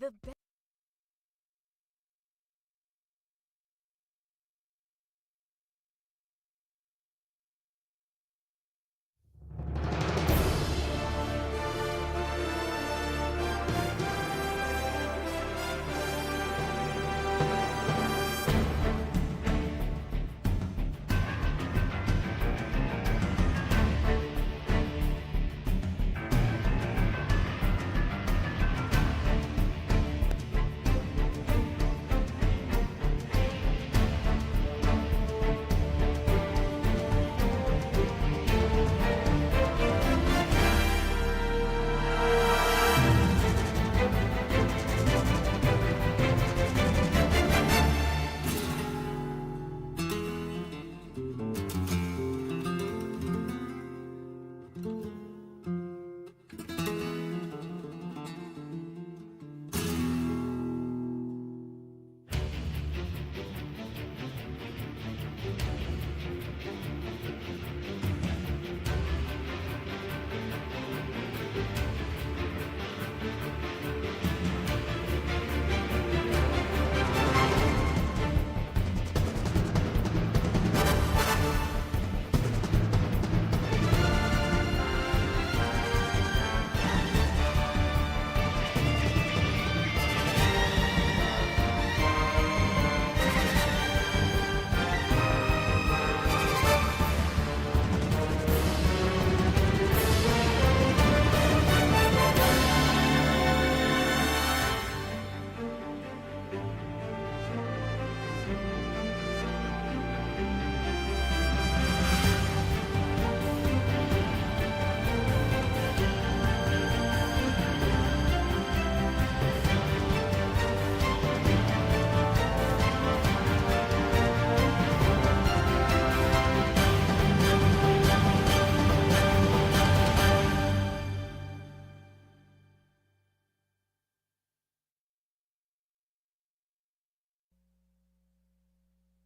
The best.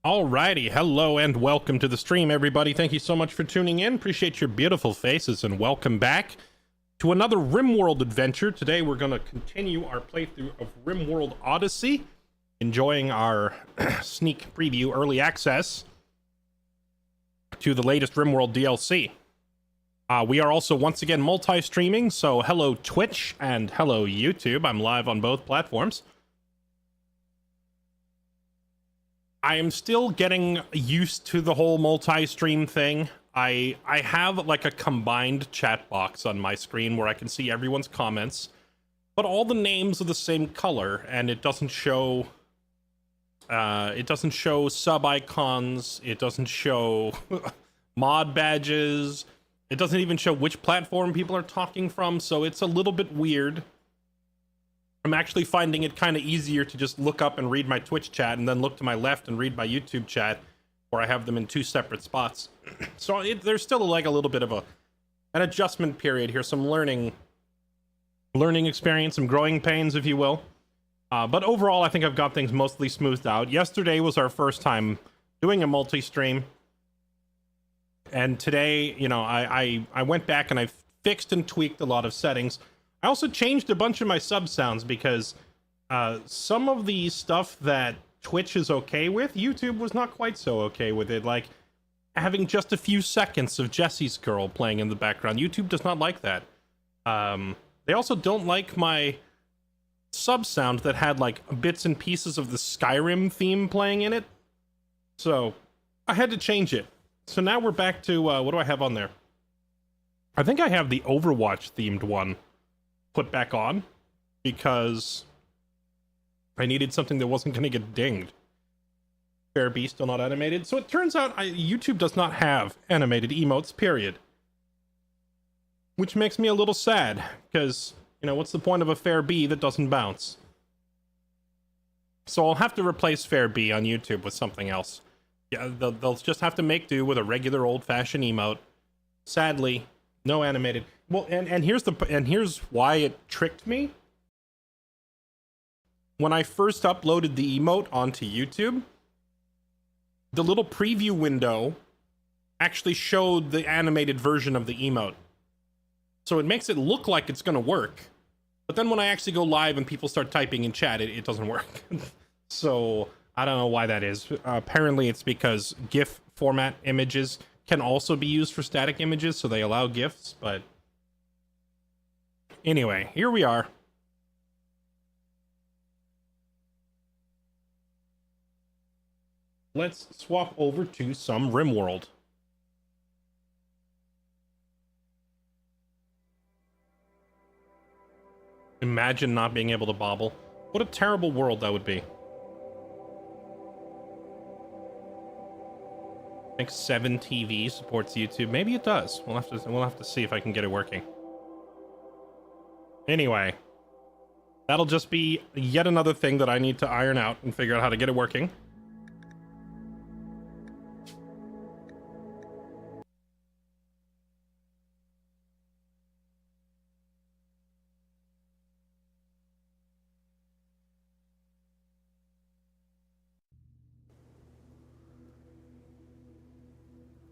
Alrighty, hello and welcome to the stream, everybody. Thank you so much for tuning in. Appreciate your beautiful faces and welcome back to another Rimworld adventure. Today we're going to continue our playthrough of Rimworld Odyssey, enjoying our sneak preview early access to the latest Rimworld DLC. We are also once again multi-streaming, so hello Twitch and hello YouTube. I'm live on both platforms. I am still getting used to the whole multi-stream thing. I have like a combined chat box on my screen where I can see everyone's comments, but all the names are the same color, and it doesn't show sub icons, it doesn't show mod badges, it doesn't even show which platform people are talking from, so it's a little bit weird. I'm actually finding it kind of easier to just look up and read my Twitch chat and then look to my left and read my YouTube chat, where I have them in two separate spots. So there's still like a little bit of an adjustment period here, some learning experience, some growing pains, if you will. But overall, I think I've got things mostly smoothed out. Yesterday was our first time doing a multi-stream, and today, you know, I went back and I fixed and tweaked a lot of settings. I also changed a bunch of my sub sounds because some of the stuff that Twitch is okay with, YouTube was not quite so okay with it. Like having just a few seconds of Jesse's Girl playing in the background. YouTube does not like that. They also don't like my sub sound that had like bits and pieces of the Skyrim theme playing in it. So I had to change it. So now we're back to, what do I have on there? I think I have the Overwatch themed one put back on because I needed something that wasn't going to get dinged. Fair B still not animated. So it turns out YouTube does not have animated emotes, period. Which makes me a little sad because, you know, what's the point of a Fair B that doesn't bounce? So I'll have to replace Fair B on YouTube with something else. Yeah, they'll just have to make do with a regular old-fashioned emote. Sadly, no animated. Well, and here's why it tricked me. When I first uploaded the emote onto YouTube, the little preview window actually showed the animated version of the emote. So it makes it look like it's going to work, But then when I actually go live and people start typing in chat, it doesn't work. So I don't know why that is. Apparently it's because GIF format images can also be used for static images, so they allow GIFs, but anyway, here we are. Let's swap over to some Rimworld. Imagine not being able to bobble. What a terrible world that would be. I think 7TV supports YouTube. Maybe it does. We'll have to see if I can get it working. Anyway, that'll just be yet another thing that I need to iron out and figure out how to get it working.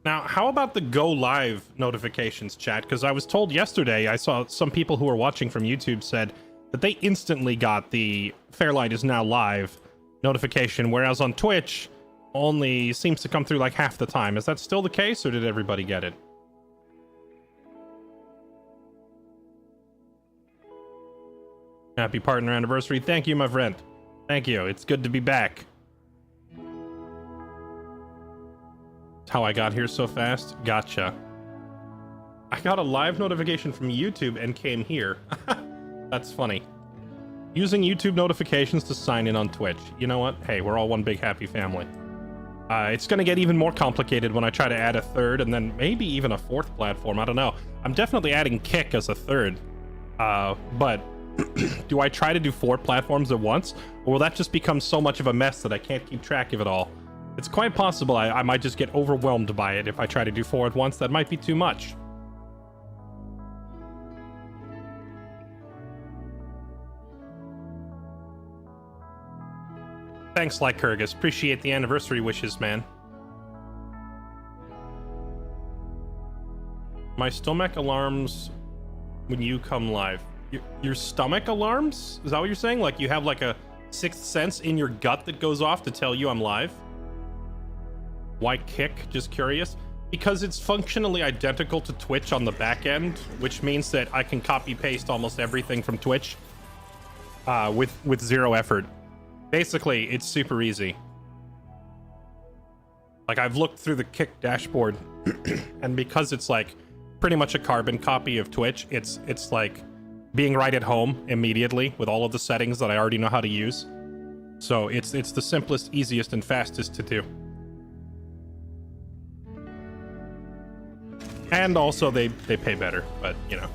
Now, how about the go live notifications, chat? Because I was told yesterday, I saw some people who were watching from YouTube said that they instantly got the Fairlight is now live notification, whereas on Twitch, only seems to come through like half the time. Is that still the case, or did everybody get it? Happy partner anniversary. Thank you, my friend. Thank you. It's good to be back. How I got here so fast? Gotcha. I got a live notification from YouTube and came here. That's funny. Using YouTube notifications to sign in on Twitch. You know what? Hey, we're all one big happy family. It's gonna get even more complicated when I try to add a third and then maybe even a fourth platform. I don't know. I'm definitely adding Kick as a third. But do I try to do 4 platforms at once? Or will that just become so much of a mess that I can't keep track of it all? It's quite possible I might just get overwhelmed by it if I try to do 4 at once. That might be too much. Thanks, Lycurgus. Appreciate the anniversary wishes, man. My stomach alarms when you come live. Your stomach alarms? Is that what you're saying? Like you have like a 6th sense in your gut that goes off to tell you I'm live? Why Kick? Just curious. Because it's functionally identical to Twitch on the back end, which means that I can copy paste almost everything from Twitch with 0 effort. Basically, it's super easy. Like I've looked through the Kick dashboard and because it's like pretty much a carbon copy of Twitch, it's like being right at home immediately with all of the settings that I already know how to use. So it's the simplest, easiest, and fastest to do. And also they pay better, but you know.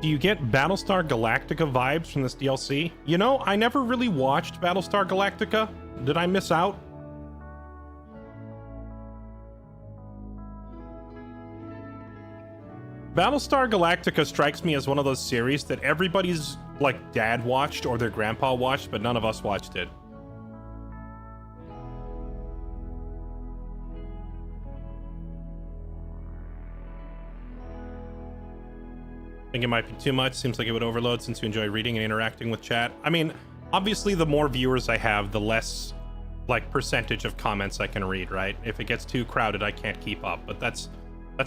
Do you get Battlestar Galactica vibes from this DLC? You know, I never really watched Battlestar Galactica. Did I miss out? Battlestar Galactica strikes me as one of those series that everybody's like dad watched or their grandpa watched, but none of us watched it. I think it might be too much. Seems like it would overload since you enjoy reading and interacting with chat. I mean, obviously the more viewers I have, the less like percentage of comments I can read, right? If it gets too crowded, I can't keep up, but that's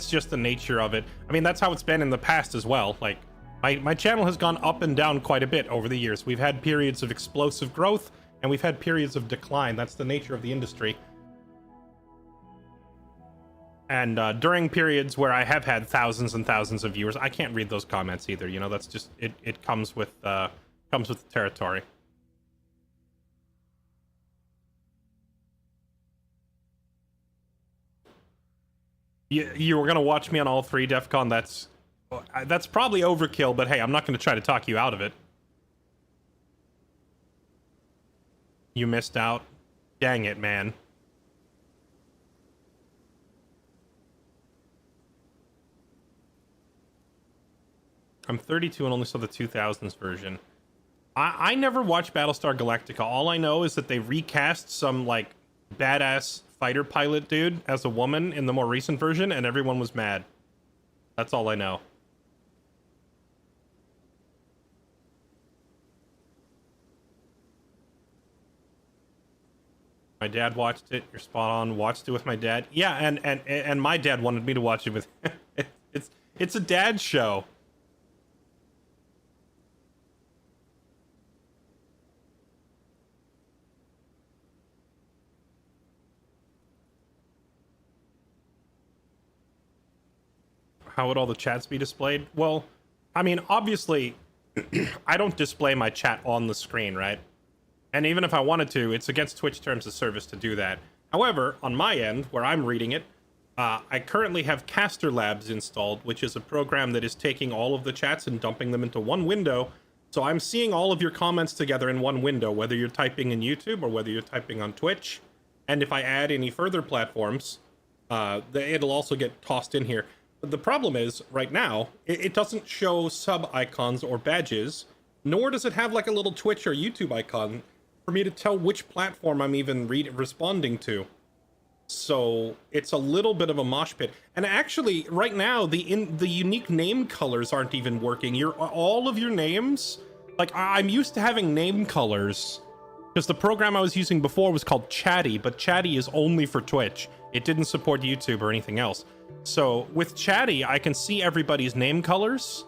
just the nature of it. I mean, that's how it's been in the past as well. Like my channel has gone up and down quite a bit over the years. We've had periods of explosive growth and we've had periods of decline. That's the nature of the industry. And during periods where I have had thousands and thousands of viewers, I can't read those comments either. You know, that's just it comes with the territory. You were gonna watch me on all 3 DEF CON. That's probably overkill, but hey, I'm not gonna try to talk you out of it. You missed out. Dang it, man. I'm 32 and only saw the 2000s version. I never watched Battlestar Galactica. All I know is that they recast some like badass fighter pilot dude as a woman in the more recent version, and everyone was mad. That's all I know. My dad watched it. You're spot on. Watched it with my dad. Yeah, and my dad wanted me to watch it with him. It's a dad show. How would all the chats be displayed? Well, I mean, obviously, I don't display my chat on the screen, right? And even if I wanted to, it's against Twitch terms of service to do that. However, on my end, where I'm reading it, I currently have Caster Labs installed, which is a program that is taking all of the chats and dumping them into one window. So I'm seeing all of your comments together in one window, whether you're typing in YouTube or whether you're typing on Twitch. And if I add any further platforms, it'll also get tossed in here. But the problem is, right now, it doesn't show sub-icons or badges, nor does it have like a little Twitch or YouTube icon for me to tell which platform I'm even responding to. So it's a little bit of a mosh pit. And actually, right now, the unique name colors aren't even working. All of your names, like I'm used to having name colors, because the program I was using before was called Chatty, but Chatty is only for Twitch. It didn't support YouTube or anything else. So with Chatty, I can see everybody's name colors,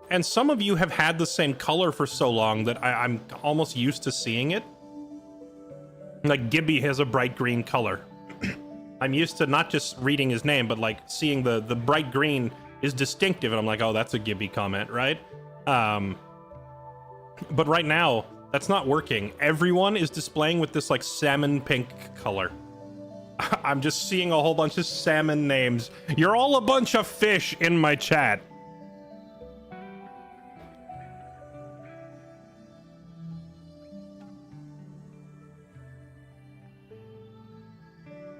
and some of you have had the same color for so long that I'm almost used to seeing it. Like Gibby has a bright green color. I'm used to not just reading his name, but like seeing the bright green is distinctive, and I'm like, oh, that's a Gibby comment, right? But right now, that's not working. Everyone is displaying with this like salmon pink color. I'm just seeing a whole bunch of salmon names. You're all a bunch of fish in my chat.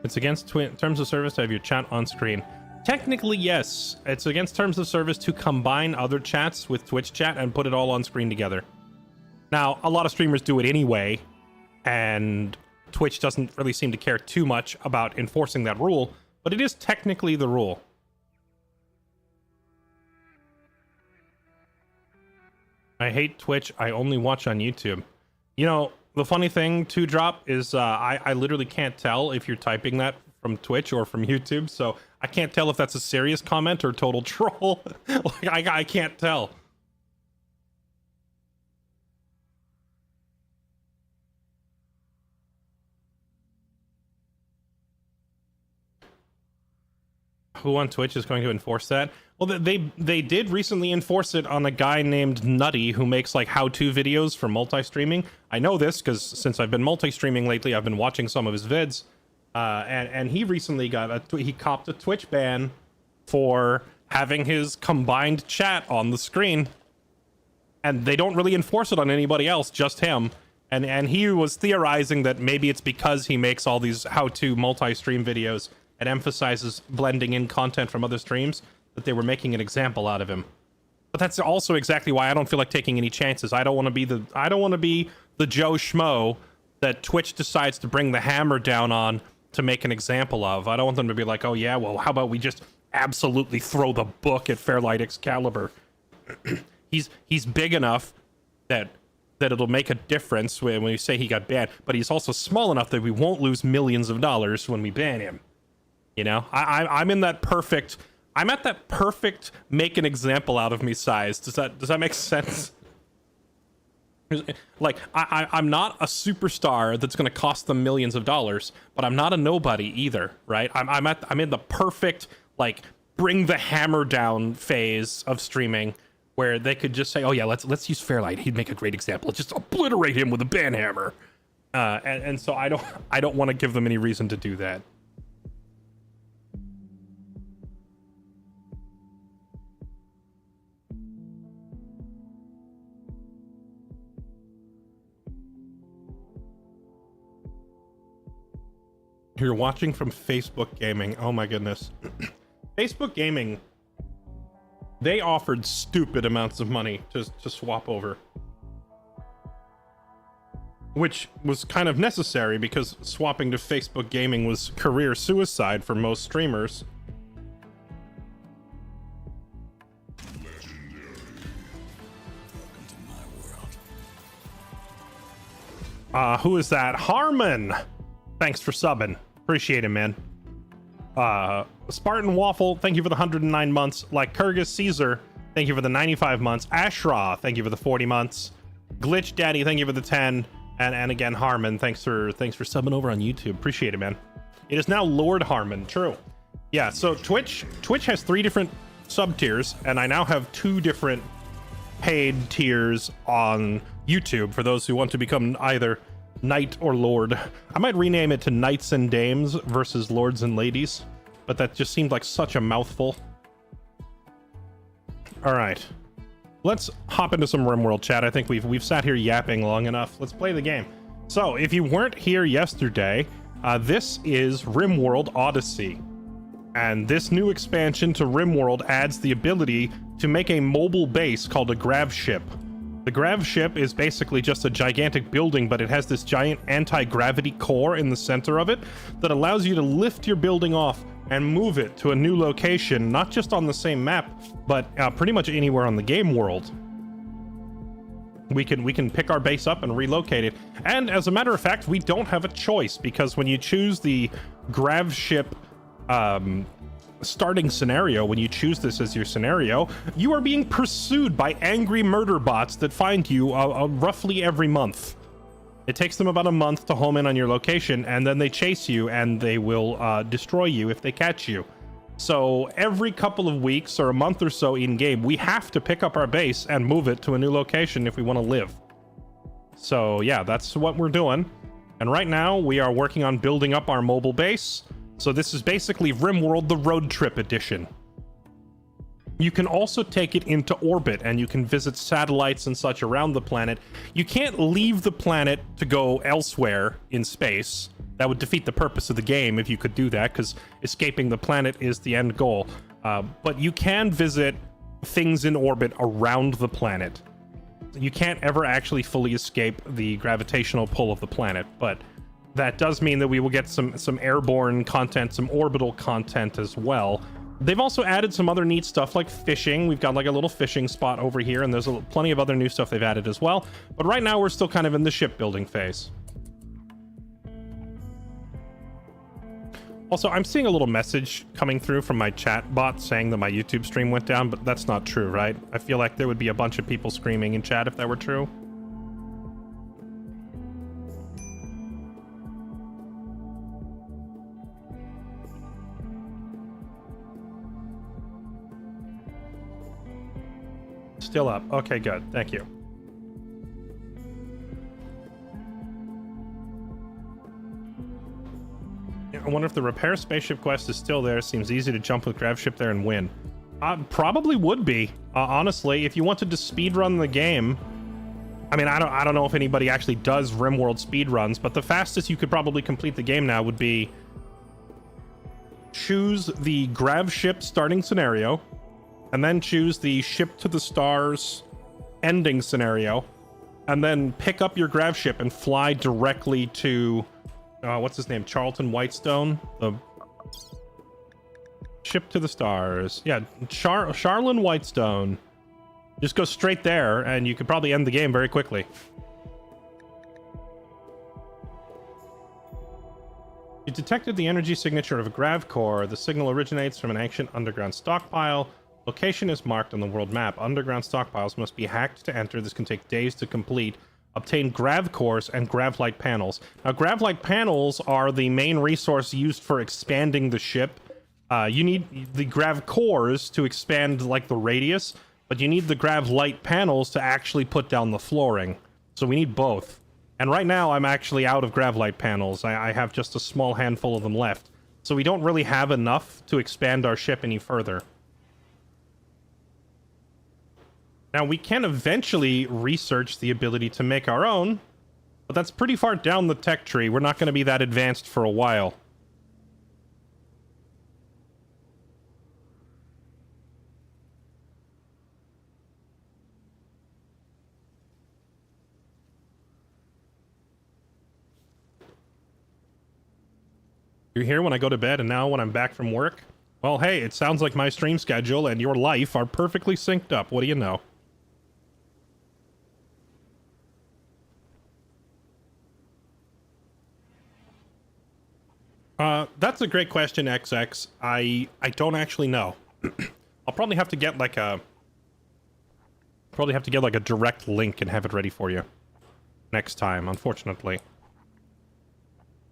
It's against terms of service to have your chat on screen. Technically, yes. It's against terms of service to combine other chats with Twitch chat and put it all on screen together. Now, a lot of streamers do it anyway, and Twitch doesn't really seem to care too much about enforcing that rule, but it is technically the rule. I hate Twitch. I only watch on YouTube. You know, the funny thing, 2Drop, is I literally can't tell if you're typing that from Twitch or from YouTube, so I can't tell if that's a serious comment or total troll. Like, I can't tell. Who on Twitch is going to enforce that? Well, they did recently enforce it on a guy named Nutty who makes like how-to videos for multi-streaming. I know this because since I've been multi-streaming lately, I've been watching some of his vids, and he recently got he copped a Twitch ban for having his combined chat on the screen, and they don't really enforce it on anybody else, just him. And he was theorizing that maybe it's because he makes all these how-to multi-stream videos and emphasizes blending in content from other streams, that they were making an example out of him. But that's also exactly why I don't feel like taking any chances. I don't want to be the Joe Schmo that Twitch decides to bring the hammer down on to make an example of. I don't want them to be like, oh yeah, well, how about we just absolutely throw the book at Fairlight Excalibur. He's big enough that it'll make a difference when we say he got banned, but he's also small enough that we won't lose millions of dollars when we ban him. You know, I'm in that perfect. I'm at that perfect make an example out of me size. Does that make sense? Like I'm not a superstar that's going to cost them millions of dollars, but I'm not a nobody either, right? I'm in the perfect like bring the hammer down phase of streaming where they could just say, oh yeah, let's use Fairlight. He'd make a great example. Let's just obliterate him with a ban hammer. And so I don't want to give them any reason to do that. You're watching from Facebook Gaming. Oh my goodness. Facebook Gaming, they offered stupid amounts of money to swap over. which was kind of necessary because swapping to Facebook gaming was career suicide for most streamers. Who is that? Harmon! Thanks for subbing. Appreciate it, man. Spartan Waffle, thank you for the 109 months. Like Kyrgyz Caesar, thank you for the 95 months. Ashra, thank you for the 40 months. Glitch Daddy, thank you for the 10. And again, Harmon, thanks for subbing over on YouTube. Appreciate it, man. It is now Lord Harmon. True. Yeah, so Twitch has 3 different sub tiers, and I now have 2 different paid tiers on YouTube for those who want to become either Knight or Lord. I might rename it to Knights and Dames versus Lords and Ladies, but that just seemed like such a mouthful. All right, let's hop into some Rimworld chat. I think we've sat here yapping long enough. Let's play the game. So if you weren't here yesterday, this is Rimworld Odyssey. And this new expansion to Rimworld adds the ability to make a mobile base called a grav ship. The grav ship is basically just a gigantic building, but it has this giant anti-gravity core in the center of it that allows you to lift your building off and move it to a new location, not just on the same map, but pretty much anywhere on the game world. We can pick our base up and relocate it. And as a matter of fact, we don't have a choice, because when you choose the grav ship starting scenario, when you choose this as your scenario, you are being pursued by angry murder bots that find you roughly every month. It takes them about a month to home in on your location, and then they chase you and they will destroy you if they catch you. So every couple of weeks or a month or so in game, we have to pick up our base and move it to a new location if we want to live. So yeah, that's what we're doing. And right now we are working on building up our mobile base. So this is basically Rimworld, the road trip edition. You can also take it into orbit, and you can visit satellites and such around the planet. You can't leave the planet to go elsewhere in space. That would defeat the purpose of the game if you could do that, because escaping the planet is the end goal. But you can visit things in orbit around the planet. You can't ever actually fully escape the gravitational pull of the planet, but that does mean that we will get some airborne content, some orbital content as well. They've also added some other neat stuff like fishing. We've got like a little fishing spot over here, and there's plenty of other new stuff they've added as well. But right now we're still kind of in the shipbuilding phase. Also, I'm seeing a little message coming through from my chat bot saying that my YouTube stream went down, but that's not true, right? I feel like there would be a bunch of people screaming in chat if that were true. Still up. Okay, good. Thank you. I wonder if the repair spaceship quest is still there. Seems easy to jump with grav ship there and win. Probably would be. Honestly, if you wanted to speedrun the game, I mean, I don't know if anybody actually does Rimworld speedruns, but the fastest you could probably complete the game now would be choose the grav ship starting scenario, and then choose the ship to the stars ending scenario, and then pick up your grav ship and fly directly to what's his name, Charlton Whitestone, the ship to the stars. Yeah, Charlton Whitestone. Just go straight there and you could probably end the game very quickly. You detected the energy signature of a grav core. The signal originates from an ancient underground stockpile. Location is marked on the world map. Underground stockpiles must be hacked to enter. This can take days to complete. Obtain grav cores and grav light panels. Now, grav light panels are the main resource used for expanding the ship. You need the grav cores to expand like the radius, but you need the grav light panels to actually put down the flooring. So we need both. And right now I'm actually out of grav light panels. I have just a small handful of them left. So we don't really have enough to expand our ship any further. Now, we can eventually research the ability to make our own, but that's pretty far down the tech tree. We're not going to be that advanced for a while. You're here when I go to bed and now when I'm back from work? Well, hey, it sounds like my stream schedule and your life are perfectly synced up. What do you know? That's a great question, XX. I don't actually know. I'll probably have to get like a direct link and have it ready for you next time, unfortunately.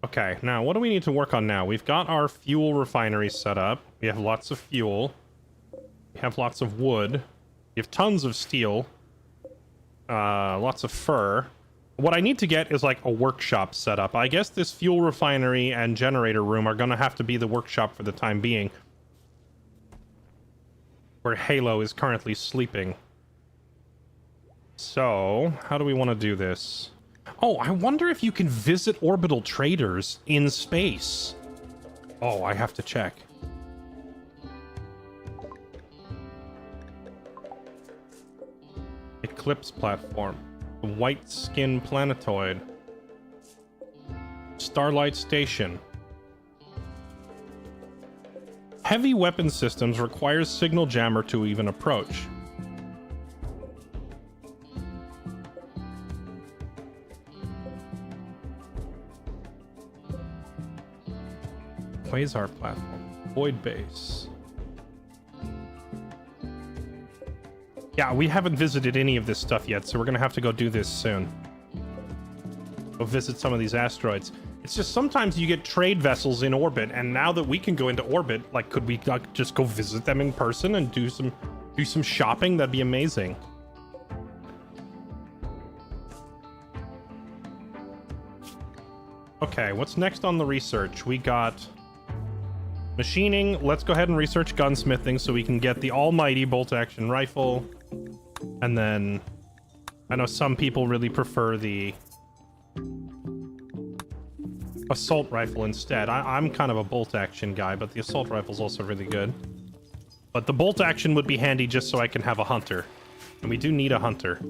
Okay, now what do we need to work on now? We've got our fuel refinery set up. We have lots of fuel. We have lots of wood. We have tons of steel. Lots of fur. What I need to get is like a workshop set up. I guess this fuel refinery and generator room are gonna have to be the workshop for the time being, where Halo is currently sleeping. So, how do we want to do this? Oh, I wonder if you can visit orbital traders in space. Oh, I have to check. Eclipse platform. The White Skin Planetoid. Starlight Station. Heavy weapon systems requires signal jammer to even approach. Quasar platform. Void base. Yeah, we haven't visited any of this stuff yet, so we're gonna have to go do this soon. Go visit some of these asteroids. It's just sometimes you get trade vessels in orbit, and now that we can go into orbit, like, could we just go visit them in person and do some shopping? That'd be amazing. Okay, what's next on the research? We got machining. Let's go ahead and research gunsmithing so we can get the almighty bolt-action rifle. And then I know some people really prefer the assault rifle instead. I'm kind of a bolt-action guy, but the assault rifle's also really good. But the bolt-action would be handy just so I can have a hunter. And we do need a hunter.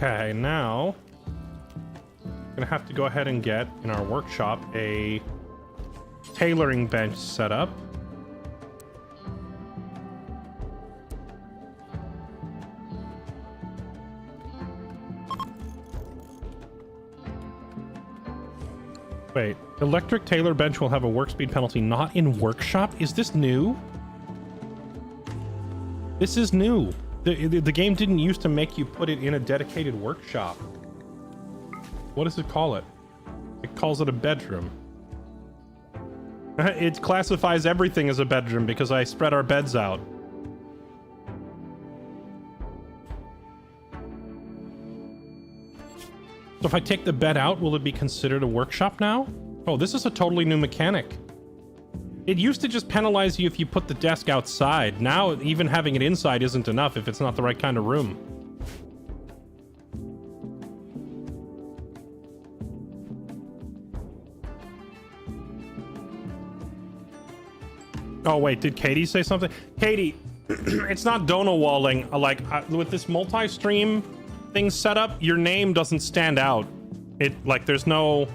Okay, now I'm gonna have to go ahead and get in our workshop a tailoring bench set up. Wait, electric tailor bench will have a work speed penalty not in workshop? Is this new? This is new. The game didn't used to make you put it in a dedicated workshop. What does it call it? It calls it a bedroom. It classifies everything as a bedroom because I spread our beds out. So if I take the bed out, will it be considered a workshop now? Oh, this is a totally new mechanic. It used to just penalize you if you put the desk outside. Now, even having it inside isn't enough if it's not the right kind of room. Oh, wait, did Katie say something? Katie, it's not Dono walling. Like, with this multi-stream thing set up, your name doesn't stand out. Like, there's no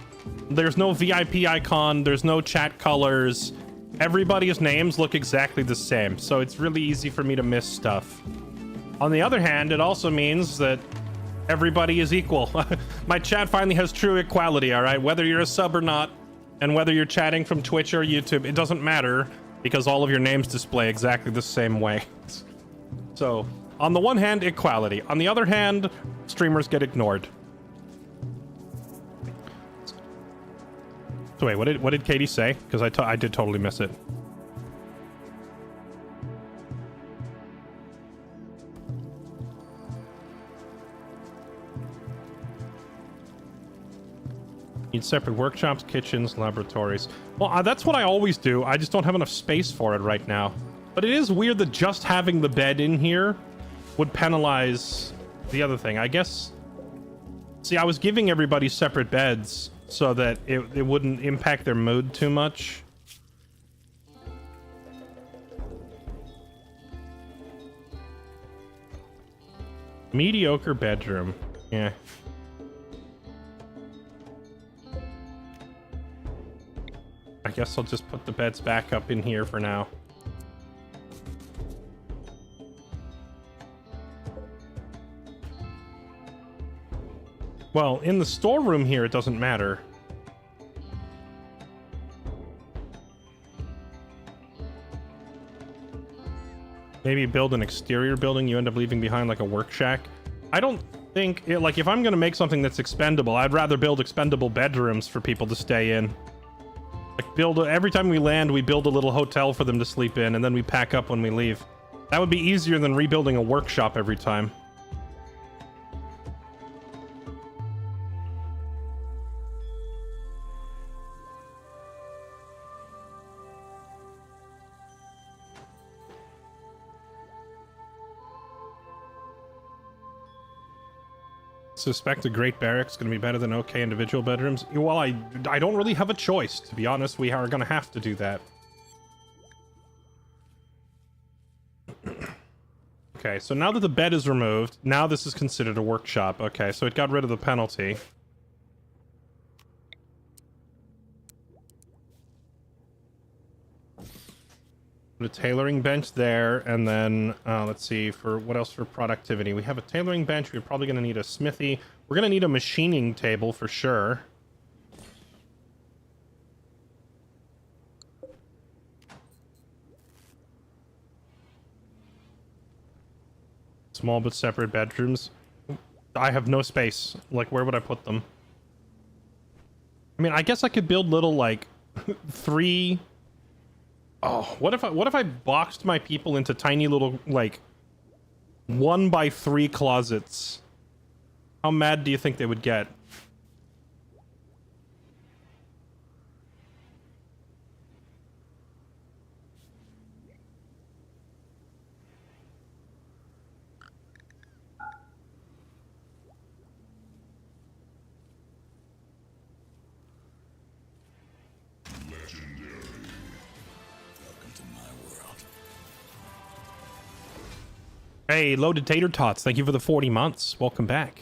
VIP icon, there's no chat colors. Everybody's names look exactly the same, so it's really easy for me to miss stuff. On the other hand, it also means that everybody is equal. My chat finally has true equality, all right? Whether you're a sub or not, and whether you're chatting from Twitch or YouTube, it doesn't matter, because all of your names display exactly the same way. So, on the one hand, equality. On the other hand, streamers get ignored. So wait, what did Katie say? Because I did totally miss it. Need separate workshops, kitchens, laboratories. Well, that's what I always do. I just don't have enough space for it right now. But it is weird that just having the bed in here would penalize the other thing. I guess See, I was giving everybody separate beds so that it wouldn't impact their mood too much. Mediocre bedroom. Yeah. I guess I'll just put the beds back up in here for now. Well, in the storeroom here, it doesn't matter. Maybe build an exterior building you end up leaving behind, like a work shack. I don't think like if I'm gonna make something that's expendable, I'd rather build expendable bedrooms for people to stay in. Like every time we land, we build a little hotel for them to sleep in, and then we pack up when we leave. That would be easier than rebuilding a workshop every time. Suspect a great barracks going to be better than okay individual bedrooms. Well, I don't really have a choice, to be honest. We are going to have to do that. Okay, so now that the bed is removed, now this is considered a workshop. Okay, so it got rid of the penalty. Put a tailoring bench there, and then let's see, for what else for productivity? We have a tailoring bench. We're probably going to need a smithy. We're going to need a machining table for sure. Small but separate bedrooms. I have no space. Like, where would I put them? I mean, I guess I could build little, like, 3... Oh, what if I boxed my people into tiny little, like, 1x3 closets? How mad do you think they would get? Hey, Loaded Tater Tots, thank you for the 40 months. Welcome back.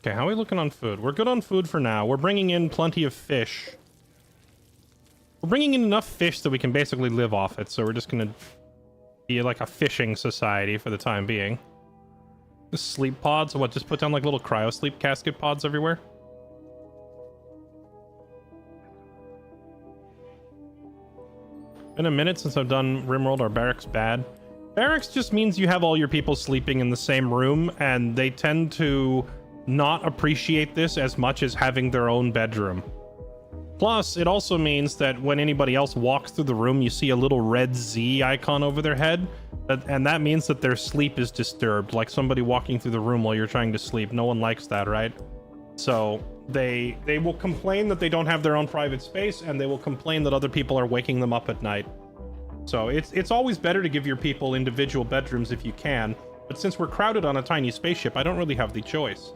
Okay, how are we looking on food? We're good on food for now. We're bringing in plenty of fish. We're bringing in enough fish that we can basically live off it, so we're just gonna be like a fishing society for the time being. The sleep pods, what, just put down like little cryo sleep casket pods everywhere? Been a minute since I've done Rimworld. Are barracks bad? Barracks just means you have all your people sleeping in the same room, and they tend to not appreciate this as much as having their own bedroom. Plus, it also means that when anybody else walks through the room, you see a little red Z icon over their head, and that means that their sleep is disturbed, like somebody walking through the room while you're trying to sleep. No one likes that, right? So they will complain that they don't have their own private space, and they will complain that other people are waking them up at night. So it's always better to give your people individual bedrooms if you can, but since we're crowded on a tiny spaceship, I don't really have the choice.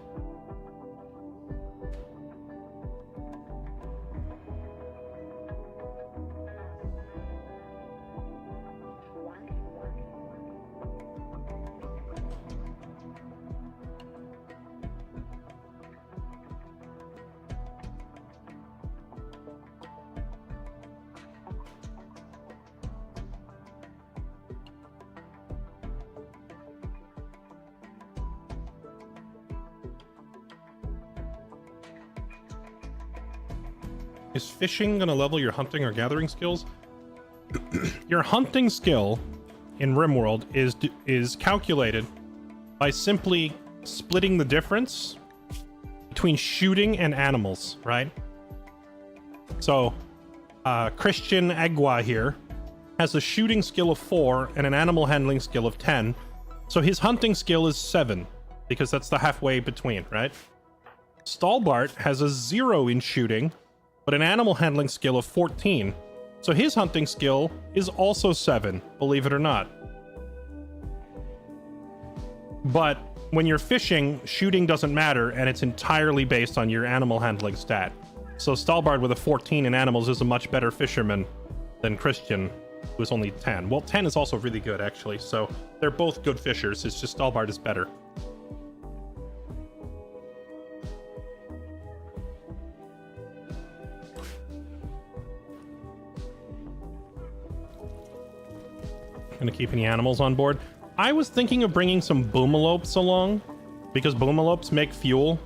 Is fishing gonna level your hunting or gathering skills? Your hunting skill in Rimworld is calculated by simply splitting the difference between shooting and animals, right? So, Christian Egua here has a shooting skill of 4 and an animal handling skill of 10. So his hunting skill is 7, because that's the halfway between, right? Stalbart has a 0 in shooting, but an animal handling skill of 14. So his hunting skill is also 7, believe it or not. But when you're fishing, shooting doesn't matter, and it's entirely based on your animal handling stat. So Stalbart with a 14 in animals is a much better fisherman than Christian, who is only 10. Well, 10 is also really good, actually, so they're both good fishers. It's just Stalbart is better. Gonna keep any animals on board. I was thinking of bringing some boomalopes along, because boomalopes make fuel.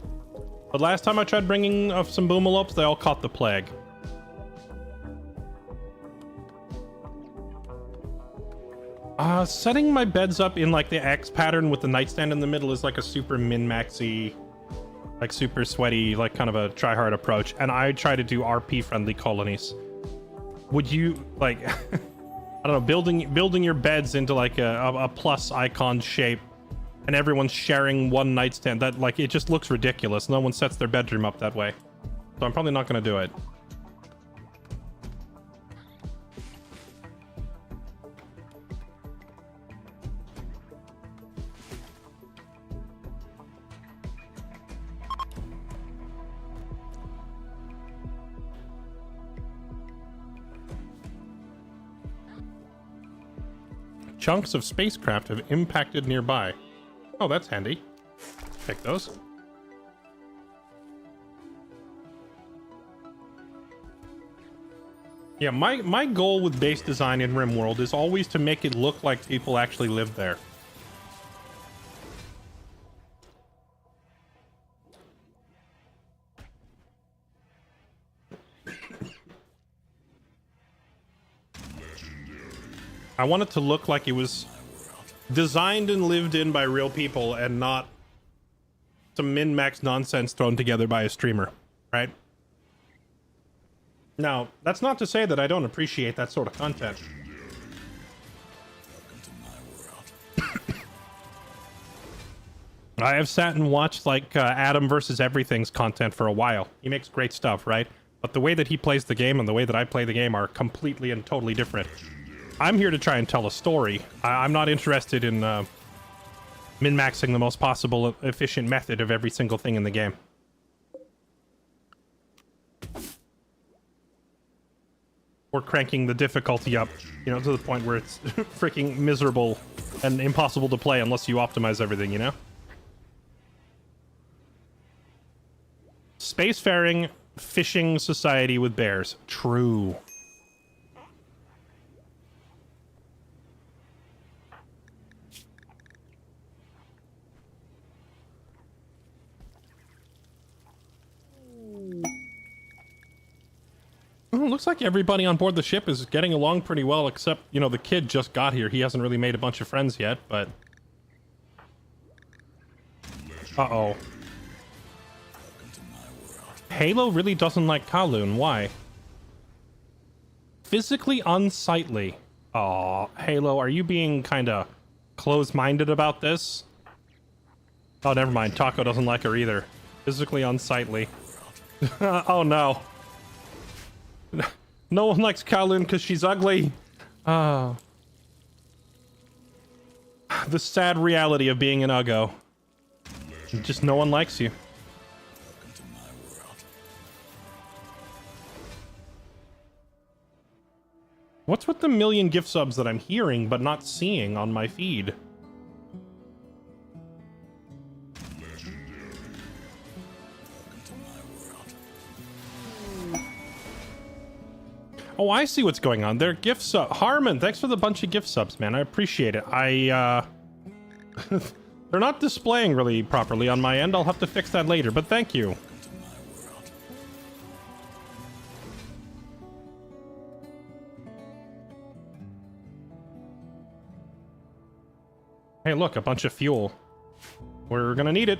But last time I tried bringing some boomalopes, they all caught the plague. Setting my beds up in like the X pattern with the nightstand in the middle is like a super min-maxy, like super sweaty, like kind of a try-hard approach. And I try to do RP-friendly colonies. Would you, like... I don't know, building your beds into like a plus icon shape and everyone's sharing one nightstand, that like it just looks ridiculous. No one sets their bedroom up that way. So I'm probably not going to do it. Chunks of spacecraft have impacted nearby. Oh, that's handy. Take those. Yeah, my goal with base design in Rimworld is always to make it look like people actually live there. I want it to look like it was designed and lived in by real people and not some min-max nonsense thrown together by a streamer, right? Now, that's not to say that I don't appreciate that sort of content. I have sat and watched like Adam versus Everything's content for a while. He makes great stuff, right? But the way that he plays the game and the way that I play the game are completely and totally different. I'm here to try and tell a story. I'm not interested in min-maxing the most possible efficient method of every single thing in the game. Or cranking the difficulty up, you know, to the point where it's freaking miserable and impossible to play unless you optimize everything, you know? Spacefaring fishing society with bears. True. Looks like everybody on board the ship is getting along pretty well, except, you know, the kid just got here. He hasn't really made a bunch of friends yet, but... Uh-oh. Halo really doesn't like Kowloon. Why? Physically unsightly. Aw, Halo, are you being kind of close-minded about this? Oh, never mind. Taco doesn't like her either. Physically unsightly. Oh, no. No one likes Kowloon because she's ugly. The sad reality of being an Uggo. Just no one likes you. What's with the million gift subs that I'm hearing but not seeing on my feed? Oh, I see what's going on. They're gift sub. Harmon, thanks for the bunch of gift subs, man. I appreciate it. They're not displaying really properly on my end. I'll have to fix that later, but thank you. Hey, look, a bunch of fuel. We're gonna need it.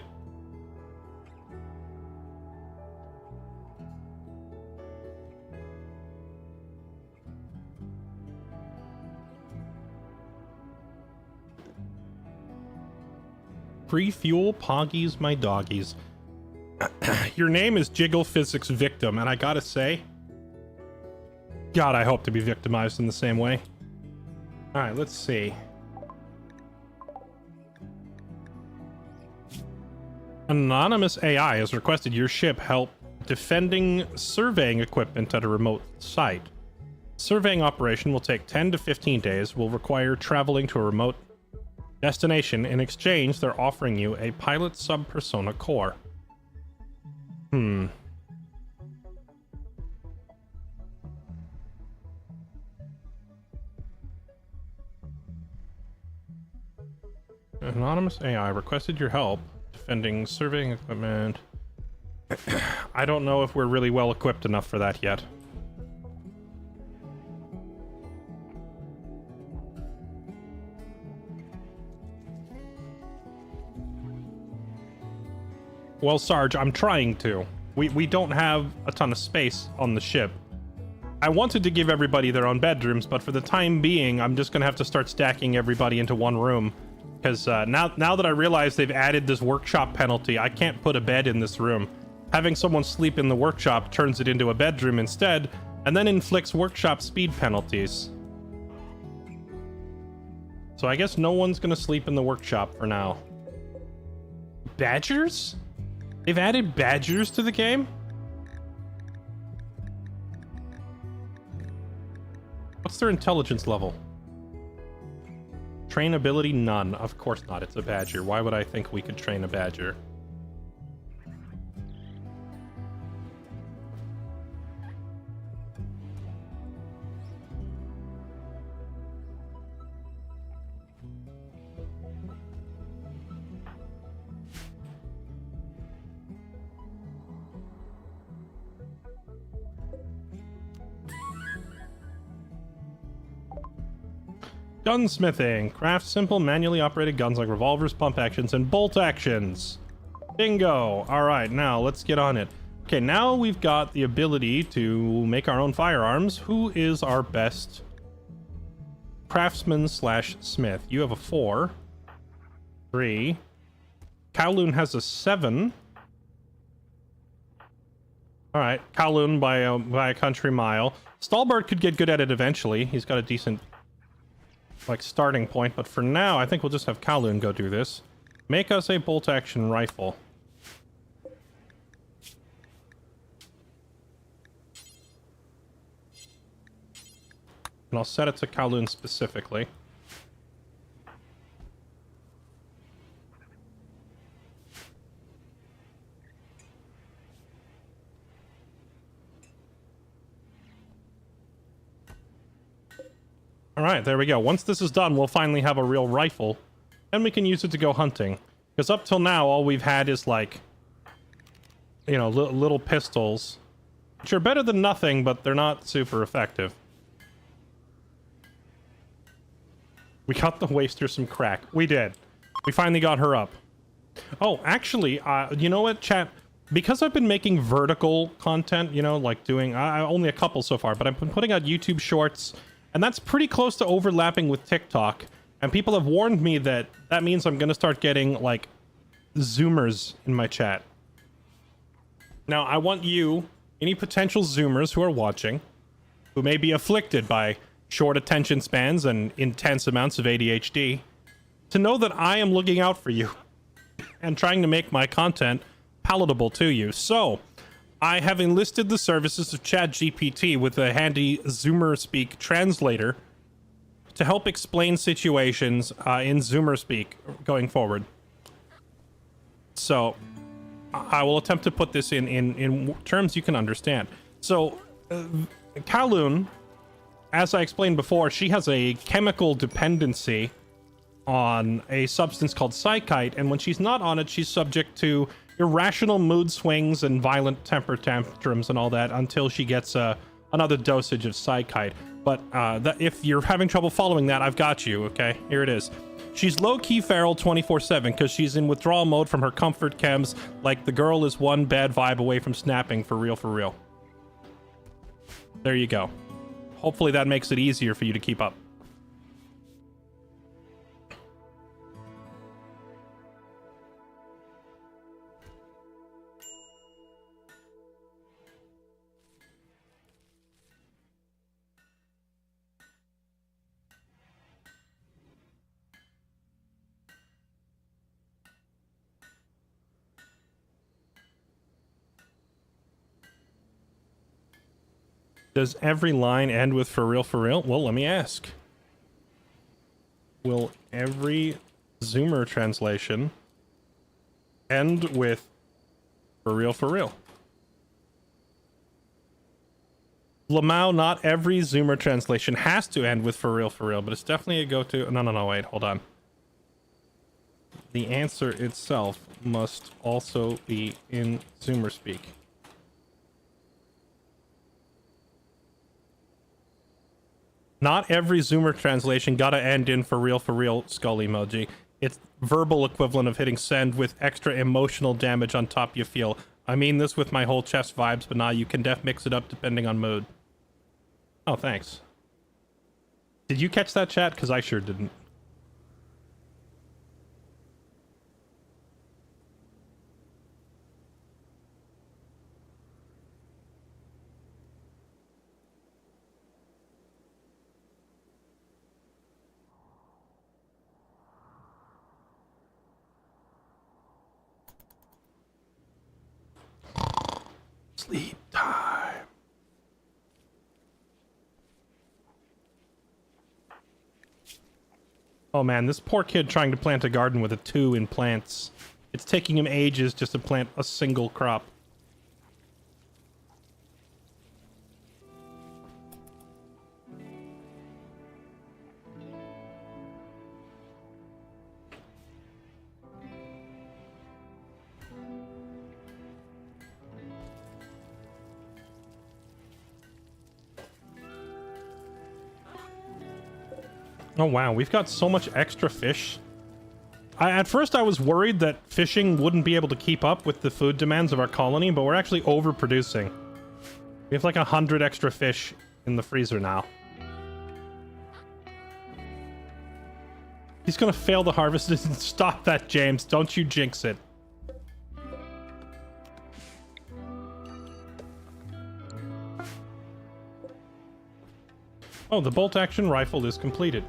Free fuel, poggies, my doggies. Your name is Jiggle Physics Victim, and I gotta say, God, I hope to be victimized in the same way. Alright, let's see. Anonymous AI has requested your ship help defending surveying equipment at a remote site. Surveying operation will take 10 to 15 days, will require traveling to a remote destination. In exchange, they're offering you a pilot sub-persona core. Anonymous AI requested your help defending surveying equipment. I don't know if we're really well equipped enough for that yet. Well, Sarge, I'm trying to. We don't have a ton of space on the ship. I wanted to give everybody their own bedrooms, but for the time being, I'm just gonna have to start stacking everybody into one room. Because now that I realize they've added this workshop penalty, I can't put a bed in this room. Having someone sleep in the workshop turns it into a bedroom instead, and then inflicts workshop speed penalties. So I guess no one's gonna sleep in the workshop for now. Badgers? They've added badgers to the game? What's their intelligence level? Trainability, none. Of course not, it's a badger. Why would I think we could train a badger? Gunsmithing. Craft simple, manually operated guns like revolvers, pump actions, and bolt actions. Bingo. Alright, now let's get on it. Okay, now we've got the ability to make our own firearms. Who is our best craftsman slash smith? You have a 4. 3. Kowloon has a 7. Alright, Kowloon by a country mile. Stalbart could get good at it eventually. He's got a decent starting point, but for now I think we'll just have Kowloon go do this. Make us a bolt action rifle. And I'll set it to Kowloon specifically. Alright, there we go. Once this is done, we'll finally have a real rifle, and we can use it to go hunting. Because up till now, all we've had is, like, you know, little pistols, which are better than nothing, but they're not super effective. We got the Waster some crack. We did. We finally got her up. Oh, actually, you know what, chat? Because I've been making vertical content, you know, like doing... only a couple so far, but I've been putting out YouTube shorts... And that's pretty close to overlapping with TikTok. And people have warned me that that means I'm going to start getting, like, Zoomers in my chat. Now, I want you, any potential Zoomers who are watching, who may be afflicted by short attention spans and intense amounts of ADHD, to know that I am looking out for you and trying to make my content palatable to you. So... I have enlisted the services of ChatGPT with a handy Zoomer Speak translator to help explain situations in Zoomer Speak going forward. So I will attempt to put this in terms you can understand. So Kowloon, as I explained before, she has a chemical dependency on a substance called psychite, and when she's not on it, she's subject to irrational mood swings and violent temper tantrums and all that until she gets another dosage of psychite. But if you're having trouble following that, I've got you, okay? Here it is. She's low-key feral 24/7 because she's in withdrawal mode from her comfort chems, like the girl is one bad vibe away from snapping, for real, for real. There you go. Hopefully that makes it easier for you to keep up. Does every line end with for real, for real? Well, let me ask. Will every Zoomer translation end with for real, for real? Lamau, not every Zoomer translation has to end with for real, but it's definitely a go-to. No, wait, hold on. The answer itself must also be in Zoomer speak. Not every Zoomer translation gotta end in for real, skull emoji. It's verbal equivalent of hitting send with extra emotional damage on top you feel. I mean this with my whole chest vibes, but nah, you can mix it up depending on mood. Oh, thanks. Did you catch that, chat? Because I sure didn't. Sleep time. Oh man, this poor kid trying to plant a garden with a 2 in plants. It's taking him ages just to plant a single crop. Oh wow, we've got so much extra fish. At first I was worried that fishing wouldn't be able to keep up with the food demands of our colony, but we're actually overproducing. We have like 100 extra fish in the freezer now. He's gonna fail the harvest. Stop that, James. Don't you jinx it. Oh, the bolt-action rifle is completed.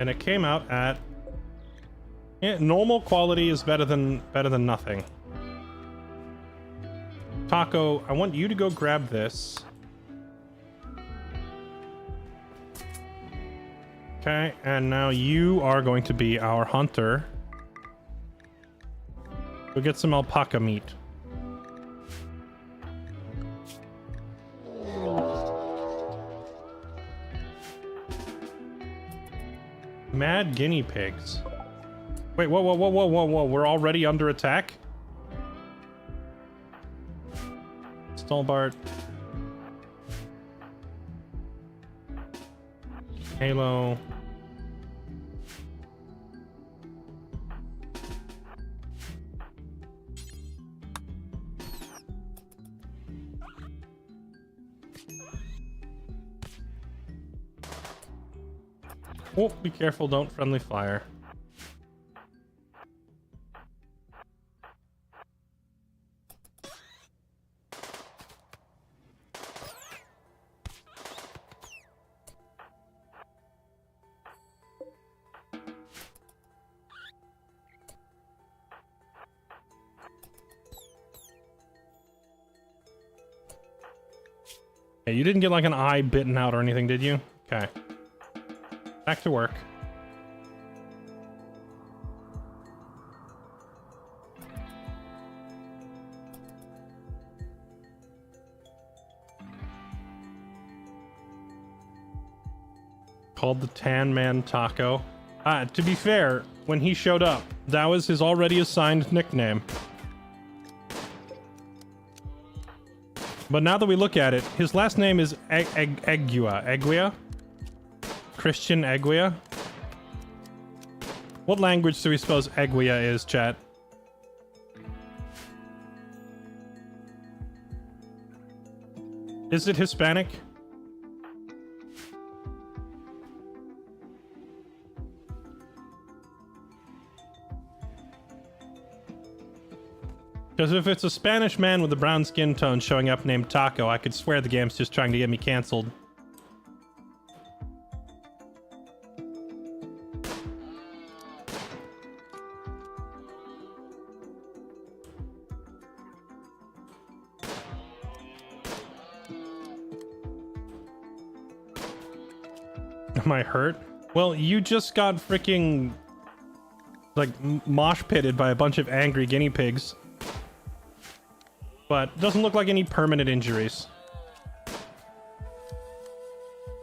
And it came out at... Yeah, normal quality is better than nothing. Taco, I want you to go grab this. Okay, and now you are going to be our hunter. Go get some alpaca meat. Mad guinea pigs. Wait, whoa, we're already under attack? Stolbart. Halo. Oh, be careful, don't friendly fire. Hey, you didn't get like an eye bitten out or anything, did you? Okay. Back to work. Called the Tan Man Taco. To be fair, when he showed up, that was his already assigned nickname. But now that we look at it, his last name is Eguia. Eguia? Christian Eguia? What language do we suppose Eguia is, chat? Is it Hispanic? Because if it's a Spanish man with a brown skin tone showing up named Taco, I could swear the game's just trying to get me canceled. Am I hurt? Well, you just got freaking like mosh pitted by a bunch of angry guinea pigs. But doesn't look like any permanent injuries.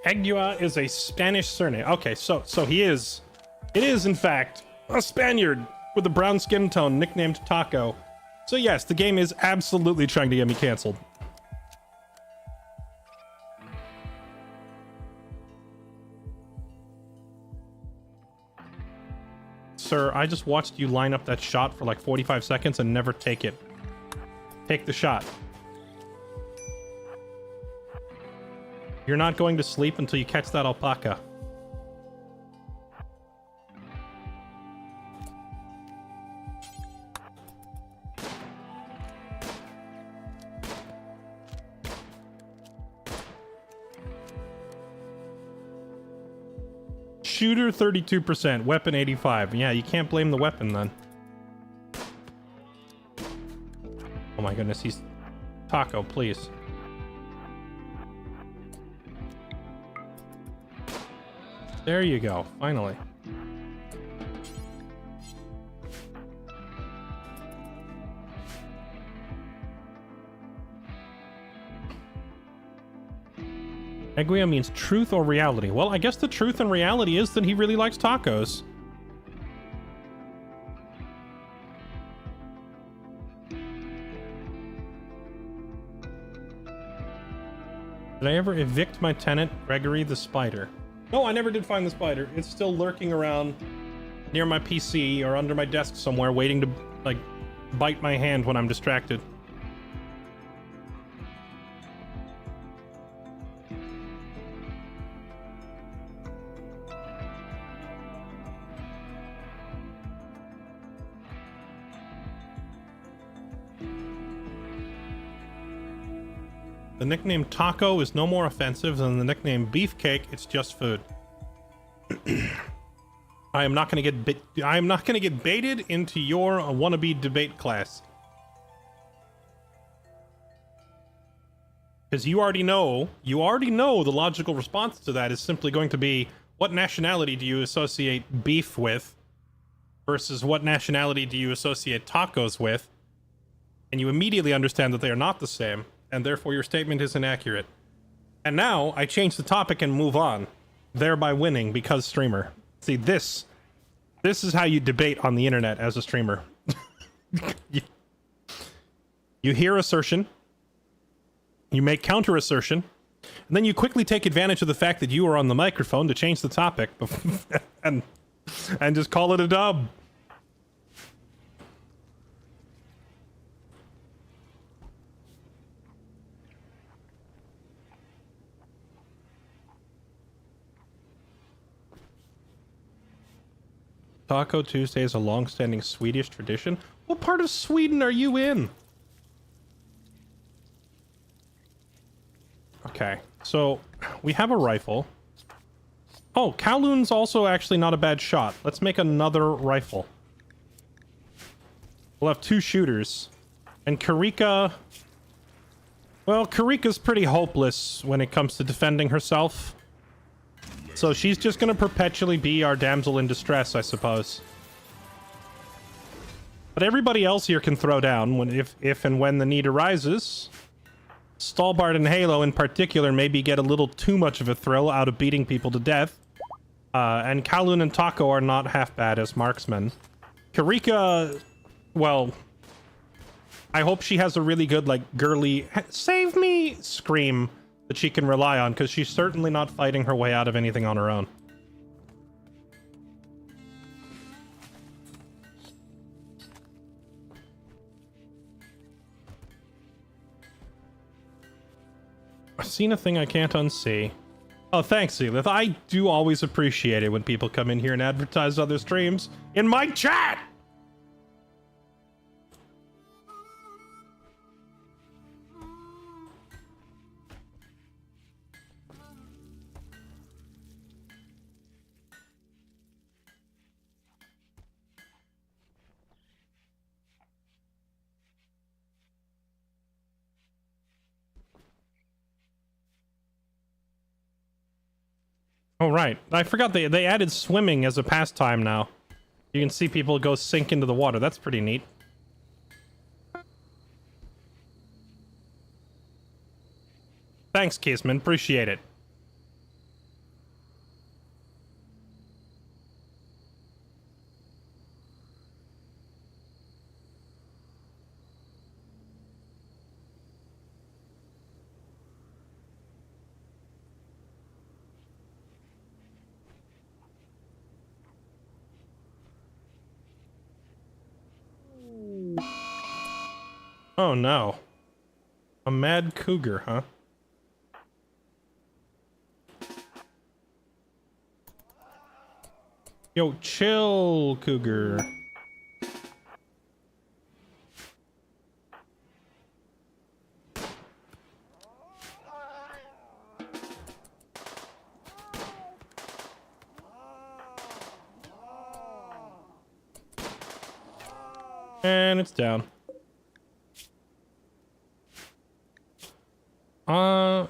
Eguia is a Spanish surname. Okay, so he is. It is, in fact, a Spaniard with a brown skin tone nicknamed Taco. So yes, the game is absolutely trying to get me canceled. Sir, I just watched you line up that shot for like 45 seconds and never take it. Take the shot. You're not going to sleep until you catch that alpaca. Shooter 32%, weapon 85. Yeah, you can't blame the weapon then. Oh my goodness, he's... Taco, please. There you go, finally. Eguia means truth or reality. Well, I guess the truth and reality is that he really likes tacos. Did I ever evict my tenant, Gregory the Spider? No, I never did find the spider. It's still lurking around near my PC or under my desk somewhere, waiting to, like, bite my hand when I'm distracted. The nickname Taco is no more offensive than the nickname Beefcake. It's just food. I am not going to get baited into your wannabe debate class. Because you already know the logical response to that is simply going to be, what nationality do you associate beef with versus what nationality do you associate tacos with? And you immediately understand that they are not the same, and therefore your statement is inaccurate. And now I change the topic and move on, thereby winning because streamer. See, this is how you debate on the internet as a streamer. You hear assertion, you make counter assertion, and then you quickly take advantage of the fact that you are on the microphone to change the topic and just call it a dub. Taco Tuesday is a long-standing Swedish tradition. What part of Sweden are you in? Okay, so we have a rifle. Oh, Kowloon's also actually not a bad shot. Let's make another rifle. We'll have 2 shooters. And Karika... Well, Karika's pretty hopeless when it comes to defending herself. So she's just gonna perpetually be our damsel in distress, I suppose. But everybody else here can throw down if and when the need arises. Stalbart and Halo in particular maybe get a little too much of a thrill out of beating people to death. And Kowloon and Taco are not half bad as marksmen. Karika, well... I hope she has a really good, like, girly save me scream that she can rely on, because she's certainly not fighting her way out of anything on her own. I've seen a thing I can't unsee. Oh, thanks, Zelith. I do always appreciate it when people come in here and advertise other streams in my chat! Oh, right. I forgot they added swimming as a pastime now. You can see people go sink into the water. That's pretty neat. Thanks, Kisman. Appreciate it. Oh no. A mad cougar, huh? Yo, chill, cougar. And it's down.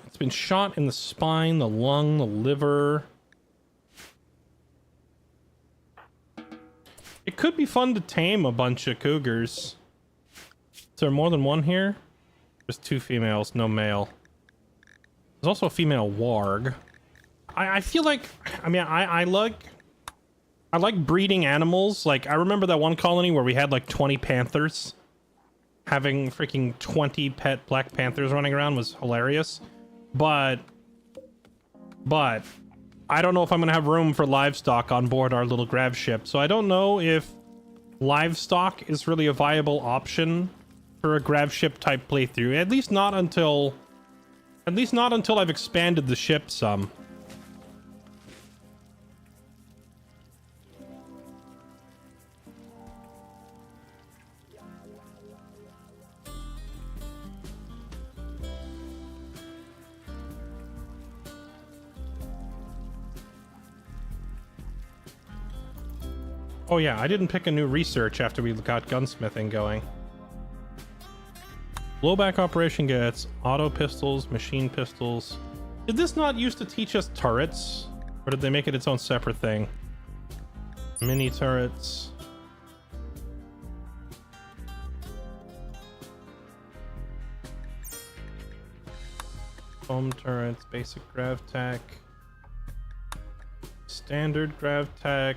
It's been shot in the spine, the lung, the liver. It could be fun to tame a bunch of cougars. Is there more than one here? There's 2 females, no male. There's also a female warg. I feel like, I mean, I like breeding animals. Like, I remember that one colony where we had like 20 panthers. Having freaking 20 pet black panthers running around was hilarious. But I don't know if I'm gonna have room for livestock on board our little grav ship. So I don't know if livestock is really a viable option for a grav ship type playthrough. At least not until I've expanded the ship some. Oh yeah, I didn't pick a new research after we got gunsmithing going. Blowback operation gets auto pistols, machine pistols. Did this not used to teach us turrets? Or did they make it its own separate thing? Mini turrets. Foam turrets, basic grav tech. Standard grav tech.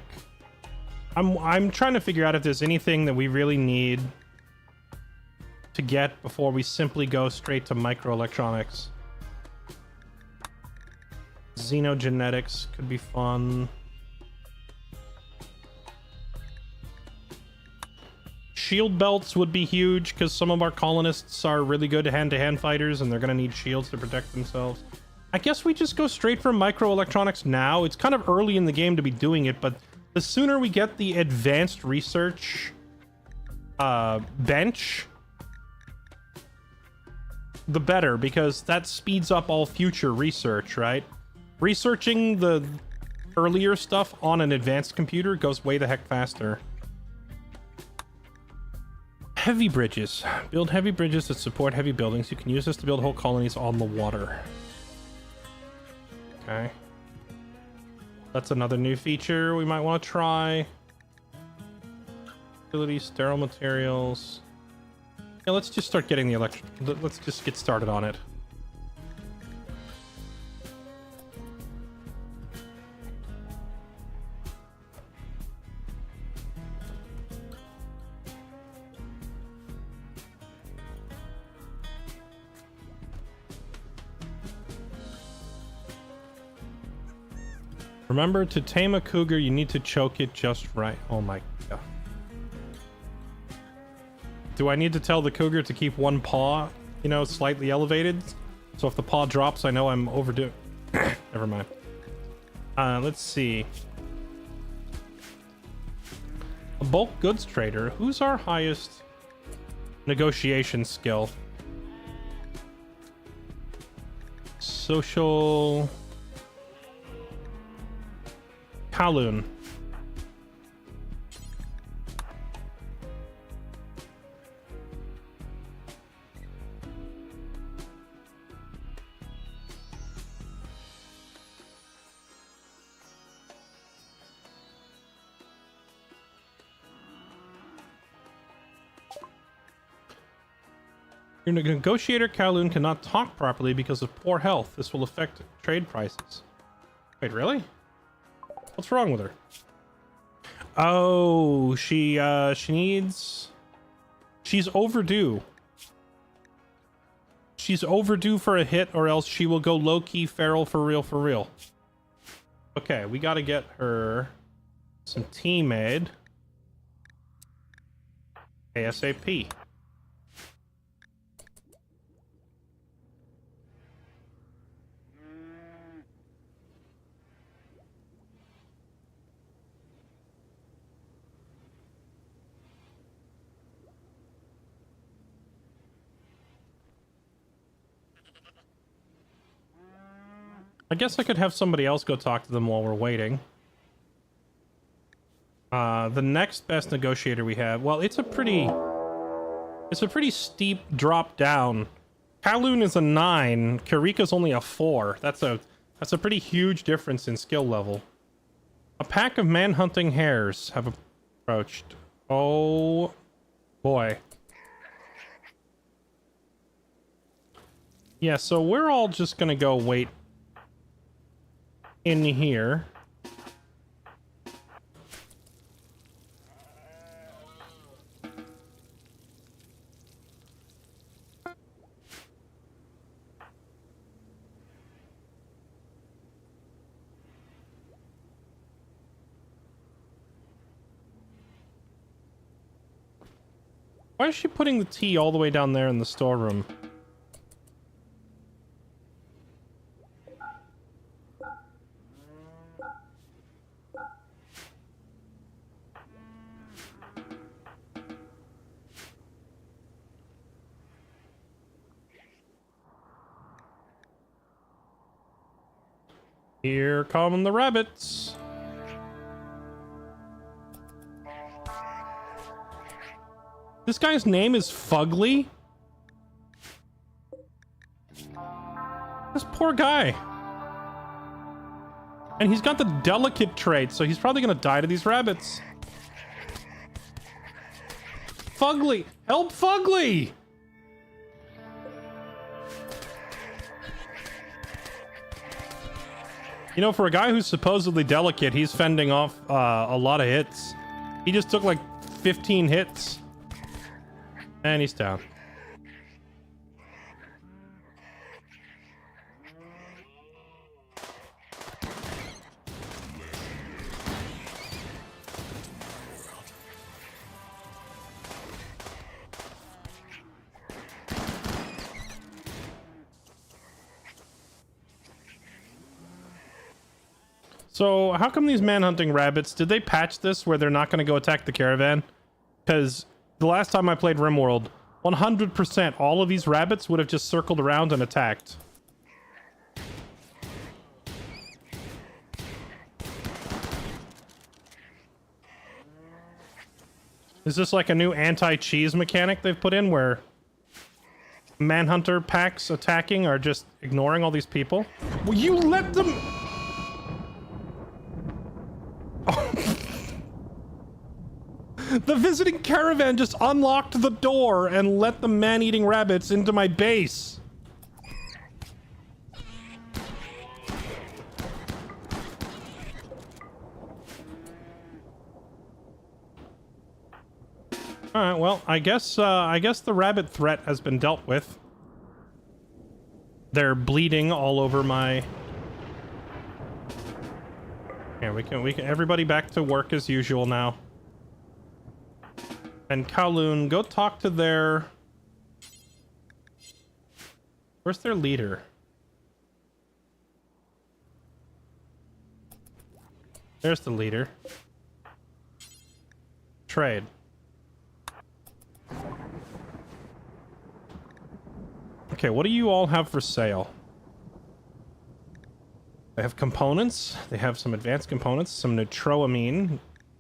I'm trying to figure out if there's anything that we really need to get before we simply go straight to microelectronics. Xenogenetics could be fun. Shield belts would be huge because some of our colonists are really good hand-to-hand fighters and they're going to need shields to protect themselves. I guess we just go straight for microelectronics now. It's kind of early in the game to be doing it, but the sooner we get the advanced research bench, the better, because that speeds up all future research, right? Researching the earlier stuff on an advanced computer goes way the heck faster. Heavy bridges. Build heavy bridges that support heavy buildings. You can use this to build whole colonies on the water. Okay. That's another new feature we might want to try. Utilities, sterile materials. Yeah, let's just start getting the let's just get started on it. Remember, to tame a cougar, you need to choke it just right. Oh my god. Do I need to tell the cougar to keep one paw, you know, slightly elevated? So if the paw drops, I know I'm overdue. Never mind. Let's see. A bulk goods trader. Who's our highest negotiation skill? Social... Kowloon. Your negotiator Kowloon cannot talk properly because of poor health. This will affect trade prices. Wait, really? What's wrong with her? Oh, she needs... She's overdue. She's overdue for a hit, or else she will go low-key feral for real, for real. Okay, we gotta get her some tea made. ASAP. I guess I could have somebody else go talk to them while we're waiting. The next best negotiator we have, well, it's a pretty steep drop down. Kowloon is a 9, Karika's only a 4. That's a pretty huge difference in skill level. A pack of man-hunting hares have approached. Oh boy. Yeah, so we're all just gonna go wait in here. Why is she putting the tea all the way down there in the storeroom? Here come the rabbits. This guy's name is Fugly? This poor guy. And he's got the delicate trait, so he's probably gonna die to these rabbits. Fugly! Help Fugly! You know, for a guy who's supposedly delicate, he's fending off a lot of hits. He just took like 15 hits. And he's down. So, how come these man-hunting rabbits, did they patch this where they're not going to go attack the caravan? Because the last time I played Rimworld, 100% all of these rabbits would have just circled around and attacked. Is this like a new anti-cheese mechanic they've put in where manhunter packs attacking are just ignoring all these people? Will you let them... The visiting caravan just unlocked the door and let the man-eating rabbits into my base. All right, well, I guess the rabbit threat has been dealt with. They're bleeding all over my Yeah, we can everybody back to work as usual now. And Kowloon, go talk to their... Where's their leader? There's the leader. Trade. Okay, what do you all have for sale? They have components. They have some advanced components, some nitroamine.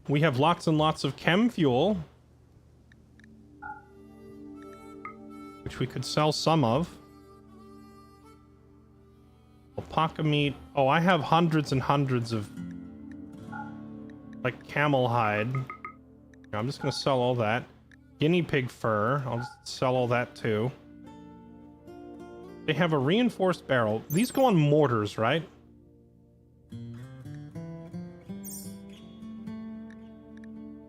We have lots and lots of chem fuel, which we could sell some of. Alpaca meat. Oh, I have hundreds and hundreds of, like, camel hide. I'm just gonna sell all that. Guinea pig fur. I'll just sell all that too. They have a reinforced barrel. These go on mortars, right?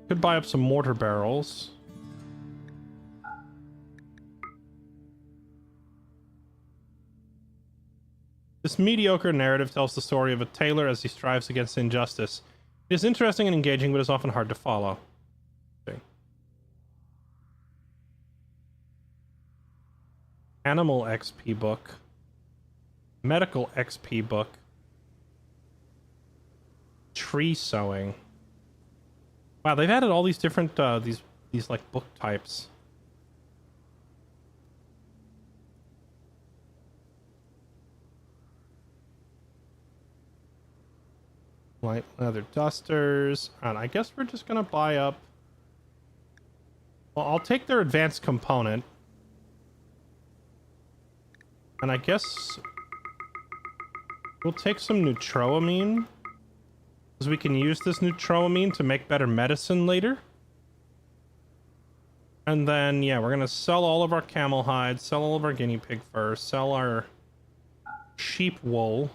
Could buy up some mortar barrels. This mediocre narrative tells the story of a tailor as he strives against injustice. It is interesting and engaging, but is often hard to follow. Okay. Animal XP book. Medical XP book. Tree sewing. Wow, they've added all these different these like book types. Light leather dusters, and I guess we're just gonna buy up. Well, I'll take their advanced component, and I guess we'll take some nitroamine, because we can use this nitroamine to make better medicine later. And then, yeah, we're gonna sell all of our camel hide, sell all of our guinea pig fur, sell our sheep wool.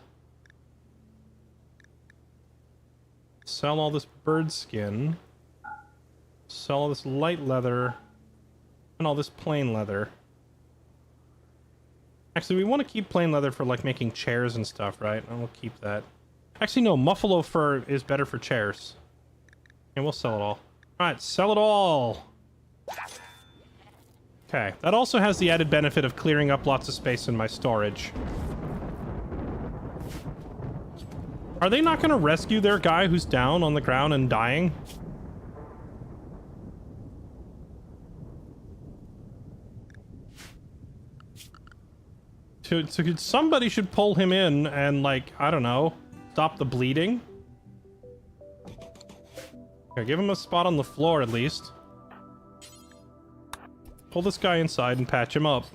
Sell all this bird skin. Sell all this light leather. And all this plain leather. Actually, we want to keep plain leather for, like, making chairs and stuff, right? And we'll keep that. Actually, no, muffalo fur is better for chairs. And we'll sell it all. Alright, sell it all! Okay, that also has the added benefit of clearing up lots of space in my storage. Are they not going to rescue their guy who's down on the ground and dying? So somebody should pull him in and, like, I don't know, stop the bleeding. Okay, give him a spot on the floor at least. Pull this guy inside and patch him up.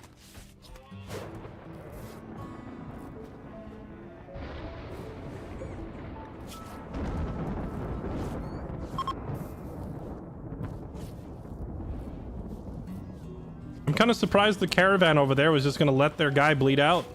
I'm kind of surprised the caravan over there was just going to let their guy bleed out.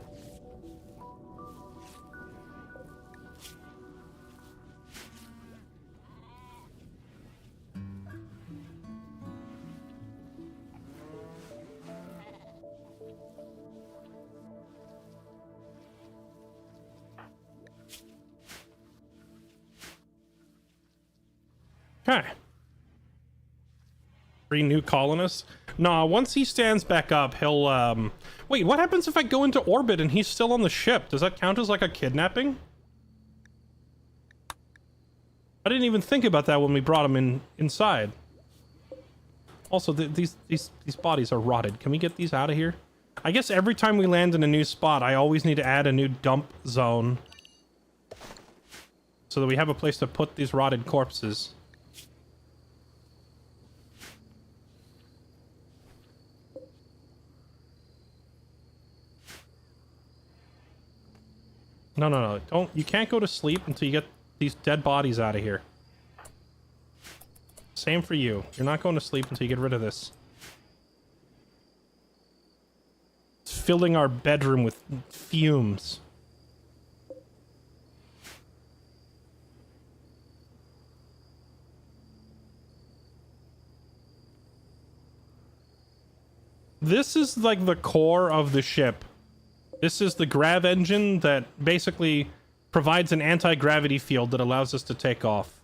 Okay. 3 new colonists. Nah, once he stands back up, he'll, Wait, what happens if I go into orbit and he's still on the ship? Does that count as, like, a kidnapping? I didn't even think about that when we brought him inside. Also, these bodies are rotted. Can we get these out of here? I guess every time we land in a new spot, I always need to add a new dump zone. So that we have a place to put these rotted corpses. No. Don't. You can't go to sleep until you get these dead bodies out of here. Same for you. You're not going to sleep until you get rid of this. It's filling our bedroom with fumes. This is like the core of the ship. This is the grav engine that basically provides an anti-gravity field that allows us to take off.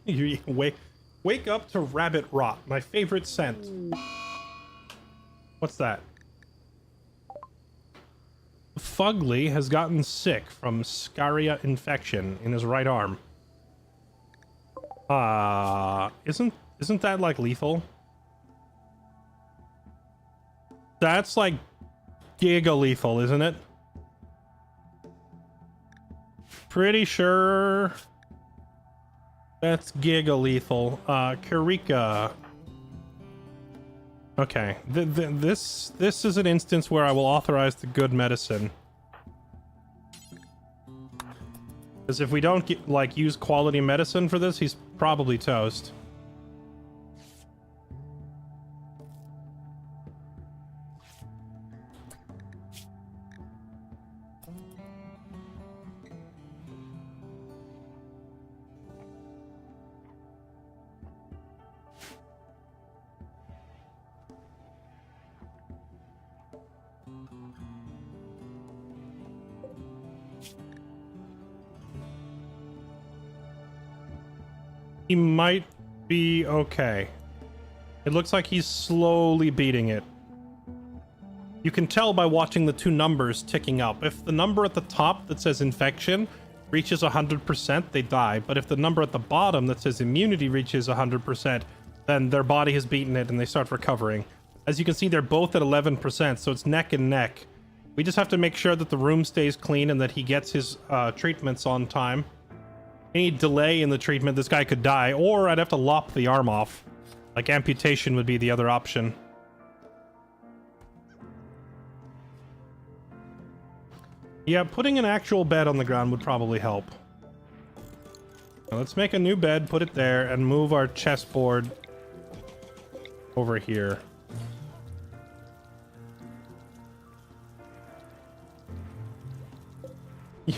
You wake up to rabbit rot, my favorite scent. What's that? Fugly has gotten sick from scaria infection in his right arm. Isn't that like lethal? That's like giga lethal, isn't it? Pretty sure that's giga lethal. Karika. Okay, this is an instance where I will authorize the good medicine. Because if we don't use quality medicine for this, he's probably toast. He might be okay. It looks like he's slowly beating it. You can tell by watching the two numbers ticking up. If the number at the top that says infection reaches 100%, they die. But if the number at the bottom that says immunity reaches 100%, then their body has beaten it and they start recovering. As you can see, they're both at 11%, so it's neck and neck. We just have to make sure that the room stays clean and that he gets his treatments on time. Any delay in the treatment, this guy could die, or I'd have to lop the arm off. Like, amputation would be the other option. Yeah, putting an actual bed on the ground would probably help. Now, let's make a new bed, put it there, and move our chessboard over here.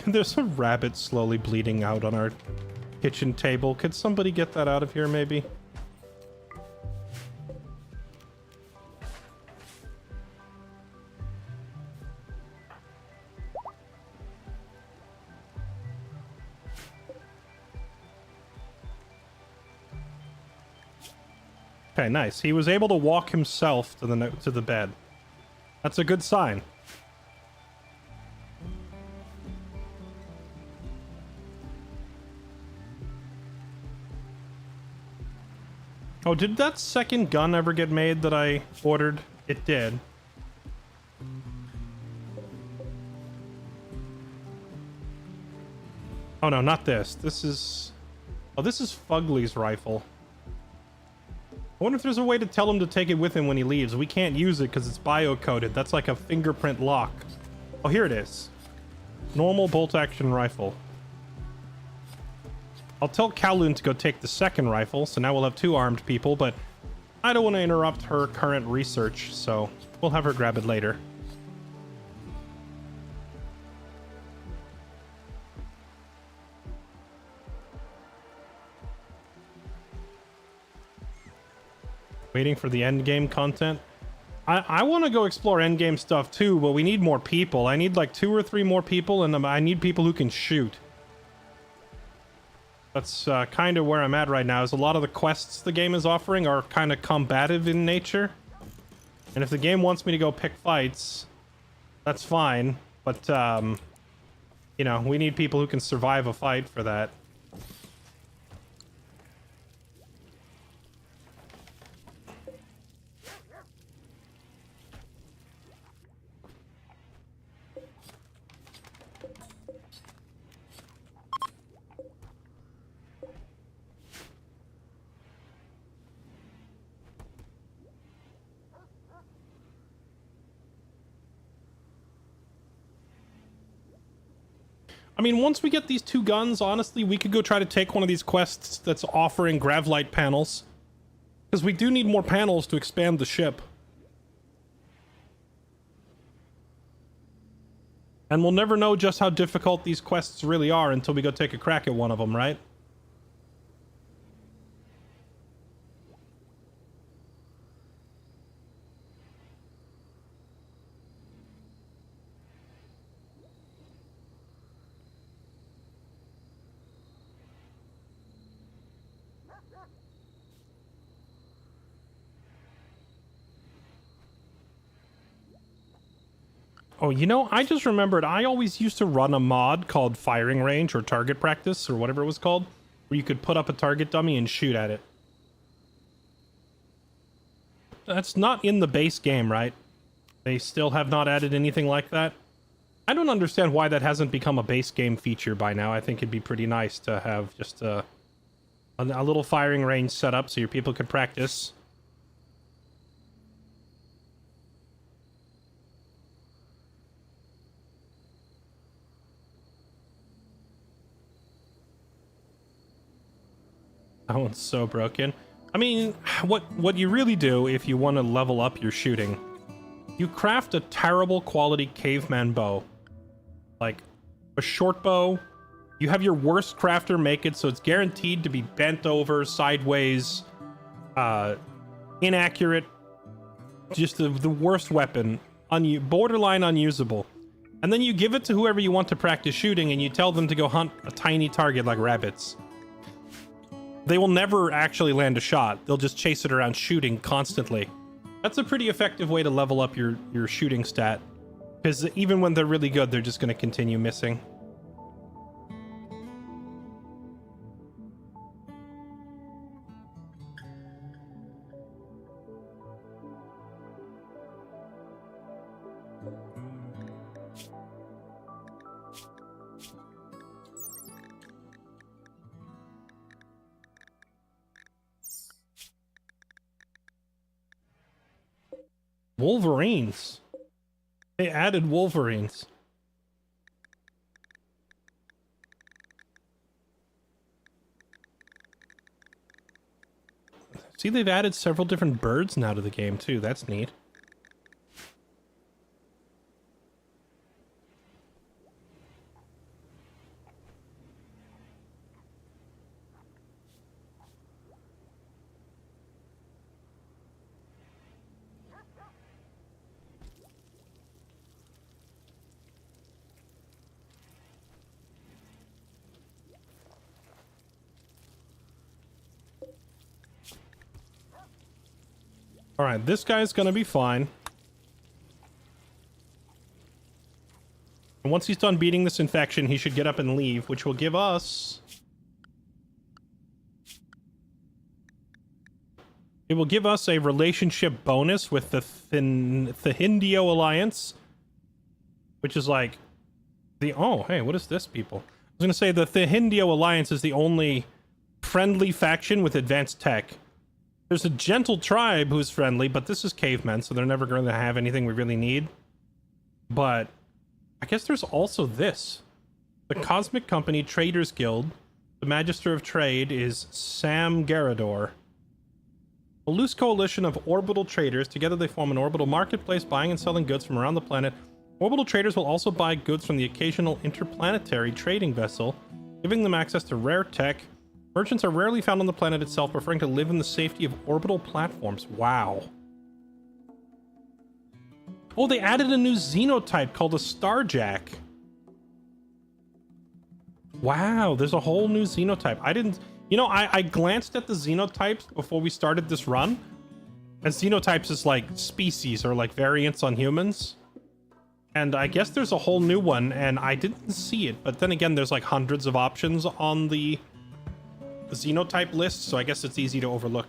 There's a rabbit slowly bleeding out on our kitchen table. Could somebody get that out of here, maybe? Okay, nice. He was able to walk himself to the bed. That's a good sign. Oh, did that second gun ever get made that I ordered? It did. Oh no, not this. This is... Oh, this is Fugly's rifle. I wonder if there's a way to tell him to take it with him when he leaves. We can't use it because it's bio-coded. That's like a fingerprint lock. Oh, here it is. Normal bolt-action rifle. I'll tell Kowloon to go take the second rifle, so now we'll have two armed people, but I don't want to interrupt her current research, so we'll have her grab it later. Waiting for the endgame content. I want to go explore endgame stuff too, but we need more people. I need like 2 or 3 more people, and I need people who can shoot. That's kind of where I'm at right now, is a lot of the quests the game is offering are kind of combative in nature. And if the game wants me to go pick fights, that's fine. But, you know, we need people who can survive a fight for that. I mean, once we get these 2 guns, honestly, we could go try to take one of these quests that's offering Gravlight panels. Because we do need more panels to expand the ship. And we'll never know just how difficult these quests really are until we go take a crack at one of them, right? Oh, you know, I just remembered I always used to run a mod called Firing Range or Target Practice or whatever it was called, where you could put up a target dummy and shoot at it. That's not in the base game, right? They still have not added anything like that. I don't understand why that hasn't become a base game feature by now. I think it'd be pretty nice to have just a little firing range set up so your people could practice. That one's so broken. I mean, what you really do if you want to level up your shooting, you craft a terrible quality caveman bow. Like, a short bow. You have your worst crafter make it so it's guaranteed to be bent over, sideways, inaccurate. Just the worst weapon. Borderline unusable. And then you give it to whoever you want to practice shooting and you tell them to go hunt a tiny target like rabbits. They will never actually land a shot. They'll just chase it around shooting constantly. That's a pretty effective way to level up your shooting stat. Because even when they're really good, they're just going to continue missing. Wolverines. They added Wolverines. See, they've added several different birds now to the game, too. That's neat. Alright, this guy's gonna be fine. And once he's done beating this infection, he should get up and leave, which will give us... It will give us a relationship bonus with the Hindio Alliance. Which is like... Oh, hey, what is this, people? I was gonna say the Hindio Alliance is the only friendly faction with advanced tech. There's a gentle tribe who's friendly, but this is cavemen, so they're never going to have anything we really need. But I guess there's also this. The Cosmic Company Traders Guild. The Magister of Trade is Sam Garador. A loose coalition of orbital traders. Together they form an orbital marketplace, buying and selling goods from around the planet. Orbital traders will also buy goods from the occasional interplanetary trading vessel, giving them access to rare tech. Merchants are rarely found on the planet itself, preferring to live in the safety of orbital platforms. Wow. Oh, they added a new xenotype called a Starjack. Wow, there's a whole new xenotype. I didn't... You know, I glanced at the xenotypes before we started this run. And xenotypes is like species or like variants on humans. And I guess there's a whole new one, and I didn't see it. But then again, there's like hundreds of options on the xenotype list, so I guess it's easy to overlook.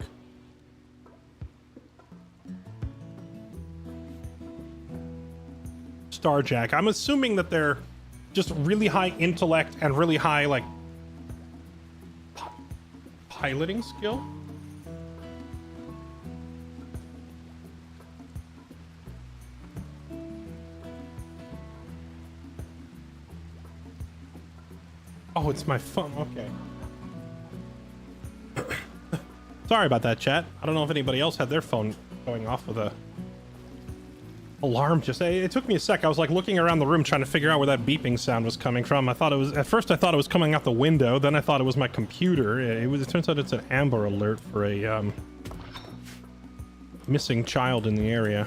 Starjack. I'm assuming that they're just really high intellect and really high, like, piloting skill? Oh, it's my phone. Okay. Sorry about that, chat. I don't know if anybody else had their phone going off with a alarm. Just it took me a sec. I was like looking around the room trying to figure out where that beeping sound was coming from. I thought it was, at first I thought it was coming out the window, then I thought it was my computer. It turns out it's an Amber Alert for a missing child in the area.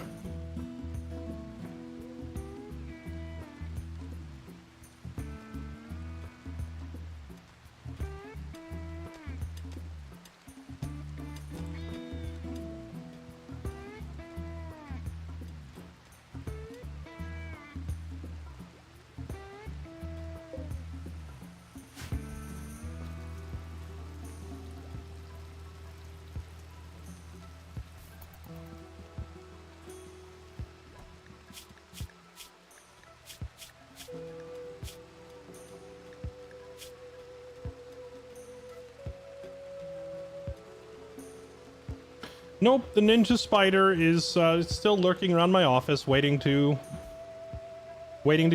Nope, the ninja spider is still lurking around my office, waiting to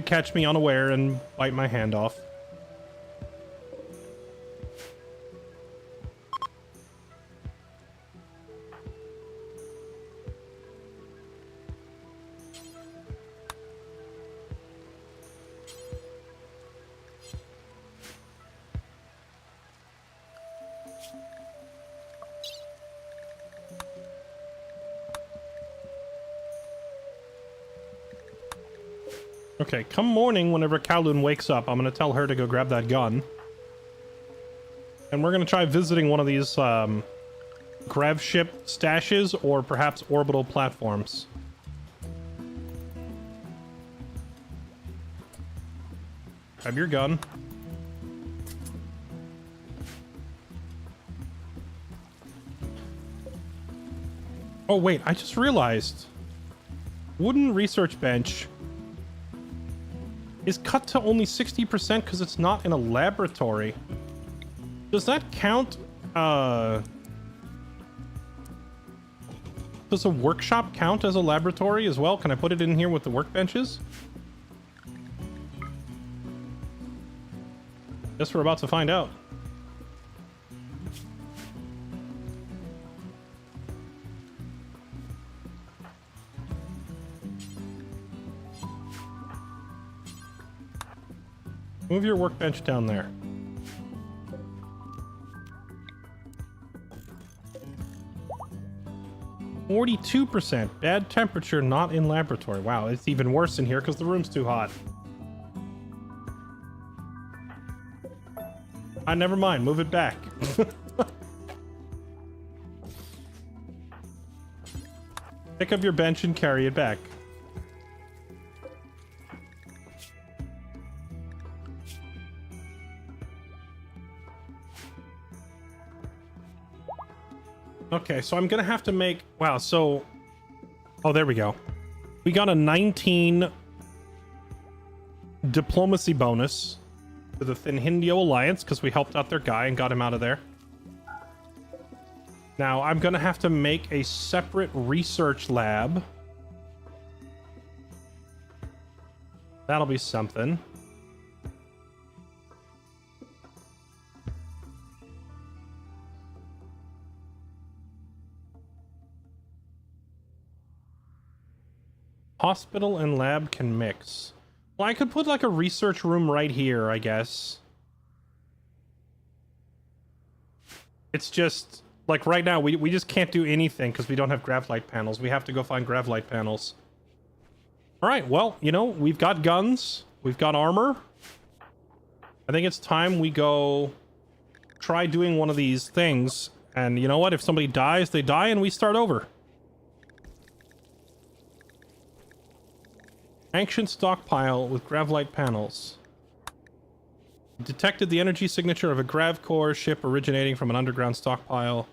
catch me unaware and bite my hand off. Okay, come morning, whenever Kowloon wakes up, I'm gonna tell her to go grab that gun. And we're gonna try visiting one of these, grav ship stashes, or perhaps orbital platforms. Grab your gun. Oh wait, I just realized. Wooden research bench is cut to only 60% because it's not in a laboratory. Does that count? Does a workshop count as a laboratory as well? Can I put it in here with the workbenches? Guess we're about to find out. Move your workbench down there. %. Bad temperature, not in laboratory. Wow, it's even worse in here because the room's too hot. Never mind. Move it back. Pick up your bench and carry it back. Okay, so I'm gonna have to make... Wow, so... Oh, there we go. We got a 19 diplomacy bonus to the Thinhindio Alliance because we helped out their guy and got him out of there. Now, I'm gonna have to make a separate research lab. That'll be something. Hospital and lab can mix. Well, I could put like a research room right here, I guess. It's just, like right now, we just can't do anything because we don't have gravlight panels. We have to go find gravlight panels. Alright, well, you know, we've got guns. We've got armor. I think it's time we go try doing one of these things. And you know what? If somebody dies, they die and we start over. Ancient stockpile with gravlight panels. Detected the energy signature of a grav core ship originating from an underground stockpile.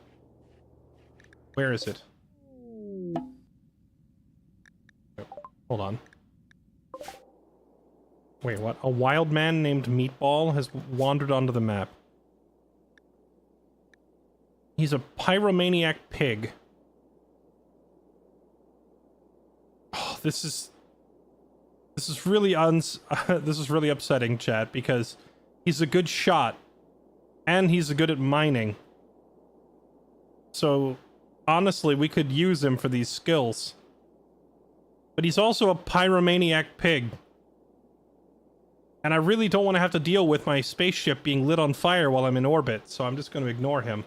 Where is it? Hold on. Wait, what? A wild man named Meatball has wandered onto the map. He's a pyromaniac pig. Oh, this is really this is really upsetting, chat, because he's a good shot and he's good at mining. So, honestly, we could use him for these skills. But he's also a pyromaniac pig. And I really don't want to have to deal with my spaceship being lit on fire while I'm in orbit, so I'm just going to ignore him.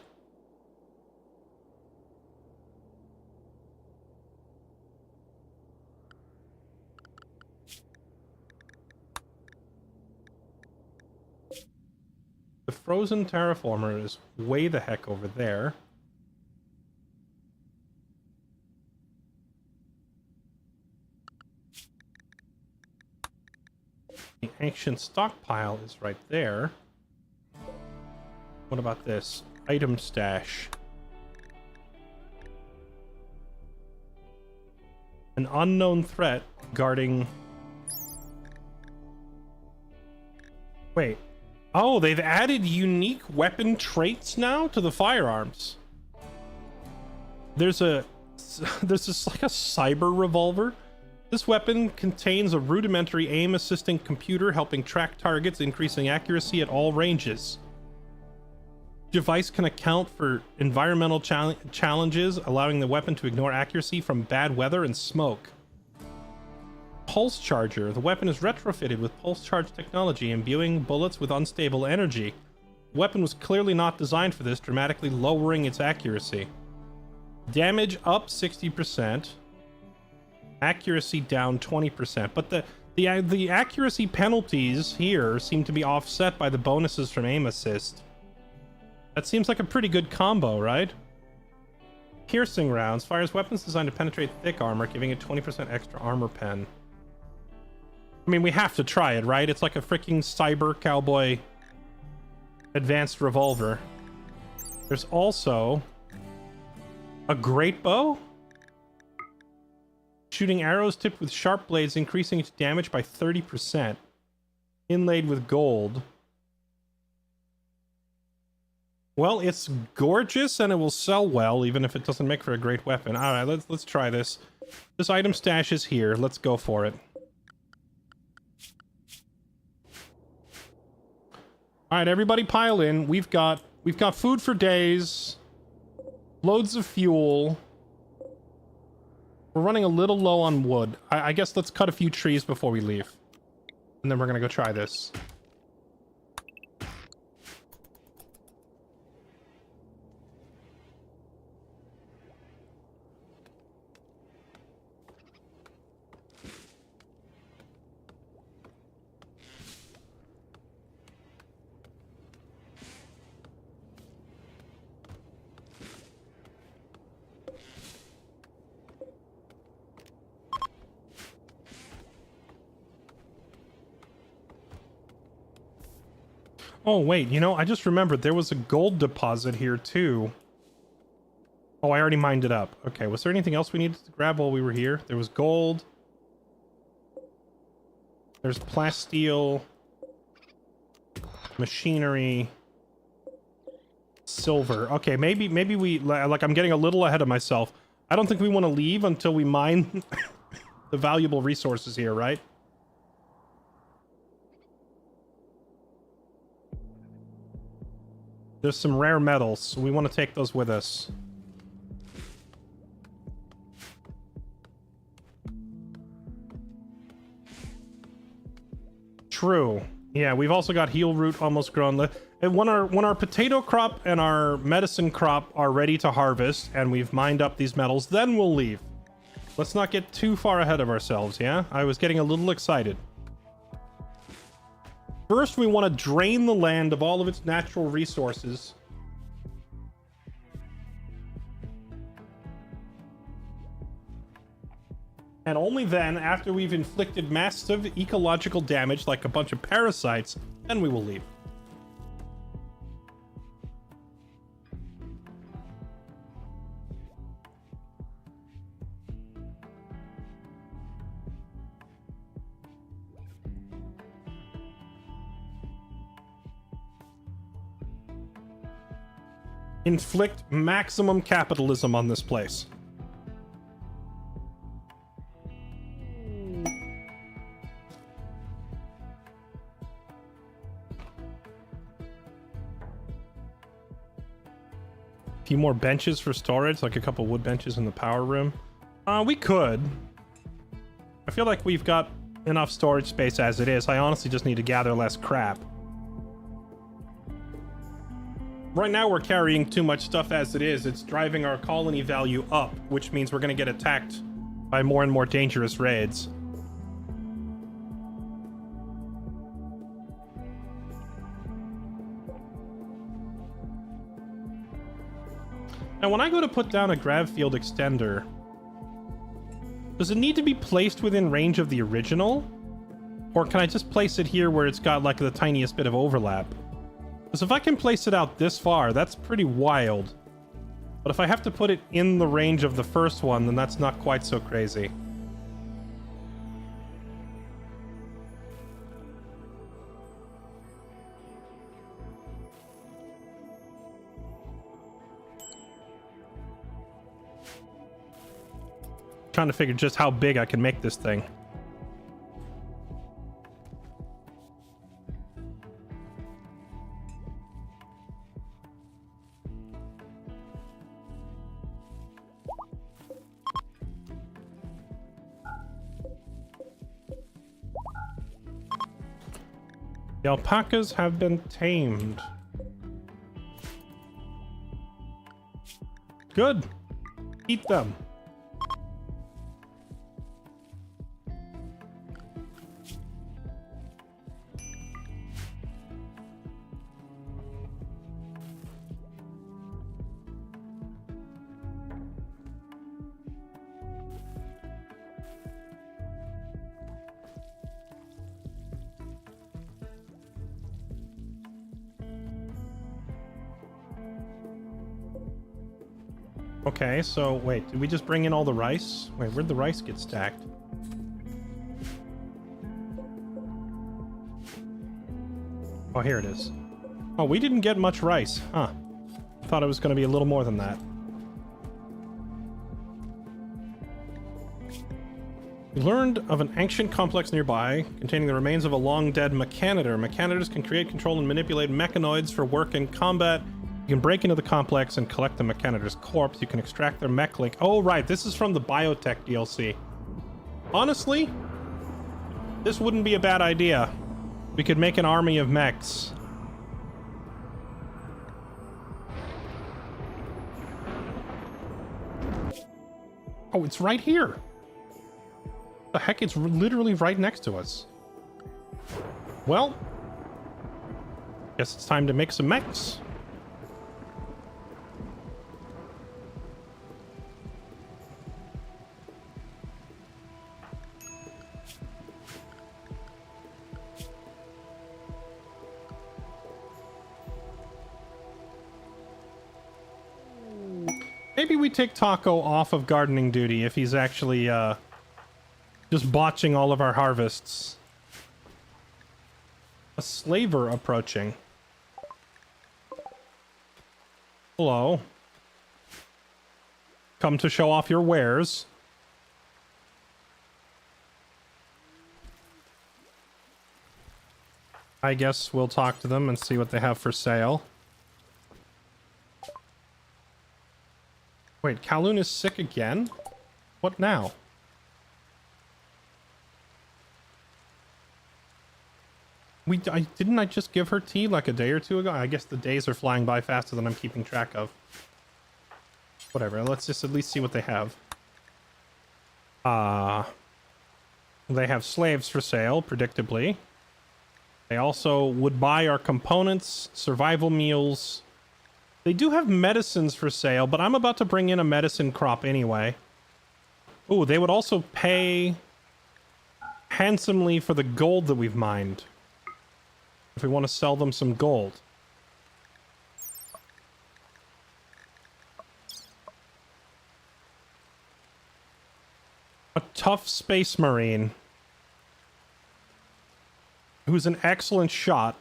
The frozen terraformer is way the heck over there. The ancient stockpile is right there. What about this? Item stash. An unknown threat guarding... Wait. Oh, they've added unique weapon traits now to the firearms. There's this like a cyber revolver. This weapon contains a rudimentary aim assisting computer helping track targets, increasing accuracy at all ranges. Device can account for environmental challenges, allowing the weapon to ignore accuracy from bad weather and smoke. Pulse charger. The weapon is retrofitted with pulse charge technology, imbuing bullets with unstable energy. The weapon was clearly not designed for this, dramatically lowering its accuracy. Damage up 60%. Accuracy down 20%. But the accuracy penalties here seem to be offset by the bonuses from aim assist. That seems like a pretty good combo, right? Piercing rounds. Fires weapons designed to penetrate thick armor, giving it 20% extra armor pen. I mean, we have to try it, right? It's like a freaking cyber cowboy advanced revolver. There's also a great bow. Shooting arrows tipped with sharp blades, increasing its damage by 30%. Inlaid with gold. Well, it's gorgeous and it will sell well, even if it doesn't make for a great weapon. All right, let's try this. This item stash is here. Let's go for it. All right, everybody pile in. We've got food for days. Loads of fuel. We're running a little low on wood. I guess let's cut a few trees before we leave. And then we're gonna go try this. Oh, wait, you know, I just remembered there was a gold deposit here, too. Oh, I already mined it up. Okay, was there anything else we needed to grab while we were here? There was gold. There's plasteel. Machinery. Silver. Okay, maybe we... Like, I'm getting a little ahead of myself. I don't think we want to leave until we mine the valuable resources here, right? There's some rare metals, so we want to take those with us. True. Yeah, we've also got heal root almost grown. And when our potato crop and our medicine crop are ready to harvest, and we've mined up these metals, then we'll leave. Let's not get too far ahead of ourselves, yeah? I was getting a little excited. First, we want to drain the land of all of its natural resources. And only then, after we've inflicted massive ecological damage like a bunch of parasites, then we will leave. Inflict maximum capitalism on this place. few more benches for storage, like a couple wood benches in the power room. We could. I feel like we've got enough storage space as it is. I honestly just need to gather less crap. Right now we're carrying too much stuff as it is. It's driving our colony value up, which means we're going to get attacked by more and more dangerous raids. Now, when I go to put down a grav field extender, does it need to be placed within range of the original? Or can I just place it here where it's got like the tiniest bit of overlap? Because if I can place it out this far, that's pretty wild. But if I have to put it in the range of the first one, then that's not quite so crazy. Trying to figure just how big I can make this thing. The alpacas have been tamed. Good. Eat them. Okay, so wait, did we just bring in all the rice? Wait, where'd the rice get stacked? Oh, here it is. Oh, we didn't get much rice, huh? Thought it was going to be a little more than that. We learned of an ancient complex nearby containing the remains of a long-dead mechanitor. Mechanitors can create, control, and manipulate mechanoids for work in combat. You can break into the complex and collect the mechanitor's corpse. You can extract their mech link. Oh, right. This is from the biotech DLC. Honestly, this wouldn't be a bad idea. We could make an army of mechs. Oh, it's right here. The heck, it's literally right next to us. Well, guess it's time to make some mechs. Maybe we take Taco off of gardening duty if he's actually, just botching all of our harvests. A slaver approaching. Hello. Come to show off your wares. I guess we'll talk to them and see what they have for sale. Wait, Kowloon is sick again? What now? Didn't I just give her tea like a day or two ago? I guess the days are flying by faster than I'm keeping track of. Whatever, let's just at least see what they have. They have slaves for sale, predictably. They also would buy our components, survival meals. They do have medicines for sale, but I'm about to bring in a medicine crop anyway. Ooh, they would also pay handsomely for the gold that we've mined. If we want to sell them some gold. A tough space marine who's an excellent shot.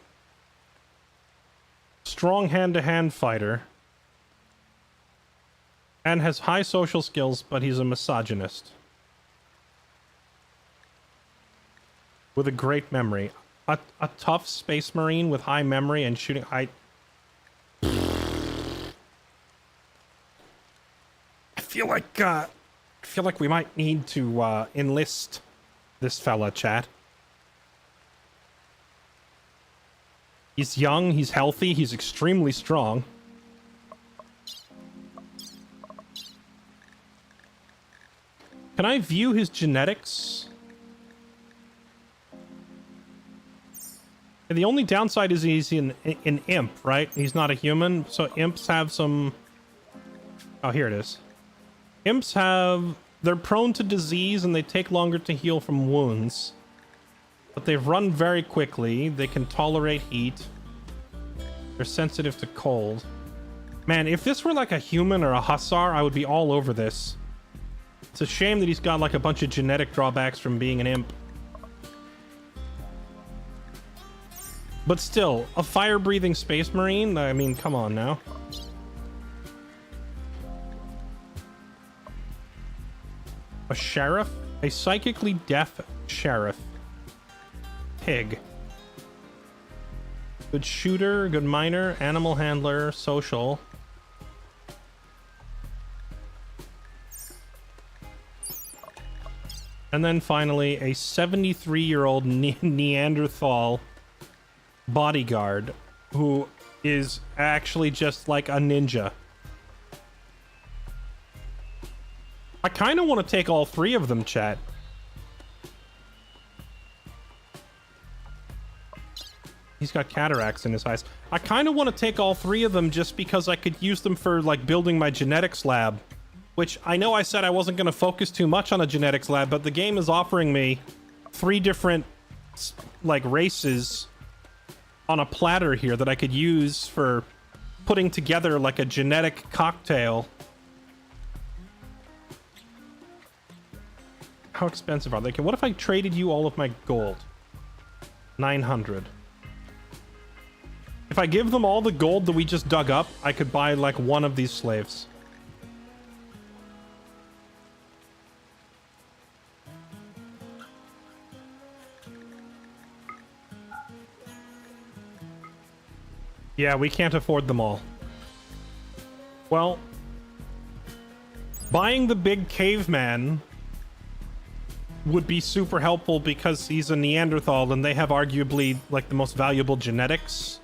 Strong hand-to-hand fighter. And has high social skills, but he's a misogynist. With a great memory. A tough space marine with high memory and shooting... feel like we might need to enlist this fella, chat. He's young, he's healthy, he's extremely strong. Can I view his genetics? And the only downside is he's an imp, right? He's not a human, so imps have some... Oh, here it is. Imps have... They're prone to disease and they take longer to heal from wounds. But they run very quickly. They can tolerate heat. They're sensitive to cold. Man, if this were like a human or a hussar, I would be all over this. It's a shame that he's got like a bunch of genetic drawbacks from being an imp. But still, a fire-breathing space marine? I mean, come on now. A sheriff? A psychically deaf sheriff. Pig. Good shooter, good miner, animal handler, social. And then finally, a 73-year-old Neanderthal bodyguard who is actually just like a ninja. I kind of want to take all three of them, chat. He's got cataracts in his eyes. I kind of want to take all three of them just because I could use them for like building my genetics lab. Which I know I said I wasn't going to focus too much on a genetics lab, but the game is offering me 3 different like races on a platter here that I could use for putting together like a genetic cocktail. How expensive are they? Okay, what if I traded you all of my gold? 900. If I give them all the gold that we just dug up, I could buy like one of these slaves. Yeah, we can't afford them all. Well, buying the big caveman would be super helpful because he's a Neanderthal and they have arguably like the most valuable genetics.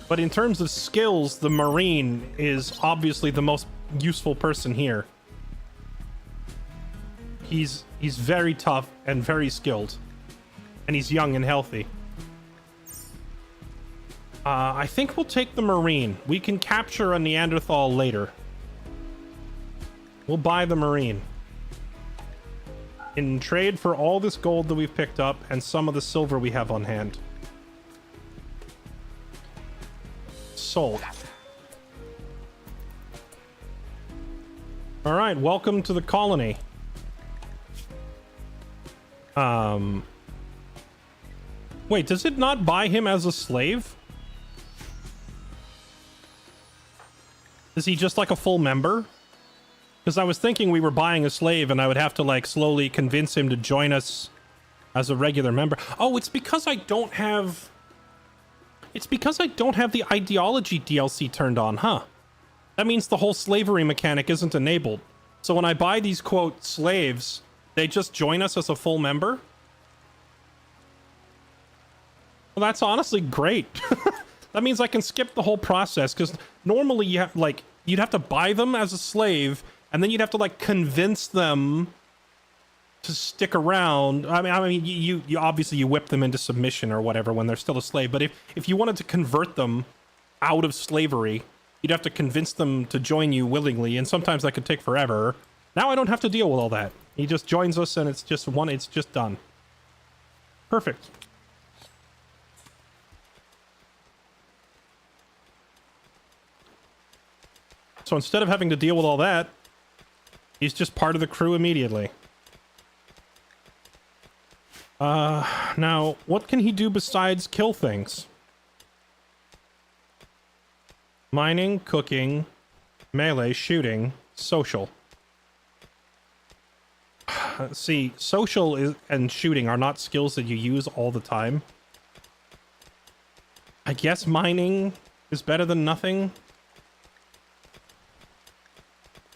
But in terms of skills, the Marine is obviously the most useful person here. He's very tough and very skilled. And he's young and healthy. I think we'll take the Marine. We can capture a Neanderthal later. We'll buy the Marine. In trade for all this gold that we've picked up and some of the silver we have on hand. Sold. Alright, welcome to the colony. Wait, does it not buy him as a slave? Is he just like a full member? Because I was thinking we were buying a slave and I would have to like slowly convince him to join us as a regular member. Oh, it's because I don't have... It's because I don't have the ideology DLC turned on, huh? That means the whole slavery mechanic isn't enabled. So when I buy these, quote, slaves, they just join us as a full member? Well, that's honestly great. That means I can skip the whole process, because normally you have, like, you'd have to buy them as a slave, and then you'd have to, like, convince them to stick around. I mean, you obviously you whip them into submission or whatever when they're still a slave, but if you wanted to convert them out of slavery, you'd have to convince them to join you willingly, and sometimes that could take forever. Now I don't have to deal with all that. He just joins us, and it's just done. Perfect. So instead of having to deal with all that, he's just part of the crew immediately. Now, what can he do besides kill things? Mining, cooking, melee, shooting, social. See, social and shooting are not skills that you use all the time. I guess mining is better than nothing.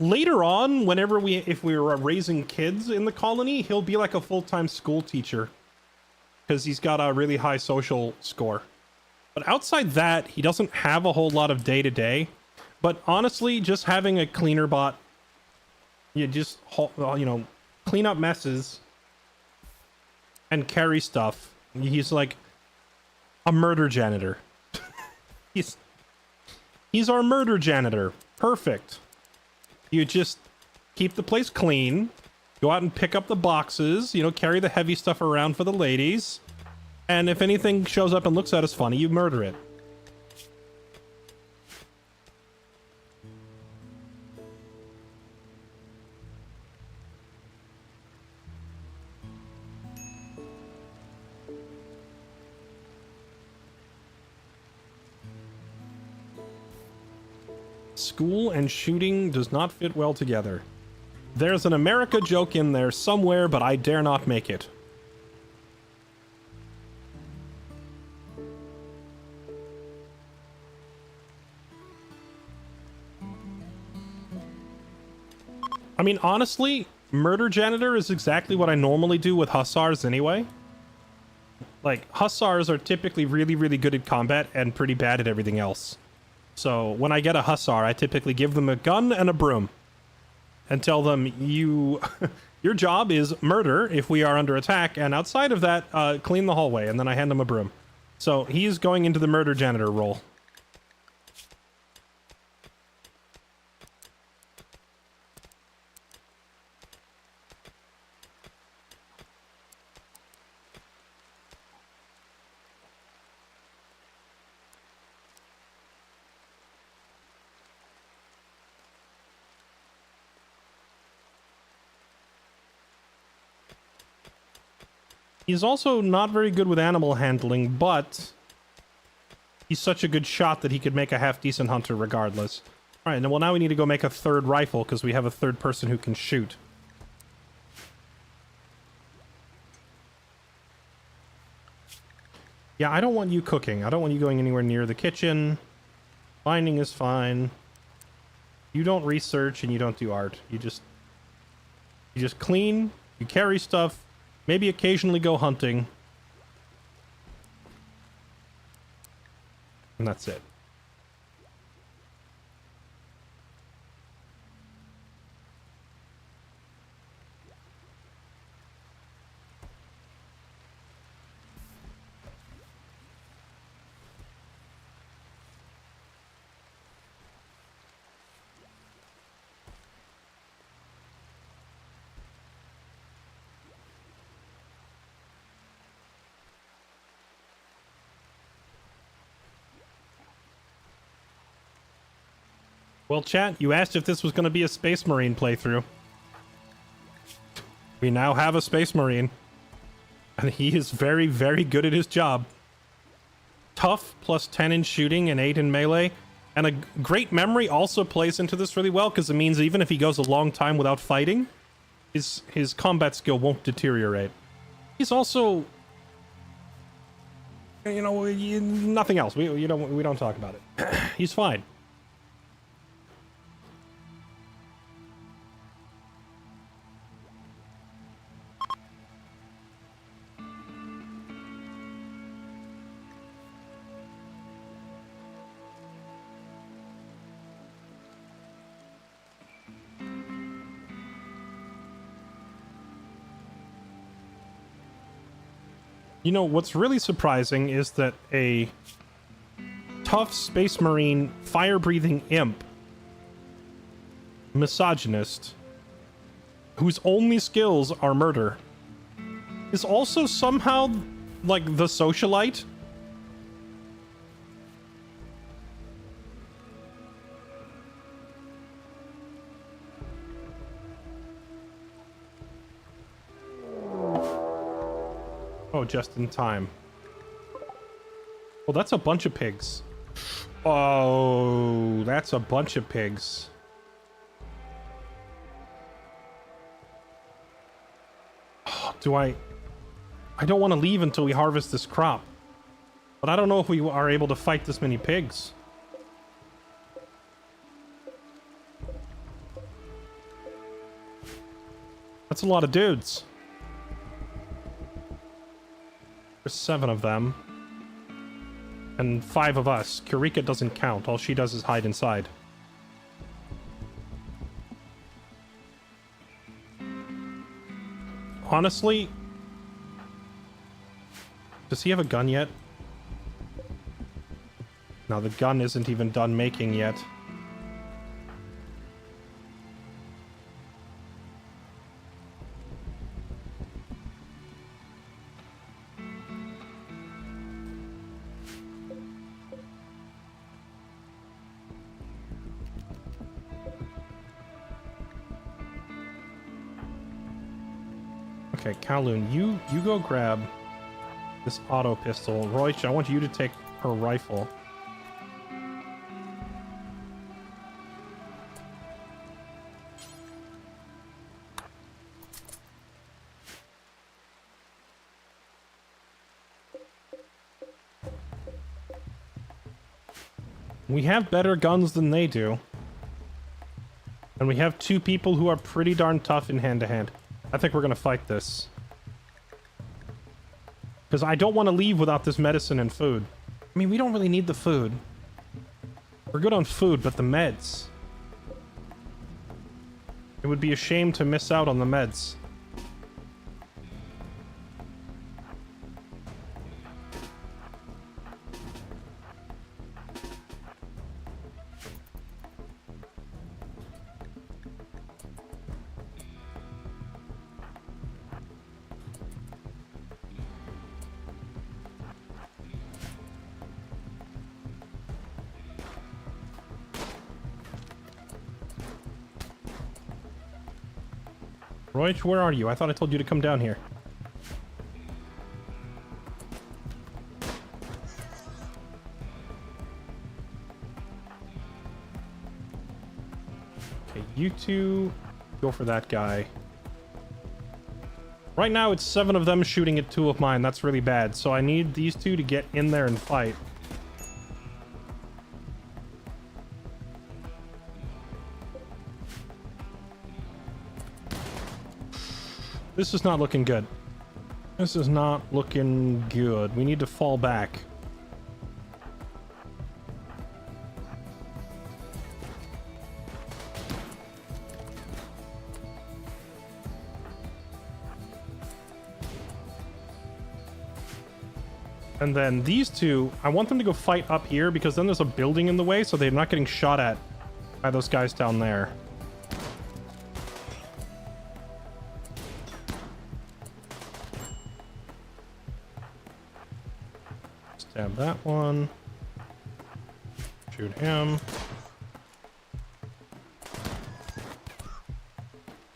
Later on, if we were raising kids in the colony, he'll be like a full-time school teacher because he's got a really high social score. But outside that, he doesn't have a whole lot of day-to-day. But honestly, just having a cleaner bot, you just, you know, clean up messes and carry stuff. He's like a murder janitor. He's our murder janitor. Perfect. You just keep the place clean, go out and pick up the boxes, you know, carry the heavy stuff around for the ladies, and if anything shows up and looks at us funny, you murder it. School and shooting does not fit well together. There's an America joke in there somewhere, but I dare not make it. I mean, honestly, murder janitor is exactly what I normally do with hussars anyway. Like, hussars are typically really, really good at combat and pretty bad at everything else. So when I get a hussar, I typically give them a gun and a broom and tell them, your job is murder if we are under attack, and outside of that, clean the hallway, and then I hand them a broom. So he's going into the murder janitor role. He's also not very good with animal handling, but he's such a good shot that he could make a half-decent hunter regardless. Alright, well now we need to go make a third rifle, because we have a third person who can shoot. Yeah, I don't want you cooking. I don't want you going anywhere near the kitchen. Finding is fine. You don't research and you don't do art. You just clean, you carry stuff, maybe occasionally go hunting. And that's it. Well, chat, you asked if this was going to be a Space Marine playthrough. We now have a Space Marine. And he is very, very good at his job. Tough, plus 10 in shooting and 8 in melee. And a great memory also plays into this really well, because it means even if he goes a long time without fighting, his combat skill won't deteriorate. He's also... You know, nothing else. We don't talk about it. He's fine. You know, what's really surprising is that a tough Space Marine, fire-breathing imp, misogynist, whose only skills are murder, is also somehow, like, the socialite. Oh, just in time. Well, that's a bunch of pigs. Oh, that's a bunch of pigs. Oh, I don't want to leave until we harvest this crop. But I don't know if we are able to fight this many pigs. That's a lot of dudes. There's 7 of them. And 5 of us. Kurika doesn't count. All she does is hide inside. Honestly... Does he have a gun yet? No, the gun isn't even done making yet. Okay, Kowloon, you go grab this auto pistol. Roich, I want you to take her rifle. We have better guns than they do. And we have 2 people who are pretty darn tough in hand-to-hand. I think we're gonna fight this. Because I don't want to leave without this medicine and food. I mean, we don't really need the food. We're good on food, but the meds. It would be a shame to miss out on the meds. Roich, where are you? I thought I told you to come down here. Okay, you 2 go for that guy. Right now it's 7 of them shooting at 2 of mine. That's really bad. So I need these 2 to get in there and fight. This is not looking good. This is not looking good. We need to fall back. And then these 2, I want them to go fight up here because then there's a building in the way so they're not getting shot at by those guys down there. Stab that one. Shoot him.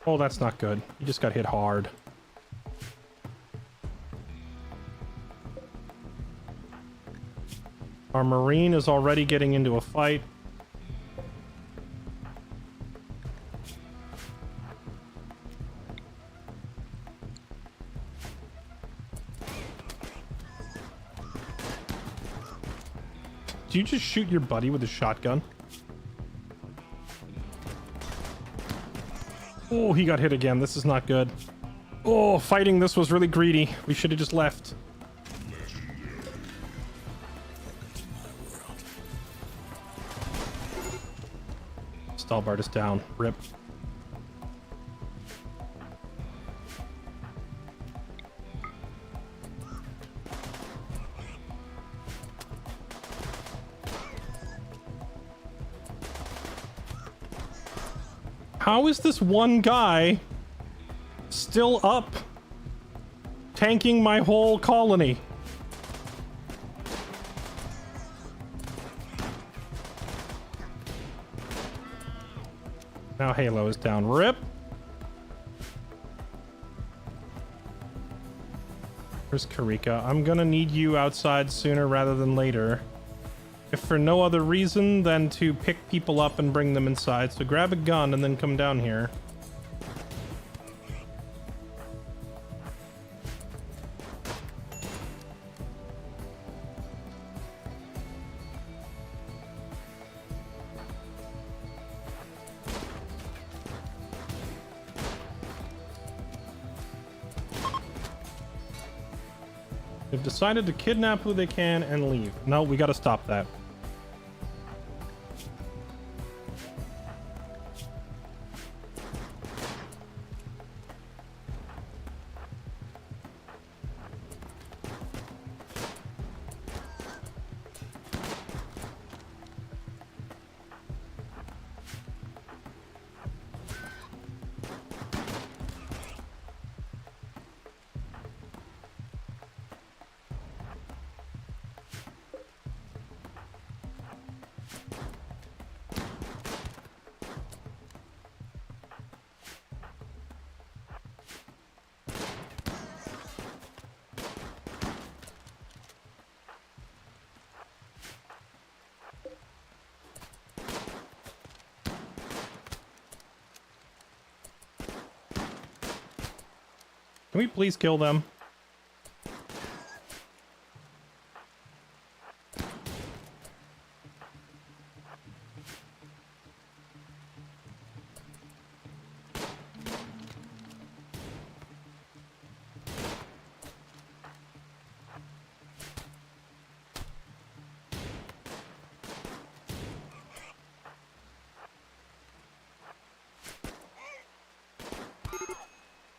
Oh, that's not good. He just got hit hard. Our Marine is already getting into a fight. Do you just shoot your buddy with a shotgun? Oh, he got hit again. This is not good. Oh, fighting this was really greedy. We should have just left. Stalbart is down. Rip. How is this one guy still up, tanking my whole colony? Now Halo is down. Rip. Where's Kurika? I'm gonna need you outside sooner rather than later. If for no other reason than to pick people up and bring them inside. So grab a gun and then come down here. They've decided to kidnap who they can and leave. No, we gotta stop that. Can we please kill them?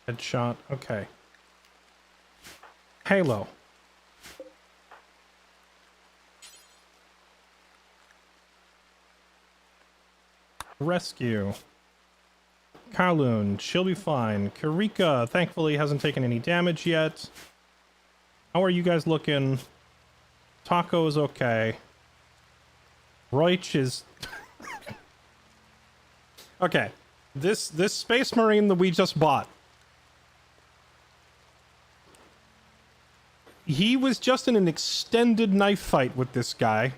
Headshot. Okay. Halo. Rescue. Kowloon, she'll be fine. Karika, thankfully, hasn't taken any damage yet. How are you guys looking? Taco is okay. Roich is... Okay. This Space Marine that we just bought. He was just in an extended knife fight with this guy.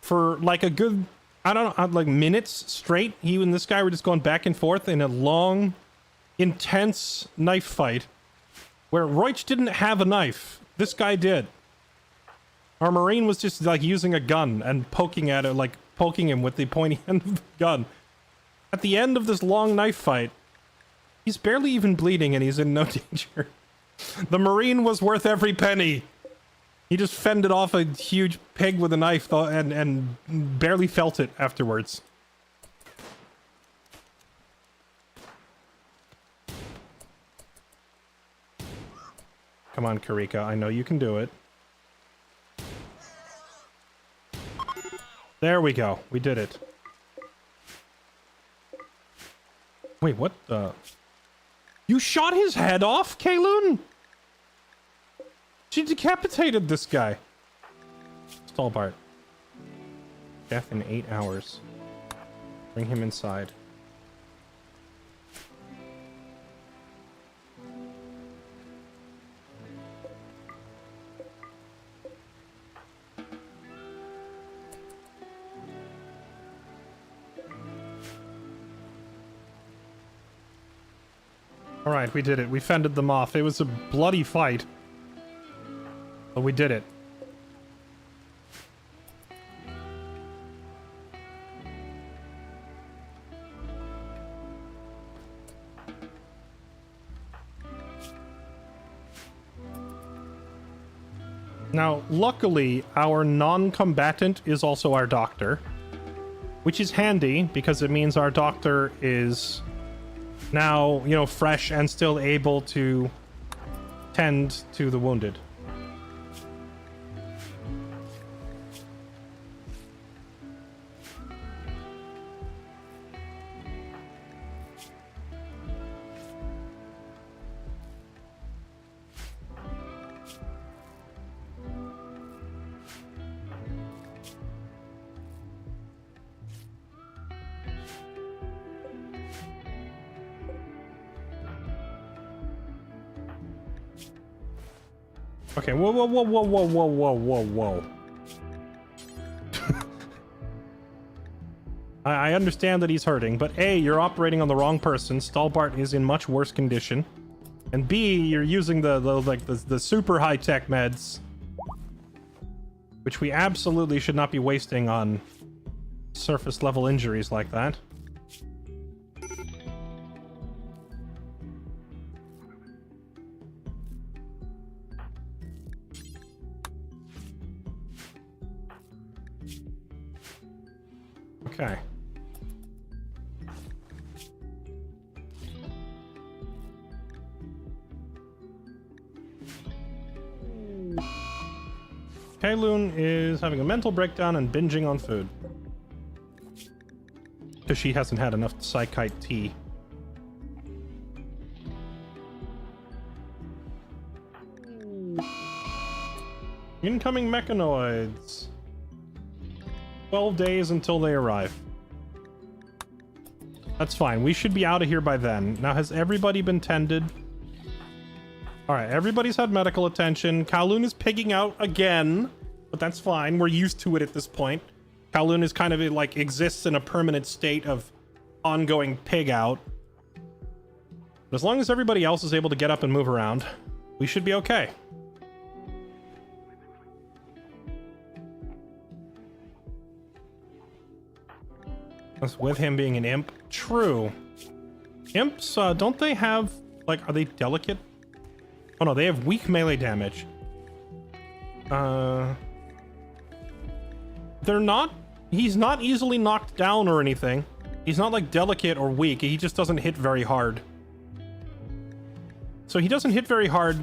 For like a good... I don't know, like minutes straight. He and this guy were just going back and forth in a long, intense knife fight where Roich didn't have a knife. This guy did. Our Marine was just like using a gun and poking at it, like poking him with the pointy end of the gun. At the end of this long knife fight, he's barely even bleeding and he's in no danger. The Marine was worth every penny. He just fended off a huge pig with a knife and barely felt it afterwards. Come on, Karika. I know you can do it. There we go. We did it. Wait, what the... You shot his head off, Kowloon? She decapitated this guy. Stallbart. Death in 8 hours. Bring him inside. Alright, we did it. We fended them off. It was a bloody fight. But we did it. Now, luckily, our non-combatant is also our doctor. Which is handy, because it means our doctor is now, you know, fresh and still able to tend to the wounded. Okay, whoa, whoa, whoa, whoa, whoa, whoa, whoa, whoa, whoa. I understand that he's hurting, but A, you're operating on the wrong person. Stallbart is in much worse condition. And B, you're using the super high-tech meds, which we absolutely should not be wasting on surface-level injuries like that. Okay. Kayloon is having a mental breakdown and binging on food. Because she hasn't had enough psychite tea. Incoming mechanoids. 12 days until they arrive. That's fine. We should be out of here by then. Now, has everybody been tended? Alright, everybody's had medical attention. Kowloon is pigging out again, but that's fine. We're used to it at this point. Kowloon is kind of like exists in a permanent state of ongoing pig out. But as long as everybody else is able to get up and move around, we should be okay. That's with him being an imp. True. Imps, don't they have, like, are they delicate? Oh no, they have weak melee damage. They're not, he's not easily knocked down or anything. He's not like delicate or weak, he just doesn't hit very hard. So he doesn't hit very hard,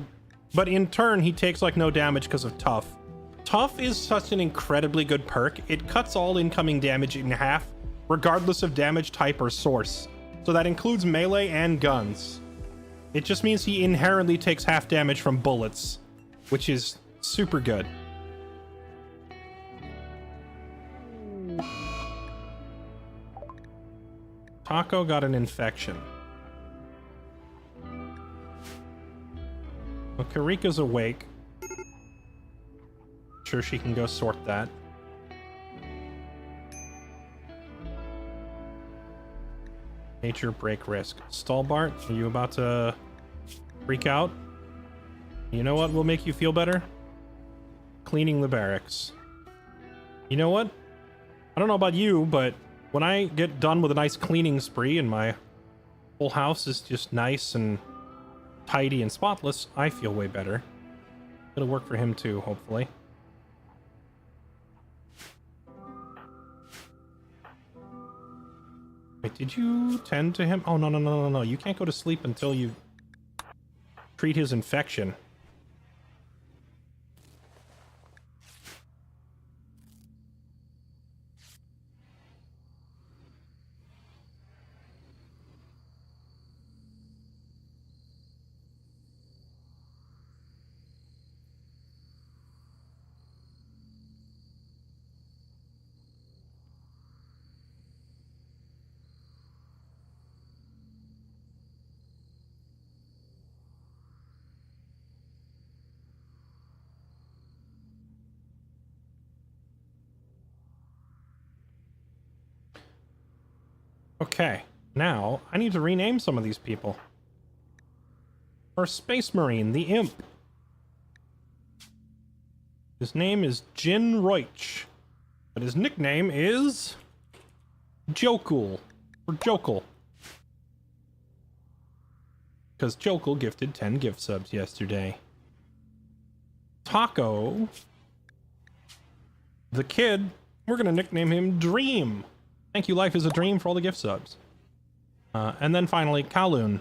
but in turn he takes like no damage because of tough. Tough is such an incredibly good perk. It cuts all incoming damage in half, regardless of damage type or source. So that includes melee and guns. It just means he inherently takes half damage from bullets, which is super good. Taco got an infection. Well, Karika's awake. Sure, she can go sort that. Nature break risk. Stalbart, are you about to freak out? You know what will make you feel better? Cleaning the barracks. You know what? I don't know about you, but when I get done with a nice cleaning spree and my whole house is just nice and tidy and spotless, I feel way better. It'll work for him too, hopefully. Wait, did you tend to him? Oh, no, no, no, no, no. You can't go to sleep until you treat his infection. Okay, now I need to rename some of these people. Our Space Marine, the Imp. His name is Jin Roich, but his nickname is Jokul, or Jokul. Because Jokul gifted 10 gift subs yesterday. Taco, the kid, we're gonna nickname him Dream. Thank you, Life is a Dream, for all the gift subs. And then finally, Kowloon.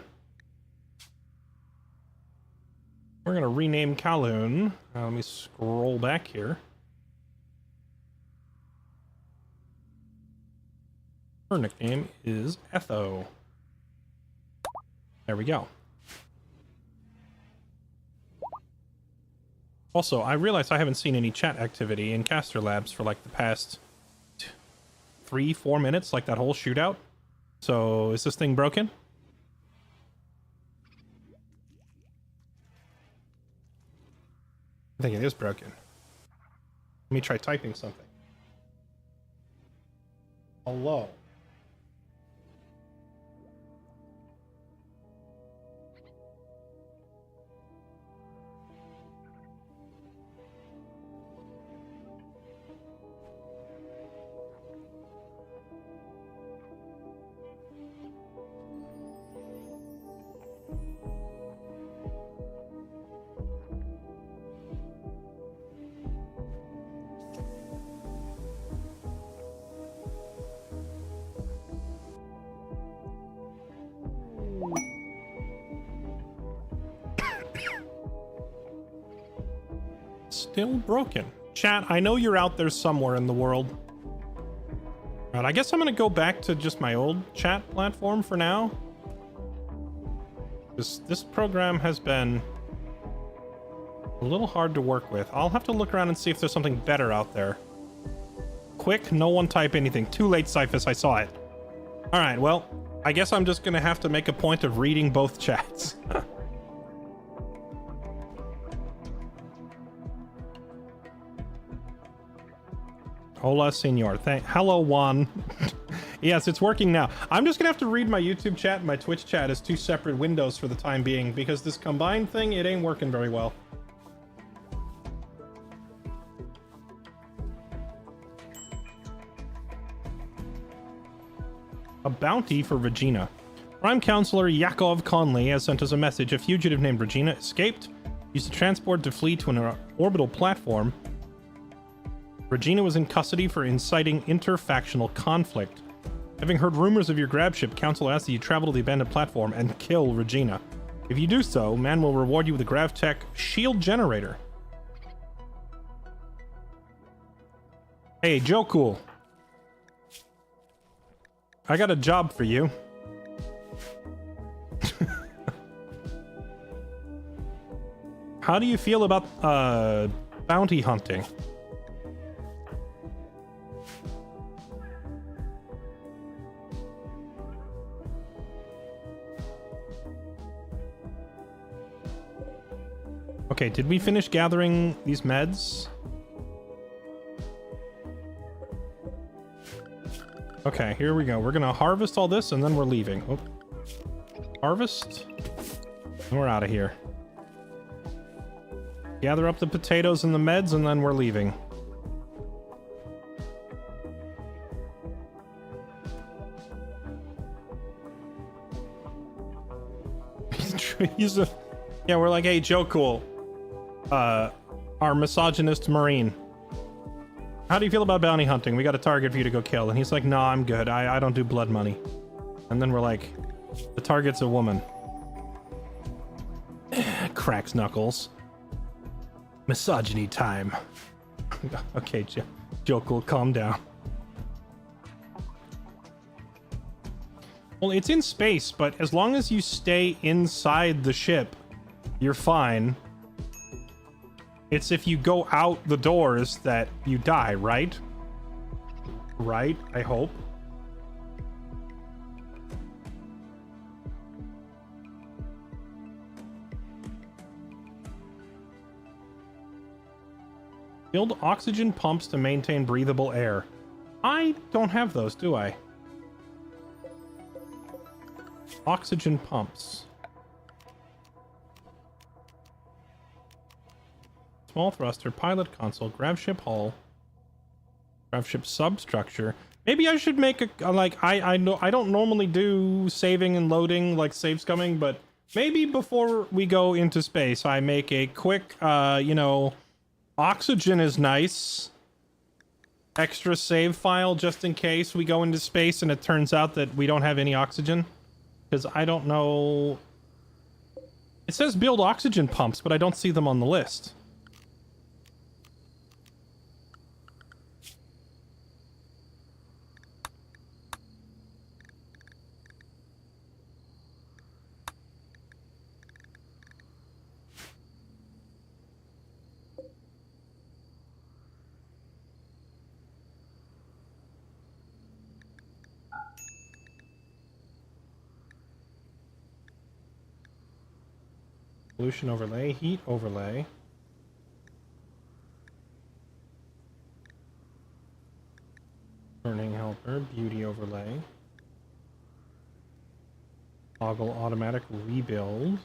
We're going to rename Kowloon. Let me scroll back here. Her nickname is Etho. There we go. Also, I realized I haven't seen any chat activity in Caster Labs for like the past 3-4 minutes, like that whole shootout. So is this thing broken? I think it is broken. Let me try typing something. Hello. still broken. Chat, I know you're out there somewhere in the world. Alright, I guess I'm gonna go back to just my old chat platform for now. This program has been a little hard to work with. I'll have to look around and see if there's something better out there. Quick, no one type anything. Too late, Cyphus, I saw it. Alright, well, I guess I'm just gonna have to make a point of reading both chats. Hola, senor. Hello, Juan. Yes, it's working now. I'm just gonna have to read my YouTube chat and my Twitch chat as two separate windows for the time being, because this combined thing, it ain't working very well. A bounty for Regina. Prime Counselor Yakov Conley has sent us a message. A fugitive named Regina escaped, used the transport to flee to an orbital platform. Regina was in custody for inciting interfactional conflict. Having heard rumors of your grab ship, Council asks that you travel to the abandoned platform and kill Regina. If you do so, man will reward you with a GravTech shield generator. Hey, Joe Cool. I got a job for you. How do you feel about bounty hunting? Okay, did we finish gathering these meds? Okay, here we go. We're gonna harvest all this and then we're leaving. Oh. Harvest. And we're out of here. Gather up the potatoes and the meds and then we're leaving. Yeah, we're like, hey, Joe Cool. Our misogynist Marine. How do you feel about bounty hunting? We got a target for you to go kill. And he's like, no, I'm good. I don't do blood money. And then we're like, the target's a woman. Cracks knuckles. Misogyny time. Okay, Joe Cool, calm down. Well, it's in space, but as long as you stay inside the ship, you're fine. It's if you go out the doors that you die, right? Right, I hope. Build oxygen pumps to maintain breathable air. I don't have those, do I? Oxygen pumps. Small thruster, pilot console, grav ship hull, grav ship substructure. Maybe I should make a like I know I don't normally do saving and loading like save scumming, but maybe before we go into space, I make a quick you know, oxygen is nice. Extra save file just in case we go into space and it turns out that we don't have any oxygen. Because I don't know. It says build oxygen pumps, but I don't see them on the list. Pollution overlay, heat overlay. Burning helper, beauty overlay. Toggle automatic rebuild.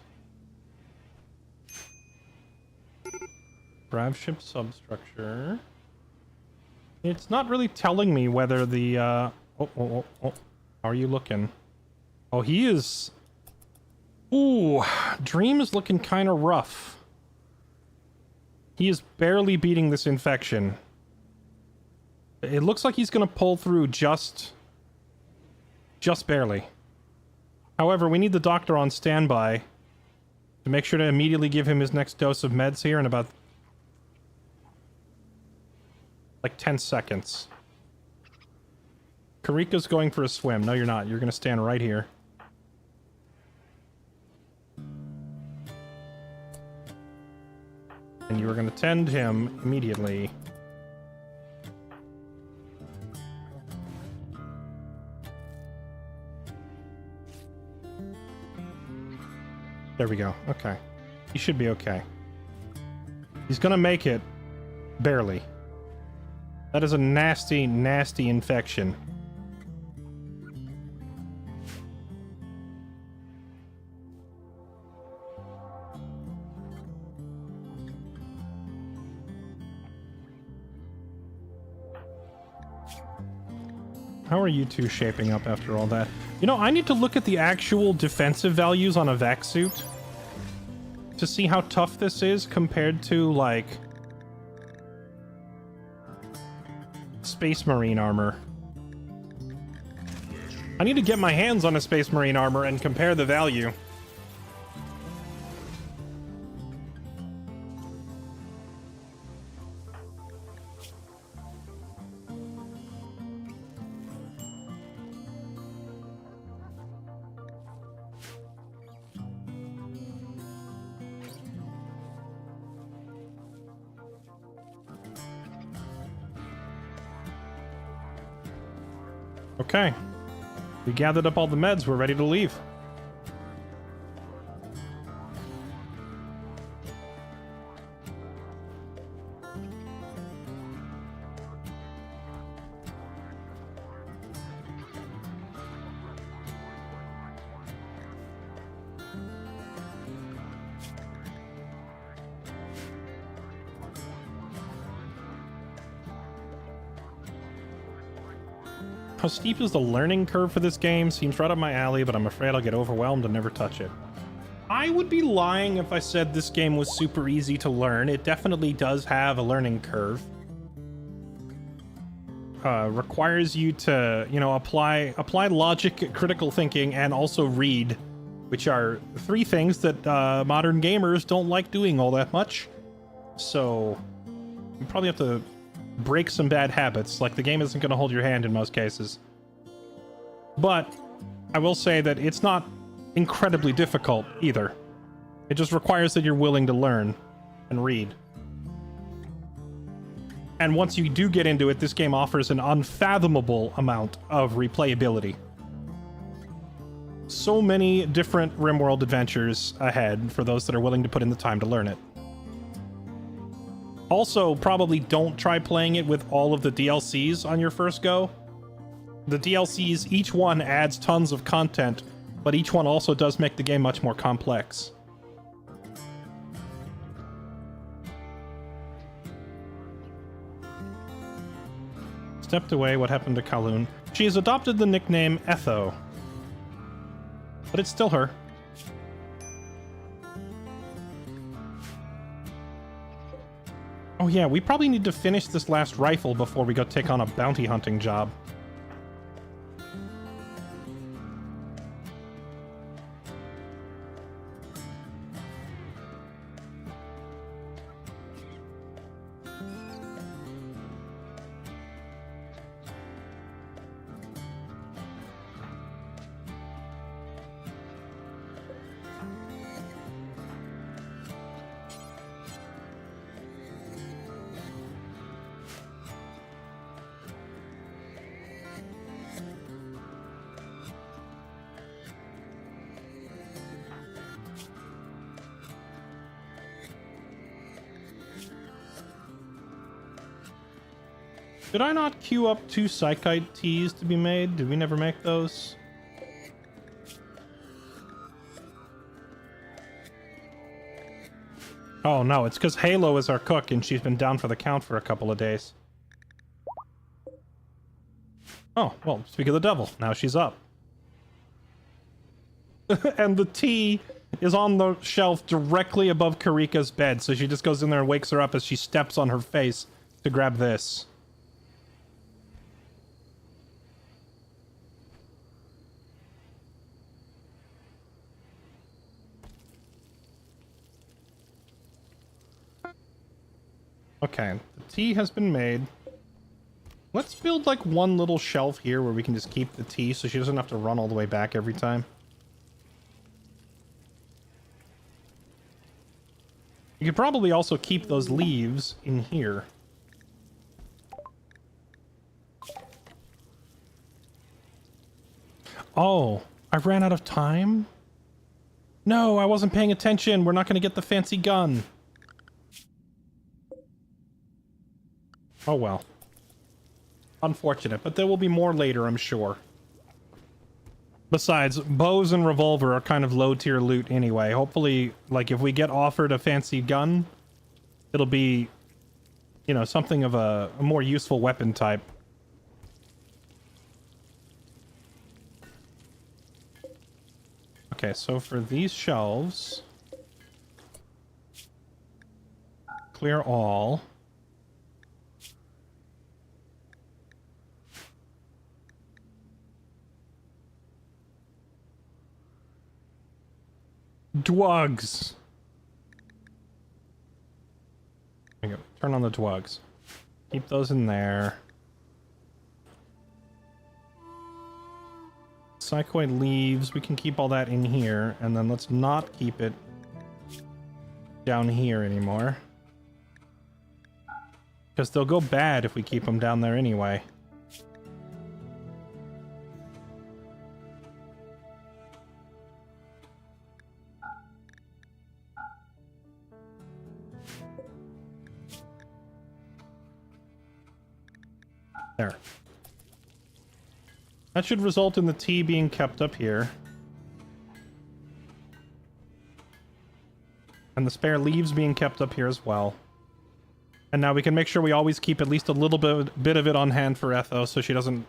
Grav ship substructure. It's not really telling me whether the oh. How are you looking? Oh, he is. Ooh, Dream is looking kind of rough. He is barely beating this infection. It looks like he's gonna pull through just barely. However, we need the doctor on standby to make sure to immediately give him his next dose of meds here in about Like 10 seconds. Karika's going for a swim. No, you're not. You're gonna stand right here. And you are gonna tend him immediately. There we go. Okay. He should be okay. He's gonna make it. Barely. That is a nasty, nasty infection. How are you two shaping up after all that? You know, I need to look at the actual defensive values on a vac suit to see how tough this is compared to, like, Space Marine armor. I need to get my hands on a Space Marine armor and compare the value. Okay. We gathered up all the meds. We're ready to leave. How steep is the learning curve for this game? Seems right up my alley, but I'm afraid I'll get overwhelmed and never touch it. I would be lying if I said this game was super easy to learn. It definitely does have a learning curve. Requires you to, you know, apply logic, critical thinking, and also read, which are three things that modern gamers don't like doing all that much. So you probably have to break some bad habits. Like, the game isn't going to hold your hand in most cases. But I will say that it's not incredibly difficult either. It just requires that you're willing to learn and read. And once you do get into it, this game offers an unfathomable amount of replayability. So many different Rimworld adventures ahead for those that are willing to put in the time to learn it. Also, probably don't try playing it with all of the DLCs on your first go. The DLCs, each one adds tons of content, but each one also does make the game much more complex. Stepped away, what happened to Kowloon? She has adopted the nickname Etho. But it's still her. Oh yeah, we probably need to finish this last rifle before we go take on a bounty hunting job. Did I not queue up 2 Psychite teas to be made? Did we never make those? Oh no, it's because Halo is our cook and she's been down for the count for a couple of days. Oh, well, speak of the devil, now she's up. And the tea is on the shelf directly above Karika's bed, so she just goes in there and wakes her up as she steps on her face to grab this. Okay, the tea has been made. Let's build like one little shelf here where we can just keep the tea so she doesn't have to run all the way back every time. You could probably also keep those leaves in here. Oh, I ran out of time? No, I wasn't paying attention. We're not going to get the fancy gun. Oh well. Unfortunate, but there will be more later, I'm sure. Besides, bows and revolver are kind of low-tier loot anyway. Hopefully, like, if we get offered a fancy gun, it'll be, you know, something of a more useful weapon type. Okay, so for these shelves, clear all. Dwugs. There you go. Turn on the dwugs. Keep those in there. Psychoid leaves. We can keep all that in here. And then let's not keep it down here anymore. Because they'll go bad if we keep them down there anyway. There. That should result in the tea being kept up here. And the spare leaves being kept up here as well. And now we can make sure we always keep at least a little bit of it on hand for Etho so she doesn't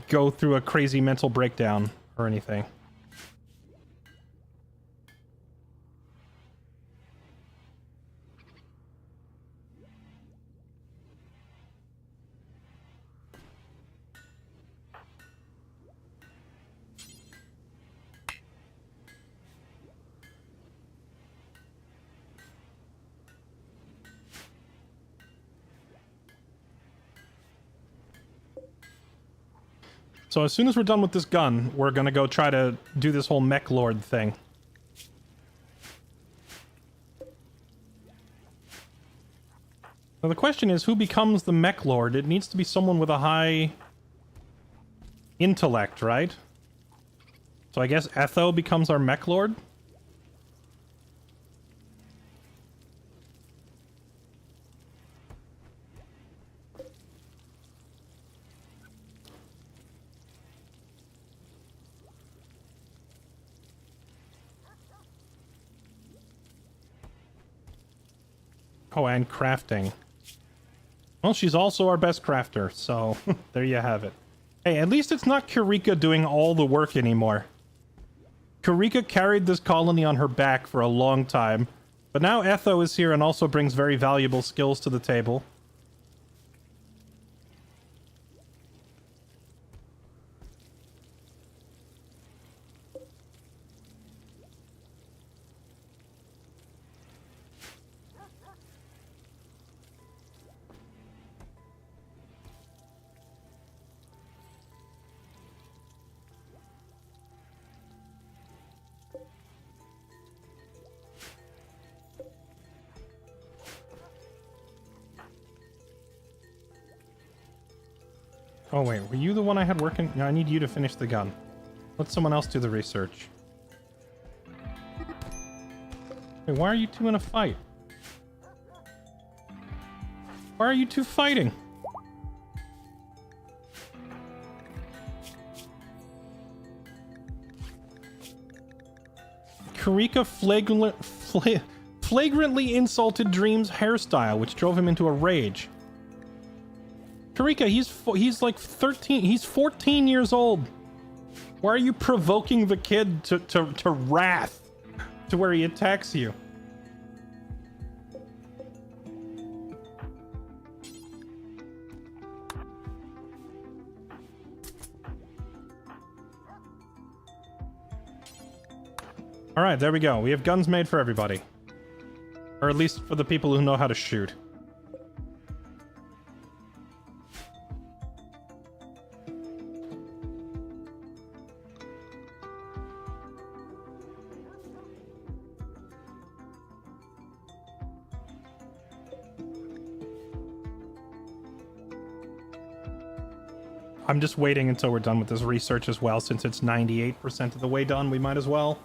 go through a crazy mental breakdown or anything. So as soon as we're done with this gun, we're gonna go try to do this whole Mech Lord thing. Now the question is, who becomes the Mech Lord? It needs to be someone with a high intellect, right? So I guess Etho becomes our Mech Lord? Oh, and crafting. Well, she's also our best crafter, so there you have it. Hey, at least it's not Kurika doing all the work anymore. Kurika carried this colony on her back for a long time, but now Etho is here and also brings very valuable skills to the table. Oh wait, were you the one I had working? No, I need you to finish the gun. Let someone else do the research. Hey, why are you two in a fight? Why are you two fighting? Kurika flagrantly insulted Dream's hairstyle, which drove him into a rage. Kurika, he's like 13, he's 14 years old. Why are you provoking the kid to wrath to where he attacks you? All right, there we go. We have guns made for everybody. Or at least for the people who know how to shoot. I'm just waiting until we're done with this research as well. Since it's 98% of the way done, we might as well.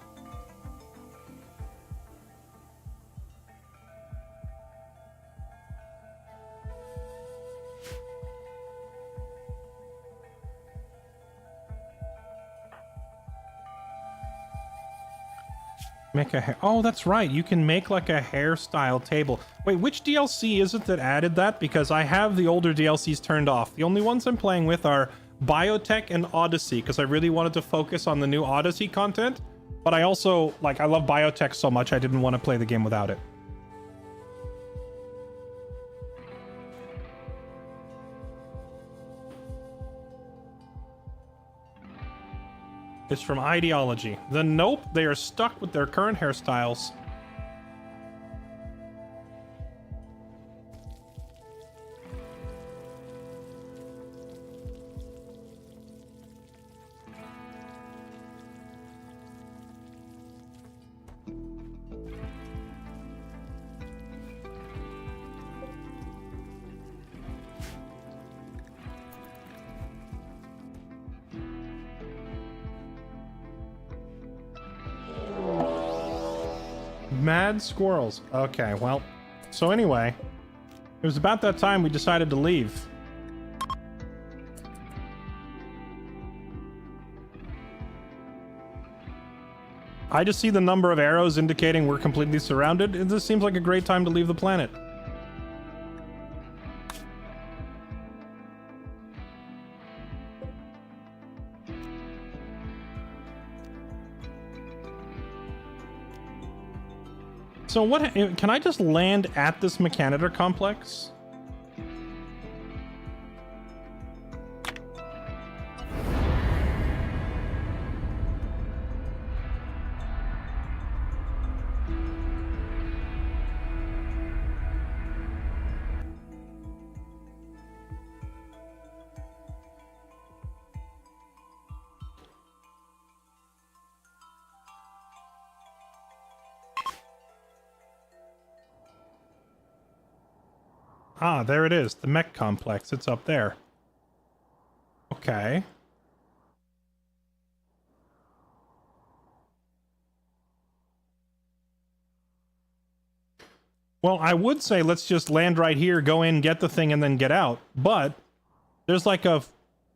Make a hair. Oh, that's right. You can make like a hairstyle table. Wait, which DLC is it that added that? Because I have the older DLCs turned off. The only ones I'm playing with are Biotech and Odyssey, because I really wanted to focus on the new Odyssey content. But I also, like, I love Biotech so much I didn't want to play the game without it. It's from Ideology. Then nope, they are stuck with their current hairstyles. Mad squirrels. Okay, well, so anyway, it was about that time we decided to leave. I just see the number of arrows indicating we're completely surrounded. This seems like a great time to leave the planet. So what, can I just land at this Mechanitor complex? Ah, there it is. The Mech complex. It's up there. Okay. Well, I would say let's just land right here, go in, get the thing, and then get out. But there's like a,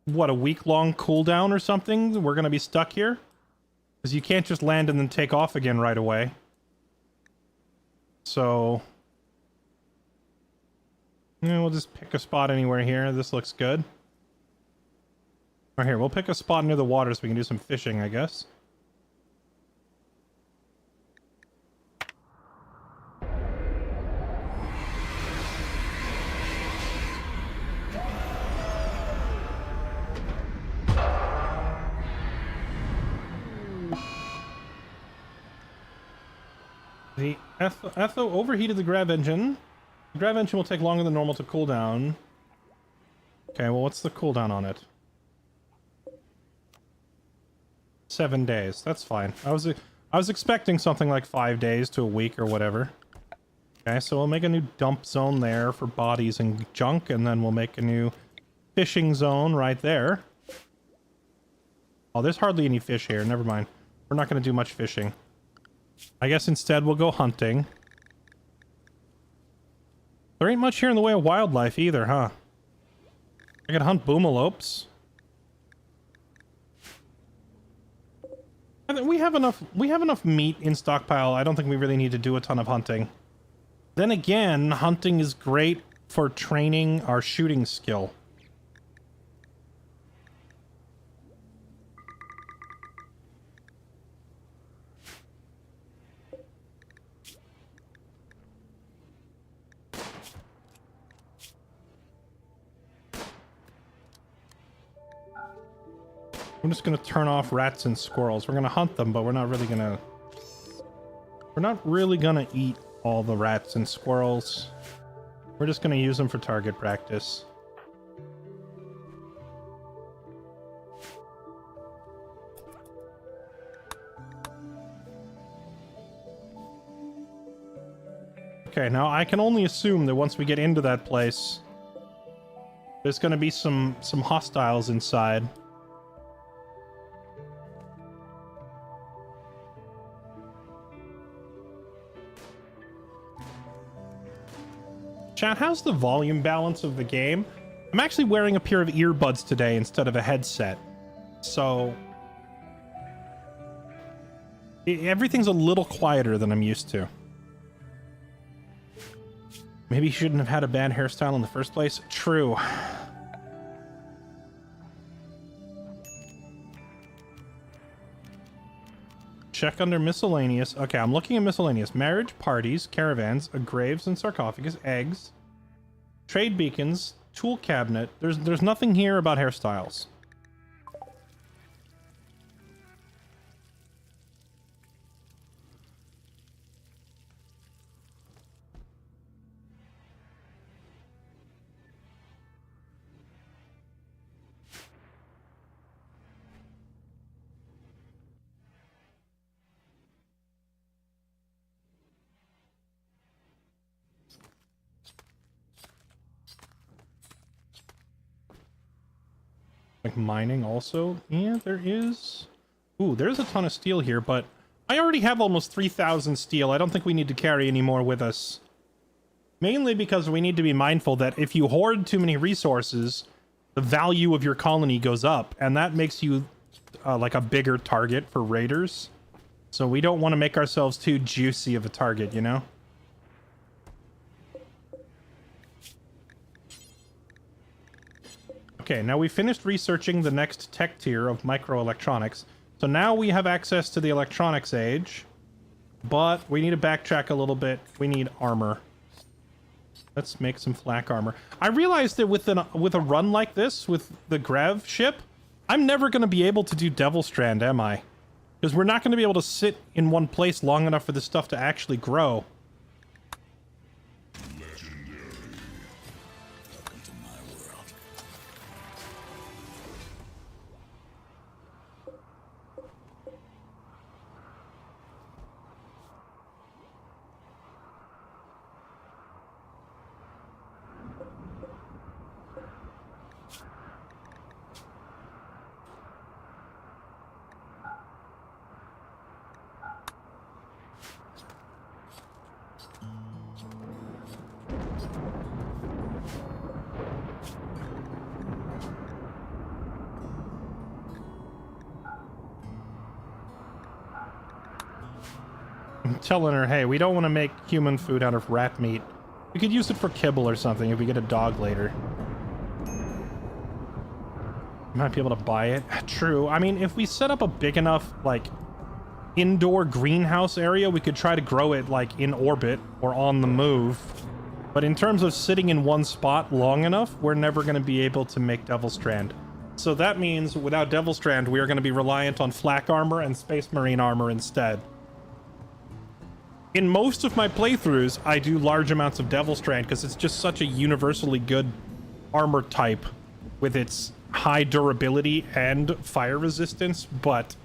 what, a week-long cooldown or something? We're going to be stuck here? Because you can't just land and then take off again right away. So... yeah, we'll just pick a spot anywhere here. This looks good. Right here, we'll pick a spot near the water so we can do some fishing, I guess. The Etho overheated the grav engine. The grav engine will take longer than normal to cool down. Okay, well, what's the cooldown on it? 7 days. That's fine. I was expecting something like 5 days to a week or whatever. Okay, so we'll make a new dump zone there for bodies and junk, and then we'll make a new fishing zone right there. Oh, there's hardly any fish here. Never mind. We're not going to do much fishing. I guess instead we'll go hunting. There ain't much here in the way of wildlife either, huh? I could hunt boomalopes. I think we have enough meat in Stockpile. I don't think we really need to do a ton of hunting. Then again, hunting is great for training our shooting skill. I'm just gonna turn off rats and squirrels. We're gonna hunt them, but we're not really gonna eat all the rats and squirrels. We're just gonna use them for target practice. Okay, now I can only assume that once we get into that place, There's going to be some hostiles inside. Chat, how's the volume balance of the game? I'm actually wearing a pair of earbuds today instead of a headset. So everything's a little quieter than I'm used to. Maybe you shouldn't have had a bad hairstyle in the first place. True. Check under miscellaneous. Okay, I'm looking at miscellaneous. Marriage, parties, caravans, graves and sarcophagus, eggs, trade beacons, tool cabinet. There's nothing here about hairstyles. Like mining also. Yeah, there is. Ooh, there's a ton of steel here, but I already have almost 3,000 steel. I don't think we need to carry any more with us. Mainly because we need to be mindful that if you hoard too many resources, the value of your colony goes up, and that makes you like a bigger target for raiders. So we don't want to make ourselves too juicy of a target, you know? Okay, now we finished researching the next tech tier of microelectronics. So now we have access to the electronics age, but we need to backtrack a little bit. We need armor. Let's make some flak armor. I realized that with a run like this, with the Grev ship, I'm never going to be able to do Devil Strand, am I? Because we're not going to be able to sit in one place long enough for this stuff to actually grow. Telling her, hey, we don't want to make human food out of rat meat. We could use it for kibble or something if we get a dog later. Might be able to buy it. True. I mean, if we set up a big enough, like, indoor greenhouse area, we could try to grow it, like, in orbit or on the move. But in terms of sitting in one spot long enough, we're never going to be able to make Devil Strand. So that means without Devil Strand, we are going to be reliant on flak armor and Space Marine armor instead. In most of my playthroughs, I do large amounts of Devil Strand because it's just such a universally good armor type with its high durability and fire resistance, but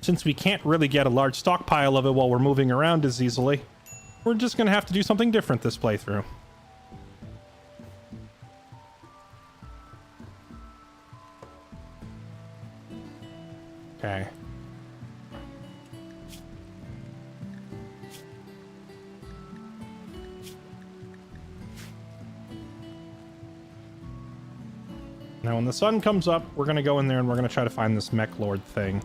since we can't really get a large stockpile of it while we're moving around as easily, we're just going to have to do something different this playthrough. Okay. Now, when the sun comes up, we're going to go in there and we're going to try to find this Mech Lord thing.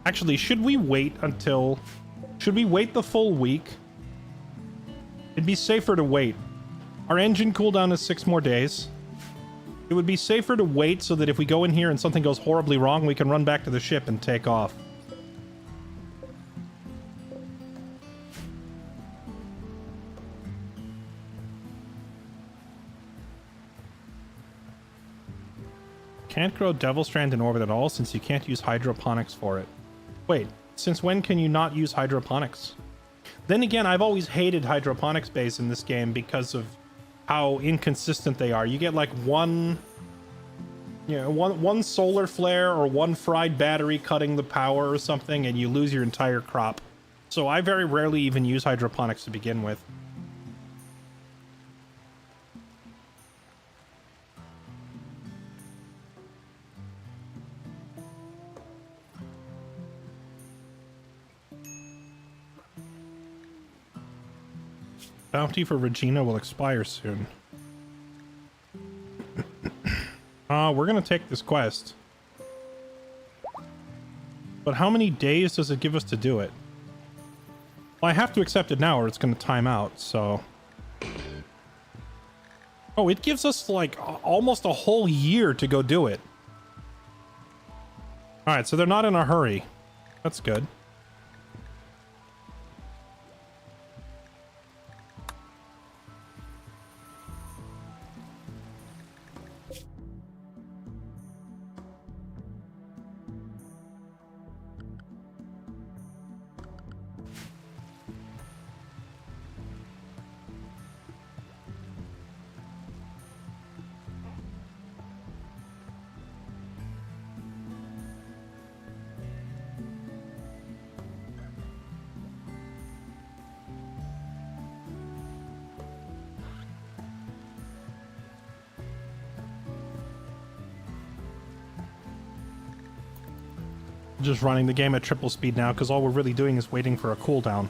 Actually, should we wait the full week? It'd be safer to wait. Our engine cooldown is 6 more days. It would be safer to wait so that if we go in here and something goes horribly wrong, we can run back to the ship and take off. Can't grow Devil Strand in orbit at all since you can't use hydroponics for it. Wait, since when can you not use hydroponics? Then again, I've always hated hydroponics bays in this game because of how inconsistent they are. You get like one solar flare or one fried battery cutting the power or something, and you lose your entire crop. So I very rarely even use hydroponics to begin with. Bounty for Regina will expire soon. We're gonna take this quest. But how many days does it give us to do it? Well, I have to accept it now or it's gonna time out, so... Oh, it gives us, like, almost a whole year to go do it. Alright, so they're not in a hurry. That's good. Just running the game at triple speed now because all we're really doing is waiting for a cooldown.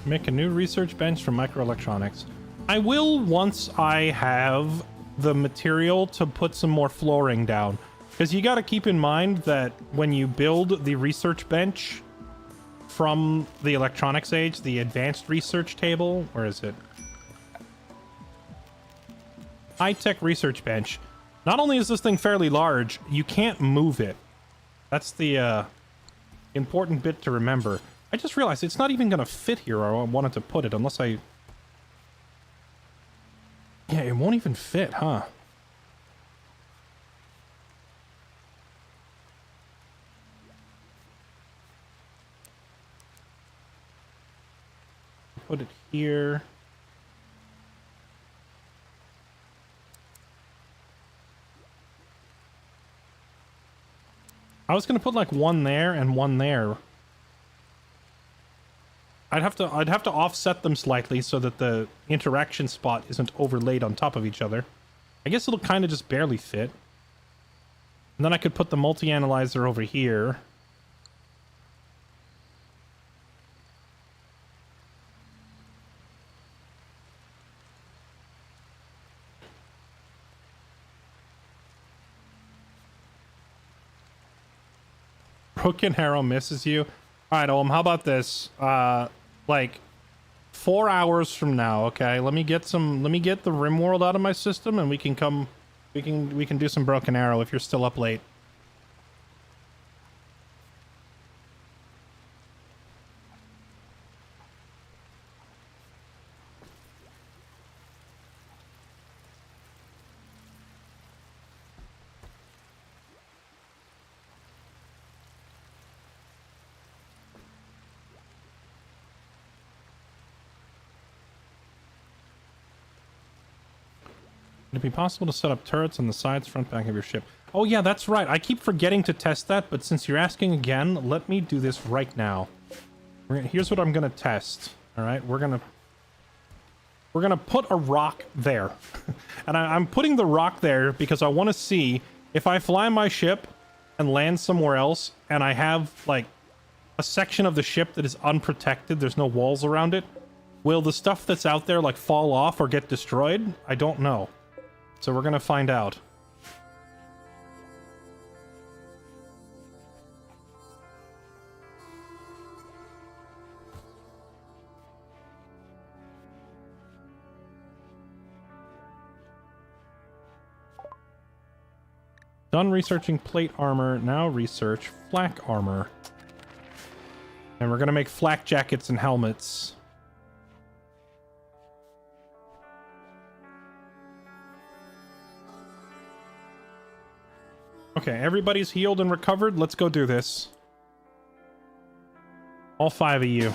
Make a new research bench for microelectronics. I will once I have the material to put some more flooring down. Because you got to keep in mind that when you build the research bench from the electronics age, the advanced research table, where is it? High-tech research bench. Not only is this thing fairly large, you can't move it. That's the important bit to remember. I just realized it's not even going to fit here where I wanted to put it unless I... Yeah, it won't even fit, huh? Put it here. I was going to put like one there and one there. I'd have to offset them slightly so that the interaction spot isn't overlaid on top of each other. I guess it'll kind of just barely fit. And then I could put the multi-analyzer over here. Broken Arrow misses you. All right, how about this? Like 4 hours from now, okay? Let me get the Rimworld out of my system and we can do some Broken Arrow if you're still up late. Would it be possible to set up turrets on the sides, front, back of your ship? Oh yeah, that's right. I keep forgetting to test that, but since you're asking again, let me do this right now. Here's what I'm gonna test. All right, we're gonna put a rock there, and I'm putting the rock there because I want to see if I fly my ship and land somewhere else, and I have like a section of the ship that is unprotected. There's no walls around it. Will the stuff that's out there like fall off or get destroyed? I don't know. So we're gonna find out. Done researching plate armor, now research flak armor. And we're gonna make flak jackets and helmets. Okay, everybody's healed and recovered. Let's go do this. All 5 of you.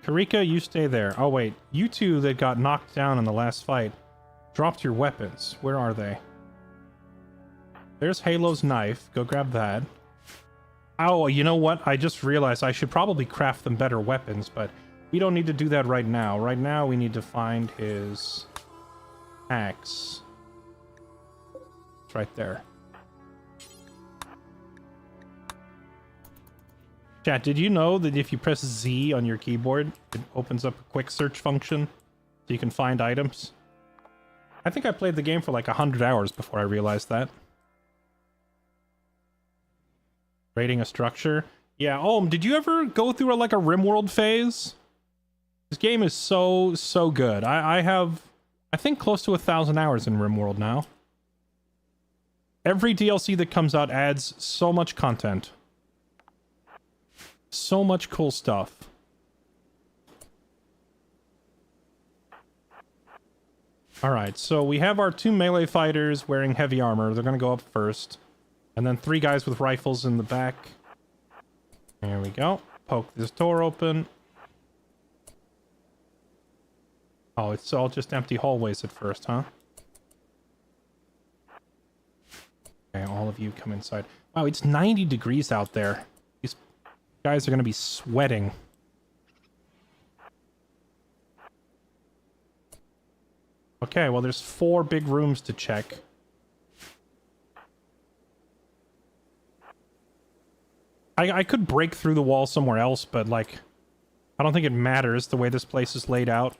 Karika, you stay there. Oh, wait. You two that got knocked down in the last fight dropped your weapons. Where are they? There's Halo's knife. Go grab that. Oh, you know what? I just realized I should probably craft them better weapons, but we don't need to do that right now. Right now, we need to find his axe. It's right there. Chat, did you know that if you press Z on your keyboard, it opens up a quick search function so you can find items? I think I played the game for like 100 hours before I realized that. Rating a structure. Yeah, did you ever go through like a Rimworld phase? This game is so good. I have, I think, close to 1,000 hours in Rimworld now. Every DLC that comes out adds so much content. So much cool stuff. Alright, so we have our 2 melee fighters wearing heavy armor. They're gonna go up first. And then 3 guys with rifles in the back. There we go. Poke this door open. Oh, it's all just empty hallways at first, huh? Okay, all of you come inside. Wow, it's 90 degrees out there. These guys are gonna be sweating. Okay, well, there's 4 big rooms to check. I could break through the wall somewhere else, but, like, I don't think it matters the way this place is laid out.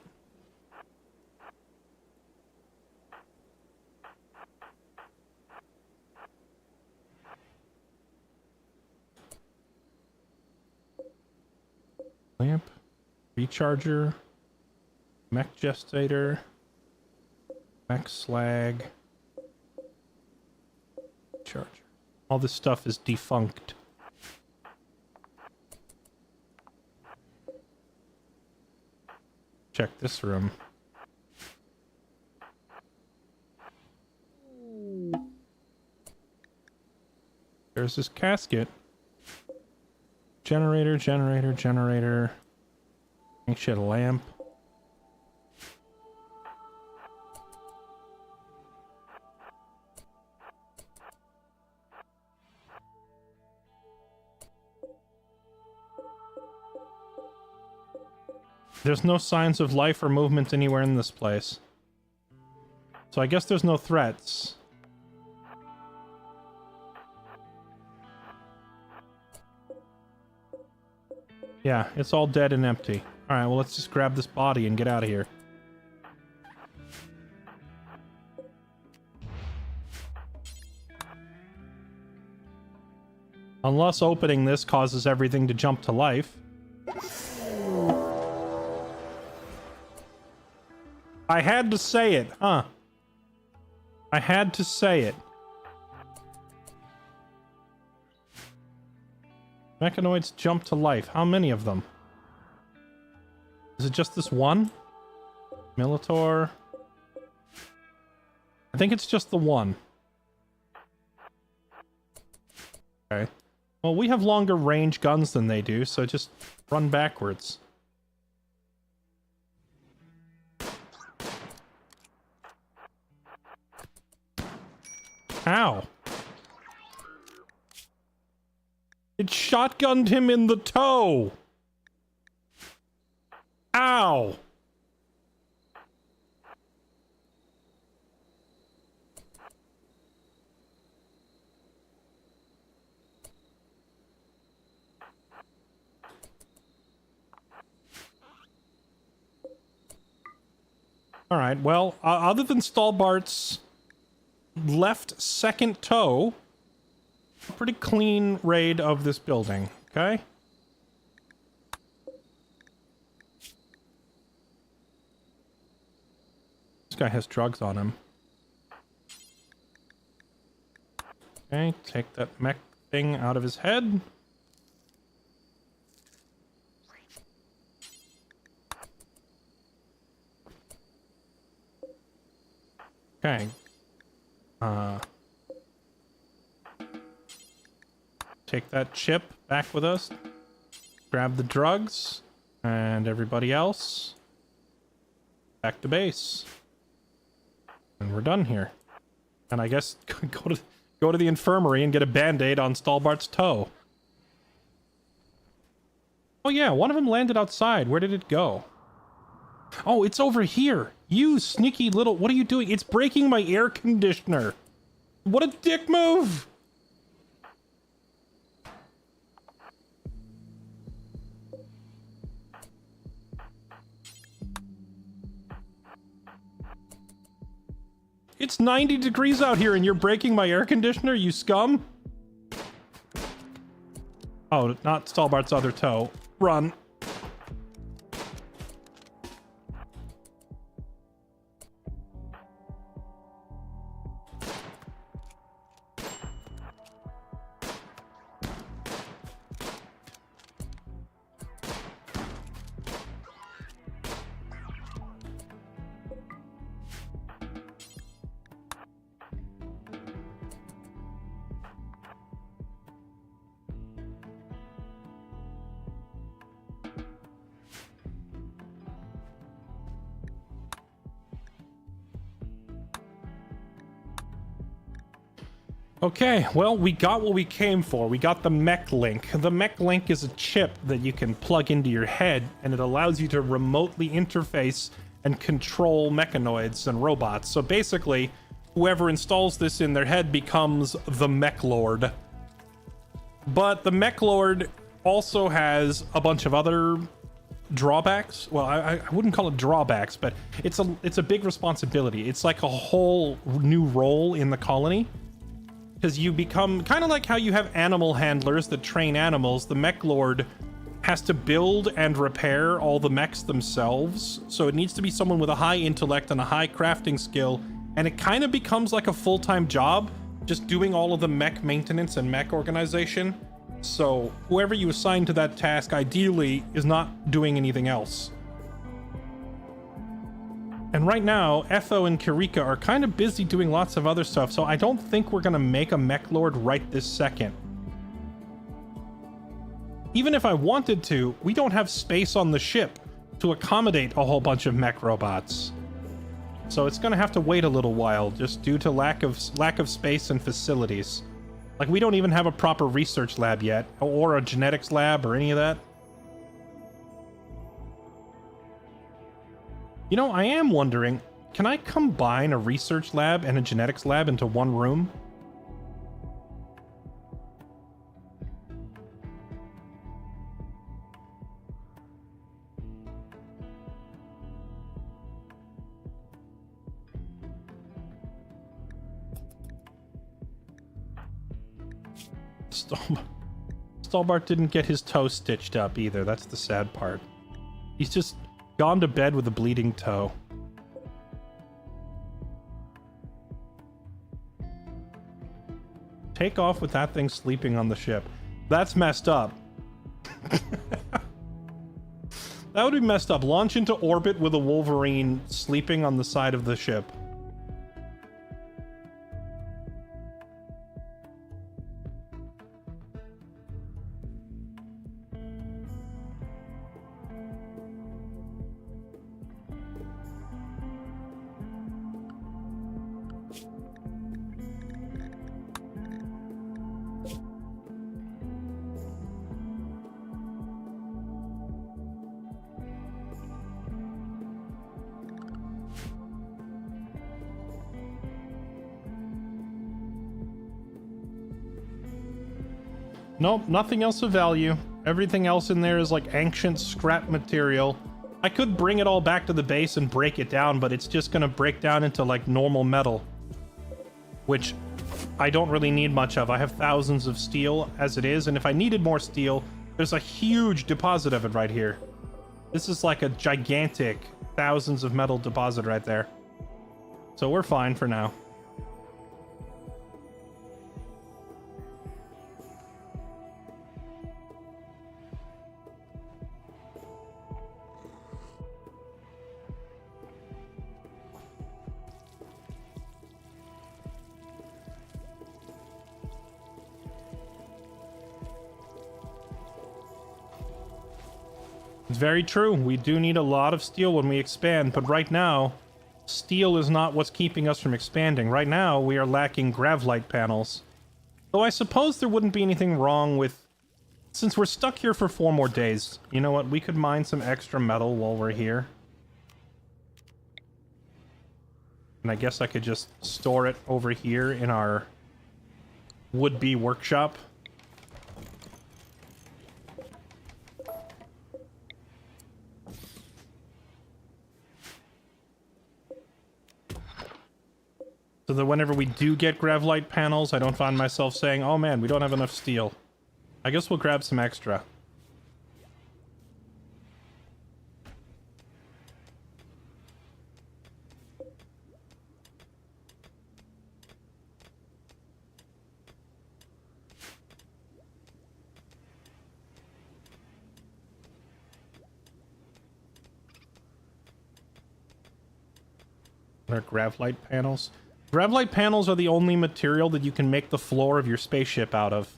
Lamp, recharger, mech gestator, mech slag, charger. All this stuff is defunct. Check this room. There's this casket. Generator, generator, generator. Shit, a lamp. There's no signs of life or movement anywhere in this place. So I guess there's no threats. Yeah, it's all dead and empty. Alright, well, let's just grab this body and get out of here. Unless opening this causes everything to jump to life. I had to say it, huh? I had to say it. Mechanoids jump to life. How many of them? Is it just this one? Militor. I think it's just the one. Okay. Well, we have longer range guns than they do, so just run backwards. Ow. It shotgunned him in the toe. Ow. All right, well, other than Stalbart's left second toe, a pretty clean raid of this building, okay? This guy has drugs on him. Okay, take that mech thing out of his head. Okay. Take that chip back with us. Grab the drugs. And everybody else, back to base. And we're done here. And I guess go to the infirmary and get a band-aid on Stalbart's toe. Oh yeah, one of them landed outside. Where did it go? Oh, it's over here. You sneaky little... What are you doing? It's breaking my air conditioner. What a dick move! It's 90 degrees out here and you're breaking my air conditioner, you scum? Oh, not Stalbart's other toe. Run. Okay, well, we got what we came for. We got the Mech Link. The Mech Link is a chip that you can plug into your head, and it allows you to remotely interface and control mechanoids and robots. So basically, whoever installs this in their head becomes the Mech Lord. But the Mech Lord also has a bunch of other drawbacks. Well, I wouldn't call it drawbacks, but it's a big responsibility. It's like a whole new role in the colony. Because you become kind of like how you have animal handlers that train animals. The Mech Lord has to build and repair all the mechs themselves. So it needs to be someone with a high intellect and a high crafting skill. And it kind of becomes like a full-time job, just doing all of the mech maintenance and mech organization. So whoever you assign to that task ideally is not doing anything else. And right now, Etho and Kirika are kind of busy doing lots of other stuff, so I don't think we're gonna make a Mech Lord right this second. Even if I wanted to, we don't have space on the ship to accommodate a whole bunch of mech robots. So it's gonna have to wait a little while, just due to lack of space and facilities. Like, we don't even have a proper research lab yet, or a genetics lab, or any of that. You know, I am wondering, can I combine a research lab and a genetics lab into one room? Stalbart didn't get his toe stitched up either. That's the sad part. He's just gone to bed with a bleeding toe. Take off with that thing sleeping on the ship. That's messed up. That would be messed up. Launch into orbit with a Wolverine sleeping on the side of the ship. Nope, nothing else of value. Everything else in there is like ancient scrap material. I could bring it all back to the base and break it down, but it's just gonna break down into like normal metal, which I don't really need much of. I have thousands of steel as it is, and if I needed more steel, there's a huge deposit of it right here. This is like a gigantic thousands of metal deposit right there. So we're fine for now. It's very true. We do need a lot of steel when we expand, but right now, steel is not what's keeping us from expanding. Right now, we are lacking gravlight panels. Though I suppose there wouldn't be anything wrong with... Since we're stuck here for 4 more days, you know what? We could mine some extra metal while we're here. And I guess I could just store it over here in our would-be workshop. So that whenever we do get gravlight panels, I don't find myself saying, oh man, we don't have enough steel. I guess we'll grab some extra. What are gravlight panels? Gravlight panels are the only material that you can make the floor of your spaceship out of.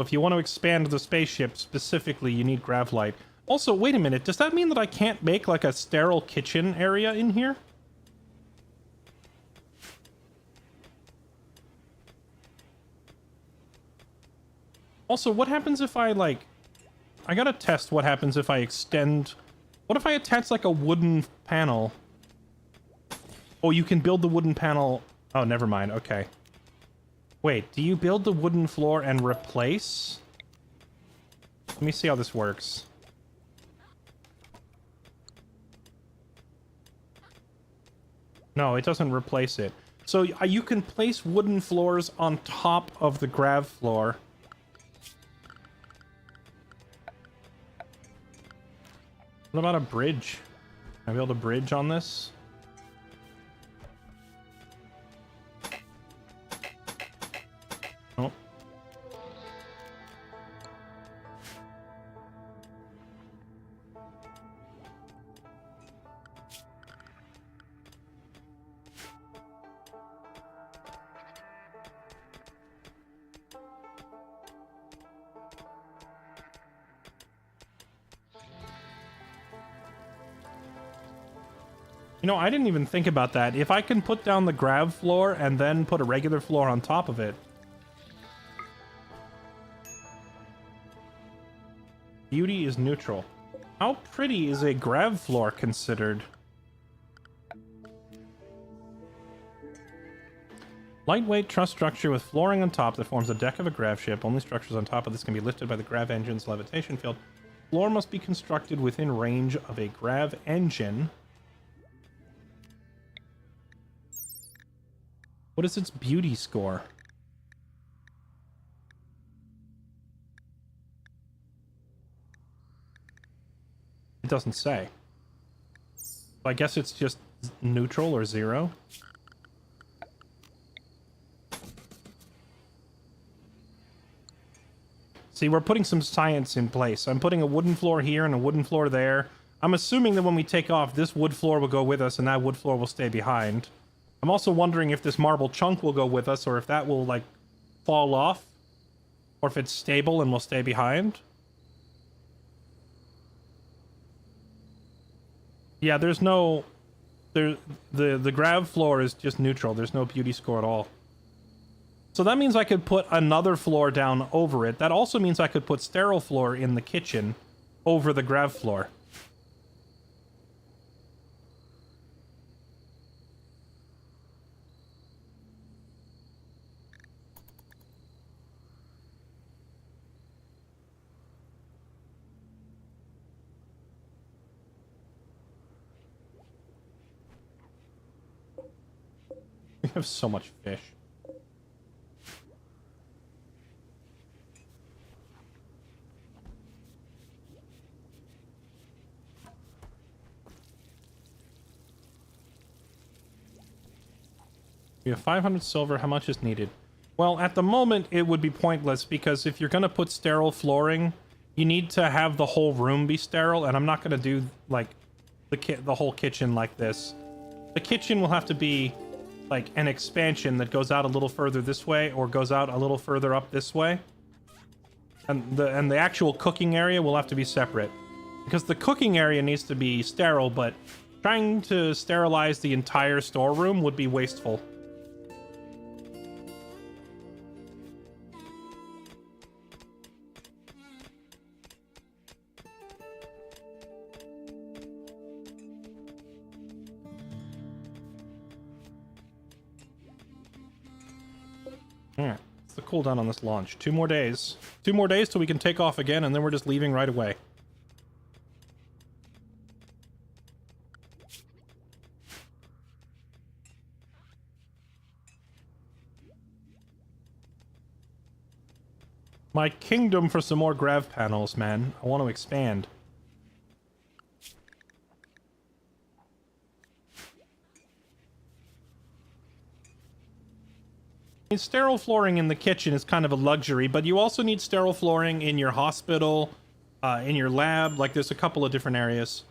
If you want to expand the spaceship specifically, you need gravlight. Also, wait a minute, does that mean that I can't make like a sterile kitchen area in here? Also, what happens if I like... I gotta test what happens if I extend... What if I attach like a wooden panel? Oh, you can build the wooden panel... Oh, never mind. Okay. Wait, do you build the wooden floor and replace? Let me see how this works. No, it doesn't replace it. So you can place wooden floors on top of the grav floor. What about a bridge? Can I build a bridge on this? Oh. You know, I didn't even think about that. If I can put down the grav floor and then put a regular floor on top of it. Beauty is neutral. How pretty is a grav floor considered? Lightweight truss structure with flooring on top that forms the deck of a grav ship. Only structures on top of this can be lifted by the grav engine's levitation field. Floor must be constructed within range of a grav engine. What is its beauty score? It doesn't say. I guess it's just neutral or 0. See, we're putting some science in place. I'm putting a wooden floor here and a wooden floor there. I'm assuming that when we take off, this wood floor will go with us and that wood floor will stay behind. I'm also wondering if this marble chunk will go with us or if that will, like, fall off. Or if it's stable and will stay behind. Yeah, there's no... The grav floor is just neutral. There's no beauty score at all. So that means I could put another floor down over it. That also means I could put sterile floor in the kitchen over the grav floor. We have so much fish. We have 500 silver. How much is needed? Well, at the moment, it would be pointless because if you're going to put sterile flooring, you need to have the whole room be sterile, and I'm not going to do, like, the whole kitchen like this. The kitchen will have to be, like, an expansion that goes out a little further this way or goes out a little further up this way. And the actual cooking area will have to be separate. Because the cooking area needs to be sterile, but trying to sterilize the entire storeroom would be wasteful. Yeah, it's the cooldown on this launch. 2 more days. 2 more days till we can take off again, and then we're just leaving right away. My kingdom for some more grav panels, man. I want to expand. Sterile flooring in the kitchen is kind of a luxury, but you also need sterile flooring in your hospital, in your lab. Like, there's a couple of different areas.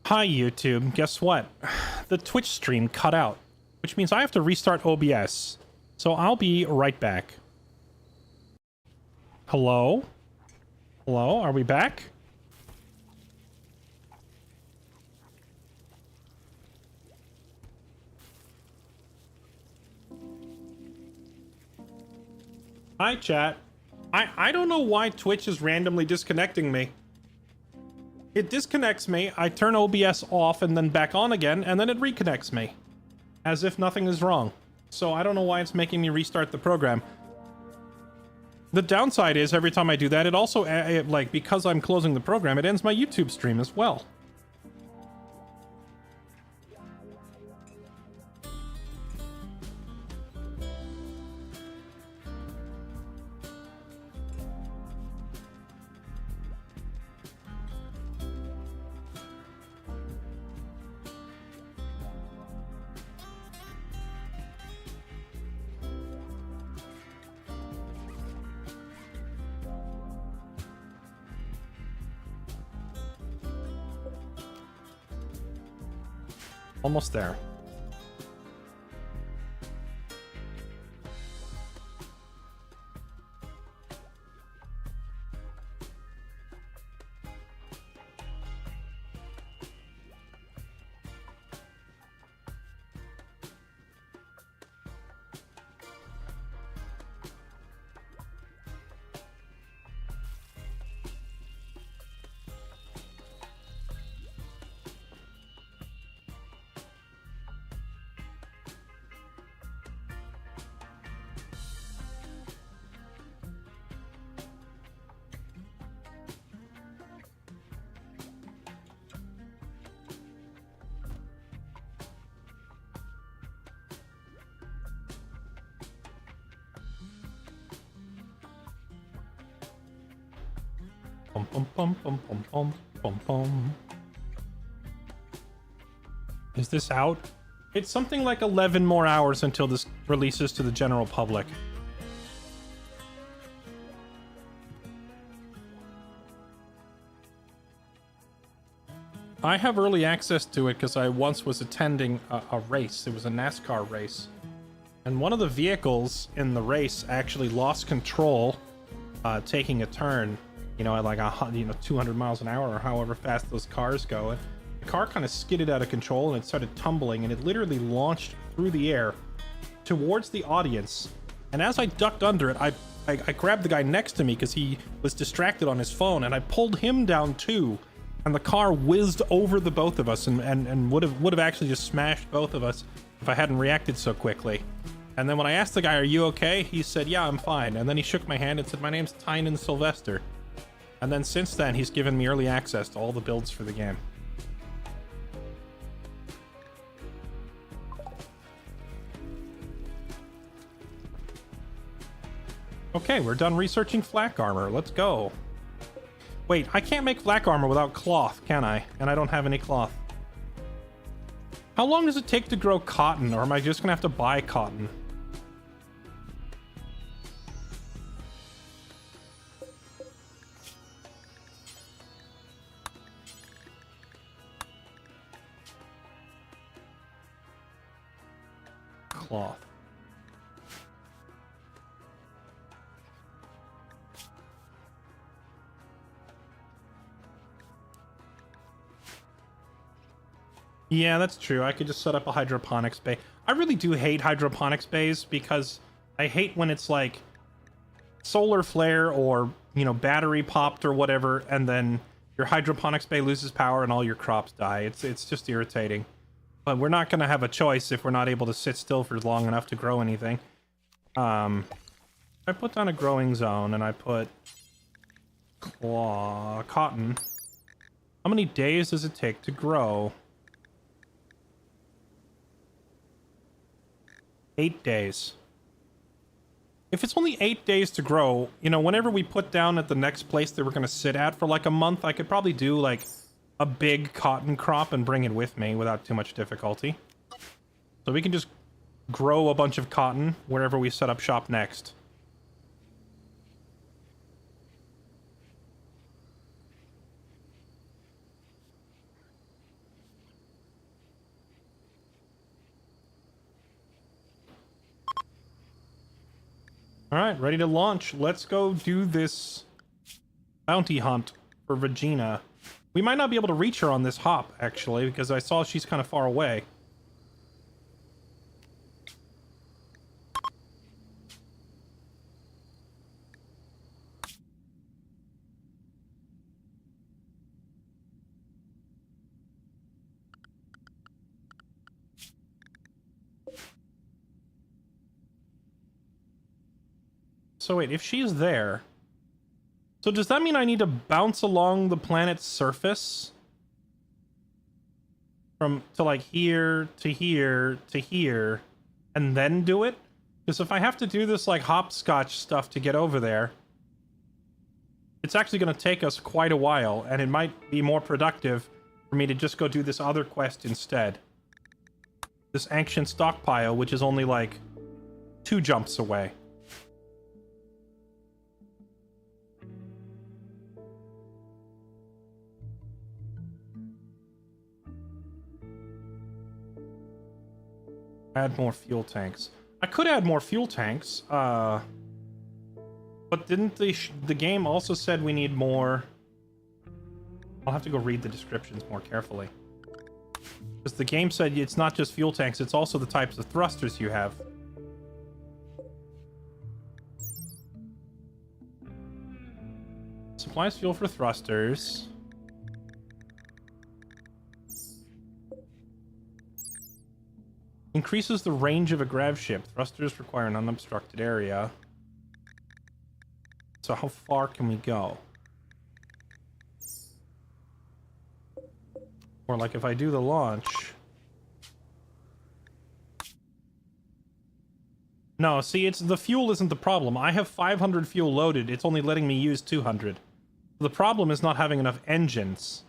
Hi, YouTube. Guess what? The Twitch stream cut out, which means I have to restart OBS. So I'll be right back. Hello? Hello? Are we back? Hi, chat. I don't know why Twitch is randomly disconnecting me. It disconnects me, I turn OBS off and then back on again, and then it reconnects me. As if nothing is wrong. So I don't know why it's making me restart the program. The downside is, every time I do that, it also, like, because I'm closing the program, it ends my YouTube stream as well. Almost there. Bum, bum, bum, bum, bum, bum, bum. Is this out? It's something like 11 more hours until this releases to the general public. I have early access to it because I once was attending a race. It was a NASCAR race. And one of the vehicles in the race actually lost control, taking a turn, you know, at like 200 miles an hour or however fast those cars go. And the car kind of skidded out of control and it started tumbling, and it literally launched through the air towards the audience. And as I ducked under it, I grabbed the guy next to me because he was distracted on his phone, and I pulled him down too. And the car whizzed over the both of us and would have actually just smashed both of us if I hadn't reacted so quickly. And then when I asked the guy, "Are you okay?" he said, "Yeah, I'm fine." And then he shook my hand and said, "My name's Tynan Sylvester." And then since then, he's given me early access to all the builds for the game. Okay, we're done researching flak armor. Let's go. Wait, I can't make flak armor without cloth, can I? And I don't have any cloth. How long does it take to grow cotton, or am I just gonna have to buy cotton? cloth. Yeah, that's true. I could just set up a hydroponics bay. I really do hate hydroponics bays because I hate when it's like solar flare or, you know, battery popped or whatever, and then your hydroponics bay loses power and all your crops die. It's just irritating. But we're not going to have a choice if we're not able to sit still for long enough to grow anything. I put down a growing zone and I put cotton. How many days does it take to grow? 8 days. If it's only 8 days to grow, you know, whenever we put down at the next place that we're going to sit at for like a month, I could probably do like a big cotton crop and bring it with me without too much difficulty. So we can just grow a bunch of cotton wherever we set up shop next. Alright, ready to launch. Let's go do this bounty hunt for Regina. We might not be able to reach her on this hop, actually, because I saw she's kind of far away. So wait, if she's there... So does that mean I need to bounce along the planet's surface? To like here, to here, to here, and then do it? Because if I have to do this like hopscotch stuff to get over there, it's actually going to take us quite a while, and it might be more productive for me to just go do this other quest instead. This ancient stockpile, which is only like 2 jumps away. Add more fuel tanks. I could add more fuel tanks, but didn't the game also said we need more? I'll have to go read the descriptions more carefully. Because the game said it's not just fuel tanks, it's also the types of thrusters you have. Supplies fuel for thrusters. Increases the range of a grav ship. Thrusters require an unobstructed area. So how far can we go? Or like if I do the launch... No, see, it's the fuel isn't the problem. I have 500 fuel loaded. It's only letting me use 200. The problem is not having enough engines.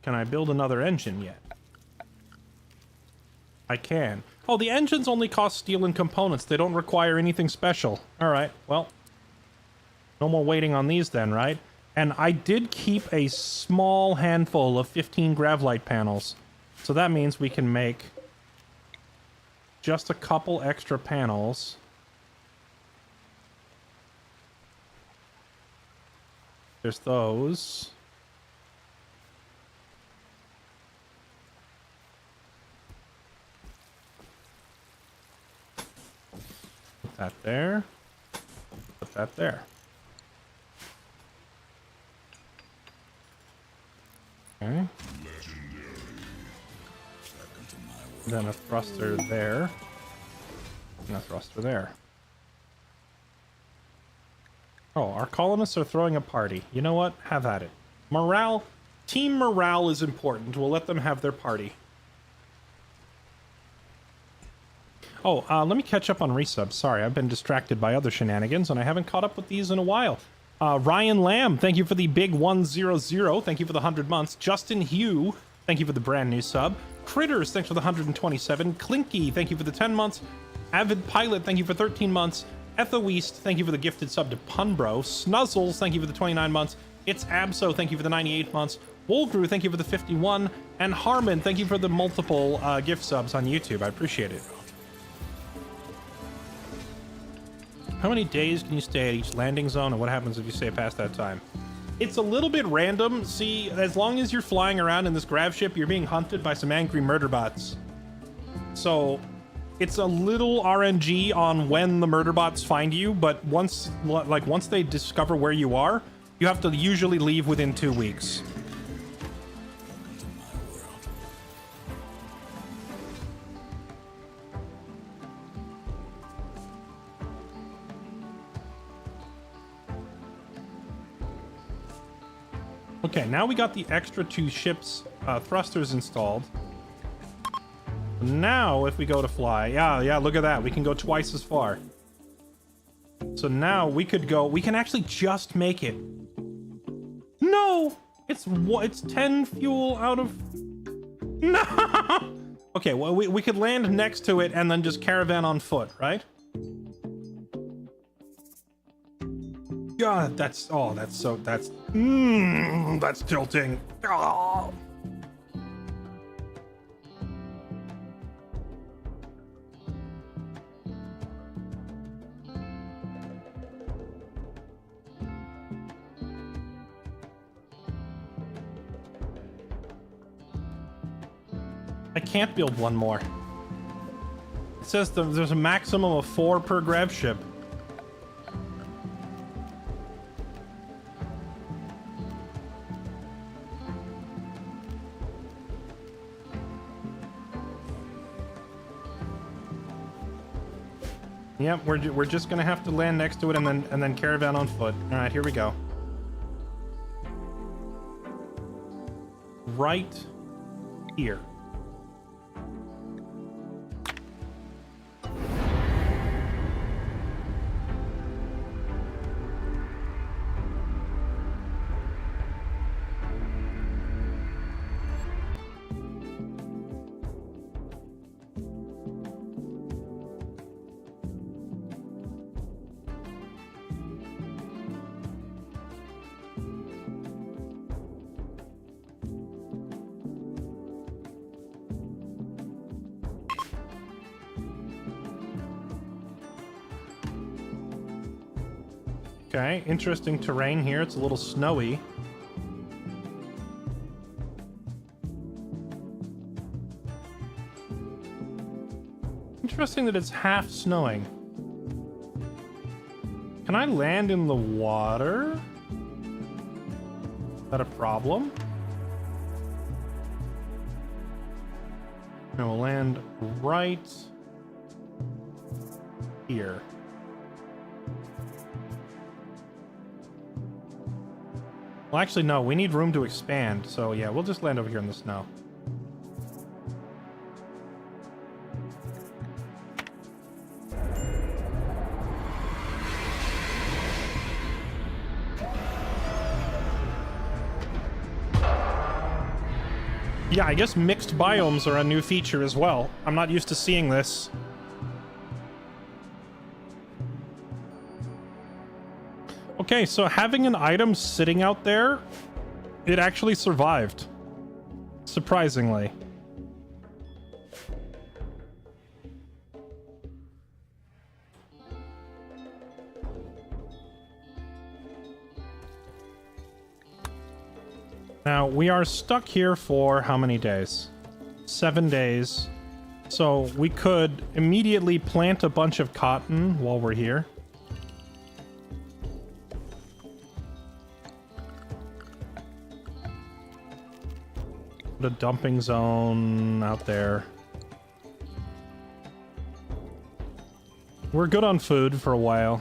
Can I build another engine yet? I can. Oh, the engines only cost steel and components. They don't require anything special. Alright, well. No more waiting on these then, right? And I did keep a small handful of 15 gravlight panels. So that means we can make just a couple extra panels. There's those. Put that there. Put that there. Okay. Then a thruster there. And a thruster there. Oh, our colonists are throwing a party. You know what? Have at it. Morale. Team morale is important. We'll let them have their party. Oh, let me catch up on resubs. Sorry, I've been distracted by other shenanigans, and I haven't caught up with these in a while. Ryan Lamb, thank you for the big 100. Thank you for the 100 months. Justin Hugh, thank you for the brand new sub. Critters, thanks for the 127. Clinky, thank you for the 10 months. Avid Pilot, thank you for 13 months. Ethoeast, thank you for the gifted sub to Punbro. Snuzzles, thank you for the 29 months. It's Abso, thank you for the 98 months. Wolgru, thank you for the 51. And Harmon, thank you for the multiple gift subs on YouTube. I appreciate it. How many days can you stay at each landing zone, and what happens if you stay past that time? It's a little bit random. See, as long as you're flying around in this grav ship, you're being hunted by some angry murder bots. So it's a little RNG on when the murder bots find you, but once they discover where you are, you have to usually leave within 2 weeks. Okay, now we got the extra 2 ships thrusters installed. Now, if we go to fly, yeah, look at that. We can go twice as far. So now we can actually just make it. No! It's 10 fuel out of... No! Okay, well, we could land next to it and then just caravan on foot, right? God, that's tilting. Oh. I can't build one more. It says there's a maximum of 4 per grav ship. Yep, we're just gonna have to land next to it and then caravan on foot. All right, here we go. Right here. Okay, interesting terrain here. It's a little snowy. Interesting that it's half snowing. Can I land in the water? Is that a problem? No, we'll land right here. Well, actually, no. We need room to expand. So, yeah, we'll just land over here in the snow. Yeah, I guess mixed biomes are a new feature as well. I'm not used to seeing this. Okay, so having an item sitting out there, it actually survived. Surprisingly. Now, we are stuck here for how many days? 7 days. So we could immediately plant a bunch of cotton while we're here. Put a dumping zone out there. We're good on food for a while.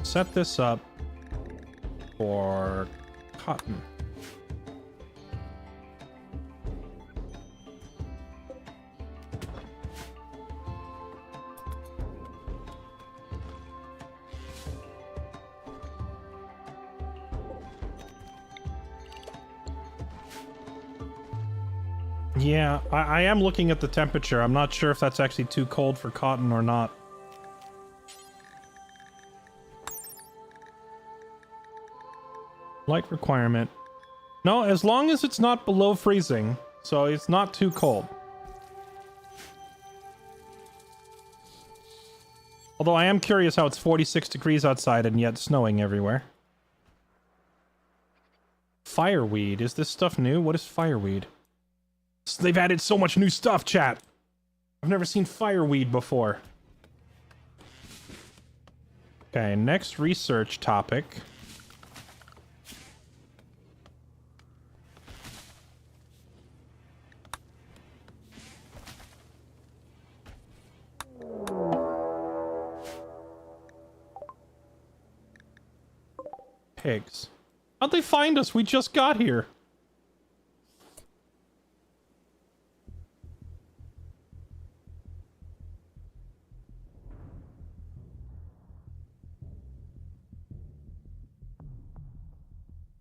Set this up for cotton. Yeah, I am looking at the temperature. I'm not sure if that's actually too cold for cotton or not. Light requirement. No, as long as it's not below freezing, so it's not too cold. Although I am curious how it's 46 degrees outside and yet snowing everywhere. Fireweed. Is this stuff new? What is fireweed? They've added so much new stuff, chat. I've never seen fireweed before. Okay, next research topic. Pigs. How'd they find us? We just got here.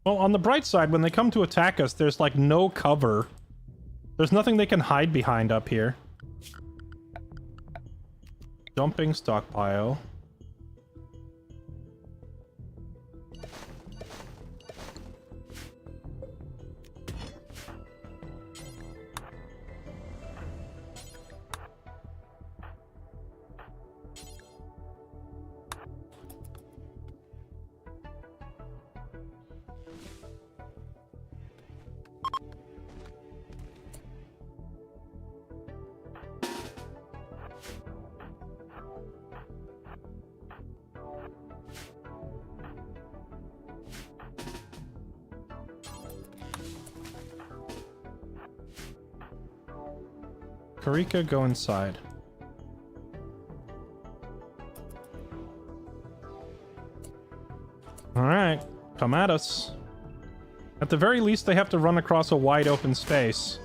Well, on the bright side, when they come to attack us, there's like no cover. There's nothing they can hide behind up here. Dumping stockpile. Karika, go inside. Alright, come at us. At the very least, they have to run across a wide open space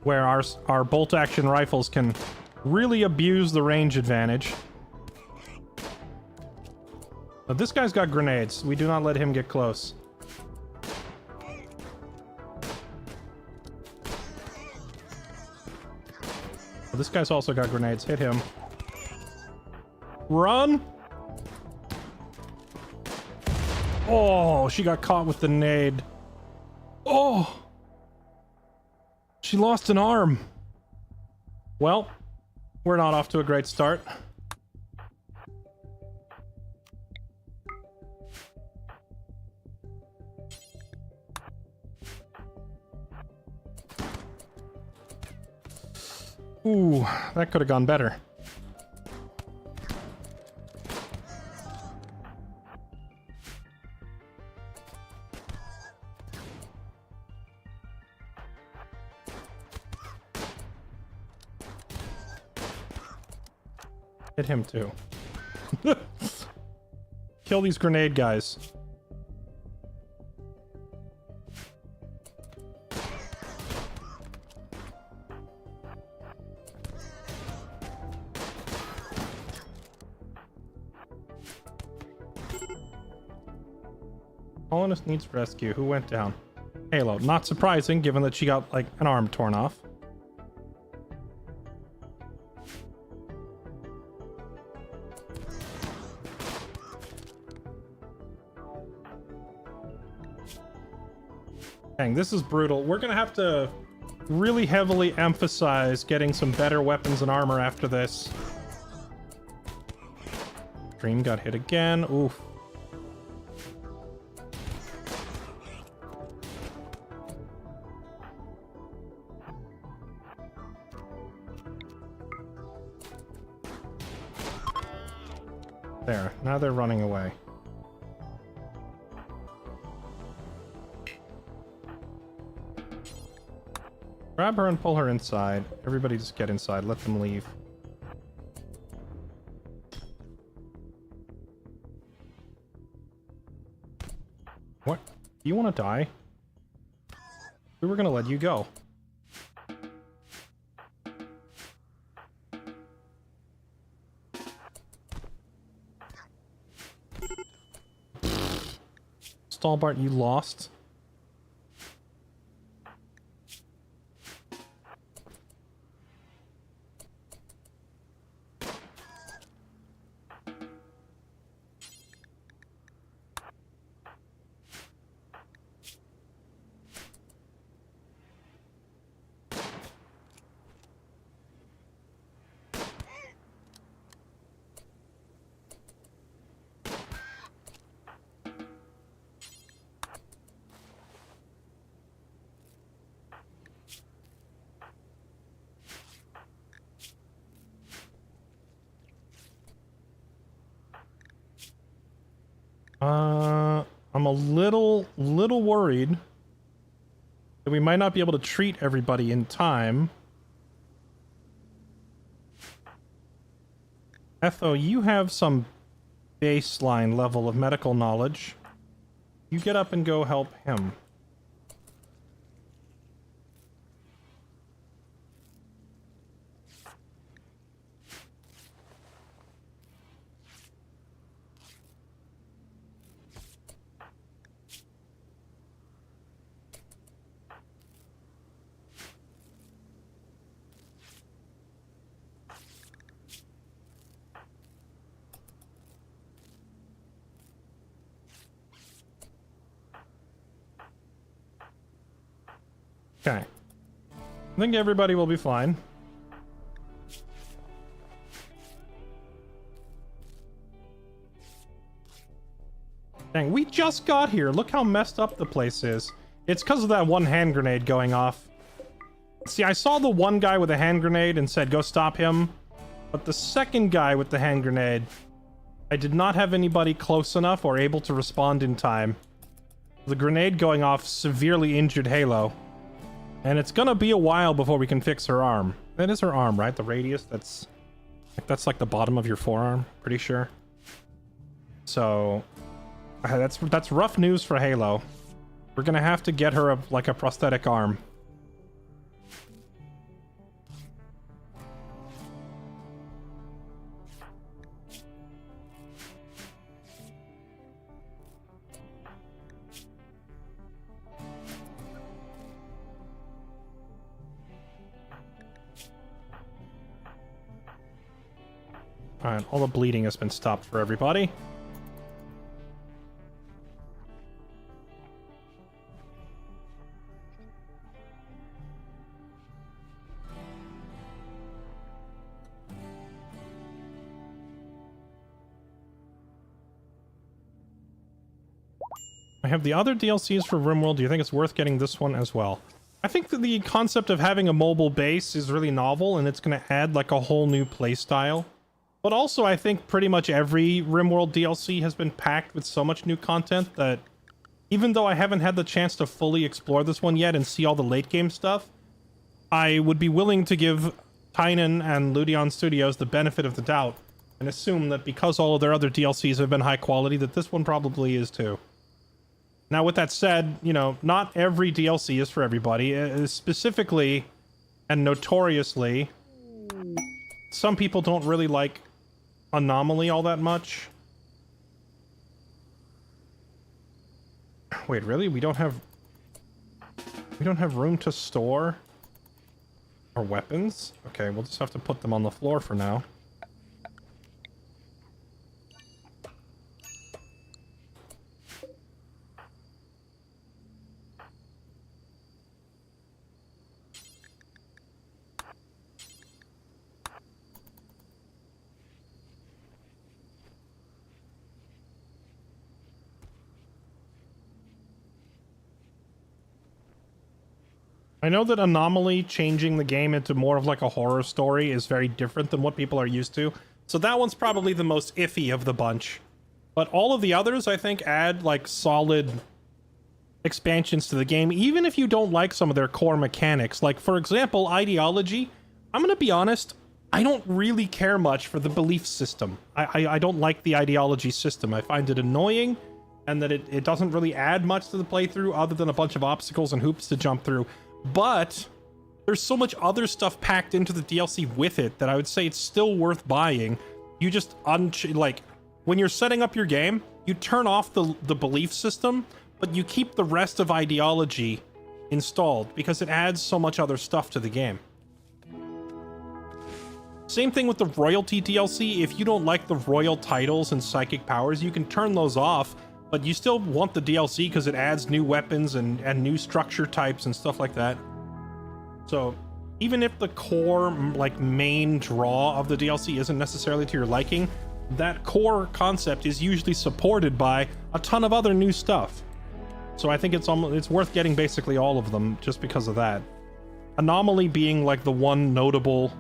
where our bolt-action rifles can really abuse the range advantage. Now, this guy's got grenades. We do not let him get close. This guy's also got grenades. Hit him. Run! Oh, she got caught with the nade. Oh! She lost an arm. Well, we're not off to a great start. Ooh, that could have gone better. Hit him too. Kill these grenade guys. Colonist needs rescue. Who went down? Halo. Not surprising, given that she got, like, an arm torn off. Dang, this is brutal. We're gonna have to really heavily emphasize getting some better weapons and armor after this. Dream got hit again. Oof. There, now they're running away. Grab her and pull her inside. Everybody just get inside, let them leave. What? You want to die? We were gonna let you go. Stalbart, you lost. I'm a little worried that we might not be able to treat everybody in time. Etho, you have some baseline level of medical knowledge. You get up and go help him. Okay. I think everybody will be fine. Dang, we just got here. Look how messed up the place is. It's because of that one hand grenade going off. See, I saw the one guy with a hand grenade and said, go stop him. But the second guy with the hand grenade, I did not have anybody close enough or able to respond in time. The grenade going off severely injured Halo. And it's gonna be a while before we can fix her arm. That is her arm, right? The radius, that's like the bottom of your forearm, pretty sure. So, that's rough news for Halo. We're gonna have to get her like a prosthetic arm. Alright, all the bleeding has been stopped for everybody. I have the other DLCs for Rimworld. Do you think it's worth getting this one as well? I think that the concept of having a mobile base is really novel, and it's going to add like a whole new playstyle. But also, I think pretty much every Rimworld DLC has been packed with so much new content that even though I haven't had the chance to fully explore this one yet and see all the late game stuff, I would be willing to give Tynan and Ludion Studios the benefit of the doubt and assume that because all of their other DLCs have been high quality, that this one probably is too. Now, with that said, you know, not every DLC is for everybody. Specifically, and notoriously, some people don't really like Anomaly all that much. Wait, really? We don't have room to store our weapons? Okay, we'll just have to put them on the floor for now. I know that Anomaly changing the game into more of like a horror story is very different than what people are used to. So that one's probably the most iffy of the bunch. But all of the others, I think, add like solid expansions to the game, even if you don't like some of their core mechanics. Like, for example, Ideology. I'm gonna be honest, I don't really care much for the belief system. I don't like the Ideology system. I find it annoying, and that it doesn't really add much to the playthrough other than a bunch of obstacles and hoops to jump through. But there's so much other stuff packed into the DLC with it that I would say it's still worth buying. You just like when you're setting up your game, you turn off the belief system, but you keep the rest of Ideology installed because it adds so much other stuff to the game. Same thing with the Royalty DLC. If you don't like the royal titles and psychic powers, you can turn those off, but you still want the DLC because it adds new weapons and new structure types and stuff like that. So even if the core, like, main draw of the DLC isn't necessarily to your liking, that core concept is usually supported by a ton of other new stuff. So I think it's worth getting basically all of them just because of that. Anomaly being like the one notable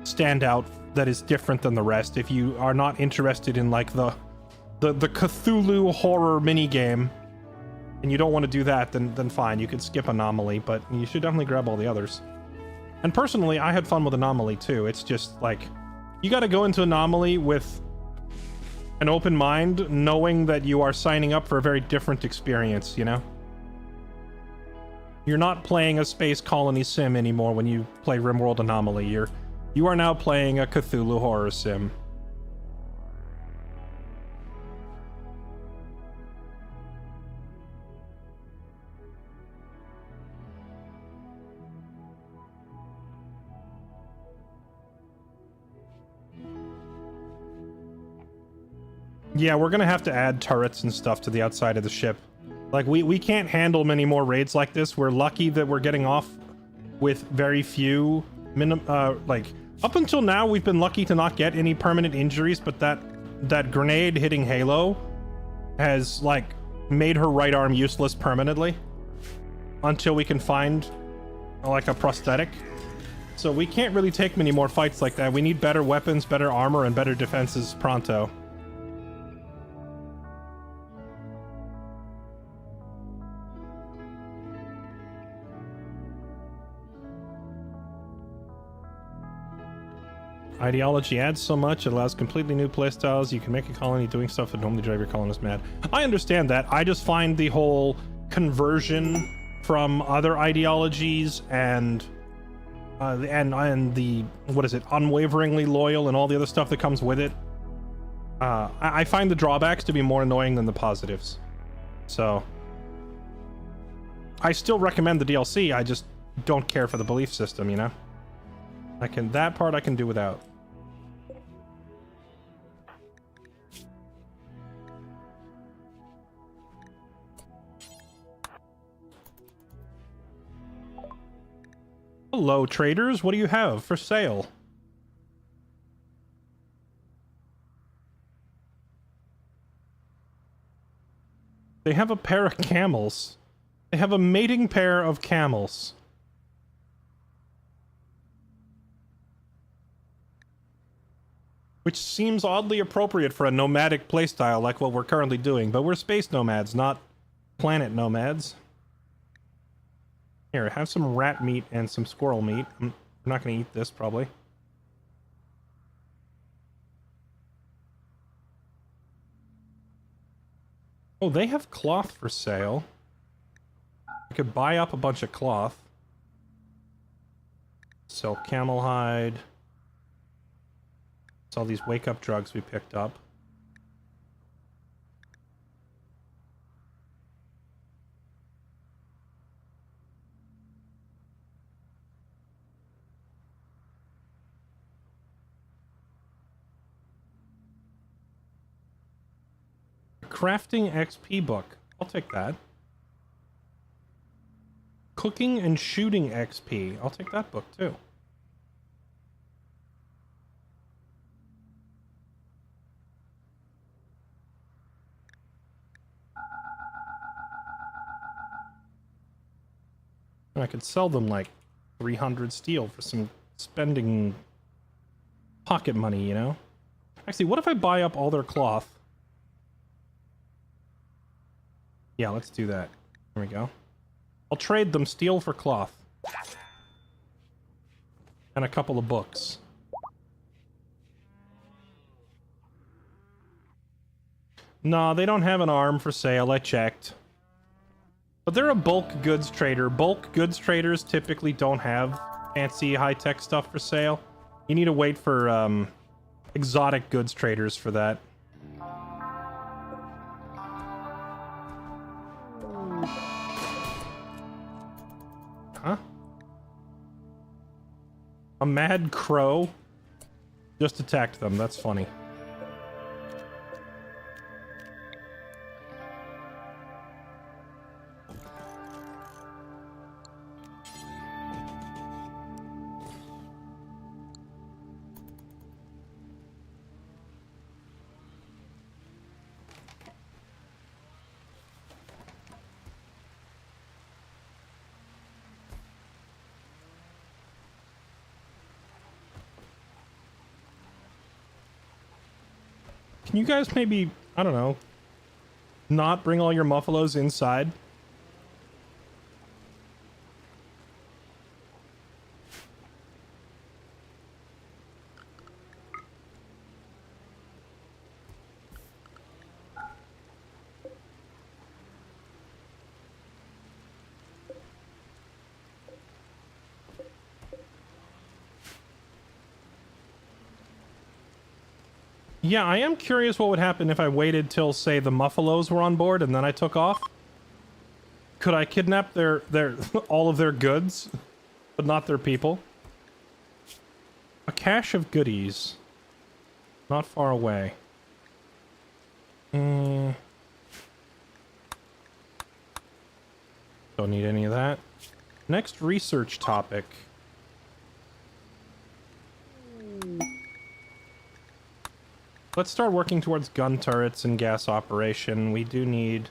standout that is different than the rest if you are not interested in like the the Cthulhu horror minigame, and you don't want to do that, then fine, you could skip Anomaly, but you should definitely grab all the others. And personally, I had fun with Anomaly too. It's just like, you got to go into Anomaly with an open mind, knowing that you are signing up for a very different experience, you know? You're not playing a space colony sim anymore when you play Rimworld Anomaly. You are now playing a Cthulhu horror sim. Yeah, we're gonna have to add turrets and stuff to the outside of the ship. Like, we can't handle many more raids like this. We're lucky that we're getting off with very few like, up until now, we've been lucky to not get any permanent injuries, but that grenade hitting Halo has, like, made her right arm useless permanently until we can find, like, a prosthetic. So we can't really take many more fights like that. We need better weapons, better armor, and better defenses pronto. Ideology adds so much, it allows completely new playstyles. You can make a colony doing stuff that normally drive your colonists mad. I understand that. I just find the whole conversion from other ideologies and the, what is it, unwaveringly loyal and all the other stuff that comes with it. I find the drawbacks to be more annoying than the positives. So I still recommend the DLC, I just don't care for the belief system, you know? That part I can do without. Hello, traders. What do you have for sale? They have a pair of camels. They have a mating pair of camels. Which seems oddly appropriate for a nomadic playstyle like what we're currently doing, but we're space nomads, not planet nomads. Here, have some rat meat and some squirrel meat. I'm not going to eat this, probably. Oh, they have cloth for sale. I could buy up a bunch of cloth. Sell camel hide. All these wake-up drugs we picked up. Crafting XP book. I'll take that. Cooking and shooting XP. I'll take that book too. I could sell them like 300 steel for some spending pocket money, you know? Actually, what if I buy up all their cloth? Yeah, let's do that. There we go. I'll trade them steel for cloth. And a couple of books. No, they don't have an arm for sale, I checked. But they're a bulk goods trader. Bulk goods traders typically don't have fancy high-tech stuff for sale. You need to wait for exotic goods traders for that. Huh? A mad crow just attacked them. That's funny. Can you guys maybe I don't know, not bring all your muffalos inside? Yeah, I am curious what would happen if I waited till, say, the muffalos were on board and then I took off. Could I kidnap their all of their goods, but not their people? A cache of goodies. Not far away. Don't need any of that. Next research topic. Let's start working towards gun turrets and gas operation. We do need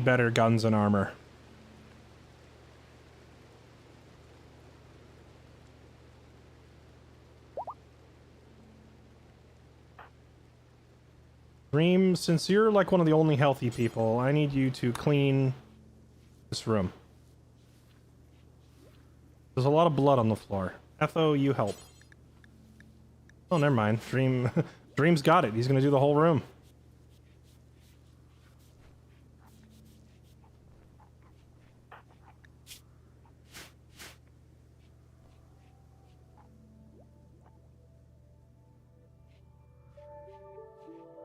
better guns and armor. Dream, since you're like one of the only healthy people, I need you to clean this room. There's a lot of blood on the floor. Etho, you help. Oh, never mind. Dream's got it. He's gonna do the whole room.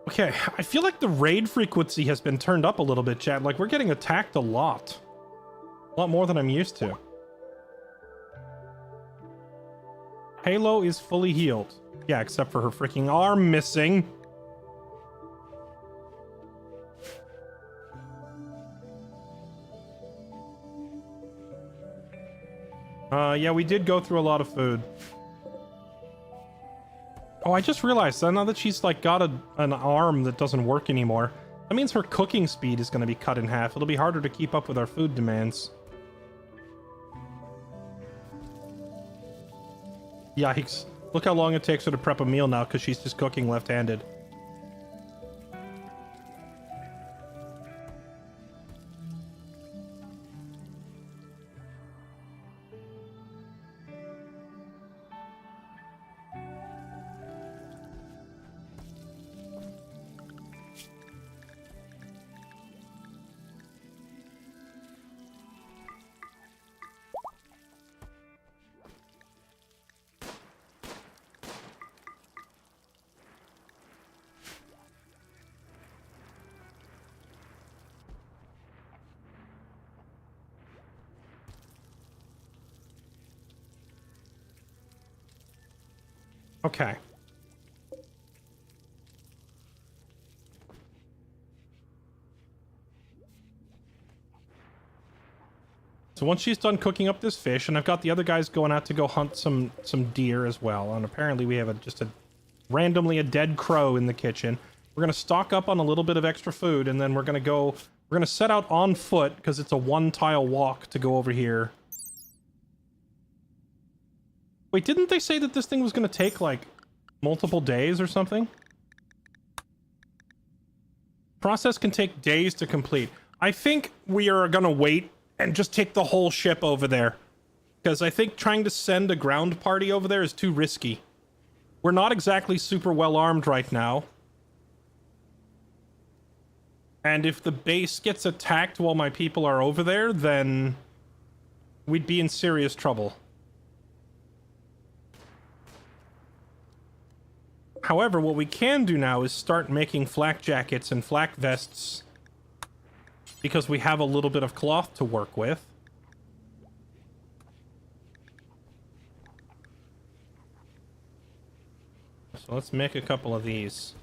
Okay, I feel like the raid frequency has been turned up a little bit, chat. Like, we're getting attacked a lot. A lot more than I'm used to. Halo is fully healed. Yeah, except for her freaking arm missing. Yeah, we did go through a lot of food. Oh, I just realized now that she's like got an arm that doesn't work anymore, that means her cooking speed is going to be cut in half. It'll be harder to keep up with our food demands. Yikes. Look how long it takes her to prep a meal now because she's just cooking left-handed. Okay. So once she's done cooking up this fish, and I've got the other guys going out to go hunt some deer as well, and apparently we have just randomly a dead crow in the kitchen. We're gonna stock up on a little bit of extra food, and then we're gonna set out on foot because it's a one-tile walk to go over here. Wait, didn't they say that this thing was gonna take like multiple days or something? Process can take days to complete. I think we are gonna wait and just take the whole ship over there, because I think trying to send a ground party over there is too risky. We're not exactly super well armed right now, and if the base gets attacked while my people are over there, then we'd be in serious trouble. However, what we can do now is start making flak jackets and flak vests, because we have a little bit of cloth to work with. So let's make a couple of these.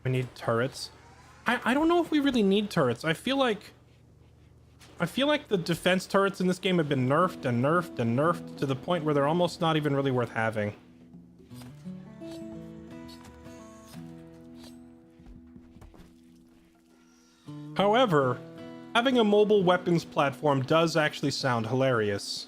We need turrets. I don't know if we really need turrets. I feel like the defense turrets in this game have been nerfed and nerfed and nerfed to the point where they're almost not even really worth having. However, having a mobile weapons platform does actually sound hilarious.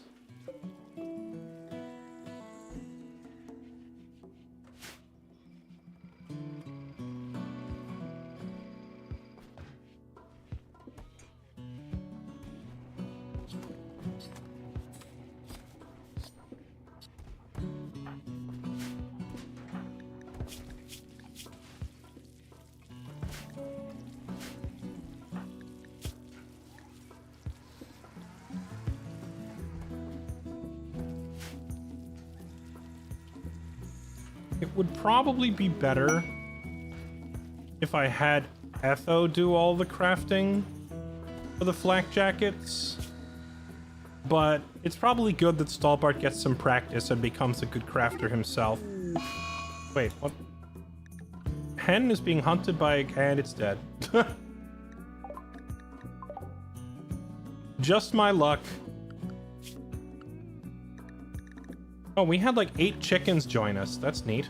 It would probably be better if I had Etho do all the crafting for the flak jackets, but it's probably good that Stalbart gets some practice and becomes a good crafter himself. Wait, what? Hen is being hunted by... and it's dead. Just my luck. Oh, we had like 8 chickens join us. That's neat.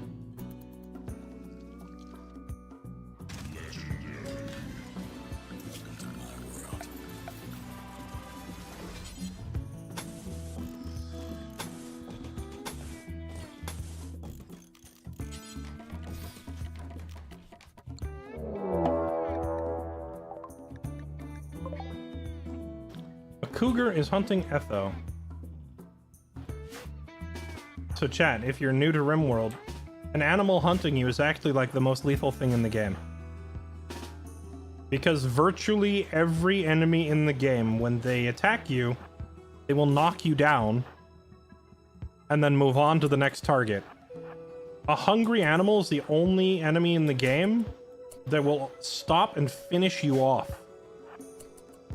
A cougar is hunting Etho. So chat, if you're new to Rimworld, an animal hunting you is actually like the most lethal thing in the game. Because virtually every enemy in the game, when they attack you, they will knock you down and then move on to the next target. A hungry animal is the only enemy in the game that will stop and finish you off.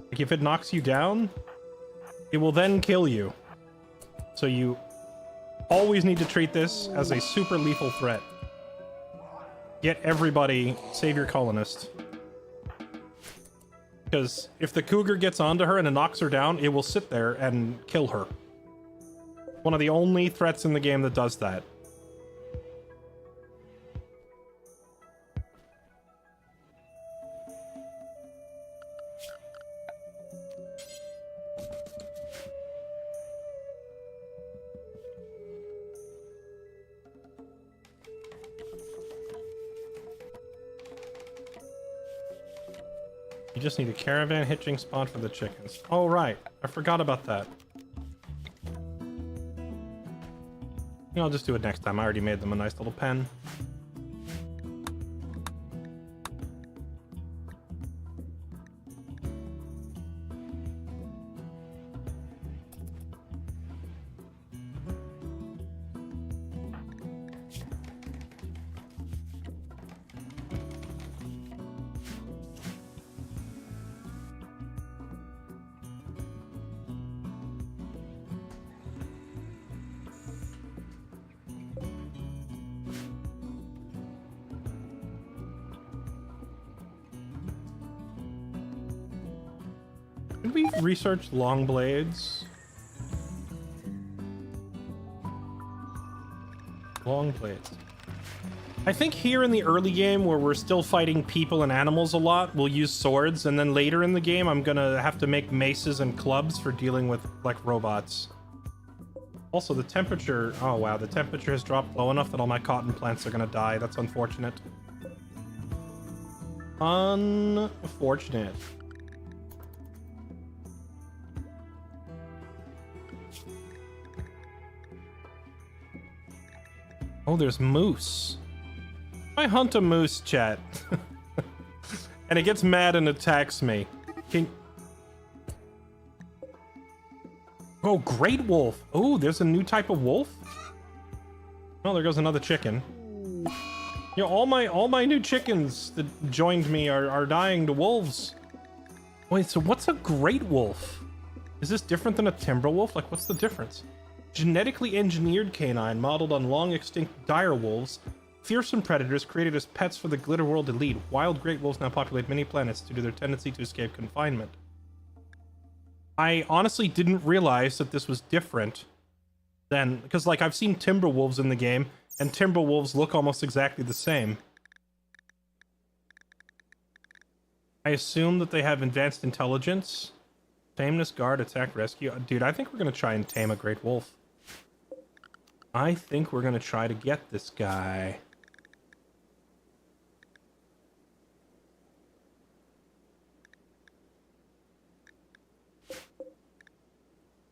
Like if it knocks you down, it will then kill you. So you always need to treat this as a super lethal threat. Get everybody, save your colonist. Because if the cougar gets onto her and it knocks her down, it will sit there and kill her. One of the only threats in the game that does that. You just need a caravan hitching spot for the chickens. Oh, right. I forgot about that. I'll just do it next time. I already made them a nice little pen. Did we research long blades? Long blades. I think here in the early game, where we're still fighting people and animals a lot, we'll use swords, and then later in the game, I'm gonna have to make maces and clubs for dealing with, like, robots. Also, the temperature... oh, wow, the temperature has dropped low enough that all my cotton plants are gonna die. That's unfortunate. Unfortunate. Oh, there's moose. I hunt a moose, chat. And it gets mad and attacks me. Oh, great wolf. Oh, there's a new type of wolf? Oh, there goes another chicken. You know, all my new chickens that joined me are dying to wolves. Wait, so what's a great wolf? Is this different than a timber wolf? Like, what's the difference? Genetically engineered canine modeled on long extinct dire wolves, Fearsome predators created as pets for the Glitter World elite. Wild great wolves now populate many planets due to their tendency to escape confinement. I honestly didn't realize that this was different than... Because, like, I've seen timber wolves in the game, and timber wolves look almost exactly the same. I assume that they have advanced intelligence. Tameness, guard, attack, rescue. Dude, I think we're going to try and tame a great wolf. I think we're going to try to get this guy.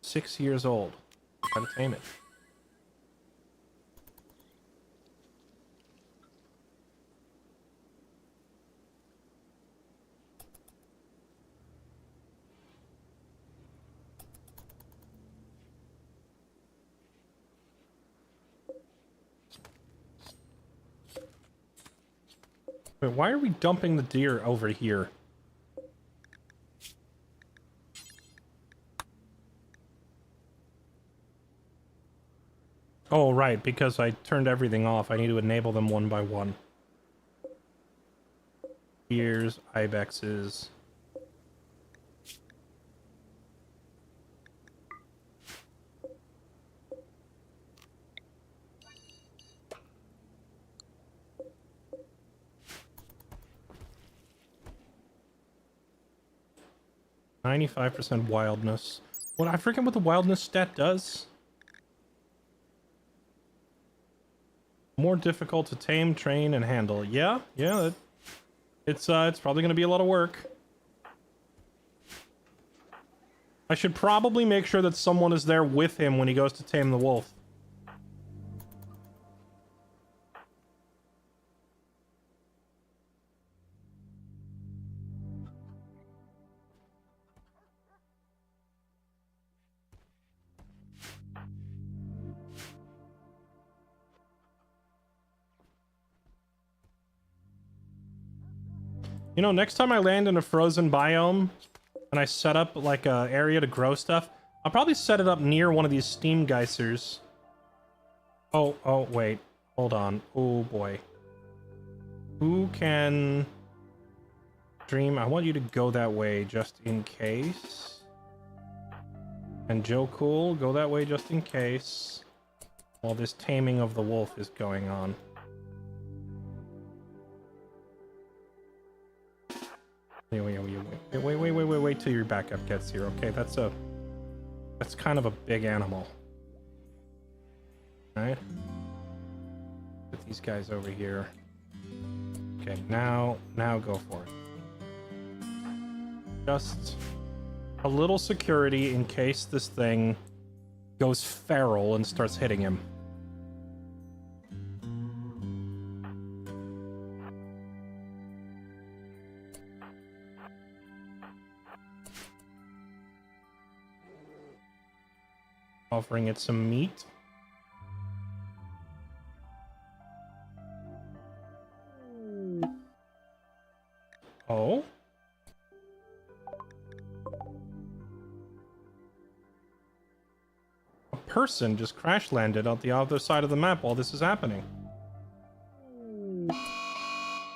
Six years old. Try to tame it. Wait, why are we dumping the deer over here? Oh, right, because I turned everything off. I need to enable them one by one. Deers, ibexes. %, wildness. What, I forget what the wildness stat does. More difficult to tame, train, and handle. Yeah, it's probably gonna be a lot of work. I should probably make sure that someone is there with him when he goes to tame the wolf. You know, next time I land in a frozen biome and I set up like a area to grow stuff, I'll probably set it up near one of these steam geysers. Oh, wait. Hold on. Oh, boy. Who can... Dream, I want you to go that way just in case. And Joe Cool, go that way just in case. While this taming of the wolf is going on. Wait till your backup gets here. Okay, that's kind of a big animal. Alright. Put these guys over here. Okay, now go for it. Just a little security in case this thing goes feral and starts hitting him. Offering it some meat. Oh? A person just crash landed on the other side of the map while this is happening.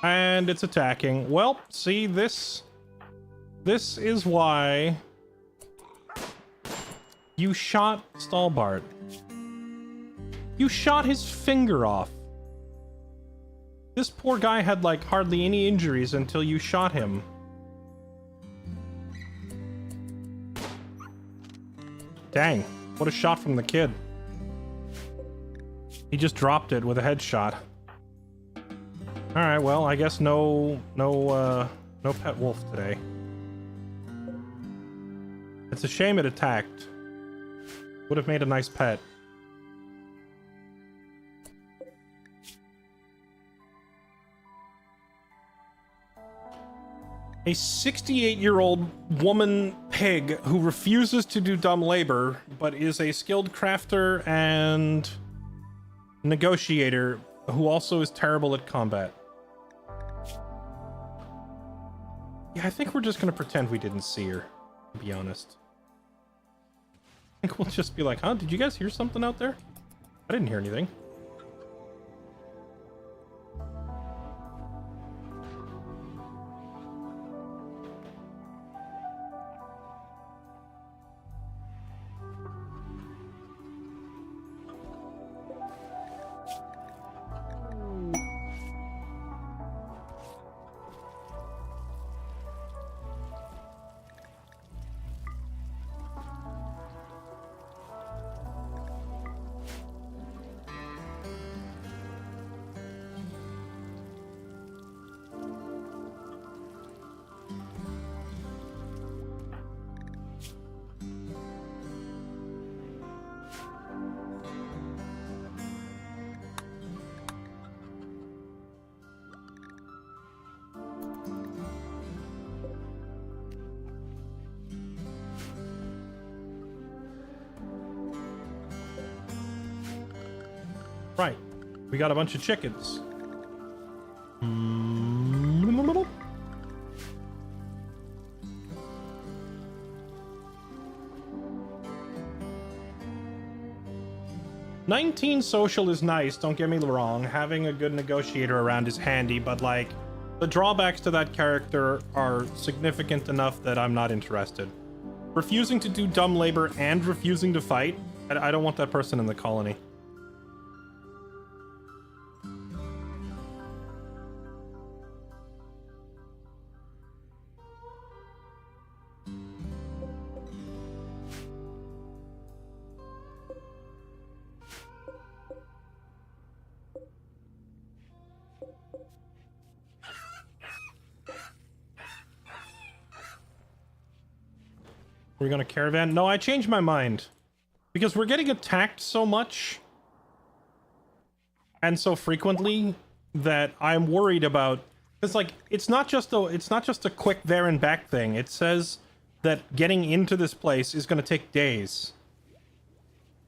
And it's attacking. Well, see, this is why... You shot Stalbart. You shot his finger off. This poor guy had, like, hardly any injuries until you shot him. Dang, what a shot from the kid. He just dropped it with a headshot. Alright, well, I guess no pet wolf today. It's a shame it attacked. Would have made a nice pet. A 68-year-old woman pig who refuses to do dumb labor, but is a skilled crafter and negotiator who also is terrible at combat. Yeah, I think we're just gonna pretend we didn't see her, to be honest. I think we'll just be like, huh, did you guys hear something out there? I didn't hear anything. Right. We got a bunch of chickens. 19 social is nice, don't get me wrong. Having a good negotiator around is handy, but like, the drawbacks to that character are significant enough that I'm not interested. Refusing to do dumb labor and refusing to fight, I don't want that person in the colony. We're gonna caravan? No, I changed my mind. Because we're getting attacked so much and so frequently that I'm worried about. It's like it's not just a quick there and back thing. It says that getting into this place is gonna take days.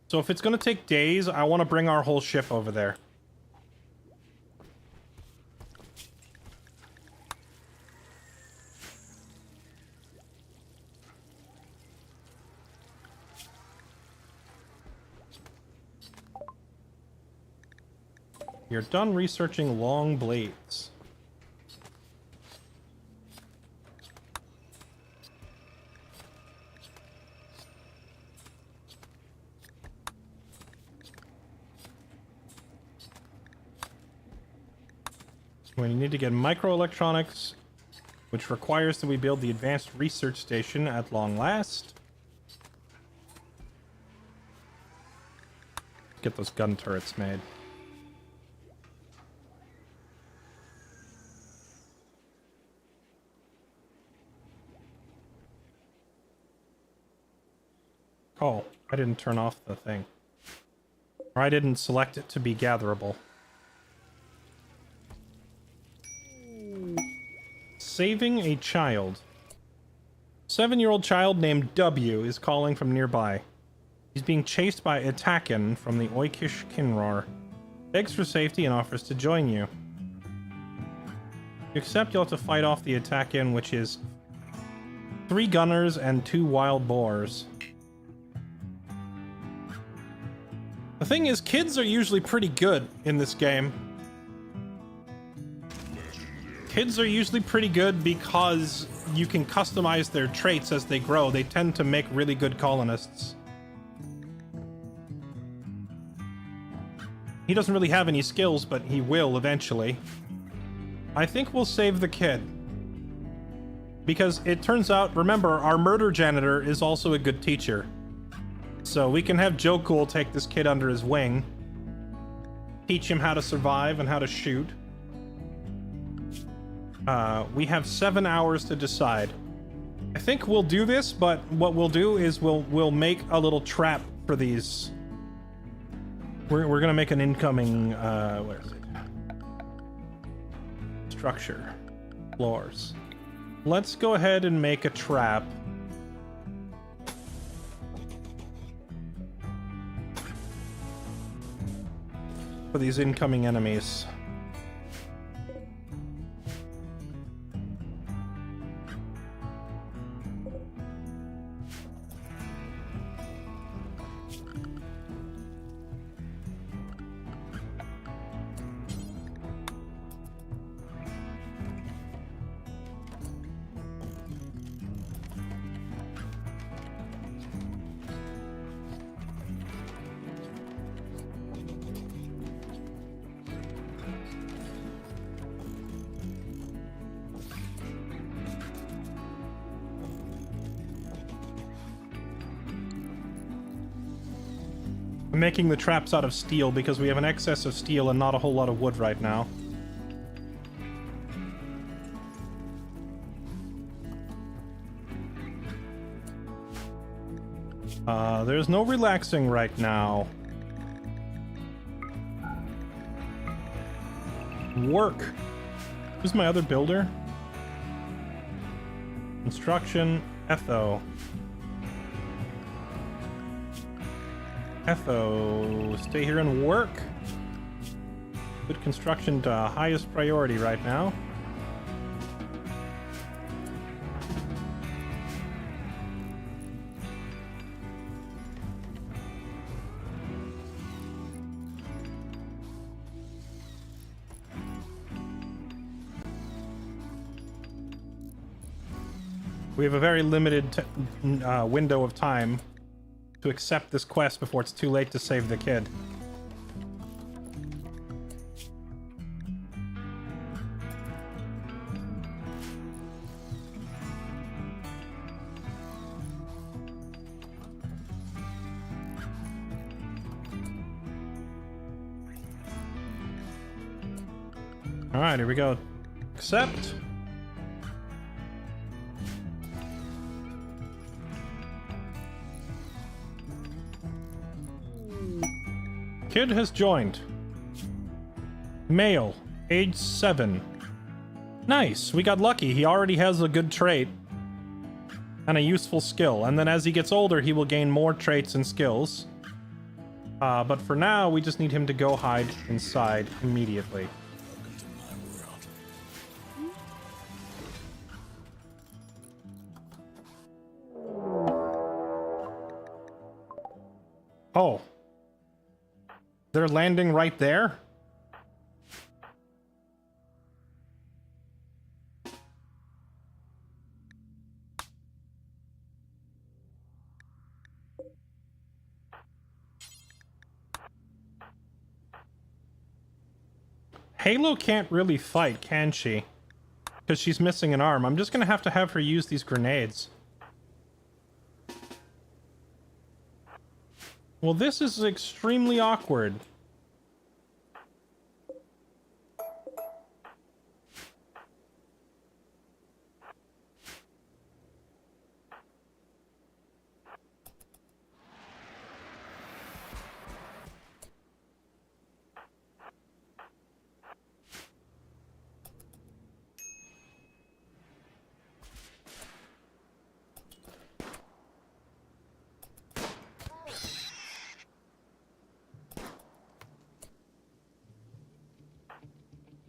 So if it's gonna take days, I want to bring our whole ship over there. You're done researching long blades. We need to get microelectronics, which requires that we build the advanced research station at long last. Get those gun turrets made. Oh, I didn't turn off the thing. Or I didn't select it to be gatherable. Saving a child. 7-year-old child named W is calling from nearby. He's being chased by Atakin from the Oikish Kinrar. Begs for safety and offers to join you. You accept, you'll have to fight off the Atakin, which is 3 gunners and 2 wild boars. The thing is, kids are usually pretty good in this game. Kids are usually pretty good because you can customize their traits as they grow. They tend to make really good colonists. He doesn't really have any skills, but he will eventually. I think we'll save the kid. Because it turns out, remember, our murder janitor is also a good teacher. So we can have Joe Cool take this kid under his wing. Teach him how to survive and how to shoot. We have 7 hours to decide. I think we'll do this, but what we'll do is we'll make a little trap for these. We're gonna make an incoming, where is it? Structure. Floors. Let's go ahead and make a trap. For these incoming enemies. I'm making the traps out of steel because we have an excess of steel and not a whole lot of wood right now. There's no relaxing right now. Work. Who's my other builder? Construction, Etho. Etho, stay here and work. Good construction to highest priority right now. We have a very limited window of time to accept this quest before it's too late to save the kid. Alright, here we go. Accept. Kid has joined. Male, age 7. Nice, we got lucky. He already has a good trait and a useful skill. And then as he gets older, he will gain more traits and skills. But for now, we just need him to go hide inside immediately. Welcome to my world. Oh. They're landing right there? Halo can't really fight, can she? Because she's missing an arm. I'm just gonna have her use these grenades. Well, this is extremely awkward.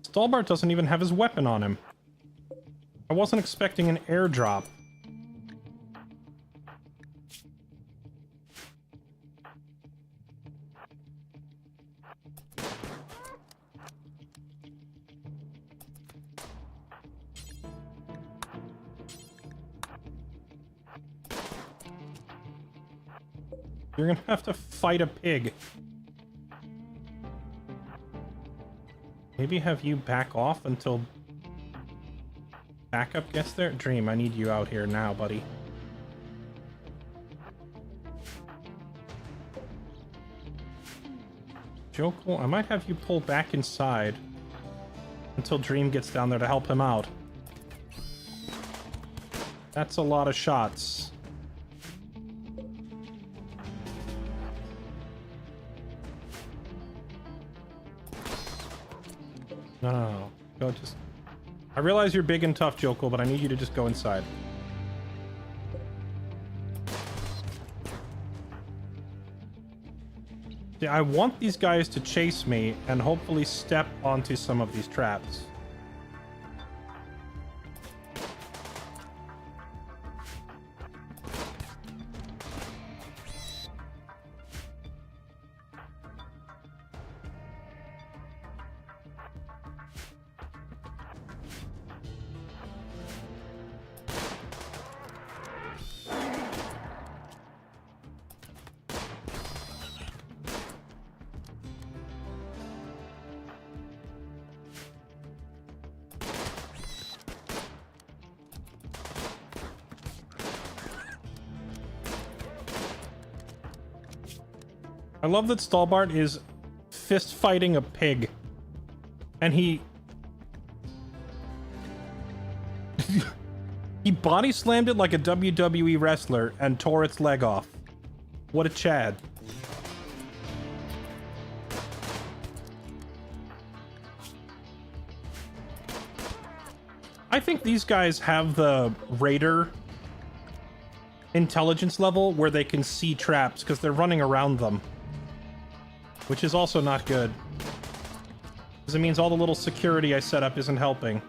Stalbart doesn't even have his weapon on him. I wasn't expecting an airdrop. You're gonna have to fight a pig. Maybe have you back off until backup gets there? Dream, I need you out here now, buddy. Jokel, I might have you pull back inside until Dream gets down there to help him out. That's a lot of shots. No. Go just... I realize you're big and tough, Jokel, but I need you to just go inside. Yeah, I want these guys to chase me and hopefully step onto some of these traps. I love that Stalbart is fist fighting a pig. And he body slammed it like a WWE wrestler and tore its leg off. What a Chad. I think these guys have the Raider intelligence level where they can see traps because they're running around them. Which is also not good. Because it means all the little security I set up isn't helping.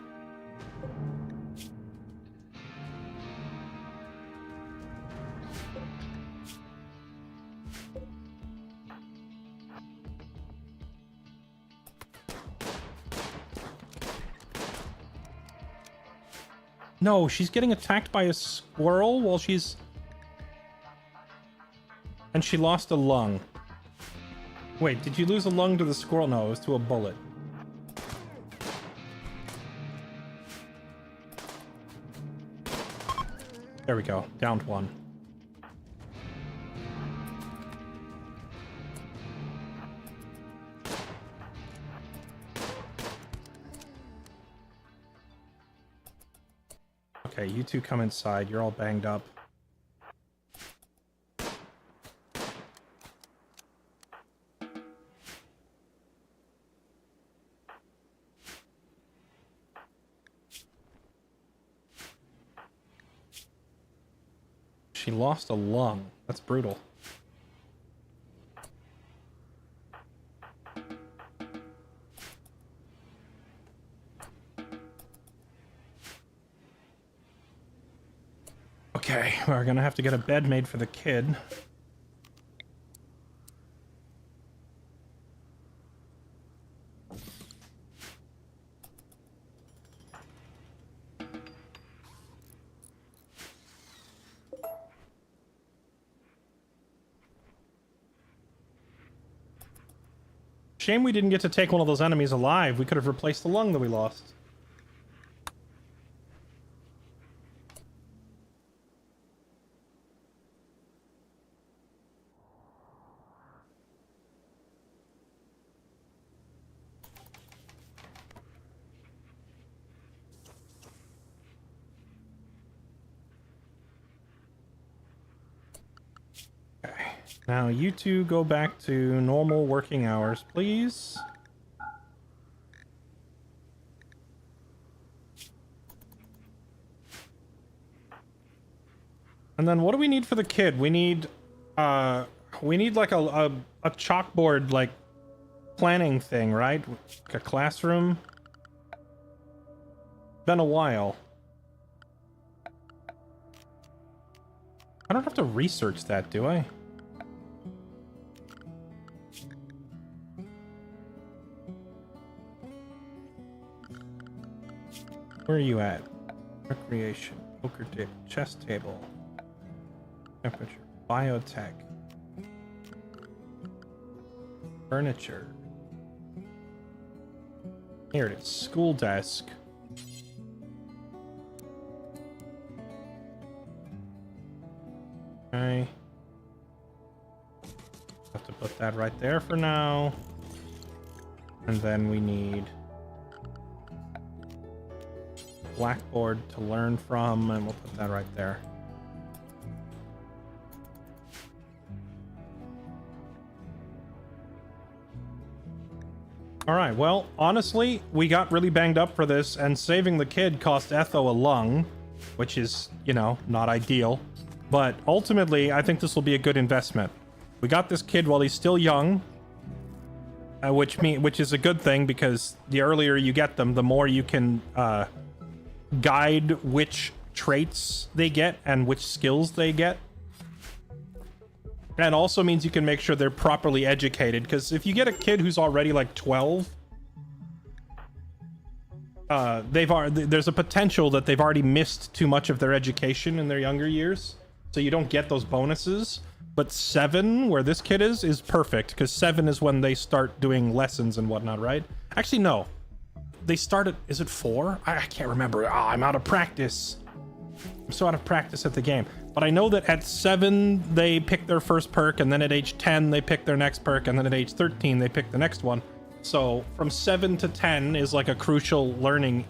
No, she's getting attacked by a squirrel while she's... And she lost a lung. Wait, did you lose a lung to the squirrel? No, it was to a bullet. There we go. Downed one. Okay, you two come inside. You're all banged up. She lost a lung. That's brutal. Okay, we're gonna have to get a bed made for the kid. Shame we didn't get to take one of those enemies alive. We could have replaced the lung that we lost. Now, you two go back to normal working hours, please. And then what do we need for the kid? We need like a chalkboard, like, planning thing, right? Like a classroom. Been a while. I don't have to research that, do I? Where are you at? Recreation, poker table, chess table, temperature, biotech, furniture. Here it is, school desk. Okay. Have to put that right there for now. And then we need blackboard to learn from, and we'll put that right there. All right, well, honestly, we got really banged up for this, and saving the kid cost Etho a lung, which is, you know, not ideal. But ultimately, I think this will be a good investment. We got this kid while he's still young, which is a good thing, because the earlier you get them, the more you can guide which traits they get and which skills they get. And also means you can make sure they're properly educated, because if you get a kid who's already like 12, there's a potential that they've already missed too much of their education in their younger years, so you don't get those bonuses. But 7, where this kid is perfect, because 7 is when they start doing lessons and whatnot, right? Actually, no. They start at, is it 4? I can't remember. I'm out of practice. I'm so out of practice at the game. But I know that at 7, they pick their first perk, and then at age 10, they pick their next perk, and then at age 13, they pick the next one. So from 7 to 10 is like a crucial learning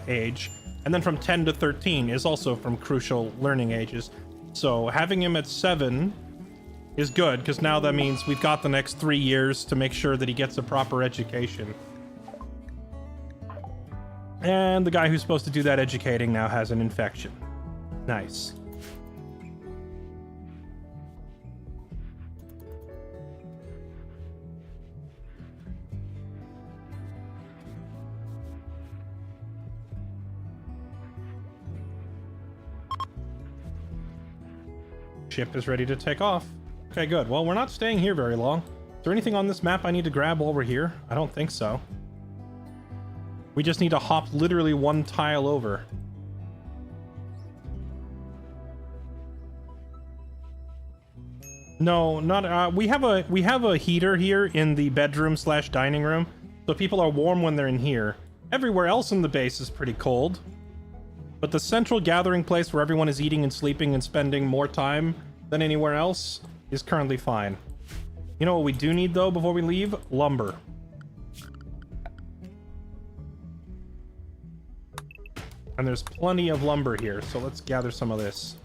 age. And then from 10 to 13 is also from crucial learning ages. So having him at 7 is good, because now that means we've got the next 3 years to make sure that he gets a proper education. And the guy who's supposed to do that educating now has an infection. Nice. ship is ready to take off. Okay, good. Well, we're not staying here very long. Is there anything on this map I need to grab while we're here? I don't think so. We just need to hop literally one tile over. No, not we have a heater here in the bedroom / dining room, so people are warm when they're in here. Everywhere else in the base is pretty cold. But the central gathering place where everyone is eating and sleeping and spending more time than anywhere else is currently fine. You know what we do need though before we leave? Lumber. And there's plenty of lumber here, so let's gather some of this.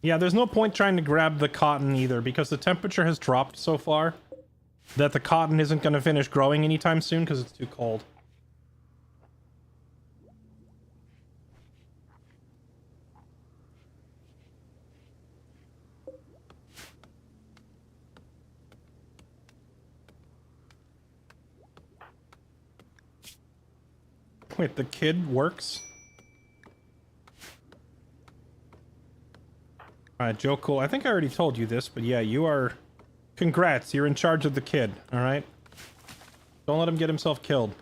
Yeah, there's no point trying to grab the cotton either, because the temperature has dropped so far that the cotton isn't going to finish growing anytime soon because it's too cold. Wait, the kid works? Joe Cool, I think I already told you this, but yeah, you are... Congrats, you're in charge of the kid, alright? Don't let him get himself killed.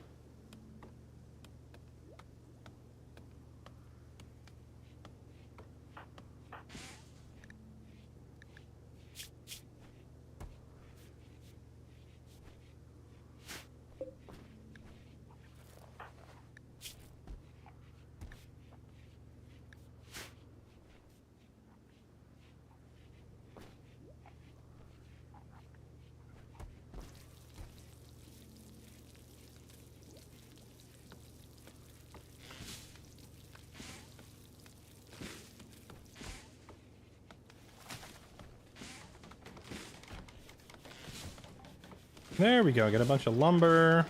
There we go, get a bunch of lumber.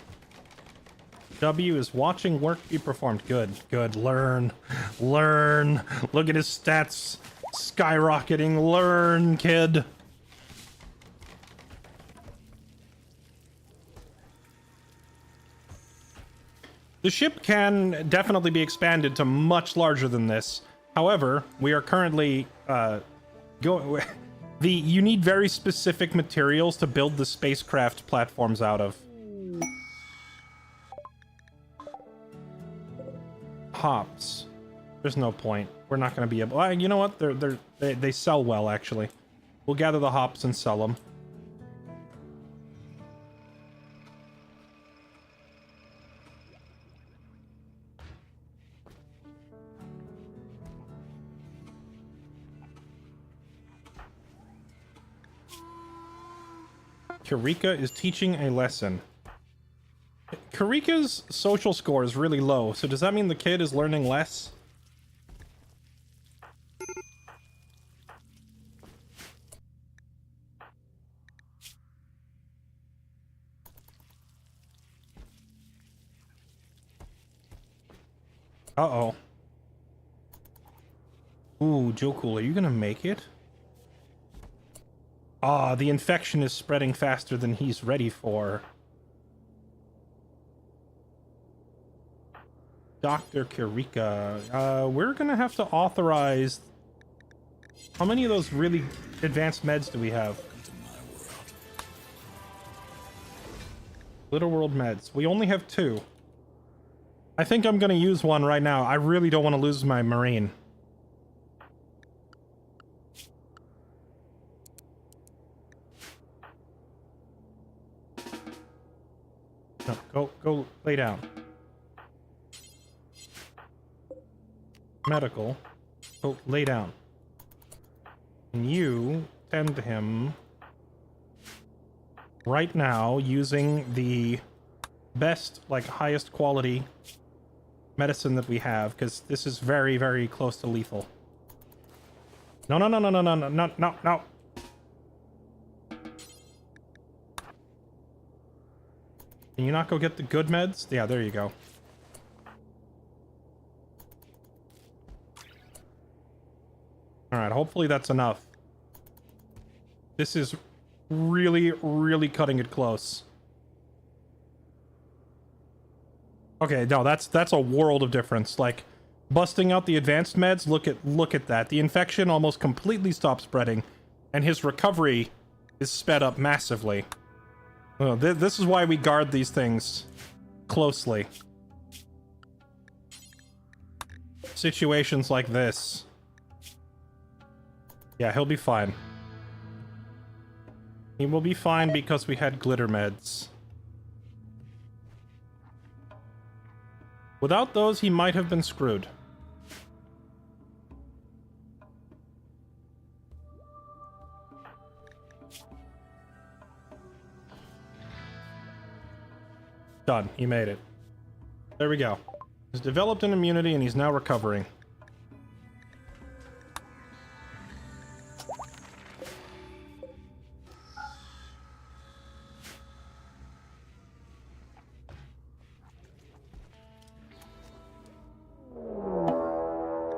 W is watching work be performed. Good, good. Learn. Learn. Look at his stats skyrocketing. Learn, kid. The ship can definitely be expanded to much larger than this. However, we are currently going... You need very specific materials to build the spacecraft platforms out of. Hops. There's no point. We're not going to be able... you know what? They sell well, actually. We'll gather the hops and sell them. Karika is teaching a lesson. Karika's social score is really low, so does that mean the kid is learning less? Uh-oh. Ooh, Jokul, are you gonna make it? Ah, the infection is spreading faster than he's ready for. Dr. Kirika, we're gonna have to authorize... How many of those really advanced meds do we have? Little World meds. We only have 2. I think I'm gonna use one right now. I really don't want to lose my Marine. No, go lay down. Medical. Go lay down. And you tend to him right now using the best, like, highest quality medicine that we have, because this is very, very close to lethal. No, no, no, no, no, no, no, no, no, no. Can you not go get the good meds? Yeah, there you go. Alright, hopefully that's enough. This is really, really cutting it close. Okay, no, that's a world of difference. Like, busting out the advanced meds, look at that. The infection almost completely stopped spreading, and his recovery is sped up massively. Oh, this is why we guard these things closely. Situations like this. Yeah, he'll be fine. He will be fine because we had glitter meds. Without those, he might have been screwed. Done. He made it. There we go. He's developed an immunity and he's now recovering.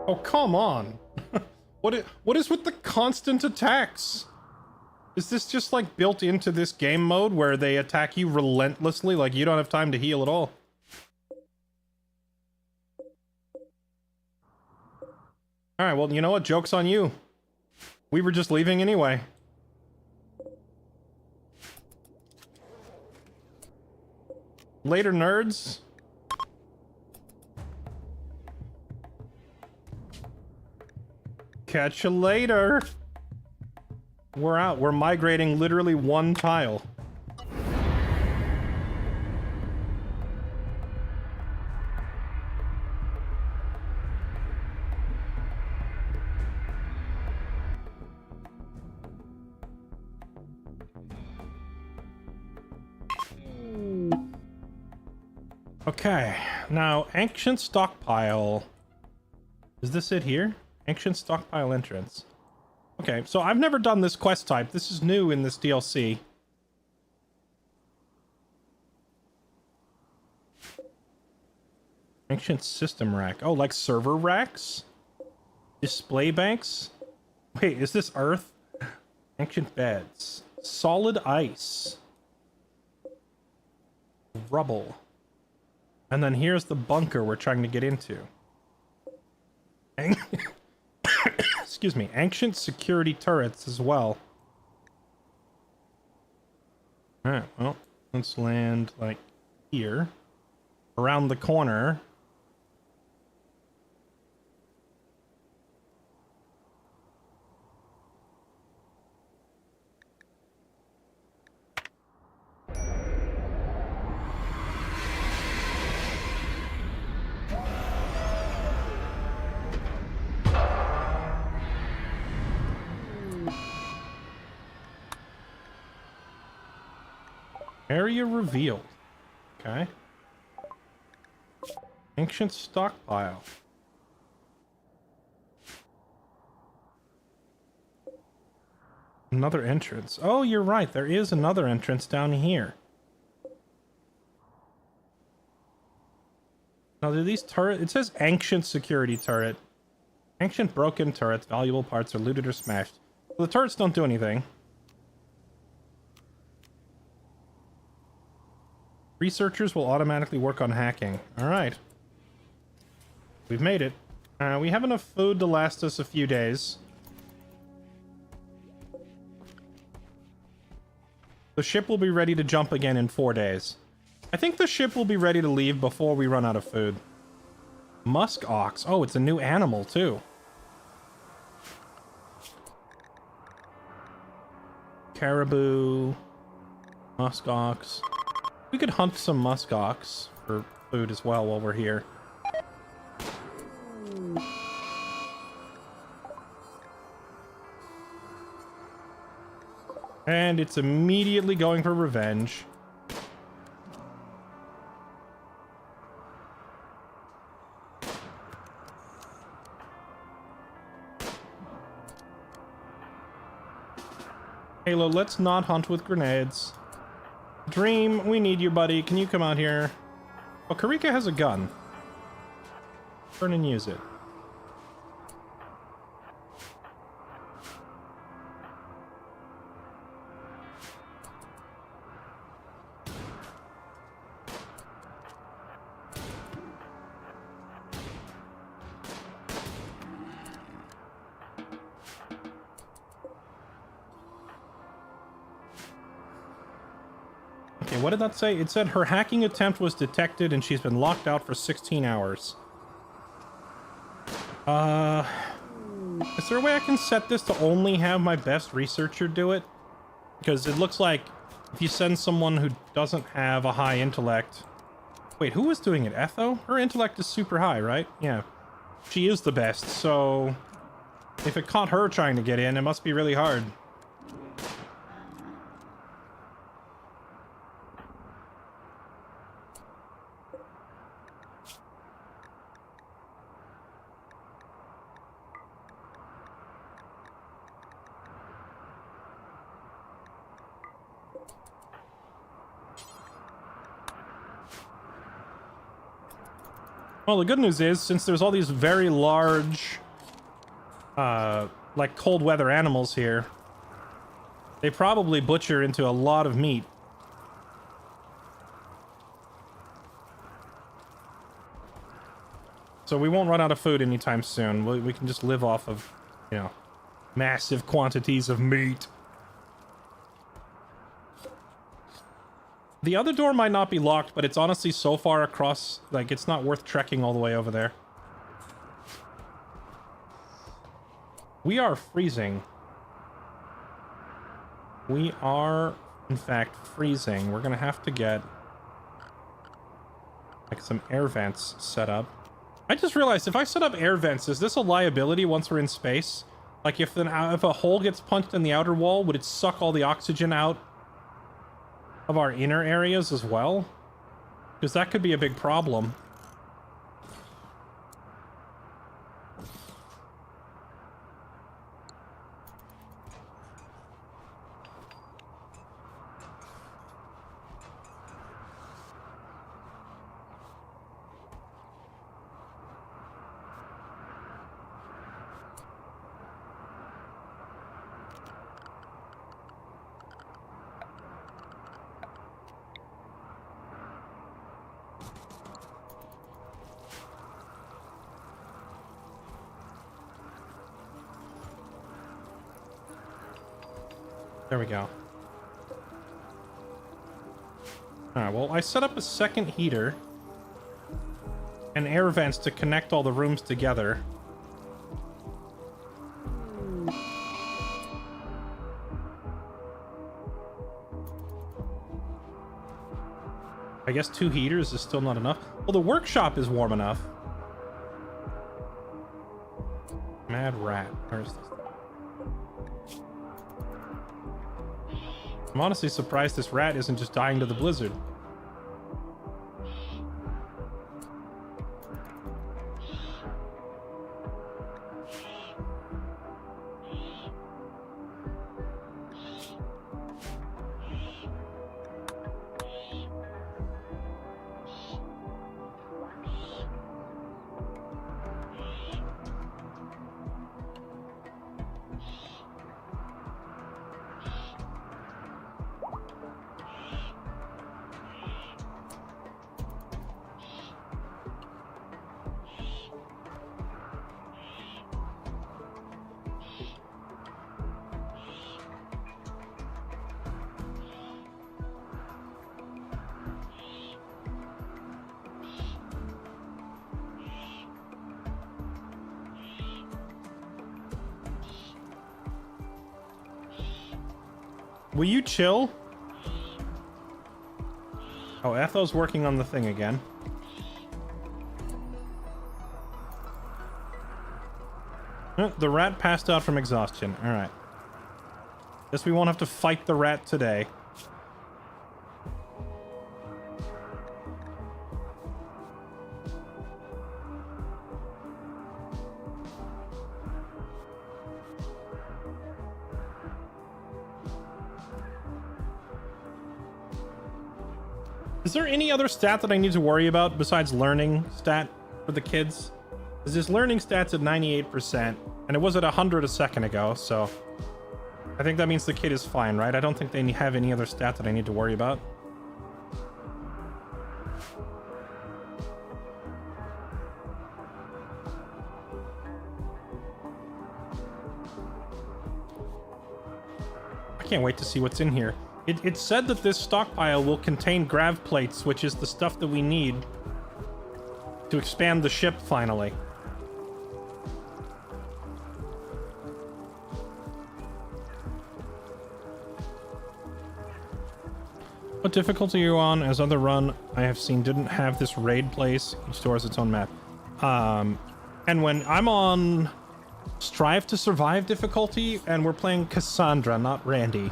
Oh, come on. What is with the constant attacks? Is this just like built into this game mode where they attack you relentlessly, like you don't have time to heal at all? Alright, well, you know what? Joke's on you. We were just leaving anyway. Later, nerds. Catch you later. We're out. We're migrating literally one tile. Okay, now ancient stockpile. Is this it here? Ancient stockpile entrance. Okay, so I've never done this quest type. This is new in this DLC. Ancient system rack. Oh, like server racks? Display banks? Wait, is this Earth? Ancient beds. Solid ice. Rubble. And then here's the bunker we're trying to get into. Excuse me. Ancient security turrets as well. Alright, well, let's land, like, here. Around the corner. Area revealed. Okay. Ancient stockpile. Another entrance. Oh, you're right. There is another entrance down here. Now, do these turrets... It says ancient security turret. Ancient broken turrets. Valuable parts are looted or smashed. So the turrets don't do anything. Researchers will automatically work on hacking. Alright. We've made it. We have enough food to last us a few days. The ship will be ready to jump again in 4 days. I think the ship will be ready to leave before we run out of food. Musk ox. Oh, it's a new animal, too. Caribou. Musk ox. We could hunt some musk ox for food as well while we're here. And it's immediately going for revenge. Halo, let's not hunt with grenades. Dream, we need you, buddy. Can you come out here? Oh, Karika has a gun. Turn and use it. Okay, what did that say? It said her hacking attempt was detected and she's been locked out for 16 hours. Is there a way I can set this to only have my best researcher do it? Because it looks like if you send someone who doesn't have a high intellect... Wait, who was doing it? Etho? Her intellect is super high, right? Yeah. She is the best, so... If it caught her trying to get in, it must be really hard. Well, the good news is, since there's all these very large, like cold weather animals here, they probably butcher into a lot of meat. So we won't run out of food anytime soon. We can just live off of, you know, massive quantities of meat. The other door might not be locked, but it's honestly so far across, like, it's not worth trekking all the way over there. We are freezing. We are, in fact, freezing. We're gonna have to get, like, some air vents set up. I just realized, if I set up air vents, is this a liability once we're in space? Like, if a hole gets punched in the outer wall, would it suck all the oxygen out of our inner areas as well? Because that could be a big problem. There we go. Alright, well, I set up a second heater and air vents to connect all the rooms together. I guess 2 heaters is still not enough. Well, the workshop is warm enough. Mad rat. Where's this? I'm honestly surprised this rat isn't just dying to the blizzard. Will you chill? Oh, Etho's working on the thing again. The rat passed out from exhaustion. Alright. Guess we won't have to fight the rat today. Is there any other stat that I need to worry about besides learning stat for the kids? Is this learning stat's at 98%, and it was at 100 a second ago, so I think that means the kid is fine, right? I don't think they have any other stat that I need to worry about. I can't wait to see what's in here. It said that this stockpile will contain grav plates, which is the stuff that we need to expand the ship finally. What difficulty are you on? As other run I have seen didn't have this raid place. Each store has its own map. And when I'm on Strive to Survive difficulty, and we're playing Cassandra, not Randy.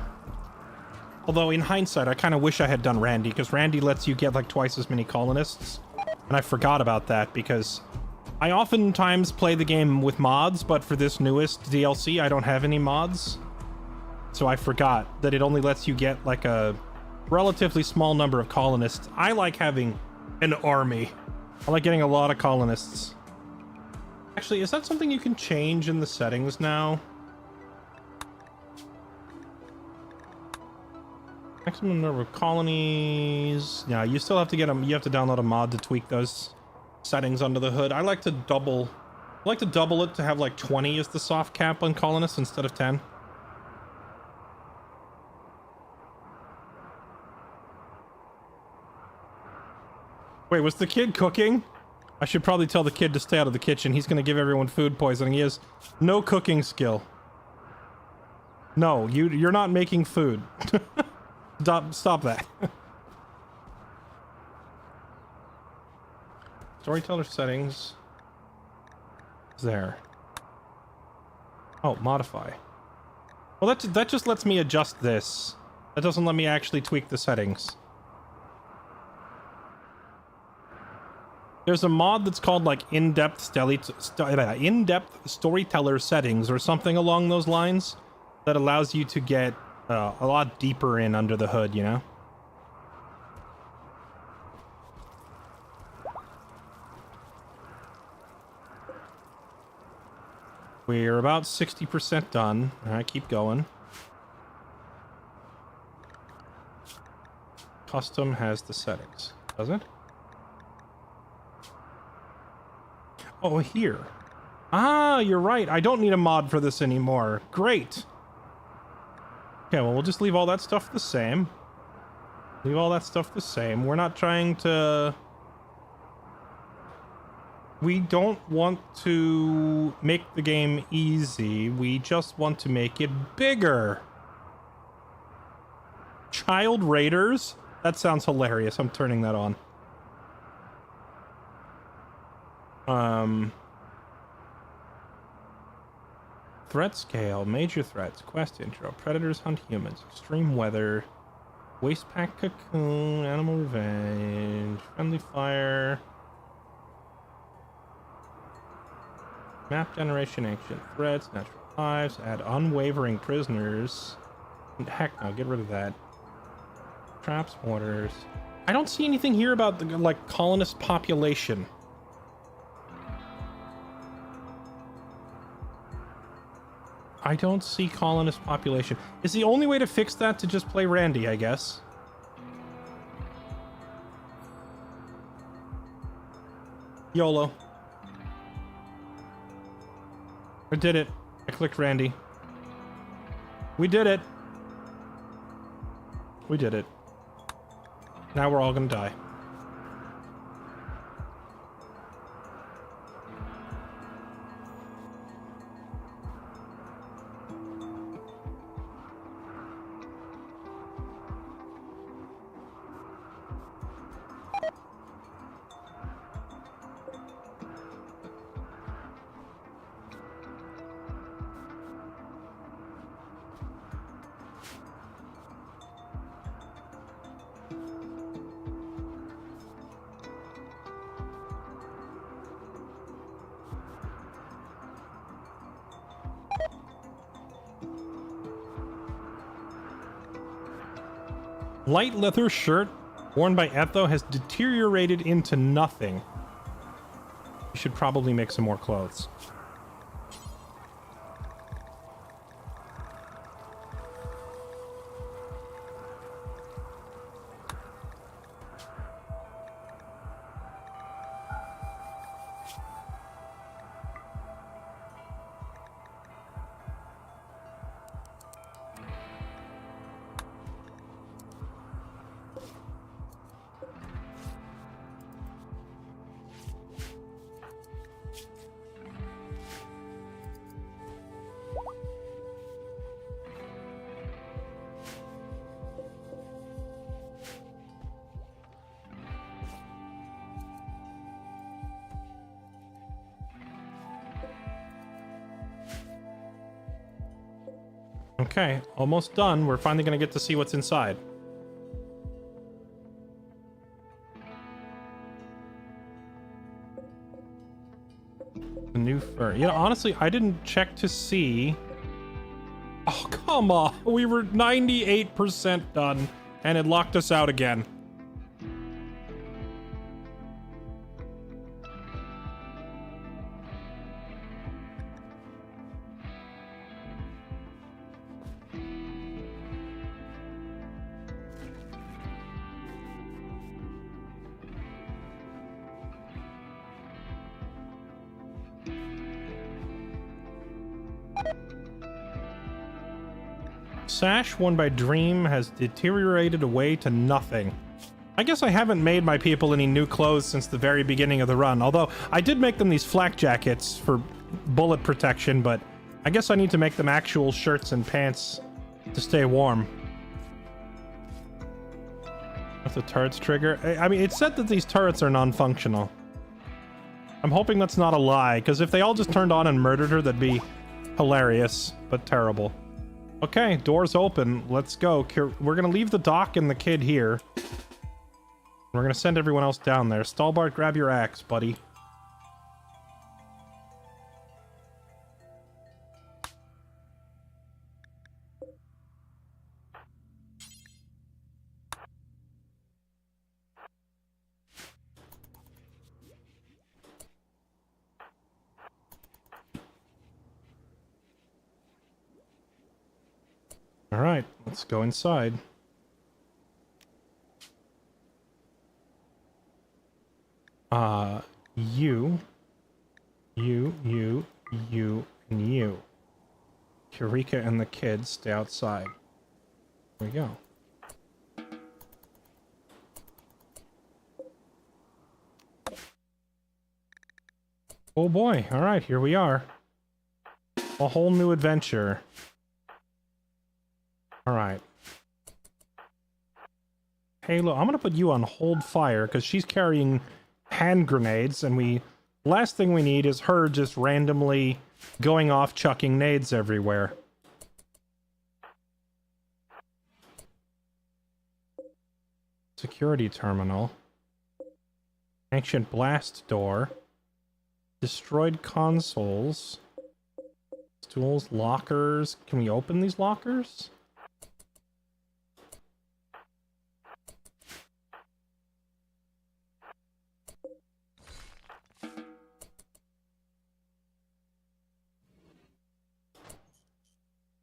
Although in hindsight, I kind of wish I had done Randy, because Randy lets you get like twice as many colonists. And I forgot about that because I oftentimes play the game with mods, but for this newest DLC, I don't have any mods. So I forgot that it only lets you get like a relatively small number of colonists. I like having an army. I like getting a lot of colonists. Actually, is that something you can change in the settings now? Maximum number of colonies. Yeah, you still have to get them. You have to download a mod to tweak those settings under the hood. I like to double it to have like 20 as the soft cap on colonists instead of 10. Wait, was the kid cooking? I should probably tell the kid to stay out of the kitchen. He's gonna give everyone food poisoning. He has no cooking skill. No, you're not making food. Stop that. Storyteller settings. There. Oh, modify. Well, that just lets me adjust this. That doesn't let me actually tweak the settings. There's a mod that's called like in-depth storyteller settings or something along those lines that allows you to get a lot deeper in under the hood, you know? We're about 60% done. All right, keep going. Custom has the settings, does it? Oh, here. Ah, you're right. I don't need a mod for this anymore. Great. Okay, well, we'll just leave all that stuff the same. Leave all that stuff the same. We're not trying to... We don't want to make the game easy. We just want to make it bigger. Child Raiders? That sounds hilarious. I'm turning that on. Threat scale, major threats, quest intro, predators hunt humans, extreme weather, waste pack cocoon, animal revenge, friendly fire, map generation, ancient threats, natural lives, add unwavering prisoners. Heck no, get rid of that. Traps, mortars. I don't see anything here about the like colonist population. I don't see colonist population. Is the only way to fix that to just play Randy, I guess? YOLO. I did it. I clicked Randy. We did it. We did it. Now we're all gonna die. Light leather shirt worn by Etho has deteriorated into nothing. You should probably make some more clothes. Okay, almost done. We're finally gonna get to see what's inside. The new fur. You know, honestly, I didn't check to see. Oh, come on. We were 98% done, and it locked us out again. Sash won by Dream has deteriorated away to nothing. I guess I haven't made my people any new clothes since the very beginning of the run, although I did make them these flak jackets for bullet protection, but I guess I need to make them actual shirts and pants to stay warm. That's the turrets trigger. I mean, it said that these turrets are non-functional. I'm hoping that's not a lie, because if they all just turned on and murdered her, that'd be hilarious, but terrible. Okay, doors open. Let's go. We're gonna leave the doc and the kid here. We're gonna send everyone else down there. Stalbart, grab your axe, buddy. All right, let's go inside. You, and you. Eureka and the kids stay outside. There we go. Oh boy, all right, here we are. A whole new adventure. All right. Halo, I'm gonna put you on hold fire because she's carrying hand grenades, and last thing we need is her just randomly going off chucking nades everywhere. Security terminal. Ancient blast door. Destroyed consoles. Stools, lockers. Can we open these lockers?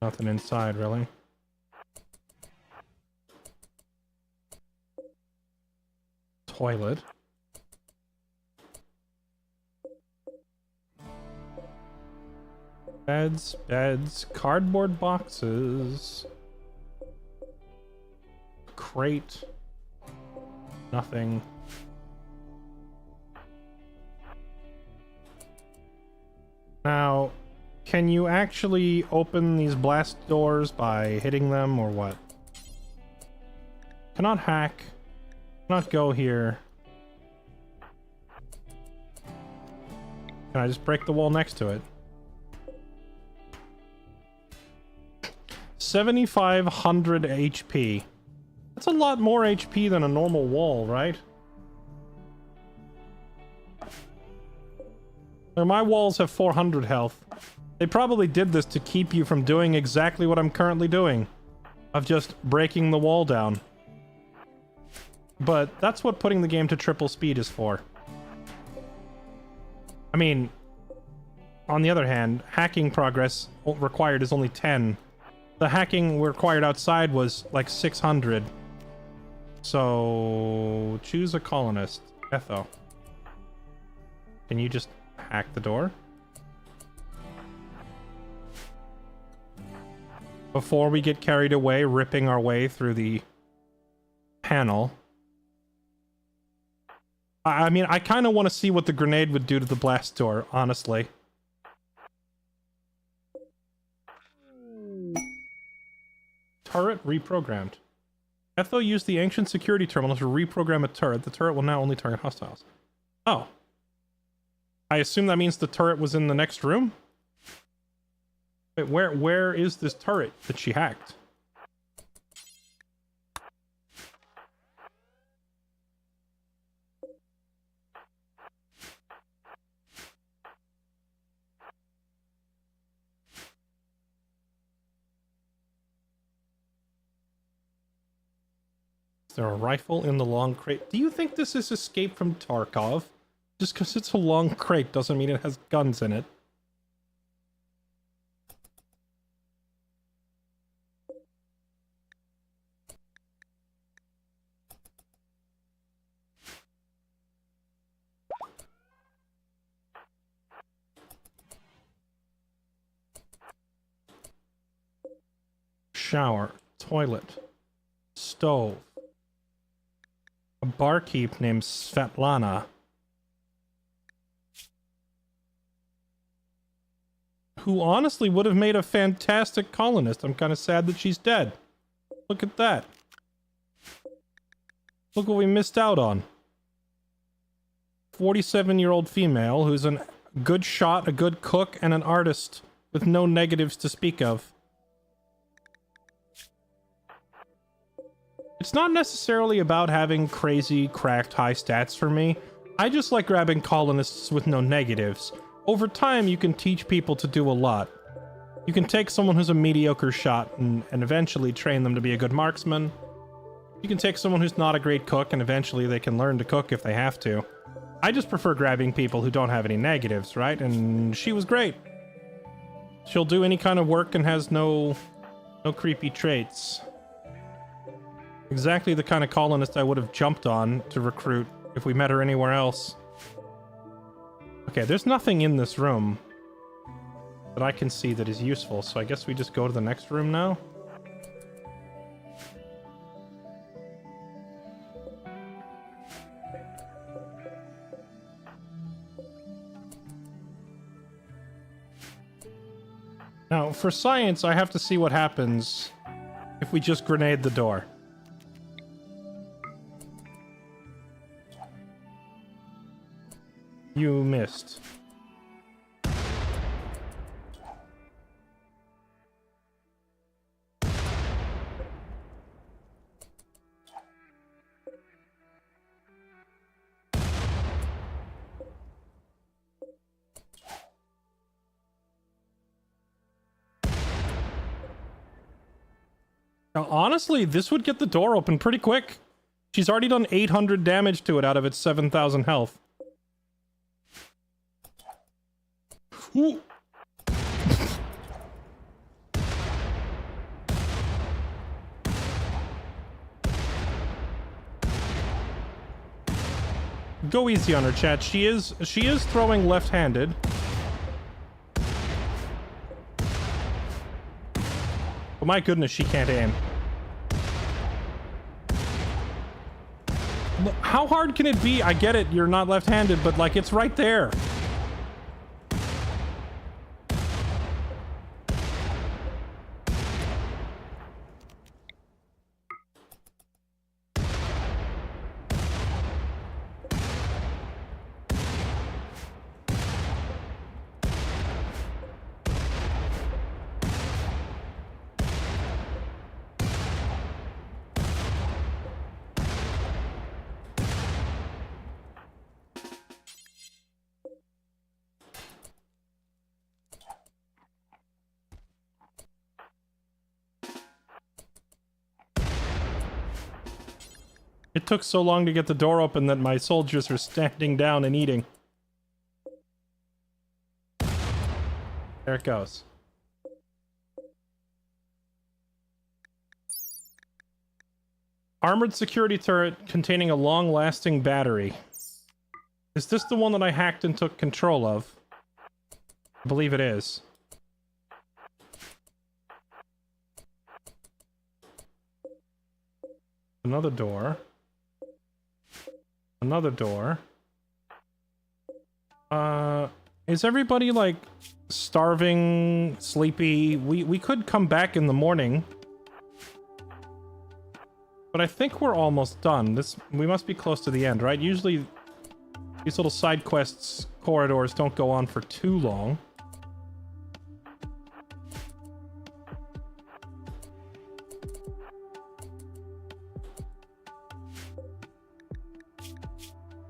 Nothing inside, really. Toilet. Beds, cardboard boxes. Crate. Nothing. Now, can you actually open these blast doors by hitting them or what? Cannot hack. Cannot go here. Can I just break the wall next to it? 7,500 HP. That's a lot more HP than a normal wall, right? My walls have 400 health. They probably did this to keep you from doing exactly what I'm currently doing. Of just breaking the wall down. But that's what putting the game to triple speed is for. I mean, on the other hand, hacking progress required is only 10. The hacking required outside was like 600. So, choose a colonist. Etho. Can you just hack the door? Before we get carried away, ripping our way through the panel. I mean, I kind of want to see what the grenade would do to the blast door, honestly. Turret reprogrammed. Etho used the ancient security terminal to reprogram a turret. The turret will now only target hostiles. Oh. I assume that means the turret was in the next room? Wait, where is this turret that she hacked? Is there a rifle in the long crate? Do you think this is Escape from Tarkov? Just because it's a long crate doesn't mean it has guns in it. Shower, toilet, stove, a barkeep named Svetlana, who honestly would have made a fantastic colonist. I'm kind of sad that she's dead. Look at that. Look what we missed out on. 47-year-old female who's a good shot, a good cook, and an artist with no negatives to speak of. It's not necessarily about having crazy, cracked, high stats for me. I just like grabbing colonists with no negatives. Over time, you can teach people to do a lot. You can take someone who's a mediocre shot and eventually train them to be a good marksman. You can take someone who's not a great cook and eventually they can learn to cook if they have to. I just prefer grabbing people who don't have any negatives, right? And she was great. She'll do any kind of work and has no creepy traits. Exactly the kind of colonist I would have jumped on to recruit if we met her anywhere else. Okay, there's nothing in this room that I can see that is useful, so I guess we just go to the next room now. Now, for science, I have to see what happens if we just grenade the door. You missed. Now, honestly, this would get the door open pretty quick. She's already done 800 damage to it out of its 7,000 health. Ooh. Go easy on her, chat. She is throwing left-handed. But my goodness, she can't aim. How hard can it be? I get it, you're not left-handed, but like it's right there. It took so long to get the door open that my soldiers are standing down and eating. There it goes. Armored security turret containing a long-lasting battery. Is this the one that I hacked and took control of? I believe it is. Another door. Another door. Is everybody, like, starving, sleepy? We could come back in the morning. But I think we're almost done. We must be close to the end, right? Usually, these little side quests, corridors, don't go on for too long.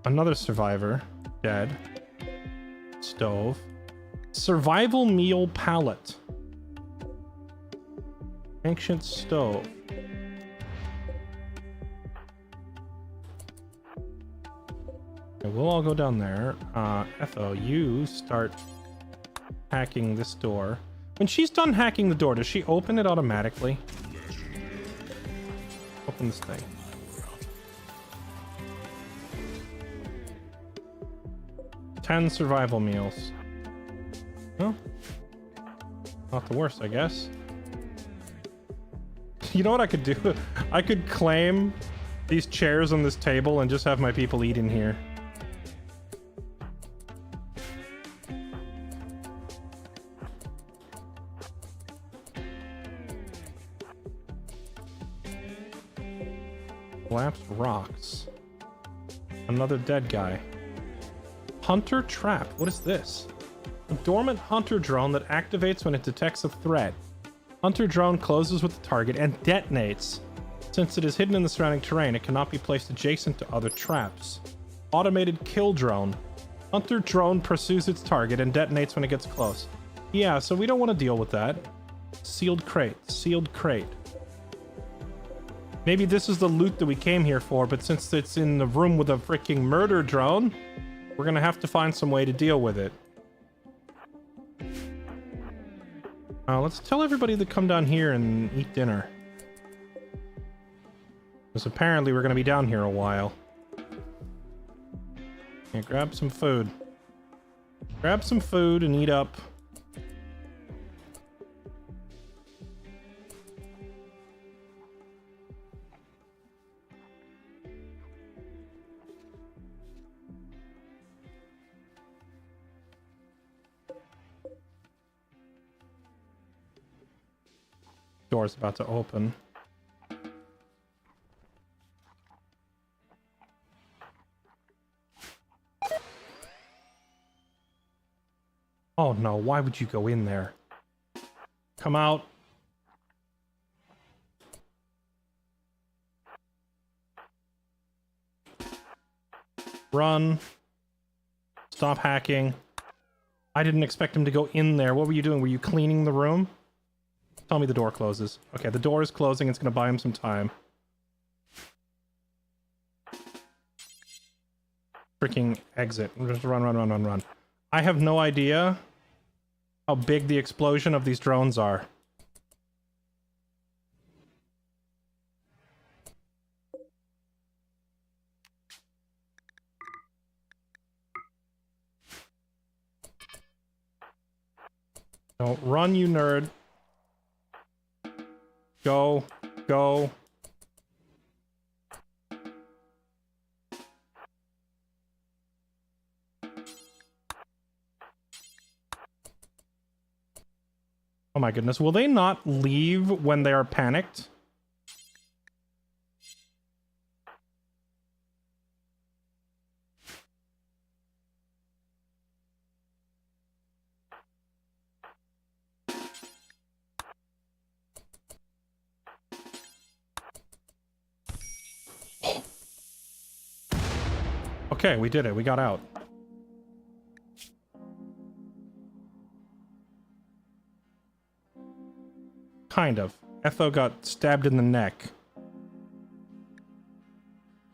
Another survivor. Dead. Stove. Survival meal pallet. Ancient stove. Okay, we'll all go down there. Etho, you start hacking this door. When she's done hacking the door, does she open it automatically? Open this thing. 10 survival meals. Well, not the worst, I guess. You know what I could do? I could claim these chairs on this table and just have my people eat in here. Collapsed rocks. Another dead guy. Hunter trap. What is this? A dormant hunter drone that activates when it detects a threat. Hunter drone closes with the target and detonates. Since it is hidden in the surrounding terrain, it cannot be placed adjacent to other traps. Automated kill drone. Hunter drone pursues its target and detonates when it gets close. Yeah, so we don't want to deal with that. Sealed crate. Sealed crate. Maybe this is the loot that we came here for, but since it's in the room with a freaking murder drone, we're gonna have to find some way to deal with it. Let's tell everybody to come down here and eat dinner. Because apparently we're gonna be down here a while. Yeah, grab some food. Grab some food and eat up. Door's about to open. Oh no, why would you go in there? Come out. Run. Stop hacking. I didn't expect him to go in there. What were you doing? Were you cleaning the room? Tell me the door closes. Okay, the door is closing. It's going to buy him some time. Freaking exit. Just run, run, run, run, run. I have no idea how big the explosion of these drones are. Don't run, you nerd. Go. Go. Oh my goodness. Will they not leave when they are panicked? Okay, we did it. We got out. Kind of. Etho got stabbed in the neck.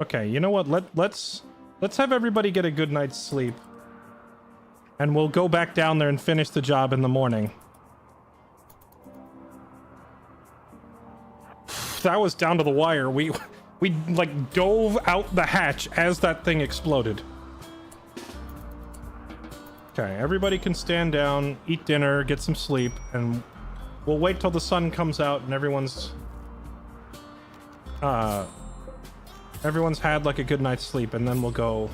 Okay, you know what? Let's have everybody get a good night's sleep. And we'll go back down there and finish the job in the morning. That was down to the wire. We like dove out the hatch as that thing exploded. Okay, everybody can stand down, eat dinner, get some sleep, and we'll wait till the sun comes out and everyone's had like a good night's sleep, and then we'll go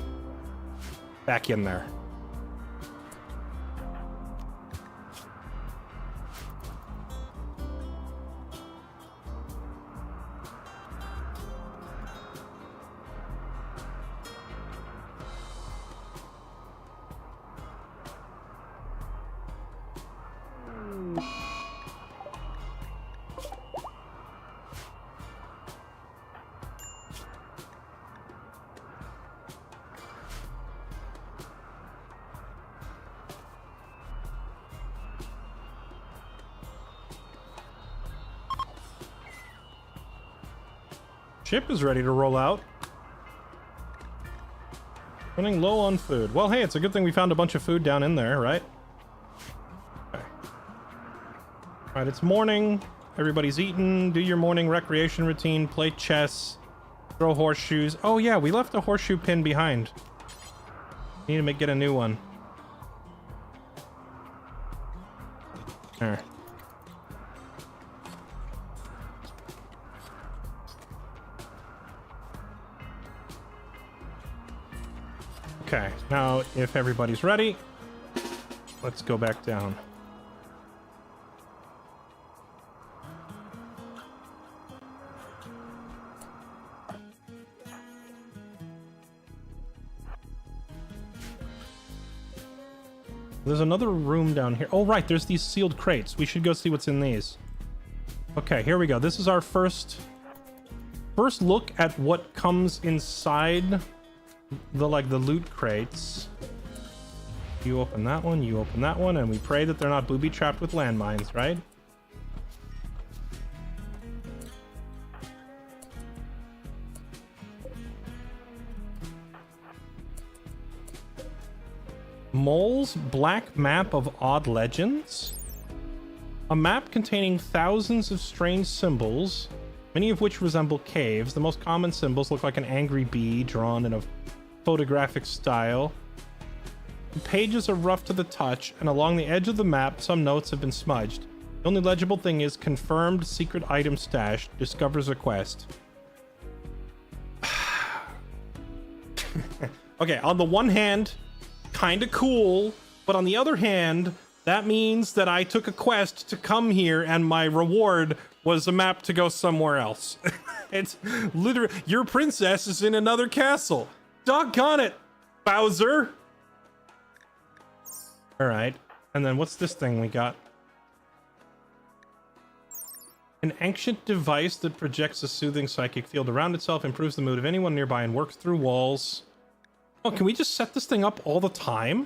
back in there. Ship is ready to roll out. Running low on food. Well, hey, it's a good thing we found a bunch of food down in there, right? Okay. Alright, it's morning. Everybody's eaten. Do your morning recreation routine. Play chess. Throw horseshoes. Oh, yeah, we left a horseshoe pin behind. Need to get a new one. There. Okay, now if everybody's ready, let's go back down. There's another room down here. Oh, right, there's these sealed crates. We should go see what's in these. Okay, here we go. This is our first look at what comes inside the loot crates. You open that one, you open that one, and we pray that they're not booby trapped with landmines, right? Mole's Black Map of Odd Legends. A map containing thousands of strange symbols, many of which resemble caves. The most common symbols look like an angry bee drawn in a photographic style. The pages are rough to the touch, and along the edge of the map, some notes have been smudged. The only legible thing is confirmed secret item stash, discovers a quest. Okay, on the one hand, kind of cool, but on the other hand, that means that I took a quest to come here and my reward was a map to go somewhere else. It's literally, your princess is in another castle. Doggone it, Bowser. All right, and then what's this thing we got? An ancient device that projects a soothing psychic field around itself, improves the mood of anyone nearby, and works through walls. Oh, can we just set this thing up all the time?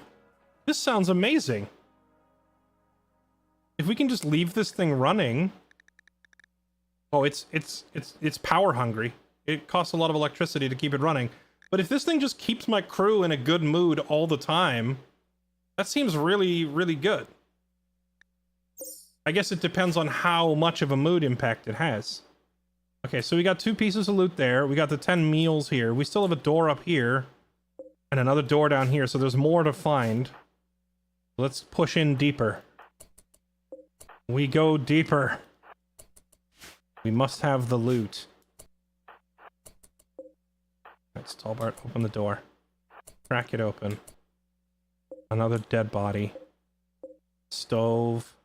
This sounds amazing. If we can just leave this thing running. Oh, it's power hungry. It costs a lot of electricity to keep it running. But if this thing just keeps my crew in a good mood all the time, that seems really, really good. I guess it depends on how much of a mood impact it has. Okay, so we got 2 pieces of loot there. We got the 10 meals here. We still have a door up here. And another door down here, so there's more to find. Let's push in deeper. We go deeper. We must have the loot. Alright, Stalbart, open the door. Crack it open. Another dead body. Stove.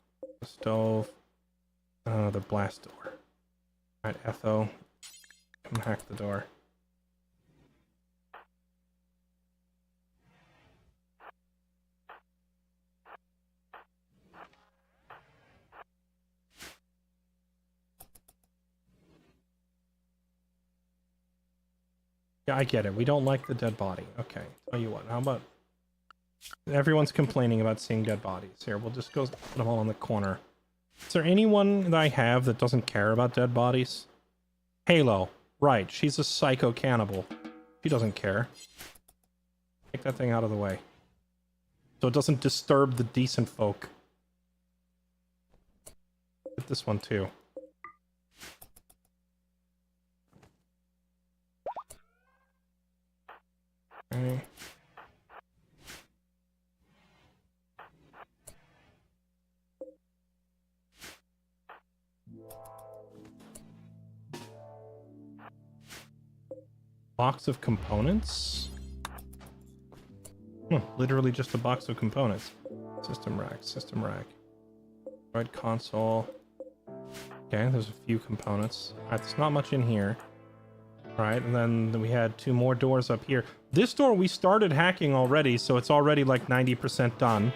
Stove. Another blast door. Alright, Etho. Come hack the door. Yeah, I get it. We don't like the dead body. Okay, tell you what, how about... Everyone's complaining about seeing dead bodies. Here, we'll just go put them all in the corner. Is there anyone that I have that doesn't care about dead bodies? Halo. Right, she's a psycho cannibal. She doesn't care. Take that thing out of the way. So it doesn't disturb the decent folk. Get this one too. Okay. Box of components? Literally just a box of components. System rack, system rack. Right console. Okay, there's a few components. Alright, there's not much in here. Alright, and then we had 2 more doors up here. This door we started hacking already, so it's already like 90% done.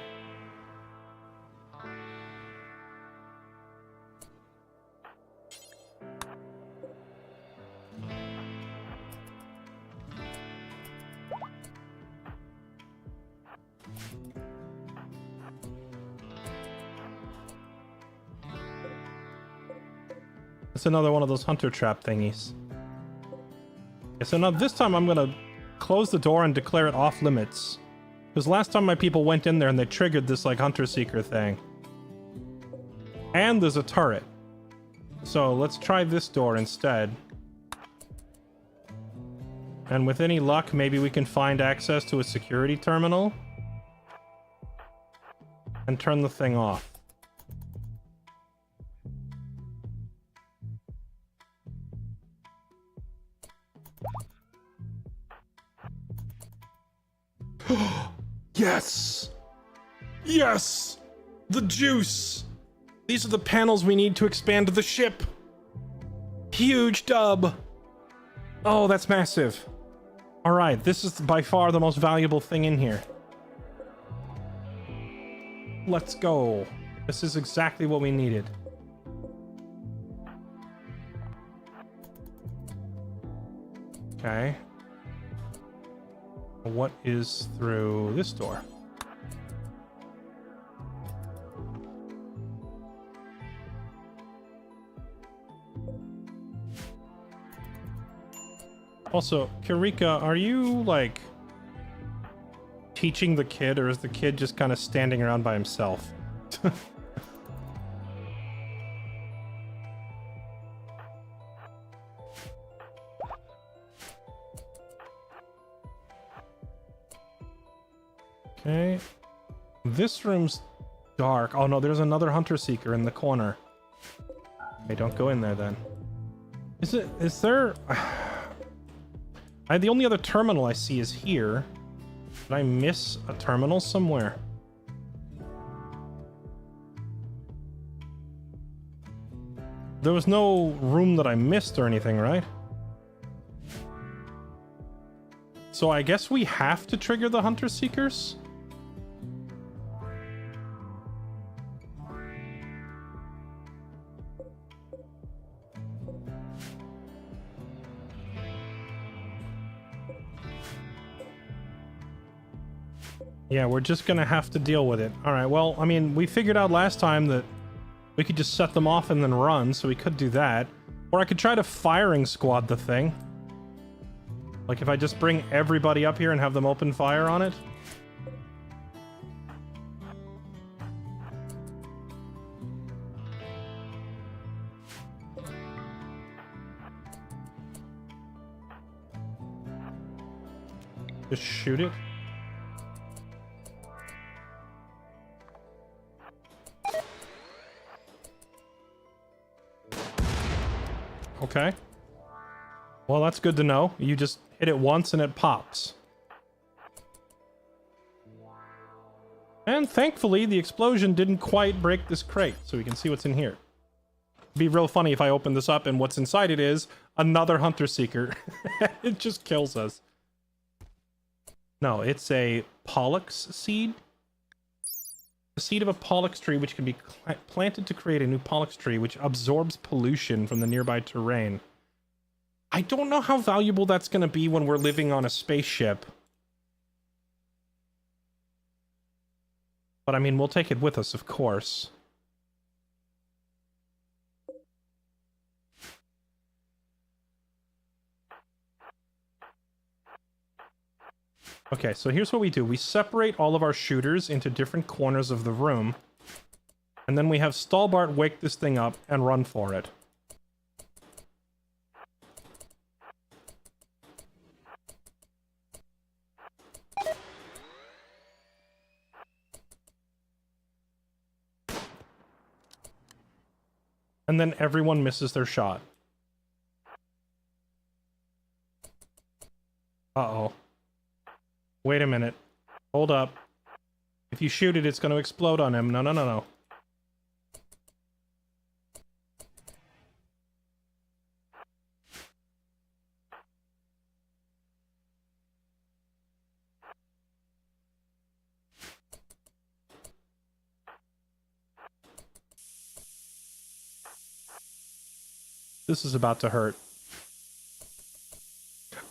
It's another one of those hunter trap thingies. Okay, so now this time I'm gonna close the door and declare it off limits. Because last time my people went in there and they triggered this like hunter-seeker thing. And there's a turret. So let's try this door instead. And with any luck, maybe we can find access to a security terminal. And turn the thing off. Yes! Yes! The juice! These are the panels we need to expand the ship! Huge dub! Oh, that's massive. Alright, this is by far the most valuable thing in here. Let's go. This is exactly what we needed. Okay. What is through this door? Also, Kirika, are you, like, teaching the kid, or is the kid just kind of standing around by himself? Okay. This room's dark. Oh no, there's another hunter seeker in the corner. Hey, don't go in there then. Is there... the only other terminal I see is here. Did I miss a terminal somewhere? There was no room that I missed or anything, right? So I guess we have to trigger the hunter seekers? Yeah, we're just gonna have to deal with it. Alright, well, I mean, we figured out last time that we could just set them off and then run, so we could do that. Or I could try to firing squad the thing. Like if I just bring everybody up here and have them open fire on it. Just shoot it. Okay. Well, that's good to know. You just hit it once and it pops. And thankfully, the explosion didn't quite break this crate, so we can see what's in here. It'd be real funny if I open this up and what's inside it is another hunter seeker. It just kills us. No, it's a pollux seed. The seed of a pollux tree which can be planted to create a new pollux tree which absorbs pollution from the nearby terrain. I don't know how valuable that's going to be when we're living on a spaceship. But I mean, we'll take it with us, of course. Okay, so here's what we do. We separate all of our shooters into different corners of the room. And then we have Stalbart wake this thing up and run for it. And then everyone misses their shot. Uh-oh. Wait a minute. Hold up. If you shoot it, it's going to explode on him. No, no, no, no. This is about to hurt.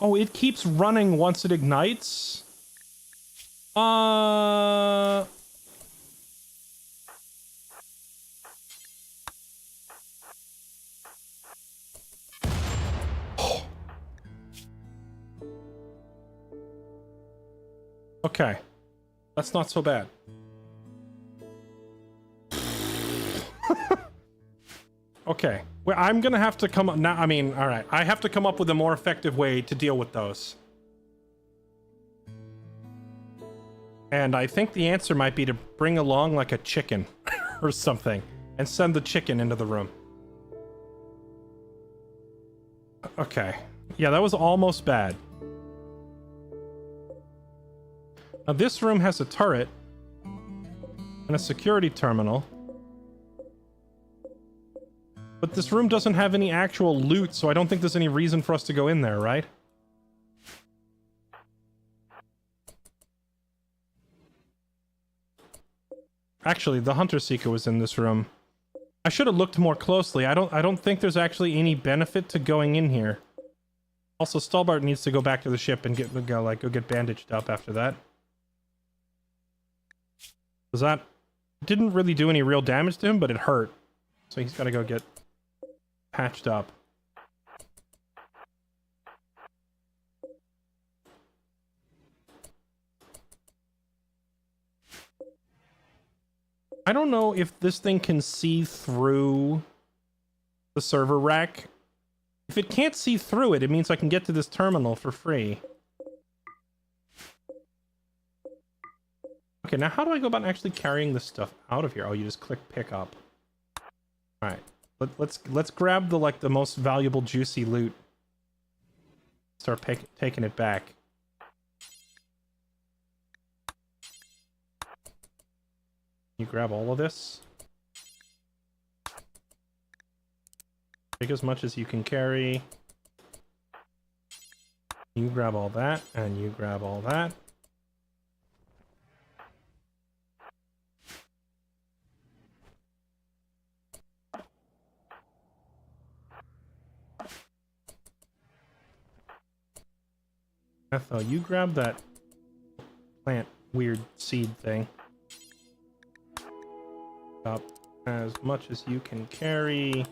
Oh, it keeps running once it ignites? Okay. That's not so bad. Okay. Well, I'm gonna have to come up now. I mean, all right. I have to come up with a more effective way to deal with those. And I think the answer might be to bring along like a chicken or something and send the chicken into the room. Okay. Yeah, that was almost bad. Now this room has a turret and a security terminal. But this room doesn't have any actual loot, so I don't think there's any reason for us to go in there, right? Actually, the Hunter Seeker was in this room. I should have looked more closely. I don't think there's actually any benefit to going in here. Also, Stalbart needs to go back to the ship and go get bandaged up after that. Because that didn't really do any real damage to him, but it hurt. So he's got to go get patched up. I don't know if this thing can see through the server rack. If it can't see through it, it means I can get to this terminal for free. Okay, now how do I go about actually carrying this stuff out of here? Oh, you just click pick up. All right, let's grab the most valuable juicy loot. Start taking it back. You grab all of this. Take as much as you can carry. You grab all that, and you grab all that. Ethel, you grab that plant weird seed thing. Up as much as you can carry.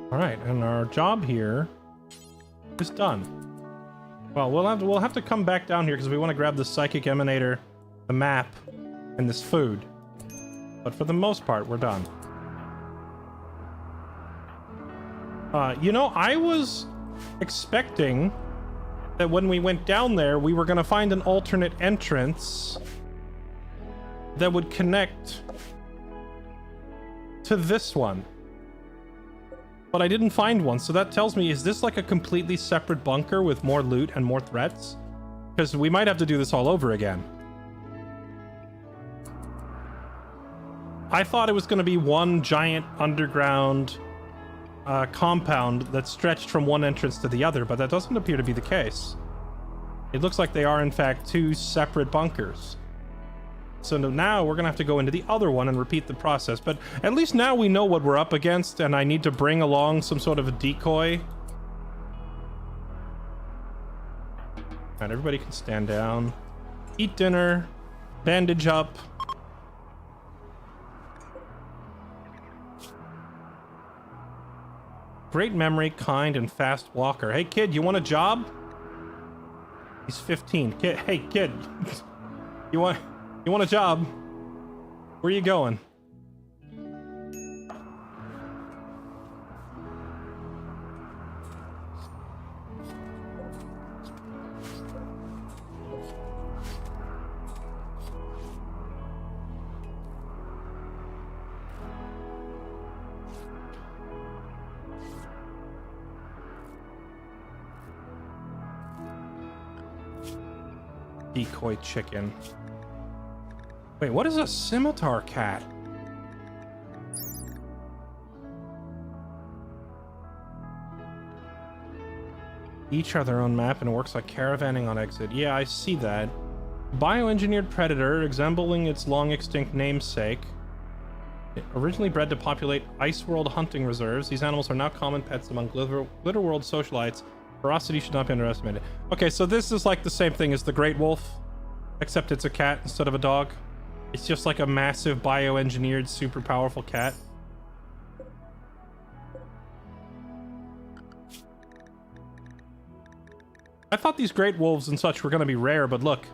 All right, and our job here is done. Well, we'll have to come back down here because we want to grab the psychic emanator, the map, and this food. But for the most part, we're done. You know, I was expecting that when we went down there, we were going to find an alternate entrance that would connect to this one. But I didn't find one, so that tells me, is this like a completely separate bunker with more loot and more threats? Because we might have to do this all over again. I thought it was going to be one giant underground compound that stretched from one entrance to the other, but that doesn't appear to be the case. It looks like they are, in fact, two separate bunkers. So now we're going to have to go into the other one and repeat the process. But at least now we know what we're up against, and I need to bring along some sort of a decoy. Alright, everybody can stand down. Eat dinner. Bandage up. Great memory, kind, and fast walker. Hey, kid, you want a job? He's 15. Kid, hey, kid. You want a job? Where are you going? Decoy chicken. Wait, what is a scimitar cat? Each have their own map and it works like caravanning on exit. Yeah, I see that. Bioengineered predator, resembling its long extinct namesake. Originally bred to populate Ice World hunting reserves, these animals are now common pets among Glitterworld socialites Ferocity should not be underestimated. Okay, so this is like the same thing as the Great Wolf, except it's a cat instead of a dog. It's just like a massive bioengineered, super powerful cat. I thought these great wolves and such were going to be rare, but look.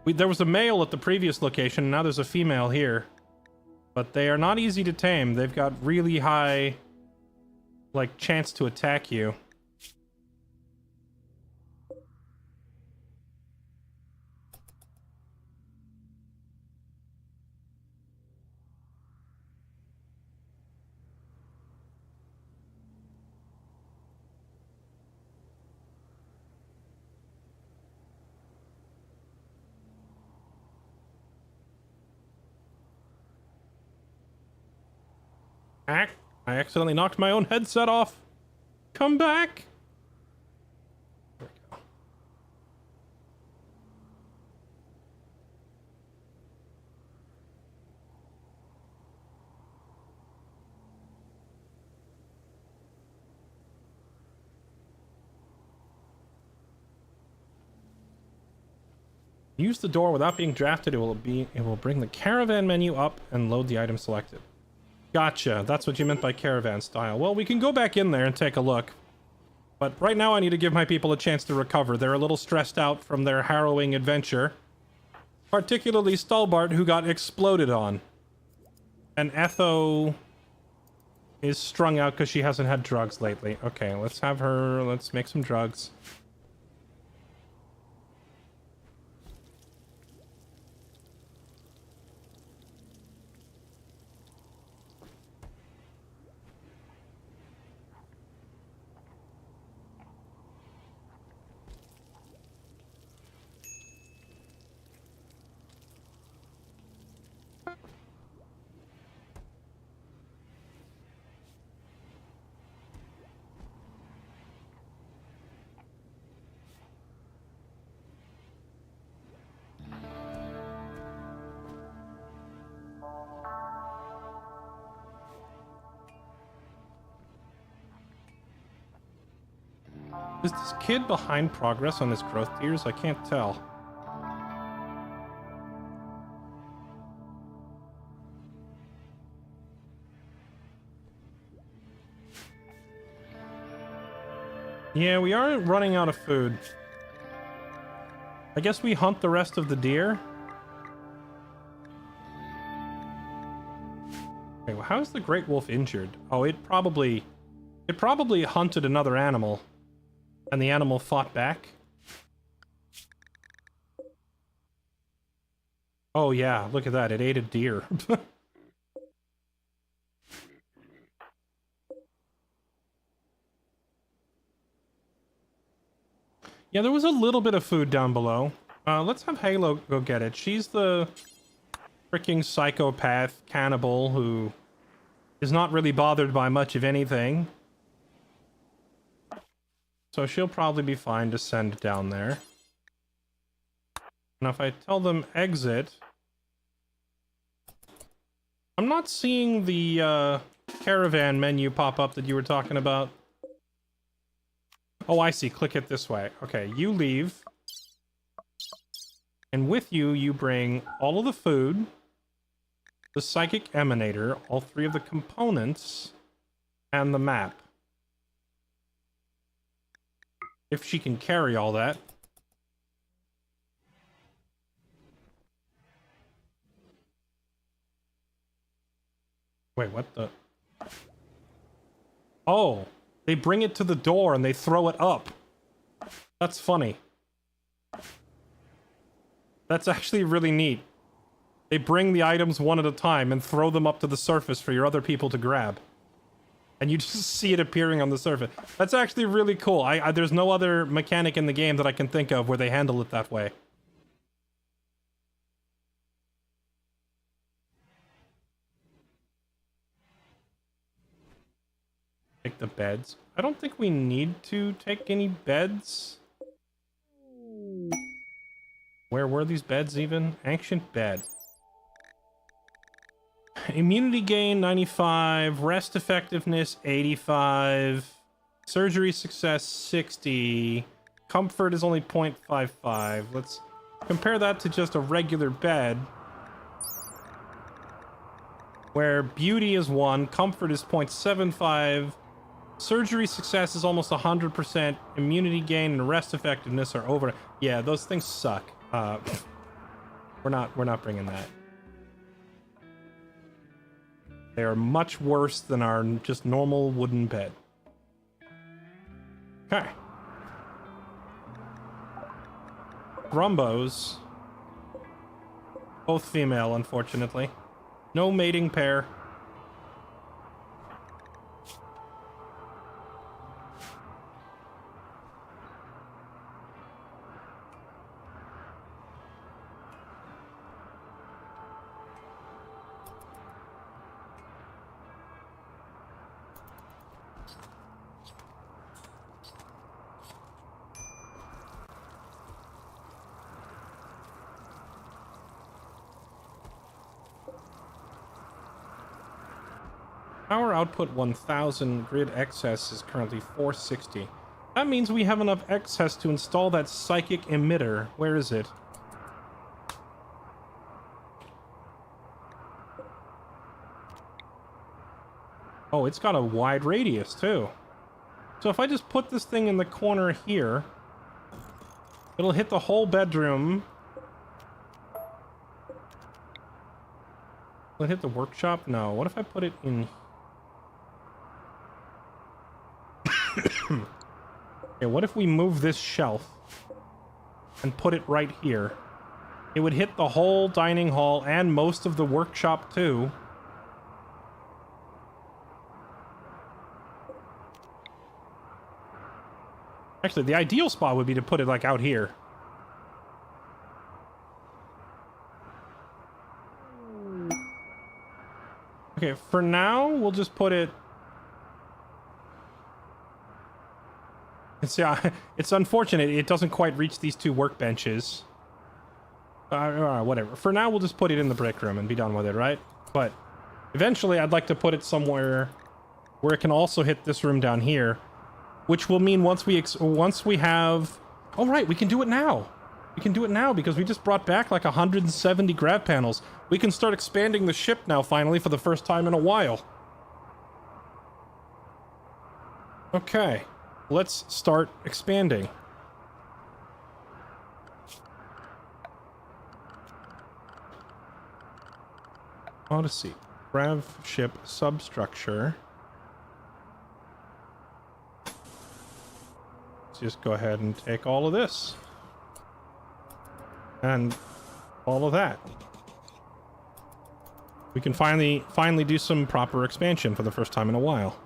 There was a male at the previous location, and now there's a female here. But they are not easy to tame. They've got really high, like, chance to attack you. I accidentally knocked my own headset off. Come back. There we go. Use the door without being drafted. It will bring the caravan menu up and load the item selected. Gotcha. That's what you meant by caravan style. Well, we can go back in there and take a look. But right now I need to give my people a chance to recover. They're a little stressed out from their harrowing adventure. Particularly Stalbart, who got exploded on. And Etho is strung out because she hasn't had drugs lately. Okay, let's make some drugs. Is this kid behind progress on his growth tiers? I can't tell. Yeah, we are running out of food. I guess we hunt the rest of the deer. Okay, well, how is the great wolf injured? Oh, it probably hunted another animal. And the animal fought back? Oh yeah, look at that. It ate a deer. Yeah, there was a little bit of food down below. Let's have Halo go get it. She's the freaking psychopath cannibal who is not really bothered by much of anything. So she'll probably be fine to send down there. Now if I tell them exit... I'm not seeing the caravan menu pop up that you were talking about. Oh, I see. Click it this way. Okay, you leave. And with you, you bring all of the food, the psychic emanator, all three of the components, and the map. If she can carry all that. Wait, what the? Oh, they bring it to the door and they throw it up. That's funny. That's actually really neat. They bring the items one at a time and throw them up to the surface for your other people to grab. And you just see it appearing on the surface. That's actually really cool. There's no other mechanic in the game that I can think of where they handle it that way. Take the beds. I don't think we need to take any beds. Where were these beds even? Ancient bed. Immunity gain 95, rest effectiveness 85. Surgery success 60. Comfort is only 0.55. Let's compare that to just a regular bed, where beauty is 1, comfort is 0.75, surgery success is almost 100%, immunity gain and rest effectiveness are over. Yeah, those things suck. We're not bringing that. They are much worse than our just normal wooden bed. Okay. Grumbos. Both female, unfortunately. No mating pair. Power output 1000, grid excess is currently 460. That means we have enough excess to install that psychic emitter. Where is it? Oh, it's got a wide radius too. So if I just put this thing in the corner here, it'll hit the whole bedroom. Will it hit the workshop? No. What if I put it in? Okay, what if we move this shelf and put it right here? It would hit the whole dining hall and most of the workshop too. Actually, the ideal spot would be to put it like out here. Okay, for now, we'll just put it... It's unfortunate it doesn't quite reach these two workbenches. Whatever. For now, we'll just put it in the brick room and be done with it, right? But eventually, I'd like to put it somewhere where it can also hit this room down here, which will mean once we have... Oh, right, we can do it now. We can do it now because we just brought back like 170 grav panels. We can start expanding the ship now, finally, for the first time in a while. Okay. Let's start expanding. Odyssey. Grav ship substructure. Let's just go ahead and take all of this. And all of that. We can finally do some proper expansion for the first time in a while.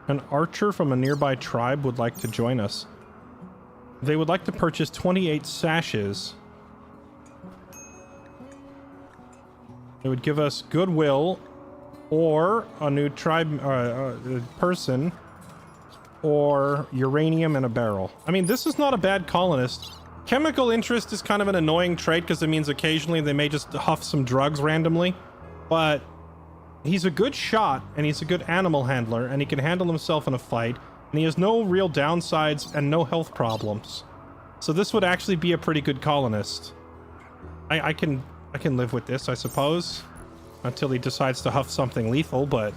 An archer from a nearby tribe would like to join us. They would like to purchase 28 sashes. It would give us goodwill, or a new tribe person, or uranium in a barrel. I mean, this is not a bad colonist. Chemical interest is kind of an annoying trait because it means occasionally they may just huff some drugs randomly, but he's a good shot, and he's a good animal handler, and he can handle himself in a fight, and he has no real downsides and no health problems. So this would actually be a pretty good colonist. I can live with this, I suppose, until he decides to huff something lethal, but...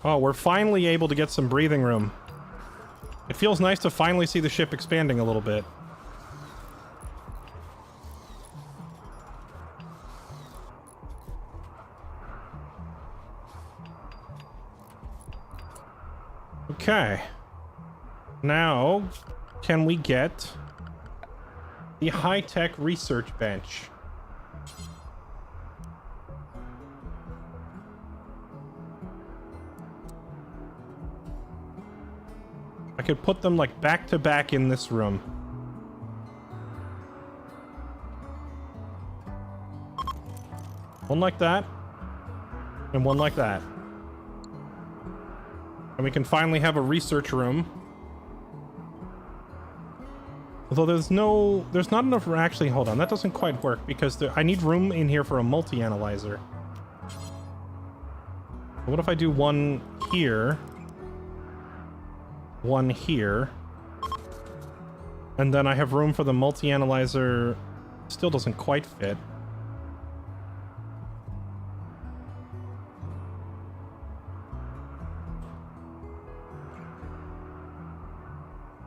Oh, we're finally able to get some breathing room. It feels nice to finally see the ship expanding a little bit. Okay. Now, can we get the high-tech research bench? could put them like back to back in this room. One like that, and one like that. And we can finally have a research room. Although there's not enough room. Actually, hold on, that doesn't quite work because I need room in here for a multi-analyzer. What if I do one here, one here, and then I have room for the multi-analyzer? Still doesn't quite fit.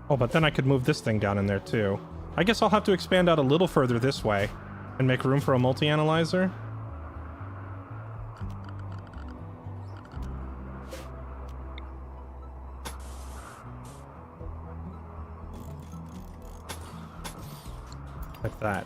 Oh, but then I could move this thing down in there too. I guess I'll have to expand out a little further this way and make room for a multi-analyzer. Like that.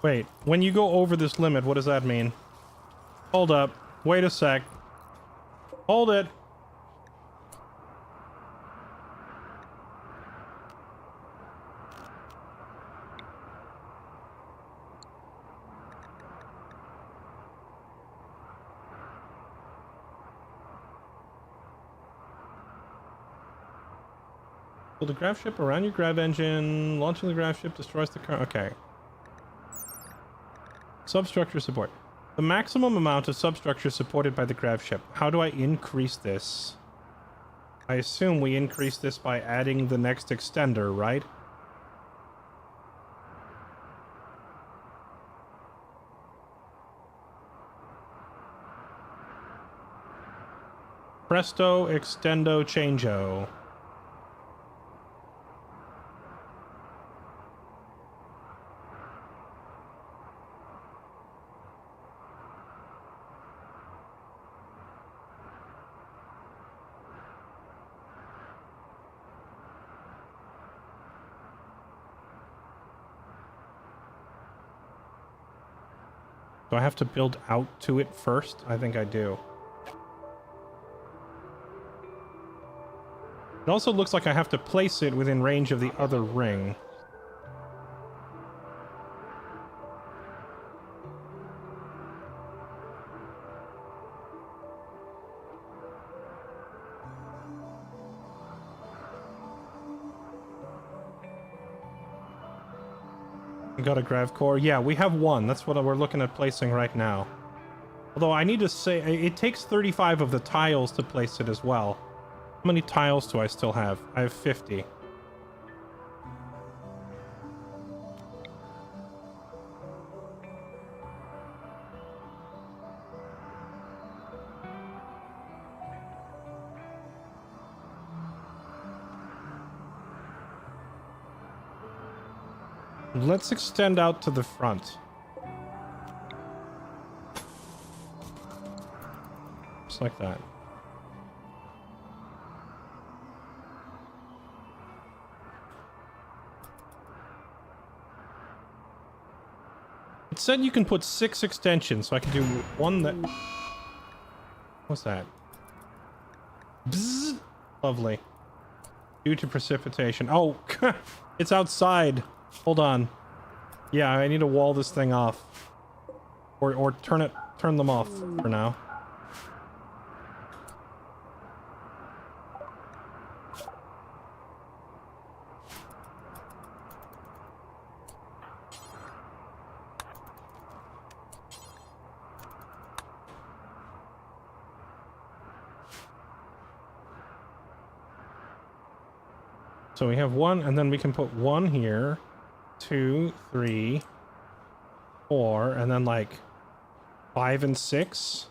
Wait, when you go over this limit, what does that mean? Hold up. Wait a sec. Hold it. Build a grav ship around your grav engine. Launching the grav ship destroys the car. Okay. Substructure support. The maximum amount of substructure supported by the grav ship. How do I increase this? I assume we increase this by adding the next extender, right? Presto, extendo, changeo. Do I have to build out to it first? I think I do. It also looks like I have to place it within range of the other ring. Got a grav core. Yeah, we have one. That's what we're looking at placing right now. Although I need to say, it takes 35 of the tiles to place it as well. How many tiles do I still have? I have 50. Let's extend out to the front. Just like that. It said you can put 6 extensions, so I can do one that... What's that? Bzzz. Lovely. Due to precipitation. Oh, it's outside. Hold on. Yeah, I need to wall this thing off. Or turn them off for now. So we have one, and then we can put one here, 2, 3, 4, and then like 5 and 6.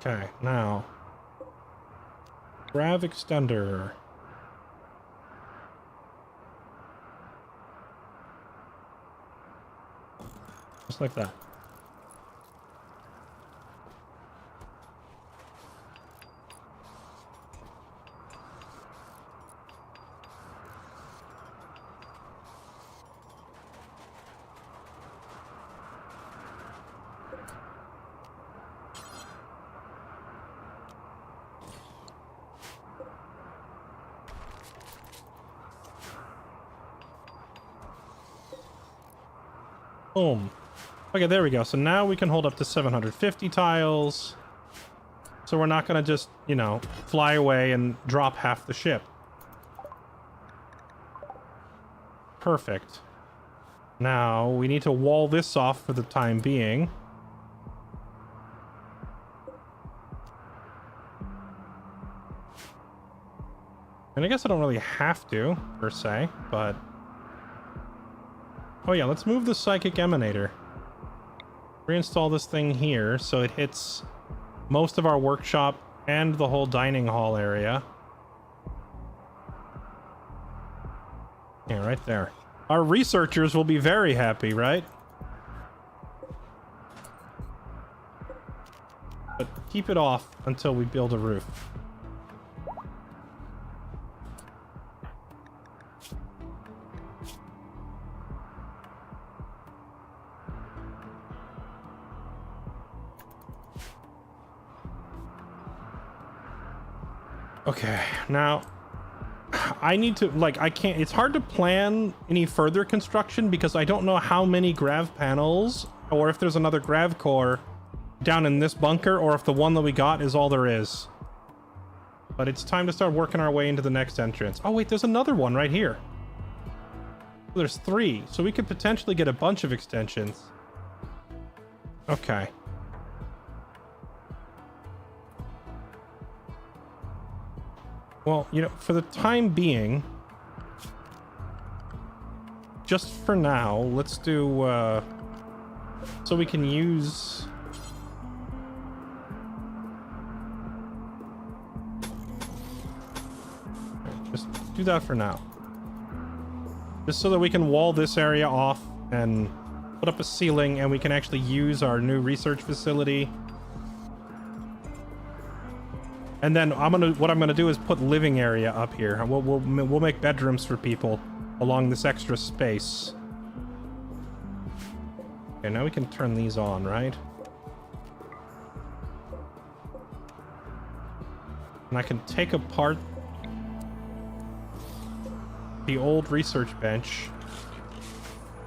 Okay, now grav extender. Just like that. Boom. Okay, there we go. So now we can hold up to 750 tiles. So we're not going to just, you know, fly away and drop half the ship. Perfect. Now we need to wall this off for the time being. And I guess I don't really have to, per se, but... Oh yeah, let's move the psychic emanator. Reinstall this thing here so it hits most of our workshop and the whole dining hall area. Yeah, right there. Our researchers will be very happy, right? But keep it off until we build a roof. Okay, now I need to, like, I can't, it's hard to plan any further construction because I don't know how many grav panels or if there's another grav core down in this bunker or if the one that we got is all there is. But it's time to start working our way into the next entrance. Oh wait, there's another one right here. There's 3, so we could potentially get a bunch of extensions. Okay. Well, you know, for the time being, just for now, let's do, so we can use... Just do that for now. Just so that we can wall this area off and put up a ceiling and we can actually use our new research facility. And then what I'm gonna do is put living area up here. We'll make bedrooms for people along this extra space. Okay, now we can turn these on, right? And I can take apart the old research bench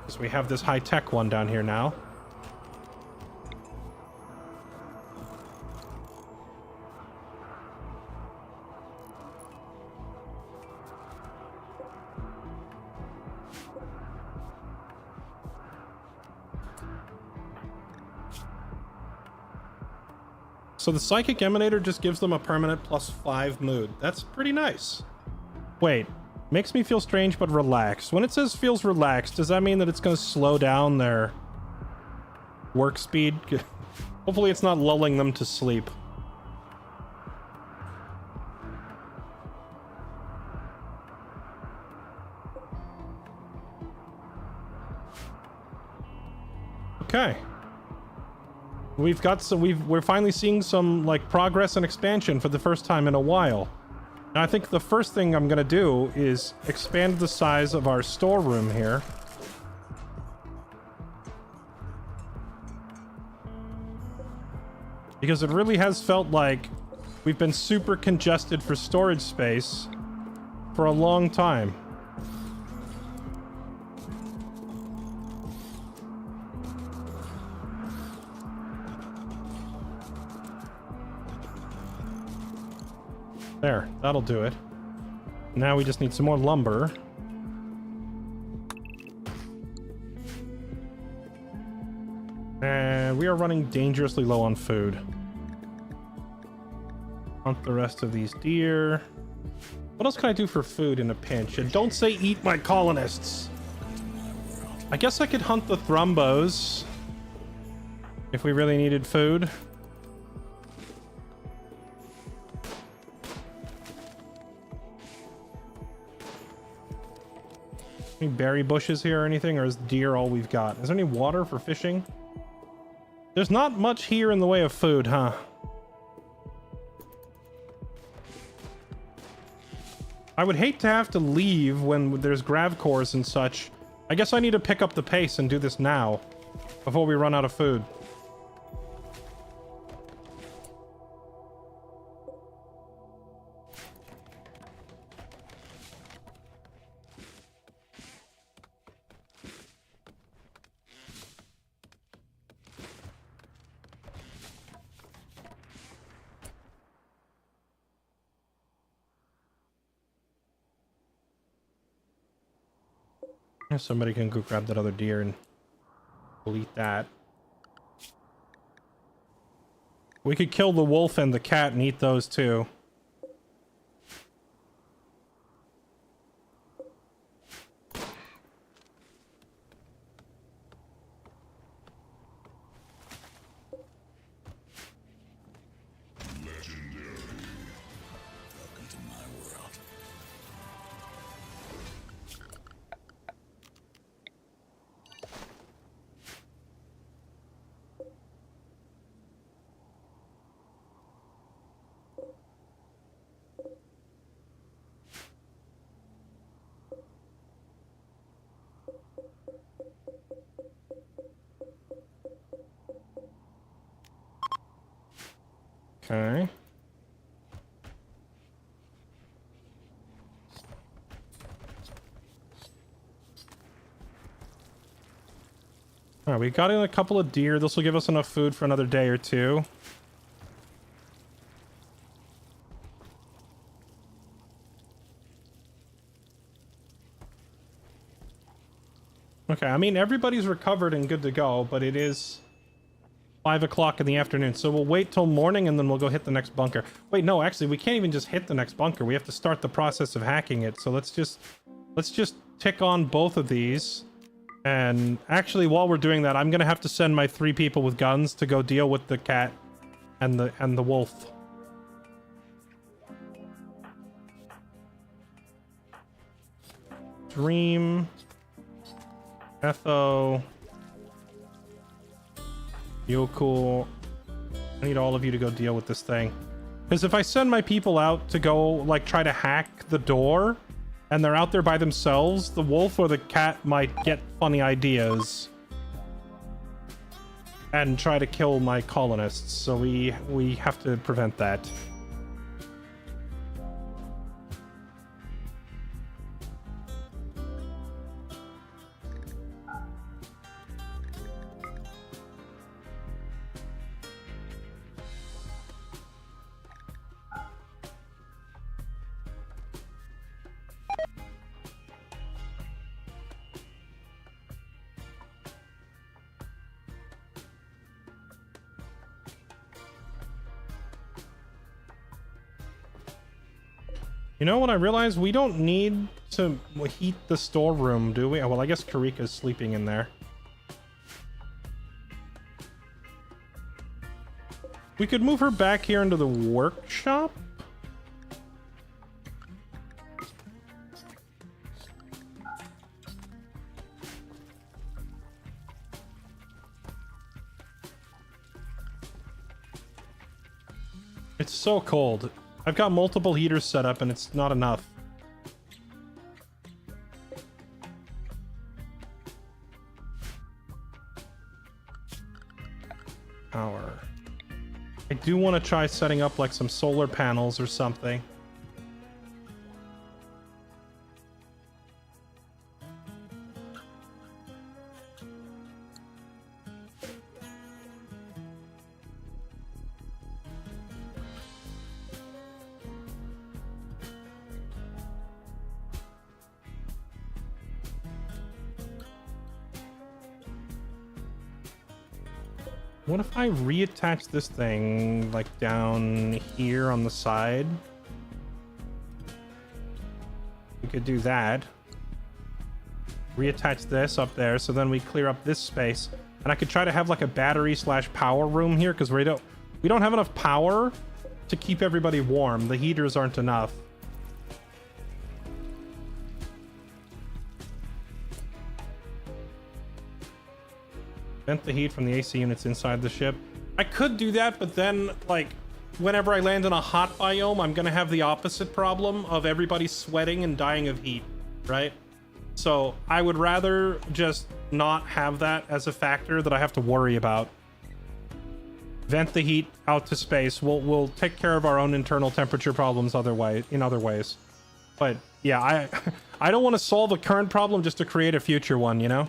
because we have this high-tech one down here now. So the psychic emanator just gives them a permanent +5 mood. That's pretty nice. Wait, makes me feel strange but relaxed. When it says feels relaxed, does that mean that it's going to slow down their work speed? Hopefully it's not lulling them to sleep. Okay. We're finally seeing some like progress and expansion for the first time in a while. And I think the first thing I'm gonna do is expand the size of our storeroom here. Because it really has felt like we've been super congested for storage space for a long time. There, that'll do it. Now we just need some more lumber. And we are running dangerously low on food. Hunt the rest of these deer. What else can I do for food in a pinch? And don't say eat my colonists. I guess I could hunt the thrumbos if we really needed food. Any berry bushes here or anything, or is deer all we've got? Is there any water for fishing? There's not much here in the way of food, huh? I would hate to have to leave when there's grav cores and such. I guess I need to pick up the pace and do this now, before we run out of food. Somebody can go grab that other deer and we'll eat that. We could kill the wolf and the cat and eat those too. Okay. All right, we got in a couple of deer. This will give us enough food for another day or two. Okay, I mean, everybody's recovered and good to go, but it is 5 o'clock in the afternoon, so we'll wait till morning and then we'll go hit the next bunker. Wait, no, actually, we can't even just hit the next bunker. We have to start the process of hacking it, so let's just tick on both of these. And actually, while we're doing that, I'm gonna have to send my 3 people with guns to go deal with the cat and the wolf. Dream, Etho, Yoku. I need all of you to go deal with this thing. Because if I send my people out to go, like, try to hack the door, and they're out there by themselves, the wolf or the cat might get funny ideas and try to kill my colonists, so we have to prevent that. You know what I realized? We don't need to heat the storeroom, do we? Oh, well, I guess Karika's sleeping in there. We could move her back here into the workshop? It's so cold. I've got multiple heaters set up and it's not enough. Power. I do want to try setting up like some solar panels or something. What if I reattach this thing, like, down here on the side? We could do that. Reattach this up there, so then we clear up this space. And I could try to have, like, a battery / power room here, because we don't have enough power to keep everybody warm. The heaters aren't enough. Vent the heat from the AC units inside the ship. I could do that, but then, like, whenever I land in a hot biome, I'm gonna have the opposite problem of everybody sweating and dying of heat, right? So I would rather just not have that as a factor that I have to worry about. Vent the heat out to space. We'll take care of our own internal temperature problems in other ways. But yeah, I don't want to solve a current problem just to create a future one, you know?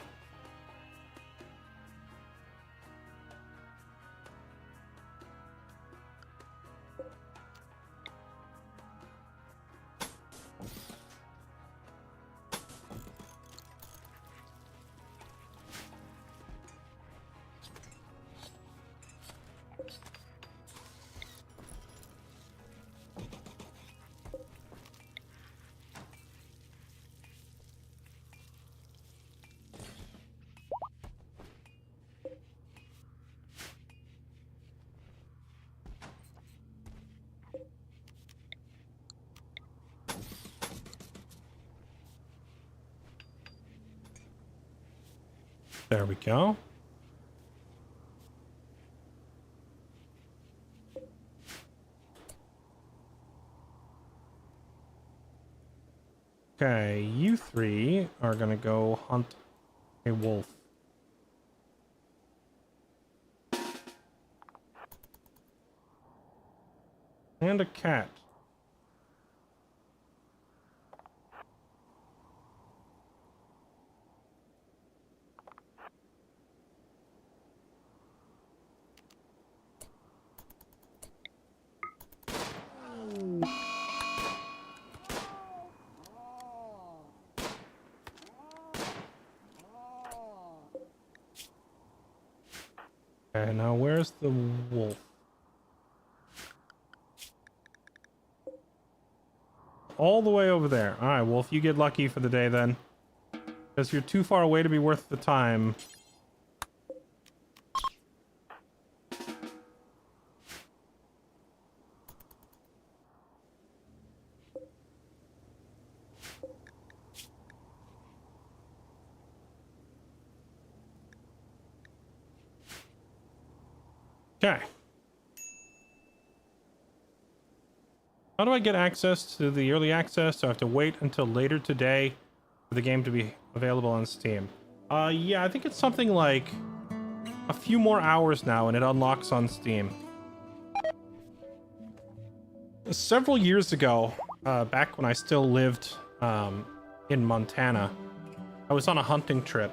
There we go. Okay, you three are gonna go hunt a wolf. And a cat. Okay, now where's the wolf? All the way over there. Alright, wolf, you get lucky for the day then. Because you're too far away to be worth the time. Okay. How do I get access to the early access? Do I have to wait until later today for the game to be available on Steam? Yeah, I think it's something like a few more hours now and it unlocks on Steam. Several years ago, back when I still lived in Montana, I was on a hunting trip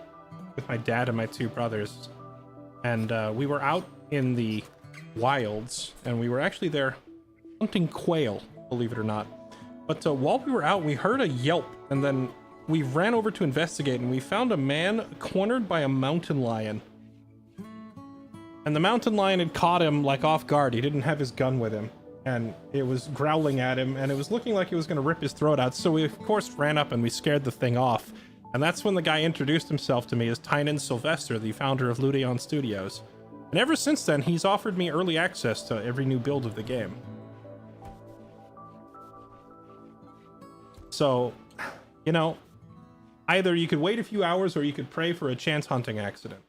with my dad and my two brothers. And we were out in the wilds, and we were actually there hunting quail, believe it or not. But while we were out, we heard a yelp, and then we ran over to investigate, and we found a man cornered by a mountain lion. And the mountain lion had caught him, like, off guard. He didn't have his gun with him, and it was growling at him, and it was looking like it was going to rip his throat out. So we, of course, ran up, and we scared the thing off. And that's when the guy introduced himself to me as Tynan Sylvester, the founder of Ludeon Studios. And ever since then, he's offered me early access to every new build of the game. So, you know, either you could wait a few hours or you could pray for a chance hunting accident.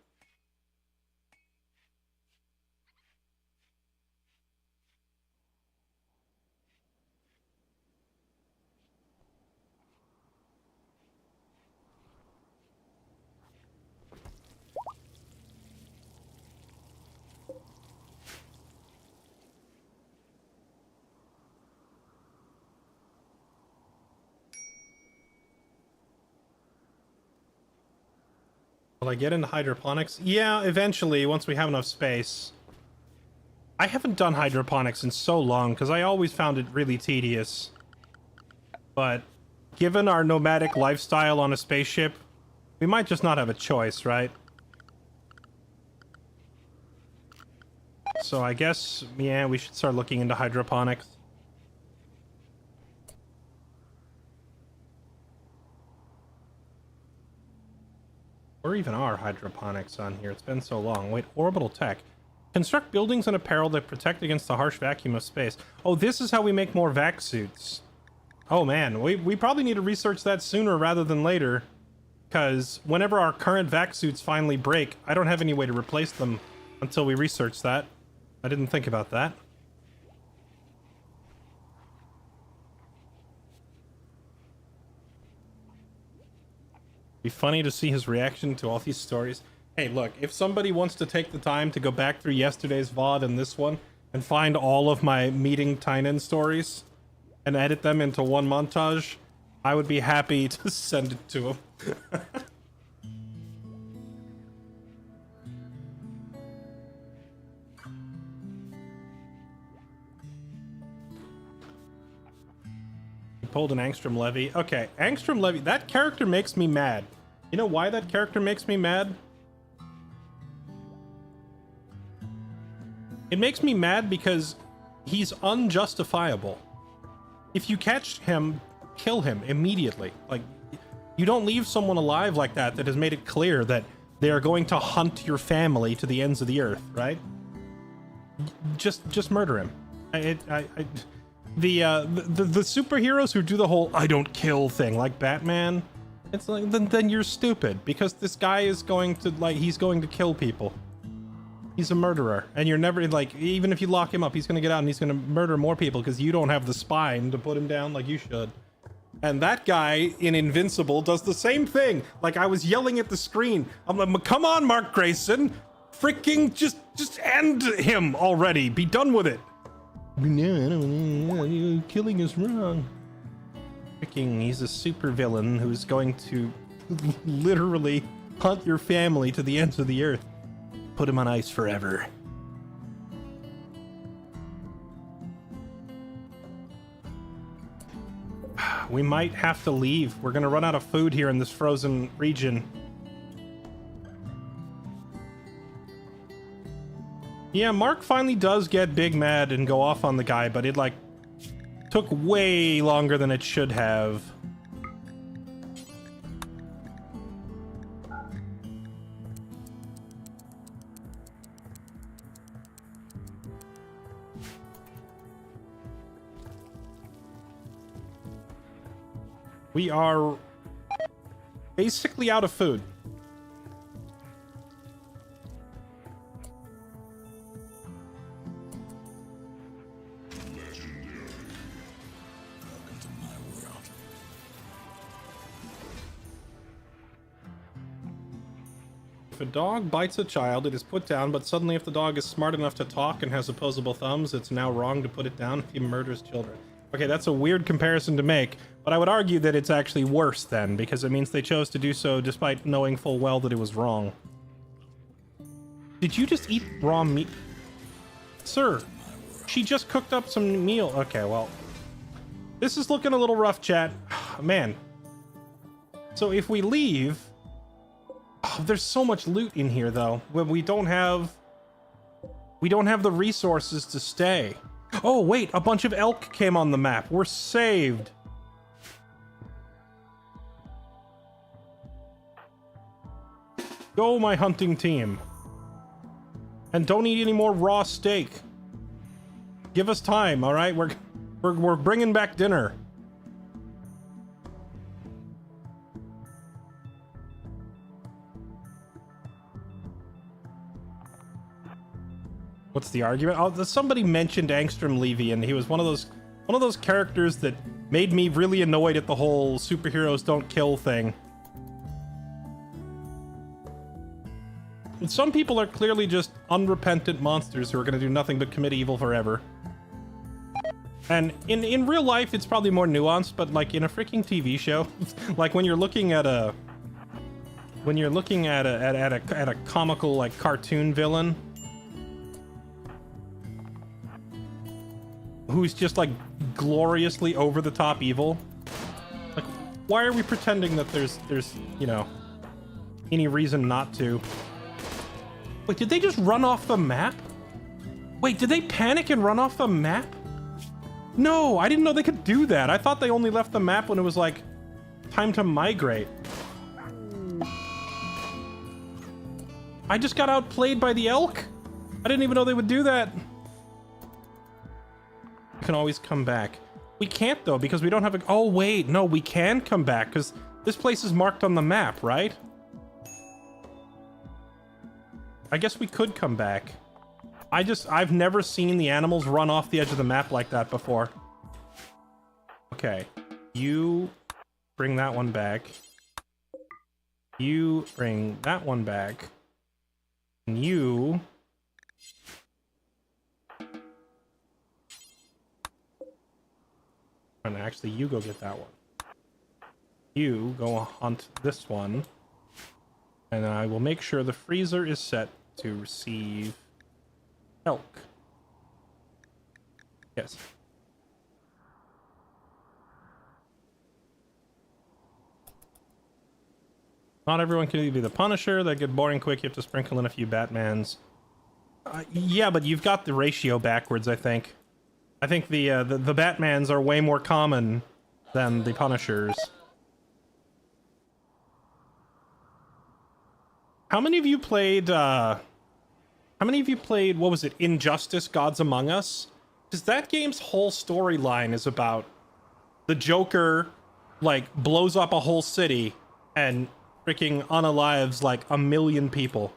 Will I get into hydroponics? Yeah, eventually, once we have enough space. I haven't done hydroponics in so long, because I always found it really tedious. But, given our nomadic lifestyle on a spaceship, we might just not have a choice, right? so I guess, yeah, we should start looking into hydroponics. Where even are hydroponics on here? It's been so long. Wait, orbital tech. Construct buildings and apparel that protect against the harsh vacuum of space. Oh, this is how we make more vac suits. Oh man, we probably need to research that sooner rather than later. Because whenever our current vac suits finally break, I don't have any way to replace them until we research that. I didn't think about that. Be funny to see his reaction to all these stories. Hey, look, if somebody wants to take the time to go back through yesterday's VOD and this one and find all of my meeting Tynan stories and edit them into one montage, I would be happy to send it to him. Pulled an Angstrom Levy. Okay, Angstrom Levy. That character makes me mad. You know why that character makes me mad? It makes me mad because he's unjustifiable. If you catch him, kill him immediately. Like, you don't leave someone alive like that has made it clear that they are going to hunt your family to the ends of the earth, right? Just murder him. The superheroes who do the whole I don't kill thing, like Batman, it's like then you're stupid, because this guy is going to, like, he's going to kill people. He's a murderer, and you're never, like, even if you lock him up, he's gonna get out and he's gonna murder more people because you don't have the spine to put him down like you should. And that guy in Invincible does the same thing. Like, I was yelling at the screen, I'm like, come on, Mark Grayson, freaking just end him already, be done with it. No, I don't know. Killing is wrong. Freaking, he's a super villain who's going to literally hunt your family to the ends of the earth. Put him on ice forever. We might have to leave. We're gonna run out of food here in this frozen region. Yeah, Mark finally does get big mad and go off on the guy, but it, like, took way longer than it should have. We are basically out of food. If a dog bites a child, it is put down, but suddenly if the dog is smart enough to talk and has opposable thumbs, it's now wrong to put it down if he murders children. Okay, that's a weird comparison to make, but I would argue that it's actually worse then, because it means they chose to do so despite knowing full well that it was wrong. Did you just eat raw meat? Sir, she just cooked up some meal. Okay, well, this is looking a little rough, chat. Man. So if we leave... Oh, there's so much loot in here, though. When we don't have the resources to stay. Oh, wait, a bunch of elk came on the map. We're saved. Go, my hunting team. And don't eat any more raw steak. Give us time, all right? We're bringing back dinner. What's the argument? Oh, somebody mentioned Angstrom Levy, and he was one of those characters that made me really annoyed at the whole superheroes don't kill thing. And some people are clearly just unrepentant monsters who are going to do nothing but commit evil forever. And in real life, it's probably more nuanced, but like in a freaking TV show, like when you're looking at a comical, like, cartoon villain who's just, like, gloriously over the top evil, like, why are we pretending that there's you know, any reason not to? Wait, did they just run off the map? Wait, did they panic and run off the map? No, I didn't know they could do that. I thought they only left the map when it was like time to migrate. I just got outplayed by the elk. I didn't even know they would do that. We can always come back. We can't though, because we don't have a... Oh wait, no, we can come back because this place is marked on the map, right? I guess we could come back. I've never seen the animals run off the edge of the map like that before. Okay, you bring that one back. You bring that one back. And you... And actually, you go get that one. You go hunt this one. And I will make sure the freezer is set to receive elk. Yes. Not everyone can be the Punisher. They get boring quick. You have to sprinkle in a few Batmans. Yeah, but you've got the ratio backwards, I think. I think the Batmans are way more common than the Punishers. How many of you played, what was it, Injustice: Gods Among Us? Because that game's whole storyline is about the Joker, like, blows up a whole city and freaking unalives, like, 1 million people.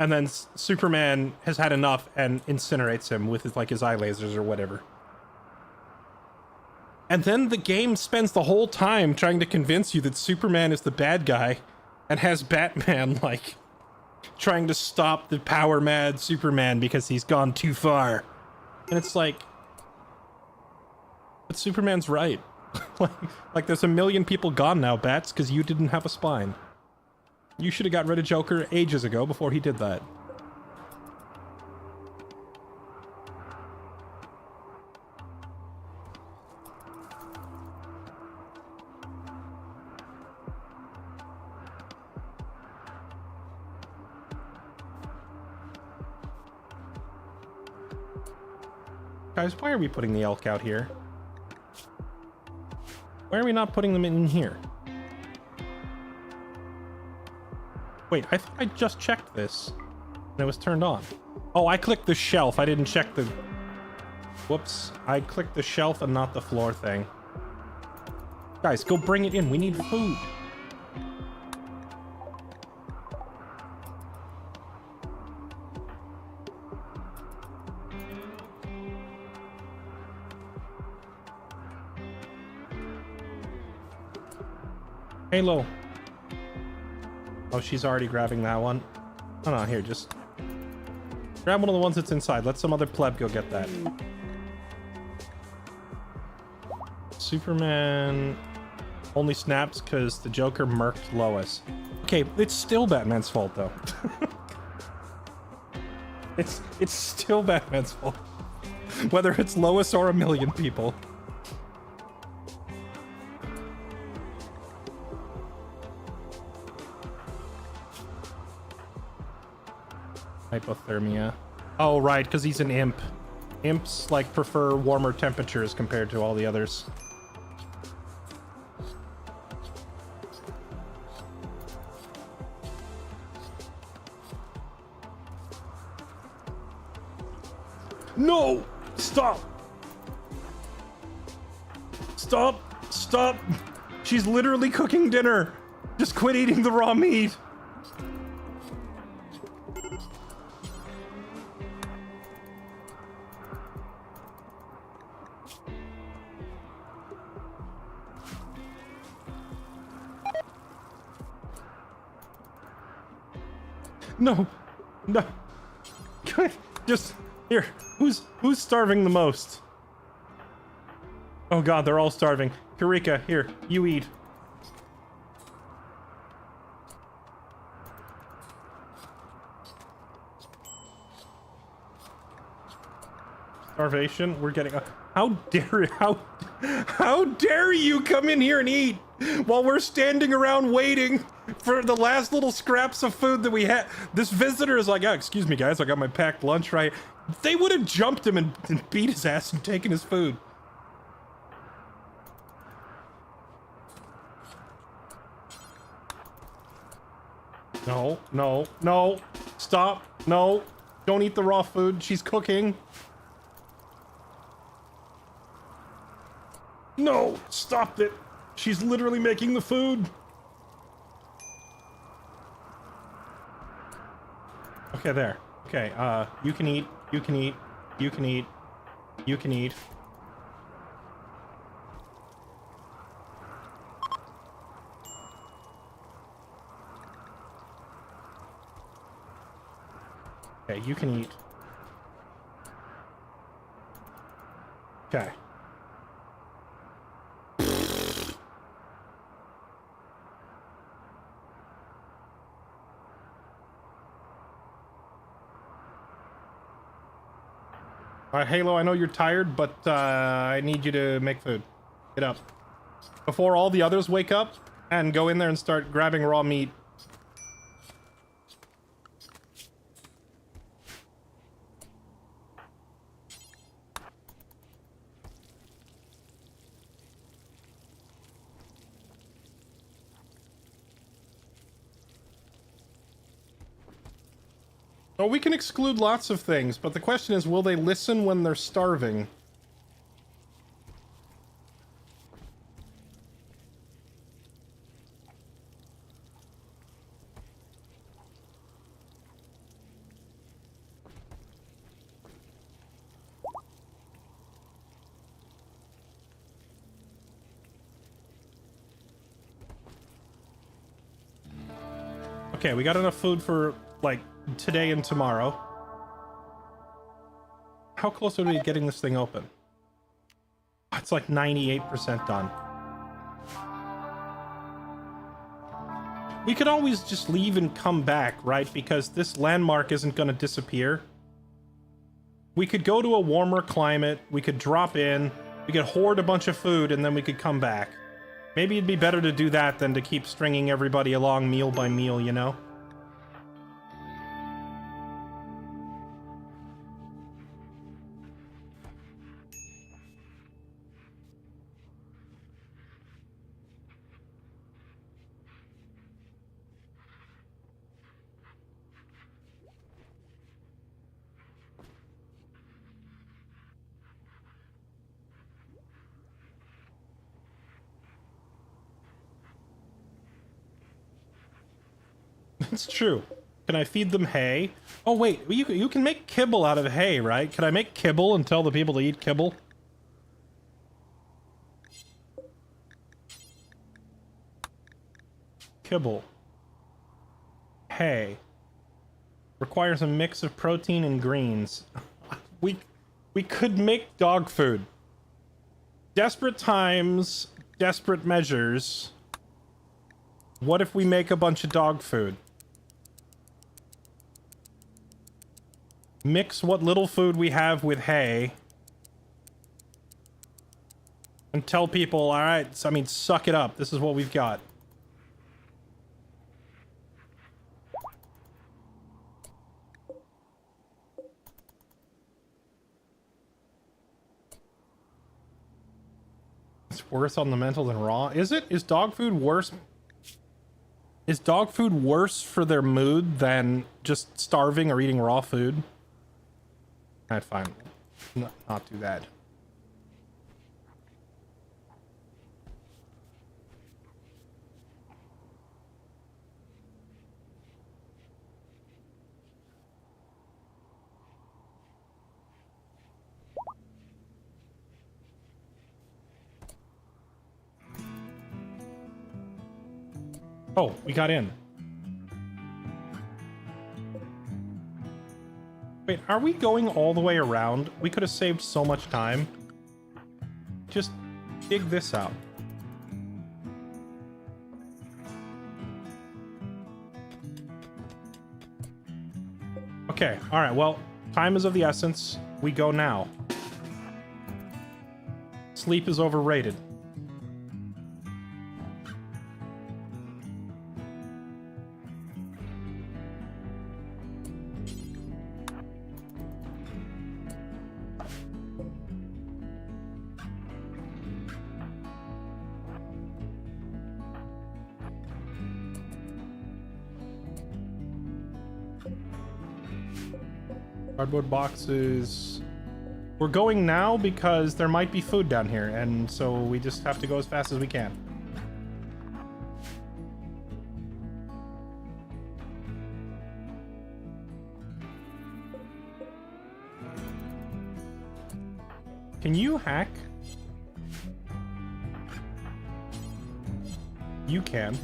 And then Superman has had enough and incinerates him with his, like, his eye lasers or whatever. And then the game spends the whole time trying to convince you that Superman is the bad guy and has Batman, like, trying to stop the power-mad Superman because he's gone too far. And it's like... But Superman's right. like, there's 1 million people gone now, Bats, because you didn't have a spine. You should have got rid of Joker ages ago before he did that. Guys, why are we putting the elk out here? Why are we not putting them in here? Wait, I thought I just checked this. And it was turned on. Oh, I clicked the shelf. I didn't check the... Whoops. I clicked the shelf and not the floor thing. Guys, go bring it in. We need food. Halo. Oh, she's already grabbing that one. Oh no, here, just grab one of the ones that's inside. Let some other pleb go get that. Superman only snaps because the Joker murked Lois. Okay, it's still Batman's fault though. it's still Batman's fault. Whether it's Lois or 1 million people. Hypothermia. Oh, right, because he's an imp. Imps, like, prefer warmer temperatures compared to all the others. No! Stop! Stop! Stop! She's literally cooking dinner! Just quit eating the raw meat! No, no. Just here. Who's starving the most? Oh God, they're all starving. Karika, here, you eat. Starvation. We're getting. How dare you come in here and eat while we're standing around waiting for the last little scraps of food that we had. This visitor is like, oh, excuse me guys, I got my packed lunch right. They would have jumped him and beat his ass and taken his food. No, no, no. Stop. No. Don't eat the raw food. She's cooking. No, stop it. She's literally making the food. Okay, there. Okay, you can eat. You can eat. You can eat. You can eat. Okay, you can eat. Okay. Alright, Halo, I know you're tired, but I need you to make food. Get up. Before all the others wake up, and go in there and start grabbing raw meat. Oh, we can exclude lots of things, but the question is, will they listen when they're starving? Okay, we got enough food for, like, today and tomorrow. How close are we to getting this thing open? It's like 98% done. We could always just leave and come back, right? Because this landmark isn't going to disappear. We could go to a warmer climate, we could drop in, we could hoard a bunch of food, and then we could come back. Maybe it'd be better to do that than to keep stringing everybody along meal by meal, you know? It's true. Can I feed them hay? Oh wait, you can make kibble out of hay, right? Can I make kibble and tell the people to eat kibble? Kibble. Hay. Requires a mix of protein and greens. We could make dog food. Desperate times, desperate measures. What if we make a bunch of dog food? Mix what little food we have with hay. And tell people, alright, I mean, suck it up. This is what we've got. It's worse on the mental than raw. Is it? Is dog food worse? Is dog food worse for their mood than just starving or eating raw food? Alright, fine. Not do that. Oh, we got in. Wait, are we going all the way around? We could have saved so much time. Just dig this out. Okay, alright, well, time is of the essence. We go now. Sleep is overrated. Cardboard boxes. We're going now because there might be food down here, and so we just have to go as fast as we can. Can you hack? You can.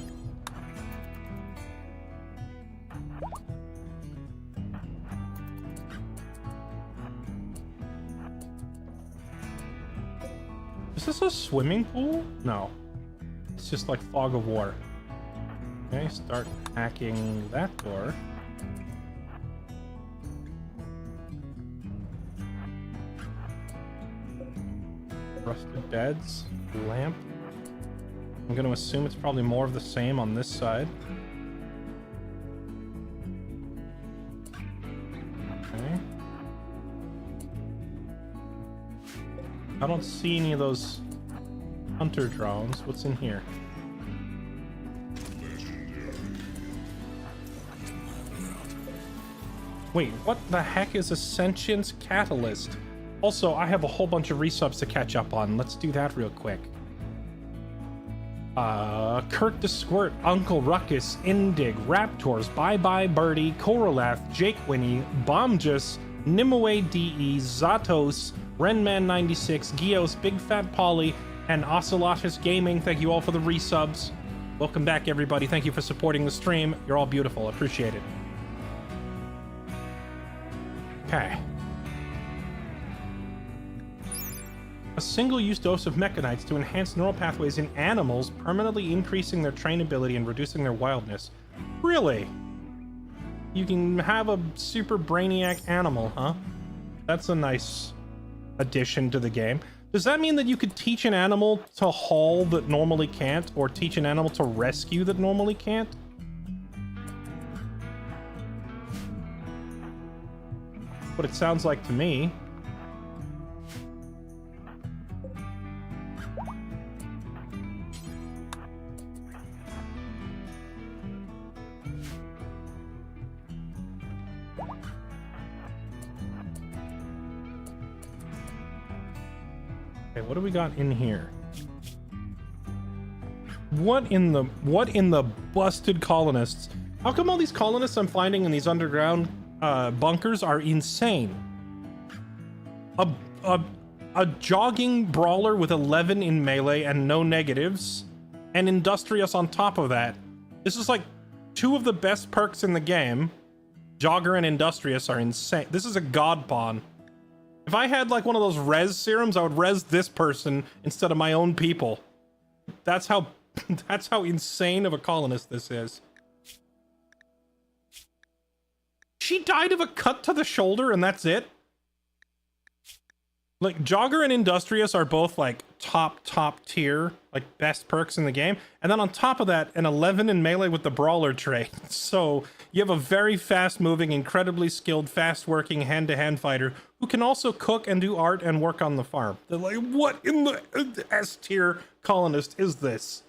Is this a swimming pool? No. It's just like fog of war. Okay, start hacking that door. Rusted beds, lamp. I'm going to assume it's probably more of the same on this side. Okay. I don't see any of those hunter drones. What's in here? Wait, what the heck is a sentience catalyst? Also, I have a whole bunch of resubs to catch up on. Let's do that real quick. Kurt the Squirt, Uncle Ruckus, Indig, Raptors, Bye Bye Birdie, Korolath, Jake Winnie, Bombjus, Nimue DE, Zatos, Renman96, Gios, Big Fat Polly, and Ocelotus Gaming. Thank you all for the resubs. Welcome back, everybody. Thank you for supporting the stream. You're all beautiful. Appreciate it. Okay. A single-use dose of mechanites to enhance neural pathways in animals, permanently increasing their trainability and reducing their wildness. Really? You can have a super brainiac animal, huh? That's a nice addition to the game. Does that mean that you could teach an animal to haul that normally can't, or teach an animal to rescue that normally can't? What it sounds like to me. Okay, what do we got in here? What in the busted colonists? How come all these colonists I'm finding in these underground bunkers are insane? A jogging brawler with 11 in melee and no negatives, and Industrious on top of that. This is like two of the best perks in the game. Jogger and Industrious are insane. This is a god pawn. If I had like one of those res serums, I would res this person instead of my own people. That's how that's how insane of a colonist this is. She died of a cut to the shoulder and that's it? Like, Jogger and Industrious are both like top tier, like best perks in the game. And then on top of that, an 11 in melee with the brawler trait. So you have a very fast moving, incredibly skilled, fast working hand-to-hand fighter who can also cook and do art and work on the farm. They're like, what in the S tier colonist is this?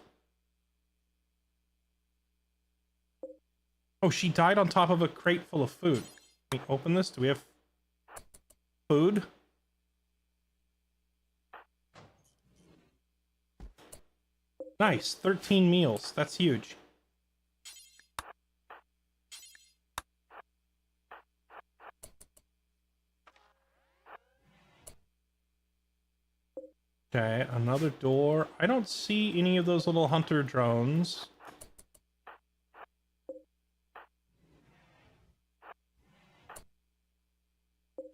Oh, she died on top of a crate full of food. Can we open this? Do we have food? Nice, 13 meals. That's huge. Okay, another door. I don't see any of those little hunter drones.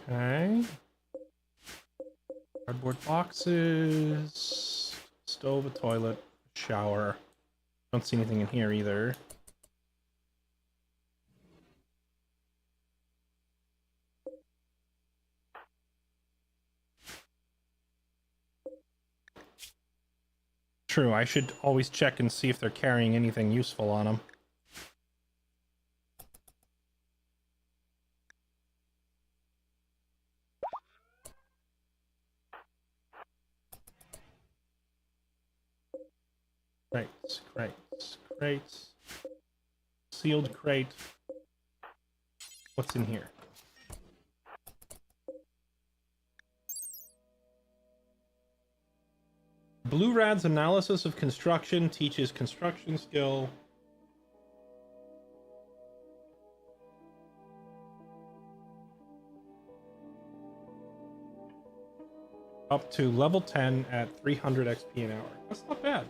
Okay. Cardboard boxes. Stove, a toilet, shower. Don't see anything in here either. True, I should always check and see if they're carrying anything useful on them. Crates. Sealed crate. What's in here? Blue Rad's analysis of construction teaches construction skill. Up to level 10 at 300 XP an hour. That's not bad.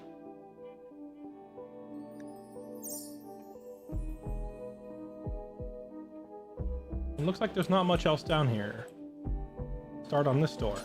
It looks like there's not much else down here. Start on this door.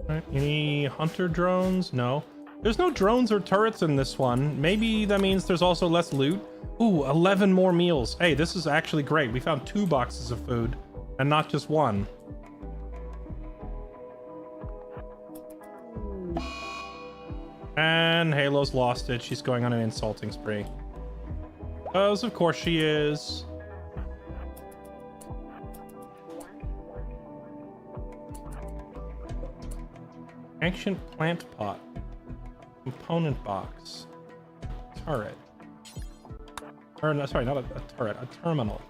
Alright, any hunter drones? No. There's no drones or turrets in this one. Maybe that means there's also less loot. Ooh, 11 more meals. Hey, this is actually great. We found 2 boxes of food and not just 1. And Halo's lost it. She's going on an insulting spree. Because of course she is. Ancient plant pot. Component box. Turret. Or no, sorry, not a turret, a terminal.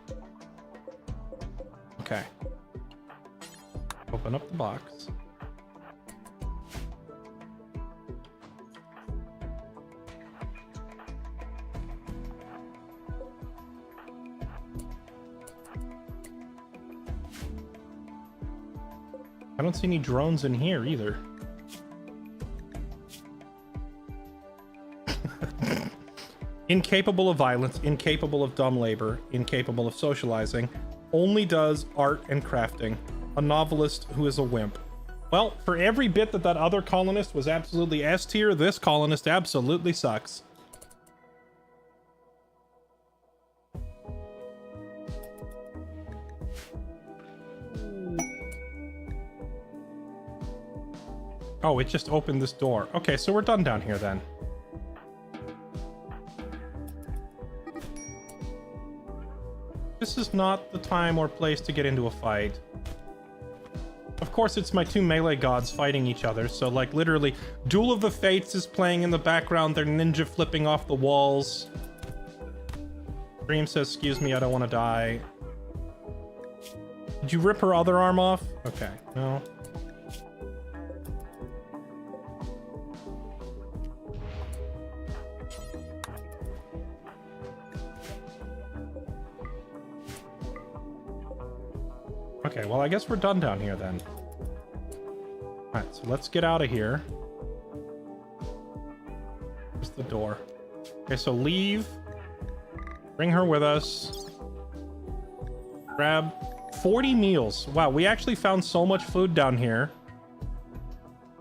Okay. Open up the box. I don't see any drones in here either. Incapable of violence, incapable of dumb labor, incapable of socializing, only does art and crafting. A novelist who is a wimp. Well, for every bit that other colonist was absolutely S tier, this colonist absolutely sucks. Oh, it just opened this door. Okay, so we're done down here then. This is not the time or place to get into a fight. Of course, it's my 2 melee gods fighting each other, so like literally, Duel of the Fates is playing in the background, they're ninja flipping off the walls. Dream says, excuse me, I don't want to die. Did you rip her other arm off? Okay, no. Okay, well, I guess we're done down here then. Alright, so let's get out of here. There's the door. Okay, so leave. Bring her with us. Grab 40 meals. Wow, we actually found so much food down here.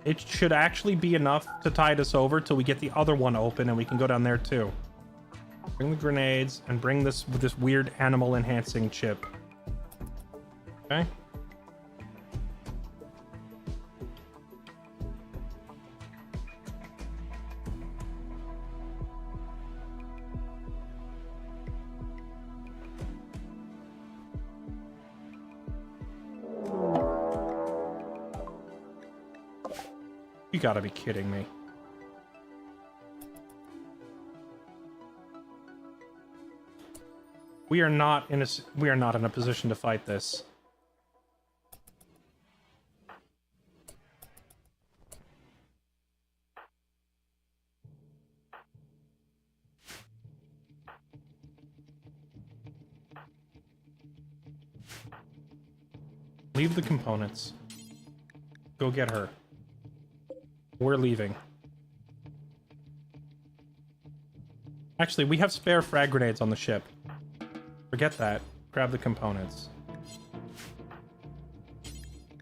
It should actually be enough to tide us over till we get the other one open and we can go down there too. Bring the grenades and bring this weird animal enhancing chip. Okay. You gotta be kidding me. We are not in a position to fight this. Leave the components. Go get her. We're leaving. Actually, we have spare frag grenades on the ship. Forget that. Grab the components.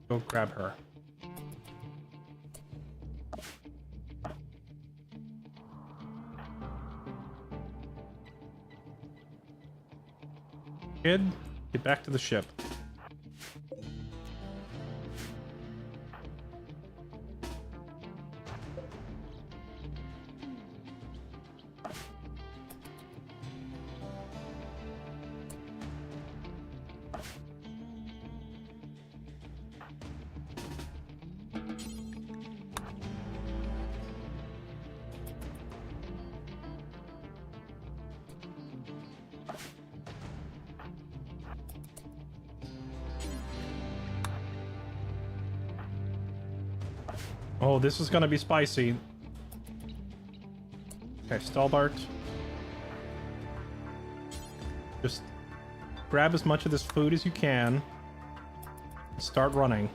Go grab her. Kid, get back to the ship. Oh, this is gonna be spicy. Okay, Stalbart. Just grab as much of this food as you can. Start running.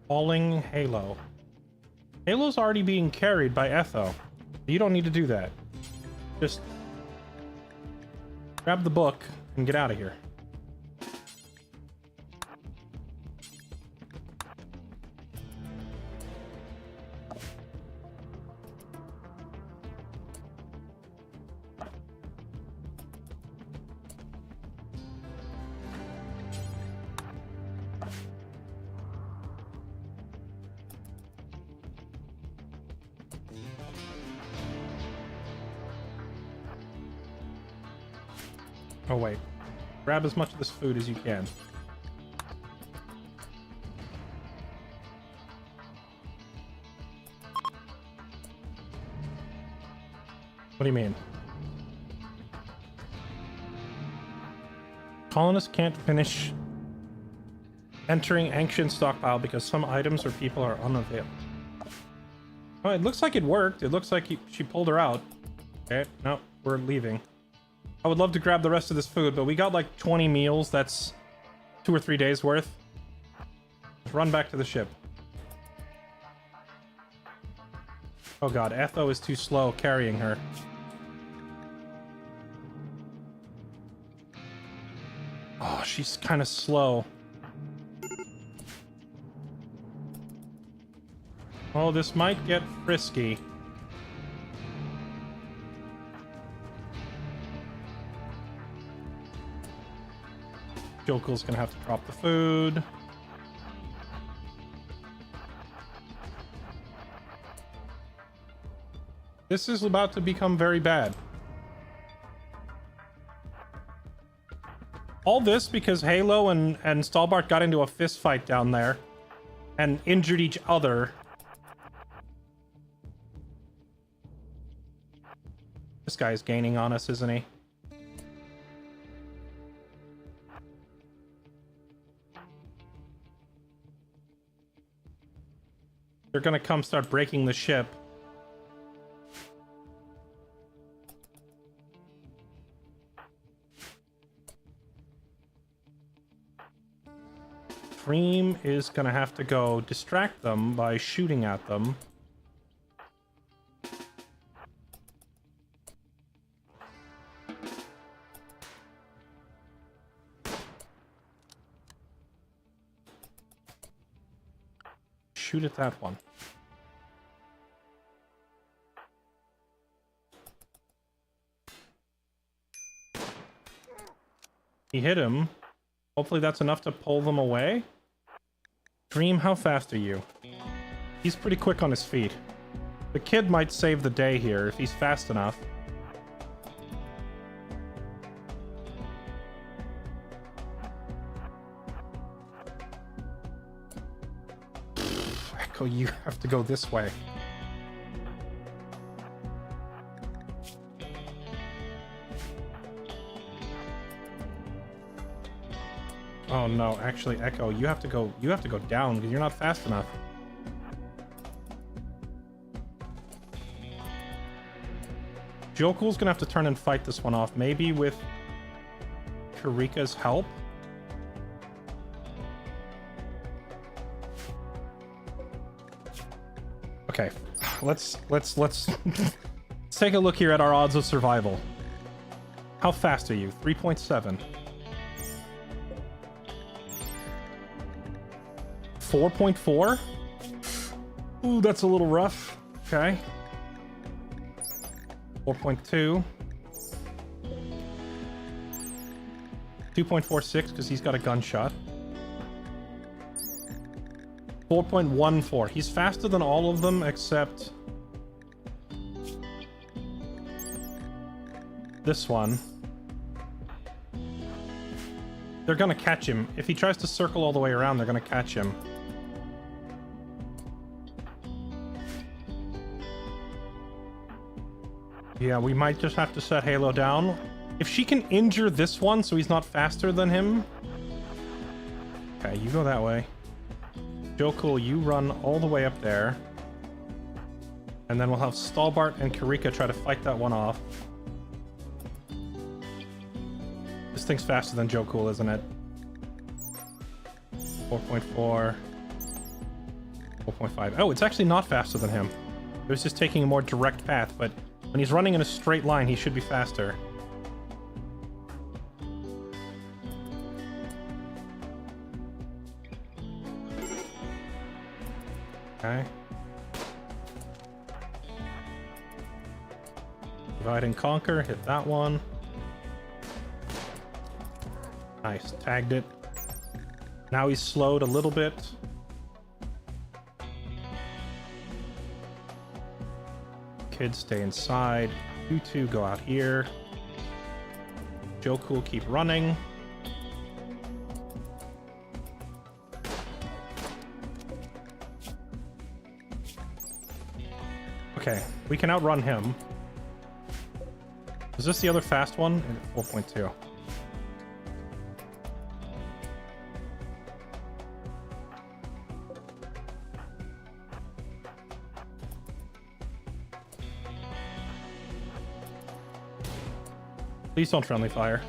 Falling Halo. Halo's already being carried by Etho. You don't need to do that. Just grab the book and get out of here. Oh wait. Grab as much of this food as you can. What do you mean? Colonists can't finish entering ancient stockpile because some items or people are unavailable. Oh, it looks like it worked. It looks like she pulled her out. Okay, no, we're leaving. I would love to grab the rest of this food, but we got like 20 meals. That's 2 or 3 days worth. Let's run back to the ship. Oh god, Etho is too slow carrying her. Oh, she's kind of slow. Oh, this might get frisky. Jokel's gonna have to drop the food. This is about to become very bad. All this because Halo and Stalbart got into a fist fight down there and injured each other. This guy's gaining on us, isn't he? They're gonna come start breaking the ship. Dream is gonna have to go distract them by shooting at them. Shoot at that one. He hit him. Hopefully that's enough to pull them away. Dream, how fast are you? He's pretty quick on his feet. The kid might save the day here if he's fast enough. Echo, you have to go this way. Oh no, actually, Echo, you have to go down because you're not fast enough. Jokel's gonna have to turn and fight this one off, maybe with Karika's help. Okay, let's take a look here at our odds of survival. How fast are you? 3.7. 4.4? Ooh, that's a little rough. Okay. 4.2. 2.46 because he's got a gunshot. 4.14. He's faster than all of them except this one. They're gonna catch him. If he tries to circle all the way around, they're gonna catch him. Yeah, we might just have to set Halo down. If she can injure this one so he's not faster than him. Okay, you go that way. Joe Cool, you run all the way up there. And then we'll have Stalbart and Karika try to fight that one off. This thing's faster than Joe Cool, isn't it? 4.4. 4.5. Oh, it's actually not faster than him. It was just taking a more direct path, but when he's running in a straight line, he should be faster. Okay. Divide and conquer, hit that one. Nice, tagged it. Now he's slowed a little bit. Kids stay inside. You two go out here. Joe Cool, keep running. Okay, we can outrun him. Is this the other fast one? 4.2. Please don't friendly fire.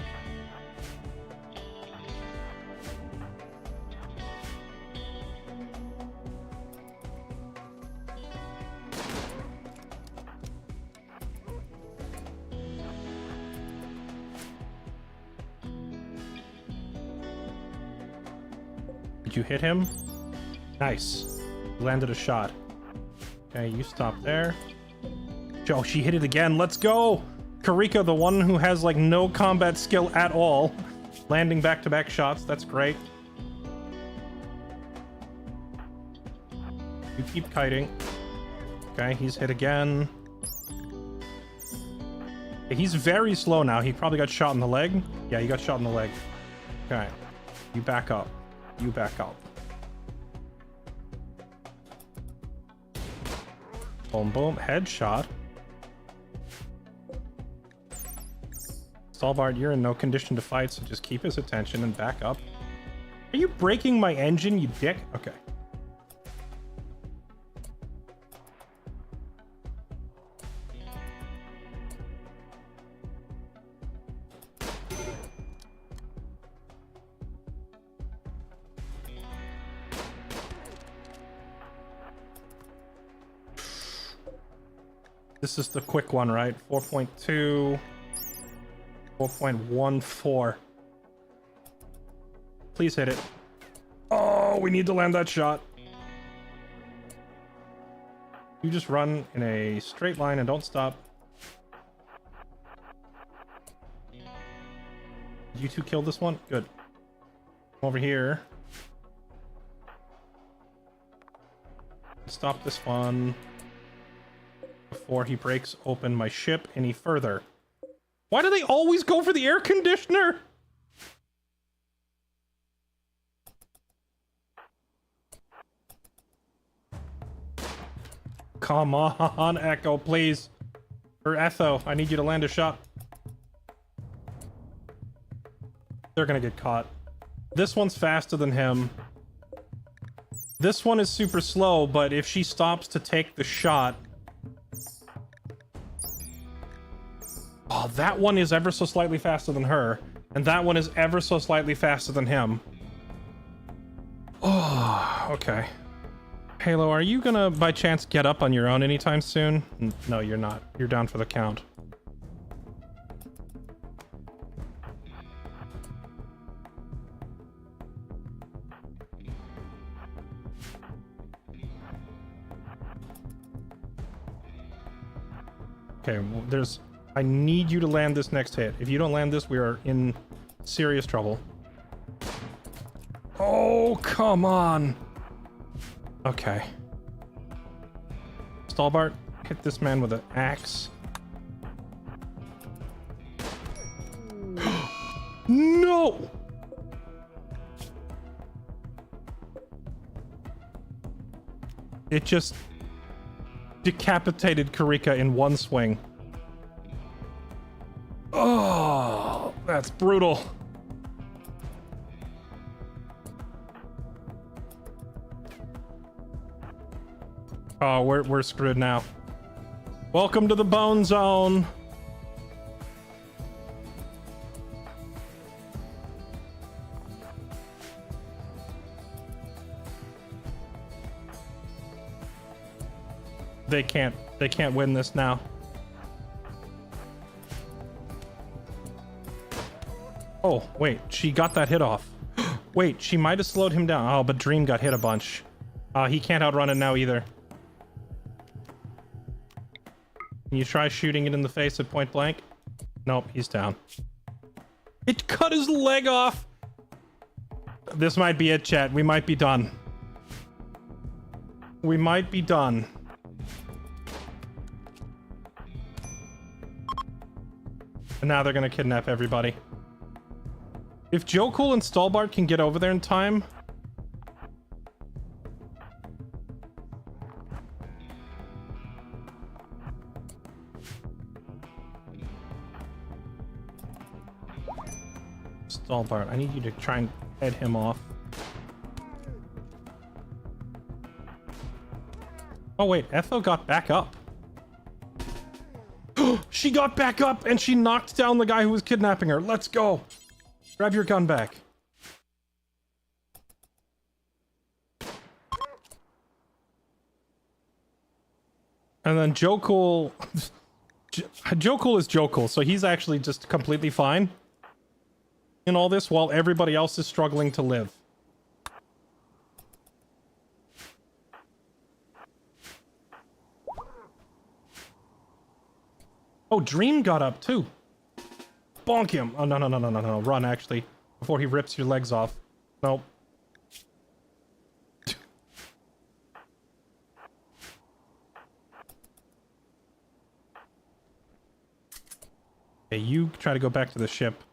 Did you hit him? Nice. Landed a shot. Okay, you stop there. Joe, she hit it again. Let's go! Karika, the one who has like no combat skill at all, landing back-to-back shots. That's great. You keep kiting. Okay, he's hit again. He's very slow now. He probably got shot in the leg. Yeah, he got shot in the leg. Okay, you back up. You back up. Boom, boom. Headshot. Stalbart, you're in no condition to fight, so just keep his attention and back up. Are you breaking my engine, you dick? Okay. This is the quick one, right? 4.2, 4.14. Please hit it. Oh, we need to land that shot. You just run in a straight line and don't stop. Did you two kill this one? Good. Over here. Stop this one before he breaks open my ship any further. Why do they always go for the air conditioner? Come on, Echo, please. Or Etho, I need you to land a shot. They're gonna get caught. This one's faster than him. This one is super slow, but if she stops to take the shot... Oh, that one is ever so slightly faster than her. And that one is ever so slightly faster than him. Oh, okay. Halo, are you gonna, by chance, get up on your own anytime soon? No, you're not. You're down for the count. Okay, well, there's... I need you to land this next hit. If you don't land this, we are in serious trouble. Oh, come on! Okay. Stalbart, hit this man with an axe. No! It just decapitated Karika in one swing. That's brutal. Oh, we're screwed now. Welcome to the bone zone. They can't win this now. Oh, wait, she got that hit off. Wait, she might have slowed him down. Oh, but Dream got hit a bunch. He can't outrun it now either. Can you try shooting it in the face at point blank? Nope, he's down. It cut his leg off. This might be it, chat. We might be done. We might be done. And now they're gonna kidnap everybody. If Joe Cool and Stallbart can get over there in time... Stallbart, I need you to try and head him off. Oh wait, Etho got back up. She got back up and she knocked down the guy who was kidnapping her. Let's go. Grab your gun back. And then Joe Cool... Joe Cool is Joe Cool, so he's actually just completely fine in all this while everybody else is struggling to live. Oh, Dream got up too. Bonk him. Oh, no. Run, actually, before he rips your legs off. Nope. Okay, you try to go back to the ship.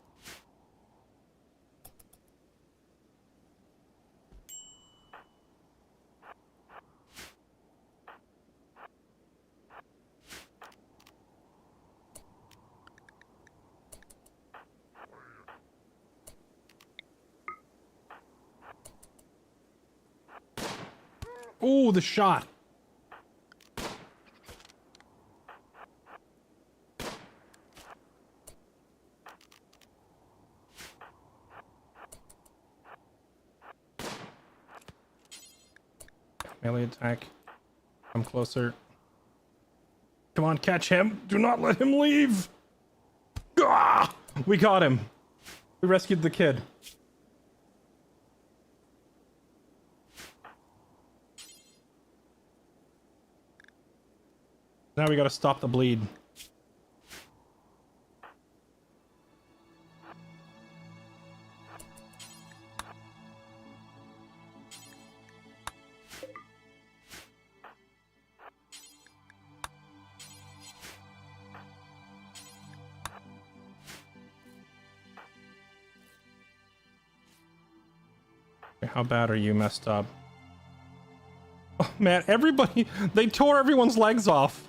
Ooh, the shot. Melee attack. Come closer. Come on, catch him. Do not let him leave. Ah! We got him. We rescued the kid. Now we gotta stop the bleed. How bad are you messed up? Oh man, everybody, they tore everyone's legs off.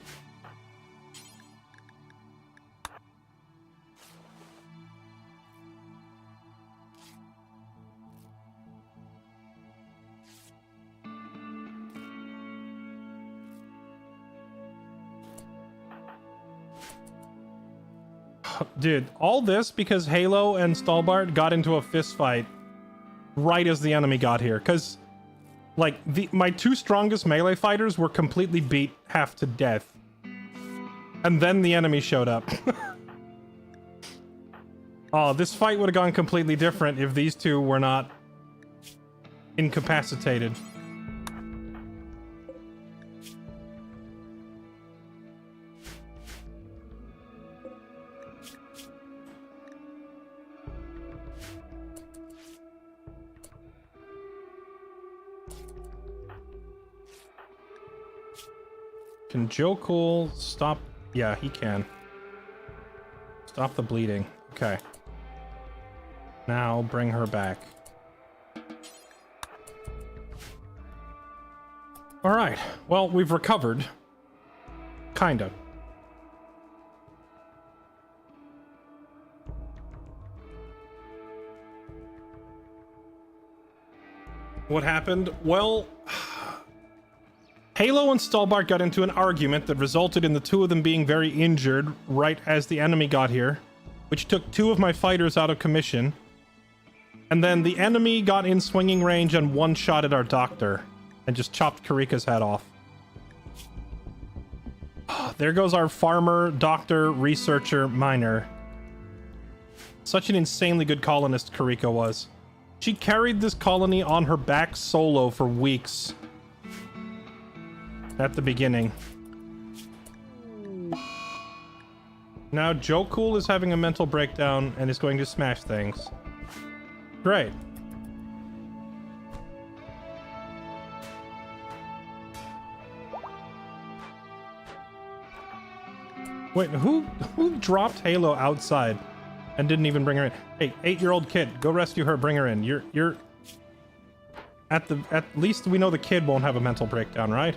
Dude, all this because Halo and Stallbart got into a fist fight right as the enemy got here. Because, like, my two strongest melee fighters were completely beat half to death. And then the enemy showed up. Oh, this fight would have gone completely different if these two were not incapacitated. Can Joe Cool stop? Yeah, he can. Stop the bleeding. Okay. Now bring her back. Alright. Well, we've recovered. Kinda. What happened? Well, Halo and Stalbart got into an argument that resulted in the two of them being very injured right as the enemy got here, which took two of my fighters out of commission. And then the enemy got in swinging range and one-shotted our doctor and just chopped Karika's head off. There goes our farmer, doctor, researcher, miner. Such an insanely good colonist Karika was. She carried this colony on her back solo for weeks. At the beginning. Now Joe Cool is having a mental breakdown and is going to smash things. Great. Wait, who dropped Halo outside and didn't even bring her in? Hey, 8-year-old kid, go rescue her, bring her in. You're at least we know the kid won't have a mental breakdown, right?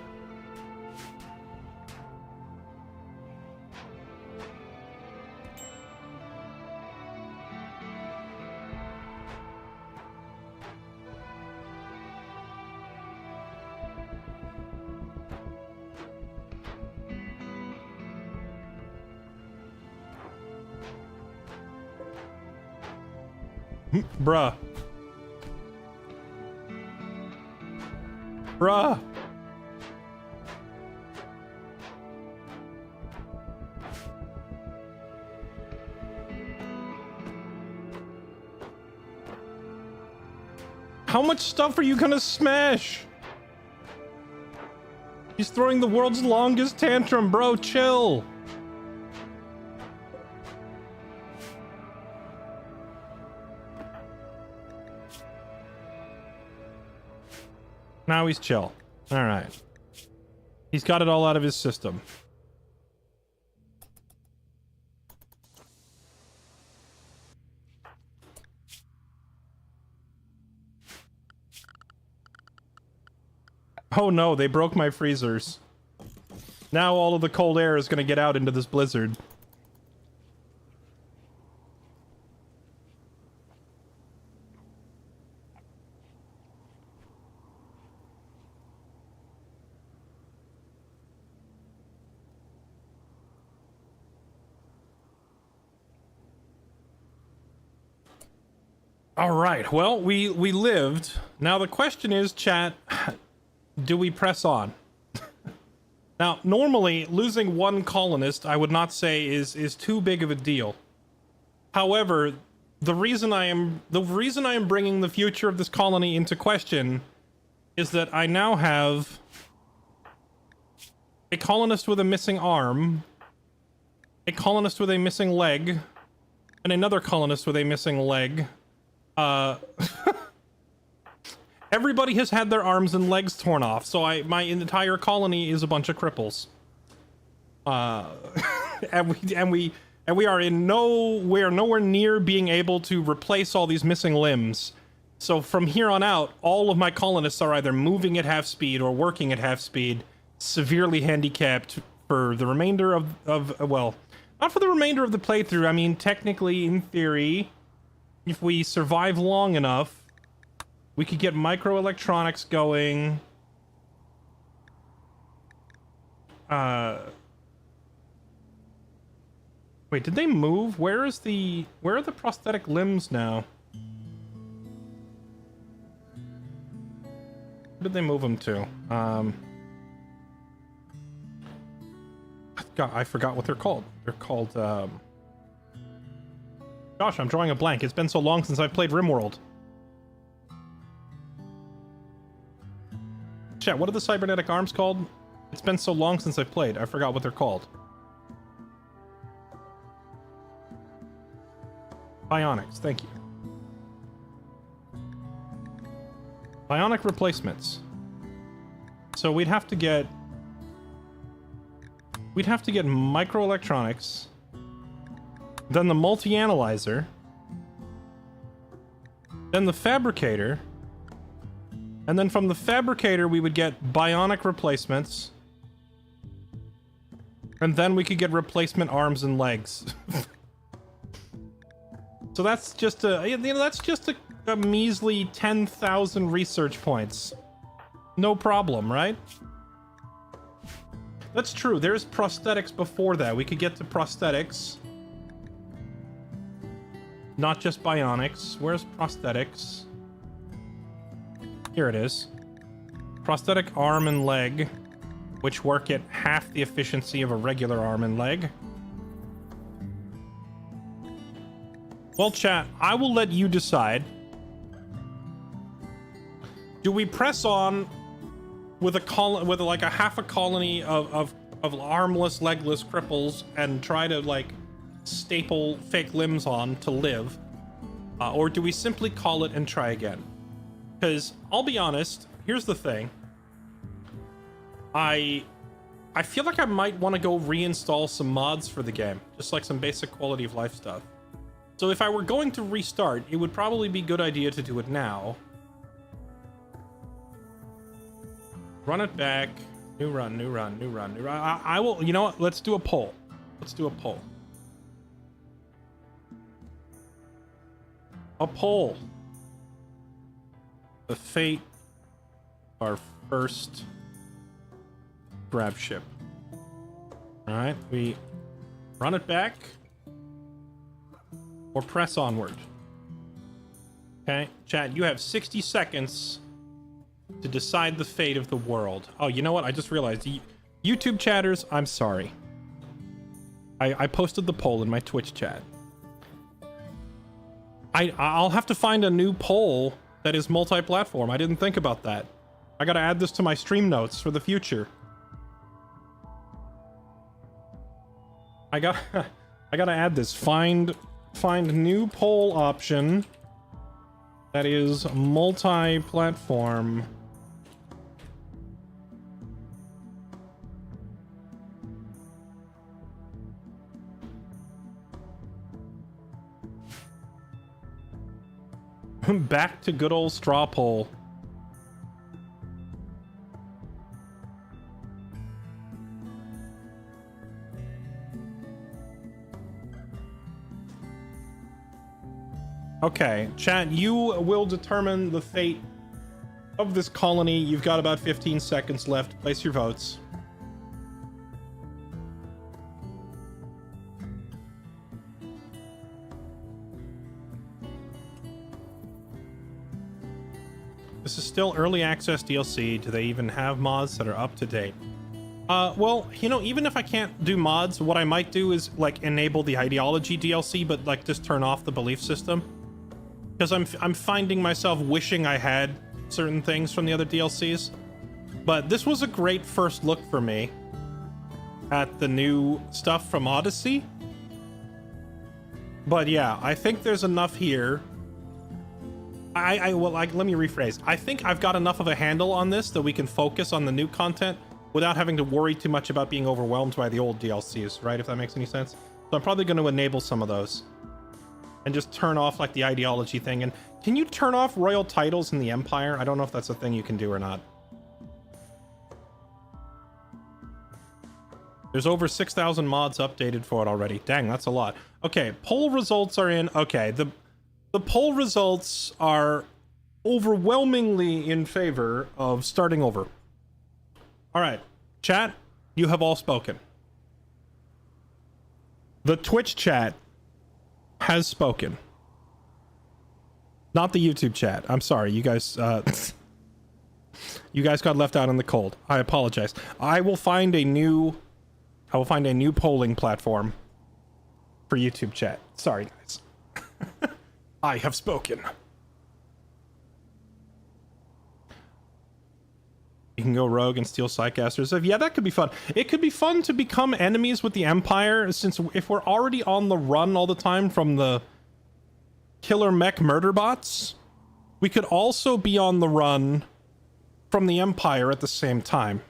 Bruh. Bruh. How much stuff are you gonna smash? He's throwing the world's longest tantrum, bro. Chill. Now he's chill. All right. He's got it all out of his system. Oh no, they broke my freezers. Now all of the cold air is going to get out into this blizzard. All right, well, we lived. Now the question is, chat, do we press on? Now, normally, losing one colonist, I would not say is too big of a deal. However, the reason I am bringing the future of this colony into question is that I now have a colonist with a missing arm, a colonist with a missing leg, and another colonist with a missing leg. Everybody has had their arms and legs torn off, so my entire colony is a bunch of cripples. And we are nowhere near being able to replace all these missing limbs. So from here on out, all of my colonists are either moving at half speed or working at half speed, severely handicapped for the remainder of well, not for the remainder of the playthrough. I mean, technically, in theory, if we survive long enough, we could get microelectronics going. Wait, did they move? Where are the prosthetic limbs now? Where did they move them to? God, I forgot what they're called. They're called, Gosh, I'm drawing a blank. It's been so long since I've played Rimworld. Chat, what are the cybernetic arms called? It's been so long since I've played. I forgot what they're called. Bionics, thank you. Bionic replacements. So we'd have to get microelectronics, then the multi-analyzer, then the fabricator, and then from the fabricator we would get bionic replacements, and then we could get replacement arms and legs. So that's just a A measly 10,000 research points. No problem, right? That's true. There's prosthetics before that. We could get to prosthetics. Not just bionics. Where's prosthetics? Here it is. Prosthetic arm and leg, which work at half the efficiency of a regular arm and leg. Well, chat, I will let you decide. Do we press on with like a half a colony of armless, legless cripples and try to like staple fake limbs on to live, or do we simply call it and try again? Because I'll be honest, here's the thing. I feel like I might want to go reinstall some mods for the game, just like some basic quality of life stuff. So if I were going to restart, it would probably be a good idea to do it now. Run it back. New run, new run, new run, new run. I will, you know what? Let's do a poll. Let's do a poll. A poll. The fate of our first grab ship. Alright, we run it back or press onward. Okay, chat, you have 60 seconds to decide the fate of the world. Oh, you know what? I just realized. YouTube chatters, I'm sorry. I posted the poll in my Twitch chat. I'll have to find a new poll that is multi-platform. I didn't think about that. I gotta add this to my stream notes for the future. I gotta add this. Find new poll option that is multi-platform. Back to good old straw poll. Okay, chat, you will determine the fate of this colony. You've got about 15 seconds left. Place your votes. This is still early access DLC. Do they even have mods that are up to date? Well, you know, even if I can't do mods, what I might do is like enable the ideology DLC, but like just turn off the belief system. Because I'm finding myself wishing I had certain things from the other DLCs. But this was a great first look for me at the new stuff from Odyssey. But yeah, I think there's enough here. Well, let me rephrase. I think I've got enough of a handle on this that we can focus on the new content without having to worry too much about being overwhelmed by the old DLCs, right? If that makes any sense. So I'm probably going to enable some of those and just turn off like the ideology thing. And can you turn off royal titles in the Empire? I don't know if that's a thing you can do or not. There's over 6,000 mods updated for it already. Dang, that's a lot. Okay, poll results are in. Okay, the poll results are overwhelmingly in favor of starting over. All right, chat, you have all spoken. The Twitch chat has spoken. Not the YouTube chat. I'm sorry, you guys you guys got left out in the cold. I apologize. I will find a new polling platform for YouTube chat. Sorry, guys. I have spoken. You can go rogue and steal Psychcasters. Yeah, that could be fun. It could be fun to become enemies with the Empire, since if we're already on the run all the time from the killer mech murder bots, we could also be on the run from the Empire at the same time.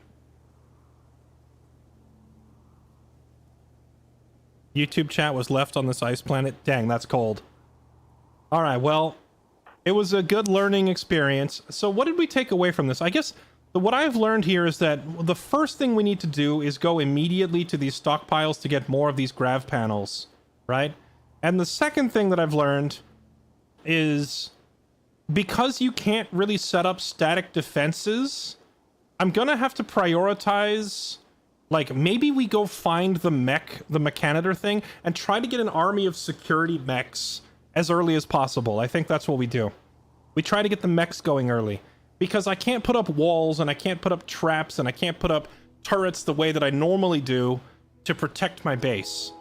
YouTube chat was left on this ice planet. Dang, that's cold. All right, well, it was a good learning experience. So what did we take away from this? I guess what I've learned here is that the first thing we need to do is go immediately to these stockpiles to get more of these grav panels, right? And the second thing that I've learned is because you can't really set up static defenses, I'm gonna have to prioritize, like, maybe we go find the mech, the Mechanitor thing, and try to get an army of security mechs as early as possible. I think that's what we do. We try to get the mechs going early, because I can't put up walls, and I can't put up traps, and I can't put up turrets the way that I normally do to protect my base.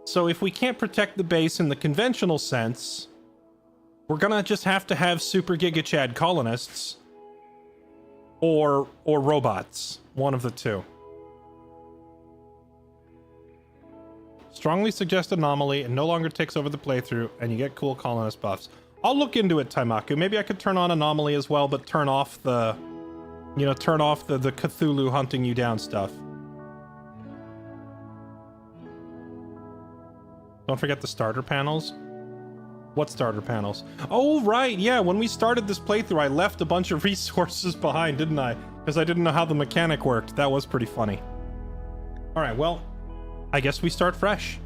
So if we can't protect the base in the conventional sense, we're gonna just have to have Super Giga Chad colonists or robots, one of the two. Strongly suggest anomaly and no longer takes over the playthrough, and you get cool colonist buffs. I'll look into it, Taimaku. Maybe I could turn on anomaly as well, but turn off the, you know, turn off the Cthulhu hunting you down stuff. Don't forget the starter panels. What starter panels? Oh, right, yeah, when we started this playthrough, I left a bunch of resources behind, didn't I? Because I didn't know how the mechanic worked. That was pretty funny. Alright, well, I guess we start fresh.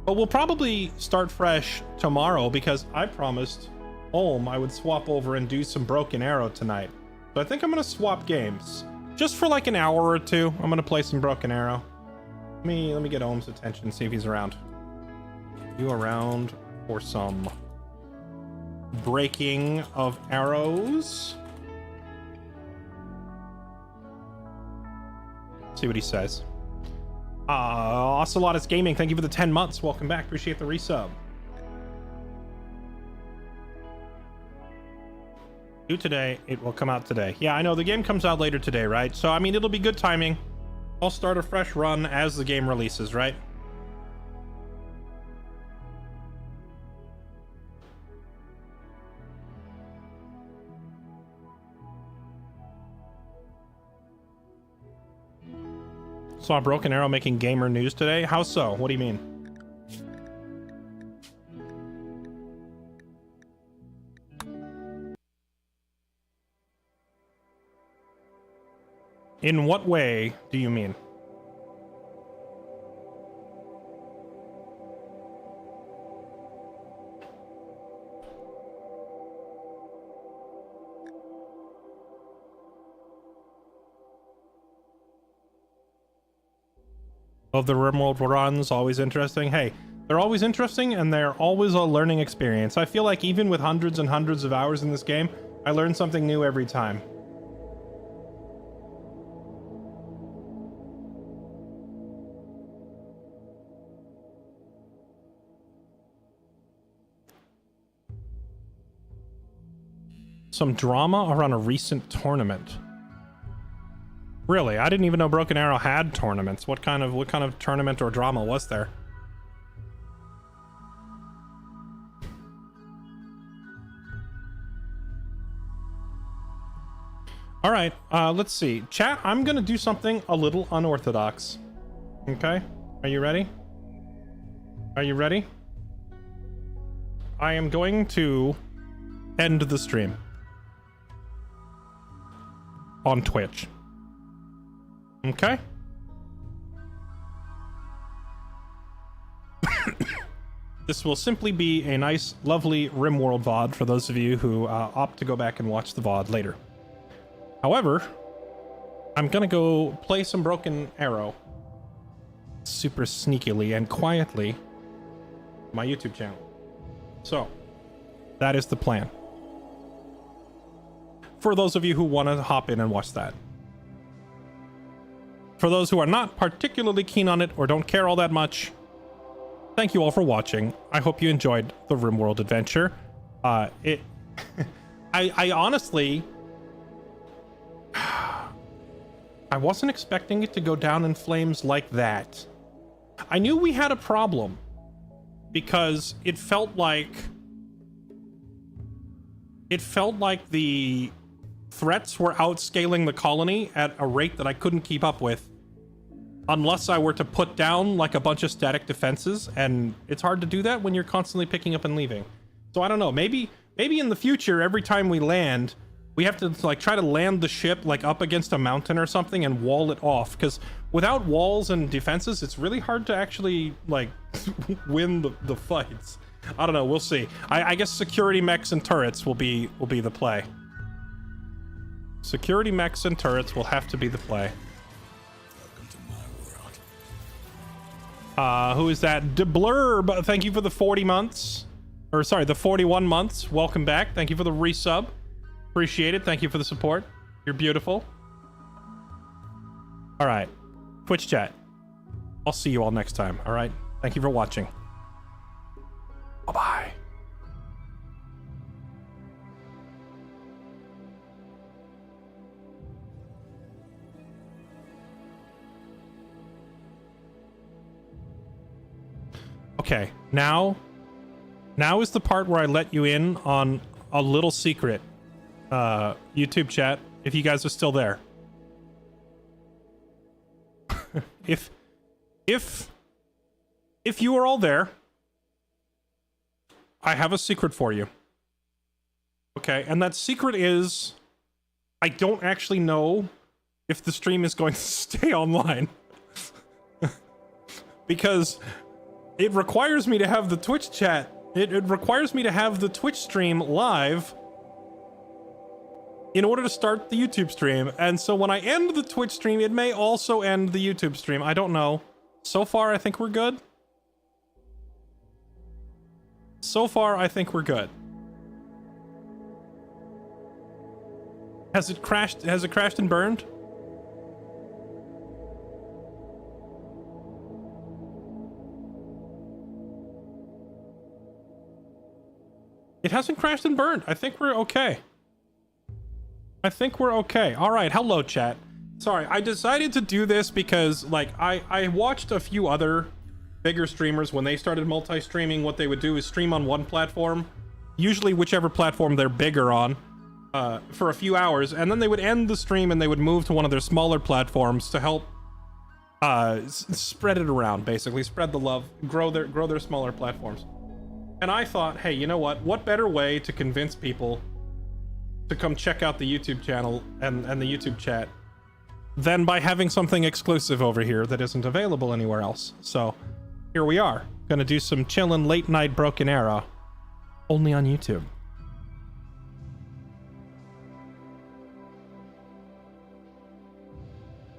But we'll probably start fresh tomorrow, because I promised Olm I would swap over and do some Broken Arrow tonight. So I think I'm gonna swap games. Just for like an hour or two, I'm gonna play some Broken Arrow. Let me get Olm's attention, see if he's around. You around for some breaking of arrows? See what he says. Ocelotus Gaming, thank you for the 10 months. Welcome back. Appreciate the resub. Do today. It will come out today. Yeah, I know the game comes out later today, right? So, I mean, it'll be good timing. I'll start a fresh run as the game releases, right? Saw Broken Arrow making gamer news today. How so? What do you mean? In what way do you mean? Love the Rimworld runs, always interesting. Hey, they're always interesting, and they're always a learning experience. I feel like even with hundreds and hundreds of hours in this game, I learn something new every time. Some drama around a recent tournament. Really? I didn't even know Broken Arrow had tournaments. What kind of tournament or drama was there? All right, let's see. Chat, I'm gonna do something a little unorthodox. Okay? Are you ready? Are you ready? I am going to end the stream on Twitch. Okay? This will simply be a nice, lovely Rimworld VOD for those of you who opt to go back and watch the VOD later. However, I'm gonna go play some Broken Arrow super sneakily and quietly on my YouTube channel. So, that is the plan. For those of you who want to hop in and watch that. For those who are not particularly keen on it or don't care all that much, thank you all for watching. I hope you enjoyed the Rimworld adventure. I honestly, I wasn't expecting it to go down in flames like that. I knew we had a problem because it felt like the threats were outscaling the colony at a rate that I couldn't keep up with unless I were to put down like a bunch of static defenses, and it's hard to do that when you're constantly picking up and leaving. So I don't know, maybe in the future, every time we land, we have to like try to land the ship like up against a mountain or something and wall it off, because without walls and defenses, it's really hard to actually like win the fights. I don't know. We'll see. I guess security mechs and turrets will be the play. Security mechs and turrets will have to be the play. Welcome to my world. Who is that? DeBlurb, thank you for the 40 months. Or sorry, the 41 months. Welcome back. Thank you for the resub. Appreciate it. Thank you for the support. You're beautiful. All right. Twitch chat. I'll see you all next time. All right. Thank you for watching. Bye-bye. Okay, now is the part where I let you in on a little secret. YouTube chat, if you guys are still there. if you are all there, I have a secret for you. Okay, and that secret is I don't actually know if the stream is going to stay online. Because it requires me to have the Twitch chat. It requires me to have the Twitch stream live in order to start the YouTube stream. And so when I end the Twitch stream, it may also end the YouTube stream. I don't know. So far, I think we're good. So far, I think we're good. Has it crashed? Has it crashed and burned? It hasn't crashed and burned. I think we're okay. I think we're okay. All right. Hello, chat. Sorry, I decided to do this because, like, I watched a few other bigger streamers when they started multi-streaming. What they would do is stream on one platform, usually whichever platform they're bigger on, for a few hours, and then they would end the stream and they would move to one of their smaller platforms to help spread it around, basically spread the love, grow their smaller platforms. And I thought, hey, you know what? What better way to convince people to come check out the YouTube channel and the YouTube chat than by having something exclusive over here that isn't available anywhere else. So here we are, gonna do some chillin' late night Broken Arrow only on YouTube.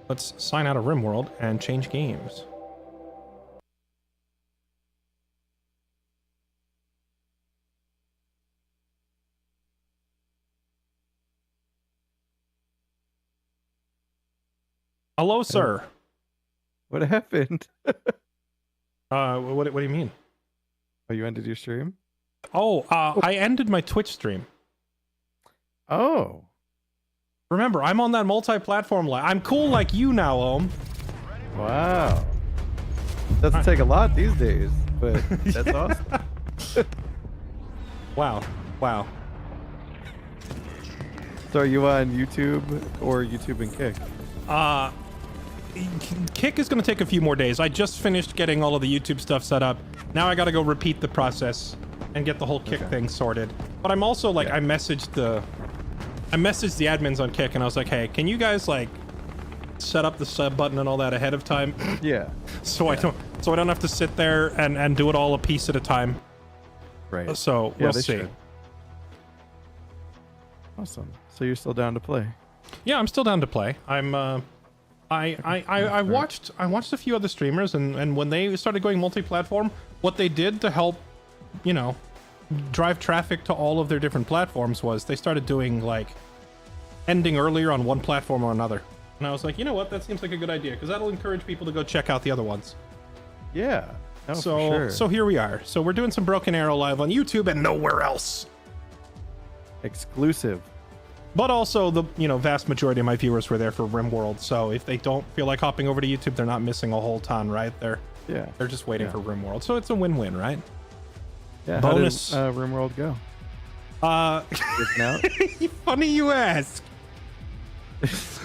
Let's sign out of Rimworld and change games. Hello, sir. What happened? What do you mean? Oh, you ended your stream? Oh, I ended my Twitch stream. Oh. Remember, I'm on that multi-platform line. I'm cool like you now, Ohm. Wow. Doesn't take a lot these days, but that's awesome. Wow. Wow. So are you on YouTube or YouTube and Kick? Kick is going to take a few more days. I just finished getting all of the YouTube stuff set up. Now I got to go repeat the process and get the whole Kick thing sorted. But I'm also like, I messaged the admins on Kick and I was like, hey, can you guys like set up the sub button and all that ahead of time? Yeah. So I don't have to sit there and do it all a piece at a time. Right. So we'll see. Should. Awesome. So you're still down to play? Yeah, I'm still down to play. I watched a few other streamers and when they started going multi-platform, what they did to help, you know, drive traffic to all of their different platforms was they started doing like ending earlier on one platform or another. And I was like, you know what, that seems like a good idea because that'll encourage people to go check out the other ones. Yeah. No, so for sure. So here we are. So we're doing some Broken Arrow live on YouTube and nowhere else. Exclusive. But also the, you know, vast majority of my viewers were there for Rimworld. So if they don't feel like hopping over to YouTube, they're not missing a whole ton, right? They're just waiting for Rimworld. So it's a win-win, right? Yeah. Bonus. How did Rimworld go? Funny you ask.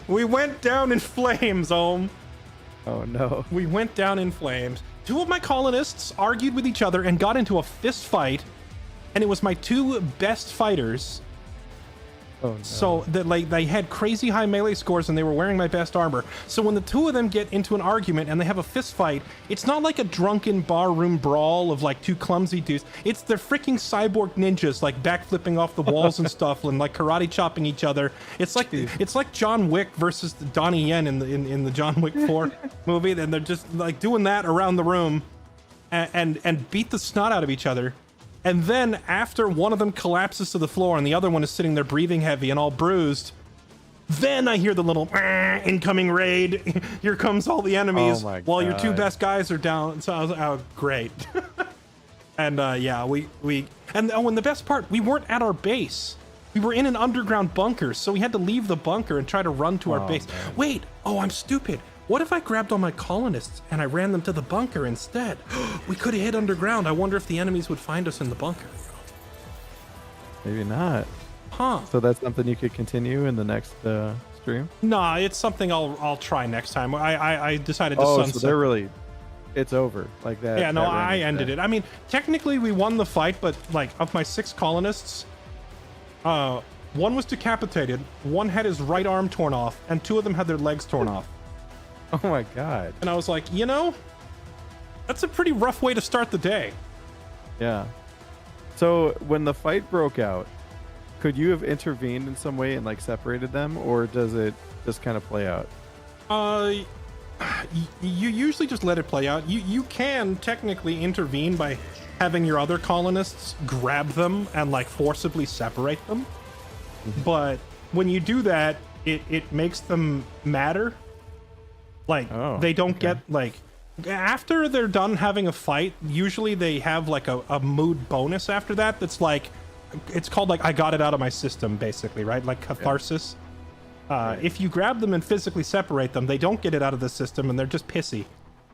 We went down in flames, Ohm. Oh no. We went down in flames. Two of my colonists argued with each other and got into a fist fight. And it was my two best fighters Oh, no. So that like they had crazy high melee scores and they were wearing my best armor. So when the two of them get into an argument and they have a fist fight, it's not like a drunken barroom brawl of like two clumsy dudes. It's they're freaking cyborg ninjas like backflipping off the walls and stuff and like karate chopping each other. It's like John Wick versus Donnie Yen in the John Wick 4 movie, and they're just like doing that around the room and beat the snot out of each other. And then after one of them collapses to the floor and the other one is sitting there breathing heavy and all bruised, then I hear the little incoming raid. Here comes all the enemies while your two best guys are down. So I was like, oh, great. And yeah, and the best part, we weren't at our base. We were in an underground bunker, so we had to leave the bunker and try to run to our base. Man. Wait, I'm stupid. What if I grabbed all my colonists and I ran them to the bunker instead? We could have hid underground. I wonder if the enemies would find us in the bunker. Maybe not. Huh. So that's something you could continue in the next stream? Nah, it's something I'll try next time. I decided to sunset. So they're really... It's over like that. Yeah, no, I ended it. I mean, technically we won the fight, but like of my 6 colonists, one was decapitated, one had his right arm torn off, and 2 of them had their legs torn off. Oh my god. And I was like, that's a pretty rough way to start the day. Yeah. So when the fight broke out, could you have intervened in some way and like separated them, or does it just kind of play out? You usually just let it play out. You can technically intervene by having your other colonists grab them and like forcibly separate them. But when you do that, it makes them matter. Like they don't get like after they're done having a fight, usually they have like a mood bonus after that. That's like, it's called like, I got it out of my system basically, right? Like catharsis. If you grab them and physically separate them, they don't get it out of the system and they're just pissy.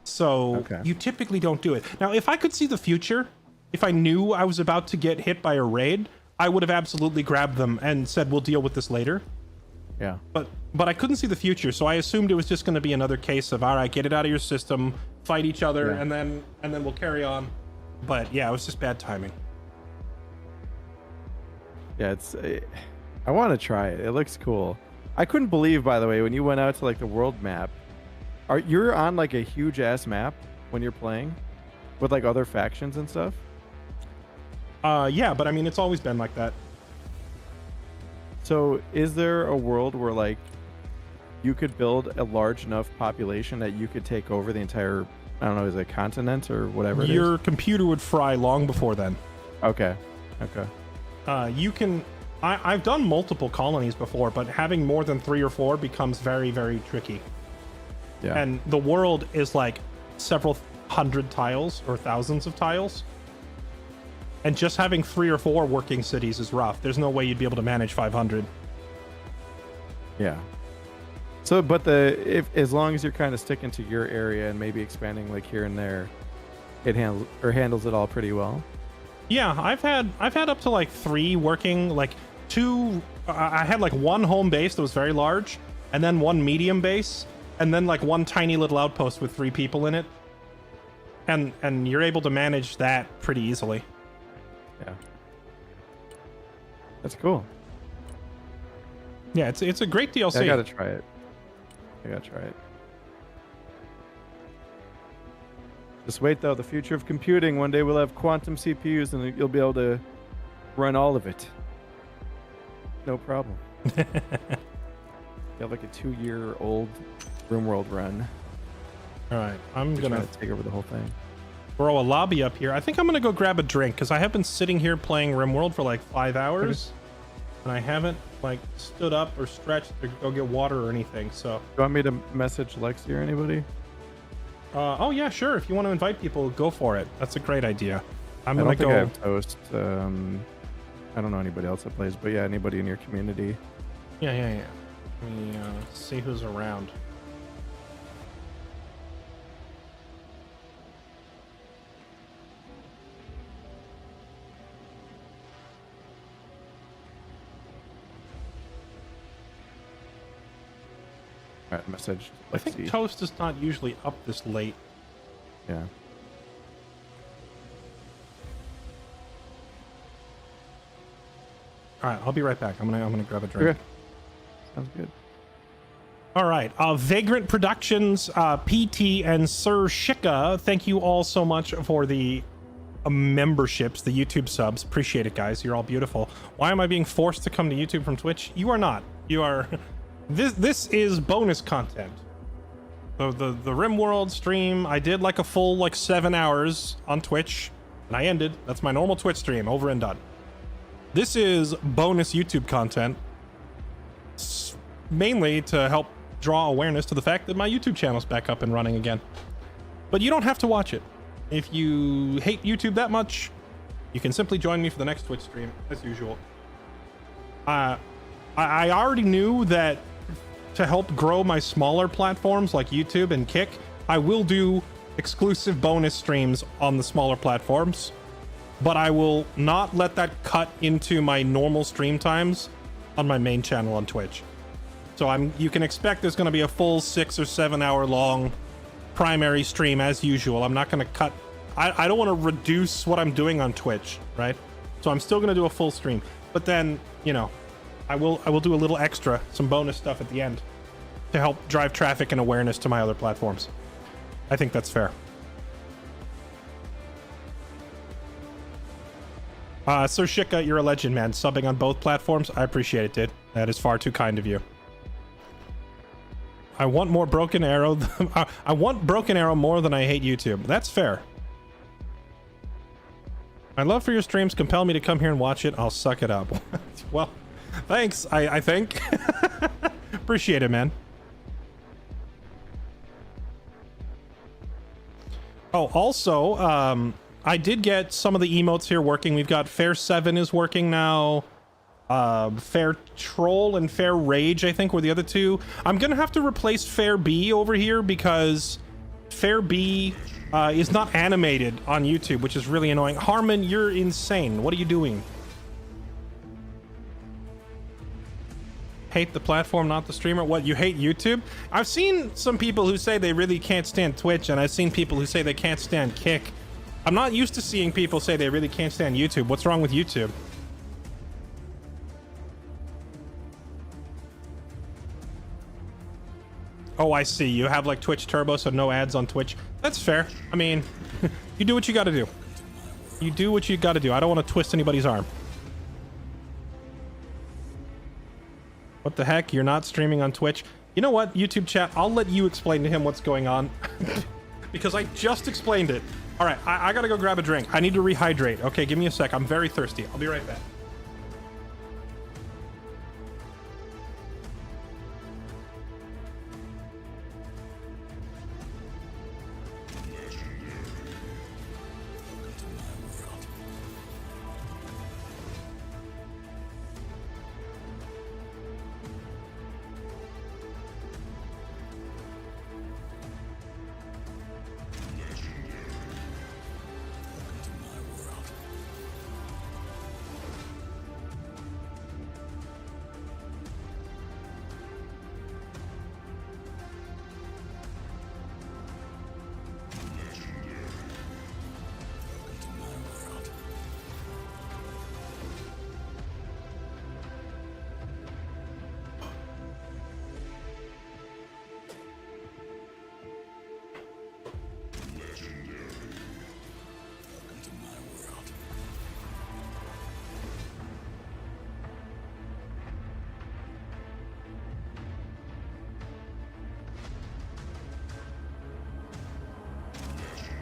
So you typically don't do it. Now, if I could see the future, if I knew I was about to get hit by a raid, I would have absolutely grabbed them and said, we'll deal with this later. Yeah. But I couldn't see the future, so I assumed it was just going to be another case of, all right, get it out of your system, fight each other, and then we'll carry on. But yeah, it was just bad timing. Yeah, I want to try it. It looks cool. I couldn't believe, by the way, when you went out to like the world map, you're on like a huge ass map when you're playing with like other factions and stuff? Yeah, but I mean, it's always been like that. So is there a world where like you could build a large enough population that you could take over the entire, I don't know, is it a continent or whatever? Your computer would fry long before then. Okay. You can, I've done multiple colonies before, but having more than 3 or 4 becomes very, very tricky. Yeah. And the world is like several hundred tiles or thousands of tiles. And just having 3 or 4 working cities is rough. There's no way you'd be able to manage 500. Yeah. So, but as long as you're kind of sticking to your area and maybe expanding like here and there, it handles it all pretty well. Yeah, I've had up to like 3 working, like 2. I had like 1 home base that was very large, and then 1 medium base, and then like 1 tiny little outpost with 3 people in it. And you're able to manage that pretty easily. Yeah. That's cool. Yeah, it's a great DLC. Yeah, I gotta try it. Just wait though, the future of computing, one day we'll have quantum CPUs and you'll be able to run all of it. No problem. You have like a 2-year-old Rimworld run. Alright, I'm gonna take over the whole thing. Throw a lobby up here. I think I'm gonna go grab a drink because I have been sitting here playing Rimworld for like 5 hours. And I haven't like stood up or stretched to go get water or anything, so. You want me to message Lexi or anybody? Oh yeah, sure. If you want to invite people, go for it. That's a great idea. I don't think I have Toast. I don't know anybody else that plays, but yeah, anybody in your community. Yeah. Let me see who's around. Message. I think Toast is not usually up this late. Yeah. All right, I'll be right back. I'm gonna grab a drink. Okay. Sounds good. All right, Vagrant Productions, PT, and Sir Shika, thank you all so much for the memberships, the YouTube subs. Appreciate it, guys. You're all beautiful. Why am I being forced to come to YouTube from Twitch? You are not. You are... This is bonus content. So the Rimworld stream, I did like a full, like, 7 hours on Twitch, and I ended. That's my normal Twitch stream, over and done. This is bonus YouTube content, mainly to help draw awareness to the fact that my YouTube channel's back up and running again. But you don't have to watch it. If you hate YouTube that much, you can simply join me for the next Twitch stream, as usual. I already knew that to help grow my smaller platforms like YouTube and Kick, I will do exclusive bonus streams on the smaller platforms, but I will not let that cut into my normal stream times on my main channel on Twitch. So you can expect there's going to be a full 6 or 7 hour long primary stream as usual. I'm not going to cut. I don't want to reduce what I'm doing on Twitch, right? So I'm still going to do a full stream, but then, you know, I will do a little extra, some bonus stuff at the end to help drive traffic and awareness to my other platforms. I think that's fair. Sir Shika, you're a legend, man. Subbing on both platforms. I appreciate it, dude. That is far too kind of you. I want more Broken Arrow. I want Broken Arrow more than I hate YouTube. That's fair. My love for your streams compel me to come here and watch it. I'll suck it up. Well, thanks, I think. Appreciate it, man. Oh, also, I did get some of the emotes here working. We've got Fair 7 is working now. Fair Troll and Fair Rage, I think, were the other two. I'm gonna have to replace Fair B over here because Fair B is not animated on YouTube, which is really annoying. Harmon, you're insane. What are you doing? Hate the platform, not the streamer. What, you hate YouTube? I've seen some people who say they really can't stand Twitch, and I've seen people who say they can't stand Kick. I'm not used to seeing people say they really can't stand YouTube. What's wrong with YouTube? Oh, I see. You have like Twitch Turbo, so no ads on Twitch. That's fair. I mean, you do what you gotta do. You do what you gotta do. I don't want to twist anybody's arm. What the heck? You're not streaming on Twitch? You know what, YouTube chat? I'll let you explain to him what's going on. Because I just explained it. All right, I gotta go grab a drink. I need to rehydrate. Okay, give me a sec. I'm very thirsty. I'll be right back.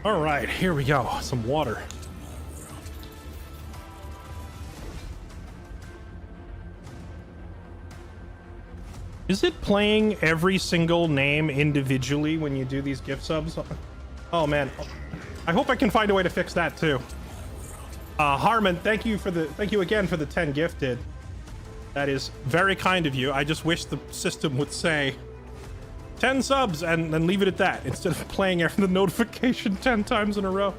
All right, here we go. Some water. Is it playing every single name individually when you do these gift subs? Oh man, I hope I can find a way to fix that too. Harmon, thank you again for the 10 gifted. That is very kind of you. I just wish the system would say 10 subs and then leave it at that instead of playing the notification 10 times in a row.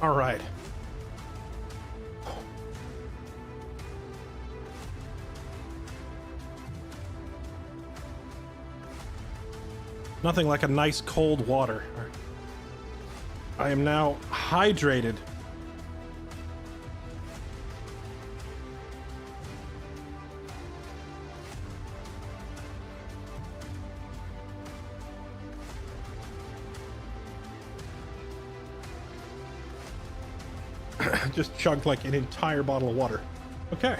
All right. Nothing like a nice cold water. I am now hydrated. Just chugged like an entire bottle of water. Okay.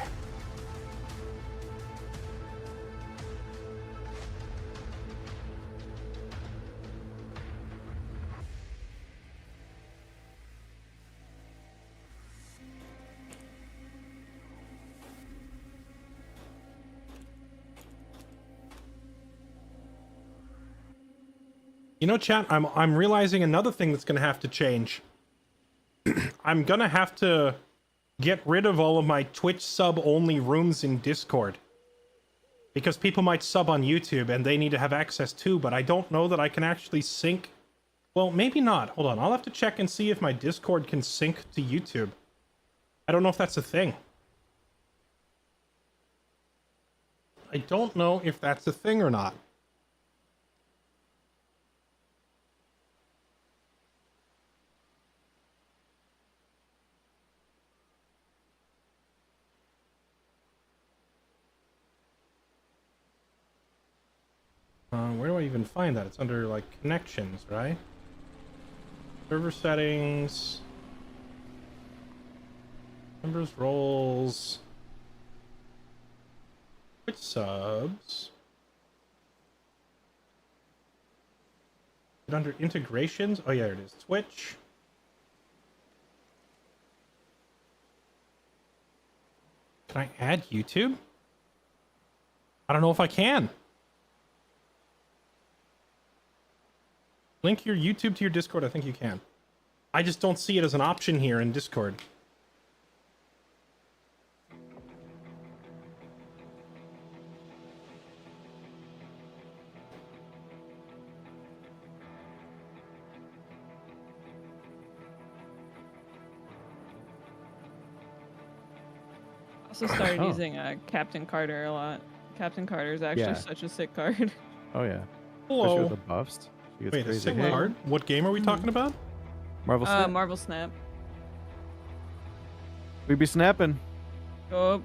You know, chat, I'm realizing another thing that's going to have to change. I'm going to have to get rid of all of my Twitch sub-only rooms in Discord. Because people might sub on YouTube and they need to have access too, but I don't know that I can actually sync. Well, maybe not. Hold on, I'll have to check and see if my Discord can sync to YouTube. I don't know if that's a thing. I don't know if that's a thing or not. Where do I even find that? It's under, like, connections, right? Server settings. Members, roles. Twitch subs. Is it under integrations? Oh, yeah, it is. Twitch. Can I add YouTube? I don't know if I can. Link your YouTube to your Discord. I think you can. I just don't see it as an option here in Discord. Also started using Captain Carter a lot. Captain Carter is actually such a sick card. Oh yeah. Hello. Especially with the buffs. She gets Wait, a crazy. sick card? What game are we talking about? Marvel Snap. Marvel Snap. We be snapping. Oh.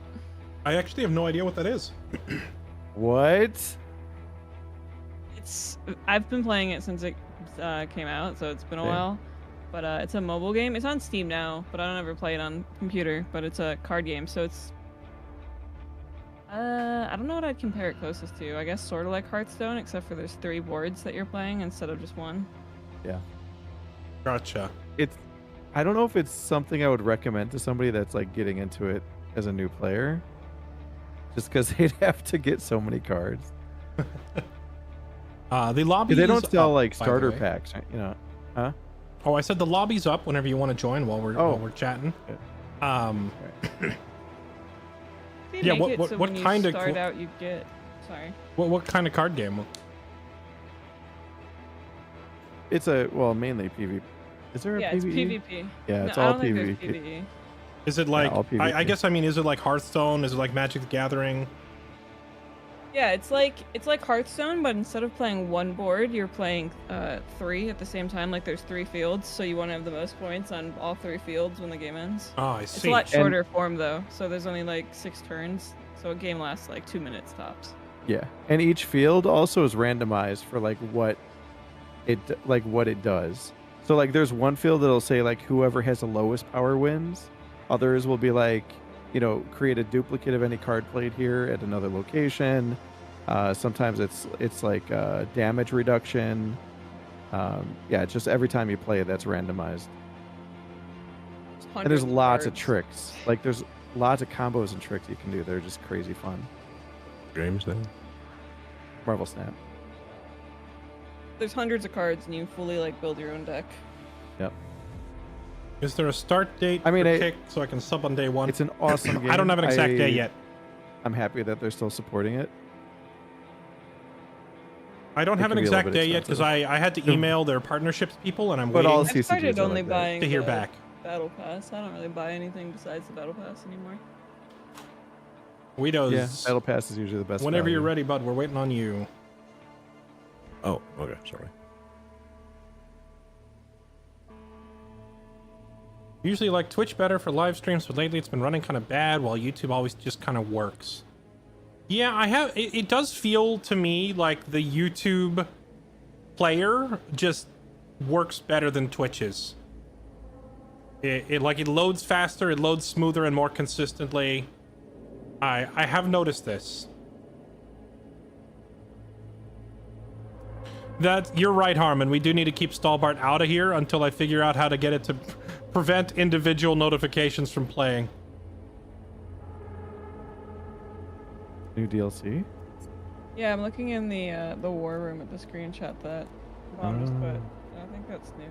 I actually have no idea what that is. What? I've been playing it since it came out, so it's been a while. But it's a mobile game. It's on Steam now, but I don't ever play it on computer. But it's a card game, so it's I don't know what I'd compare it closest to. I guess sort of like Hearthstone, except for there's 3 boards that you're playing instead of just 1. Yeah. Gotcha. I don't know if it's something I would recommend to somebody that's like getting into it as a new player. Just because they'd have to get so many cards. The lobby. They don't sell like starter packs, you know? Huh? Oh, I said the lobby's up whenever you want to join while we're chatting. Yeah, what kind of start out you get? Sorry. What kind of card game? It's mainly PvP. Is there a PvE? Yeah, it's PvP. Yeah, it's no, all I don't think PvP. there's PvE. Is it like all PvP. I guess I mean is it like Hearthstone? Is it like Magic the Gathering? Yeah, it's like Hearthstone, but instead of playing 1 board, you're playing 3 at the same time. Like there's 3 fields, so you want to have the most points on all 3 fields when the game ends. Oh, I It's see. a lot shorter form though, so there's only like 6 turns, so a game lasts like 2 minutes tops. Yeah, and each field also is randomized for like what it does. So like there's one field that'll say like whoever has the lowest power wins. Others will be like, you know, create a duplicate of any card played here at another location. Sometimes it's like damage reduction. It's just every time you play, that's randomized. And there's lots of tricks. Like there's lots of combos and tricks you can do. They're just crazy fun. Games then? Marvel Snap. There's hundreds of cards, and you fully like build your own deck. Yep. Is there a start date for kick so I can sub on day 1? It's an awesome game. I don't have an exact day yet. I'm happy that they're still supporting it. I don't have an exact day yet because I had to email their partnerships people and I'm But all waiting I started only like buying to hear the back. Battle Pass. I don't really buy anything besides the Battle Pass anymore. Guidos. Yeah, Battle Pass is usually the best. Whenever you're value. ready, bud, we're waiting on you. Oh, okay, sorry. Usually like Twitch better for live streams, but lately it's been running kind of bad, while YouTube always just kind of works. Yeah, I have. It does feel to me like the YouTube player just works better than Twitch's. It like it loads faster, it loads smoother and more consistently. I have noticed this. That you're right, Harmon. We do need to keep Stalbart out of here until I figure out how to get it to prevent individual notifications from playing. New DLC? Yeah, I'm looking in the war room at the screenshot that Mom just put. I think that's new.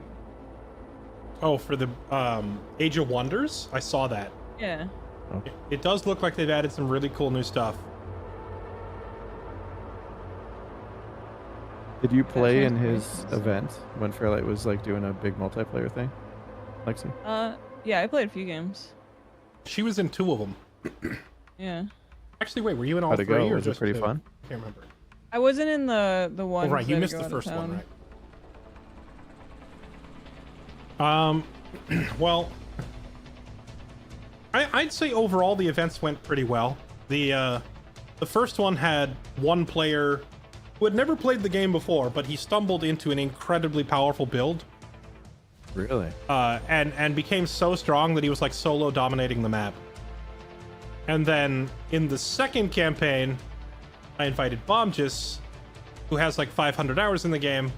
Oh, for the Age of Wonders? I saw that. Yeah. Oh. It does look like they've added some really cool new stuff. Did you play in sounds his crazy. event when Fairlight was like doing a big multiplayer thing, Lexi? Yeah, I played a few games. She was in 2 of them. Yeah. Actually, wait, were you in all How'd it 3 go? or Was it just pretty 2? fun? Can't remember. I wasn't in the one. Oh, right, you that missed go the out of first one, town. right? Well, I'd say overall the events went pretty well. The first one had one player who had never played the game before, but he stumbled into an incredibly powerful build. Really? And became so strong that he was like solo dominating the map. And then in the second campaign, I invited Bombjus, who has like 500 hours in the game,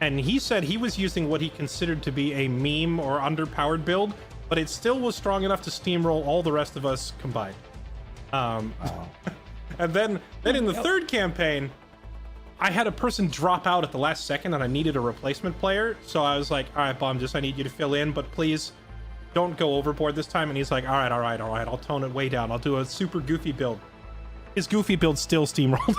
and he said he was using what he considered to be a meme or underpowered build, but it still was strong enough to steamroll all the rest of us combined. Wow. And then in the third campaign, I had a person drop out at the last second and I needed a replacement player. So I was like, all right, Bombjus, I need you to fill in, but please don't go overboard this time. And he's like, all right, I'll tone it way down. I'll do a super goofy build. His goofy build still steamrolled.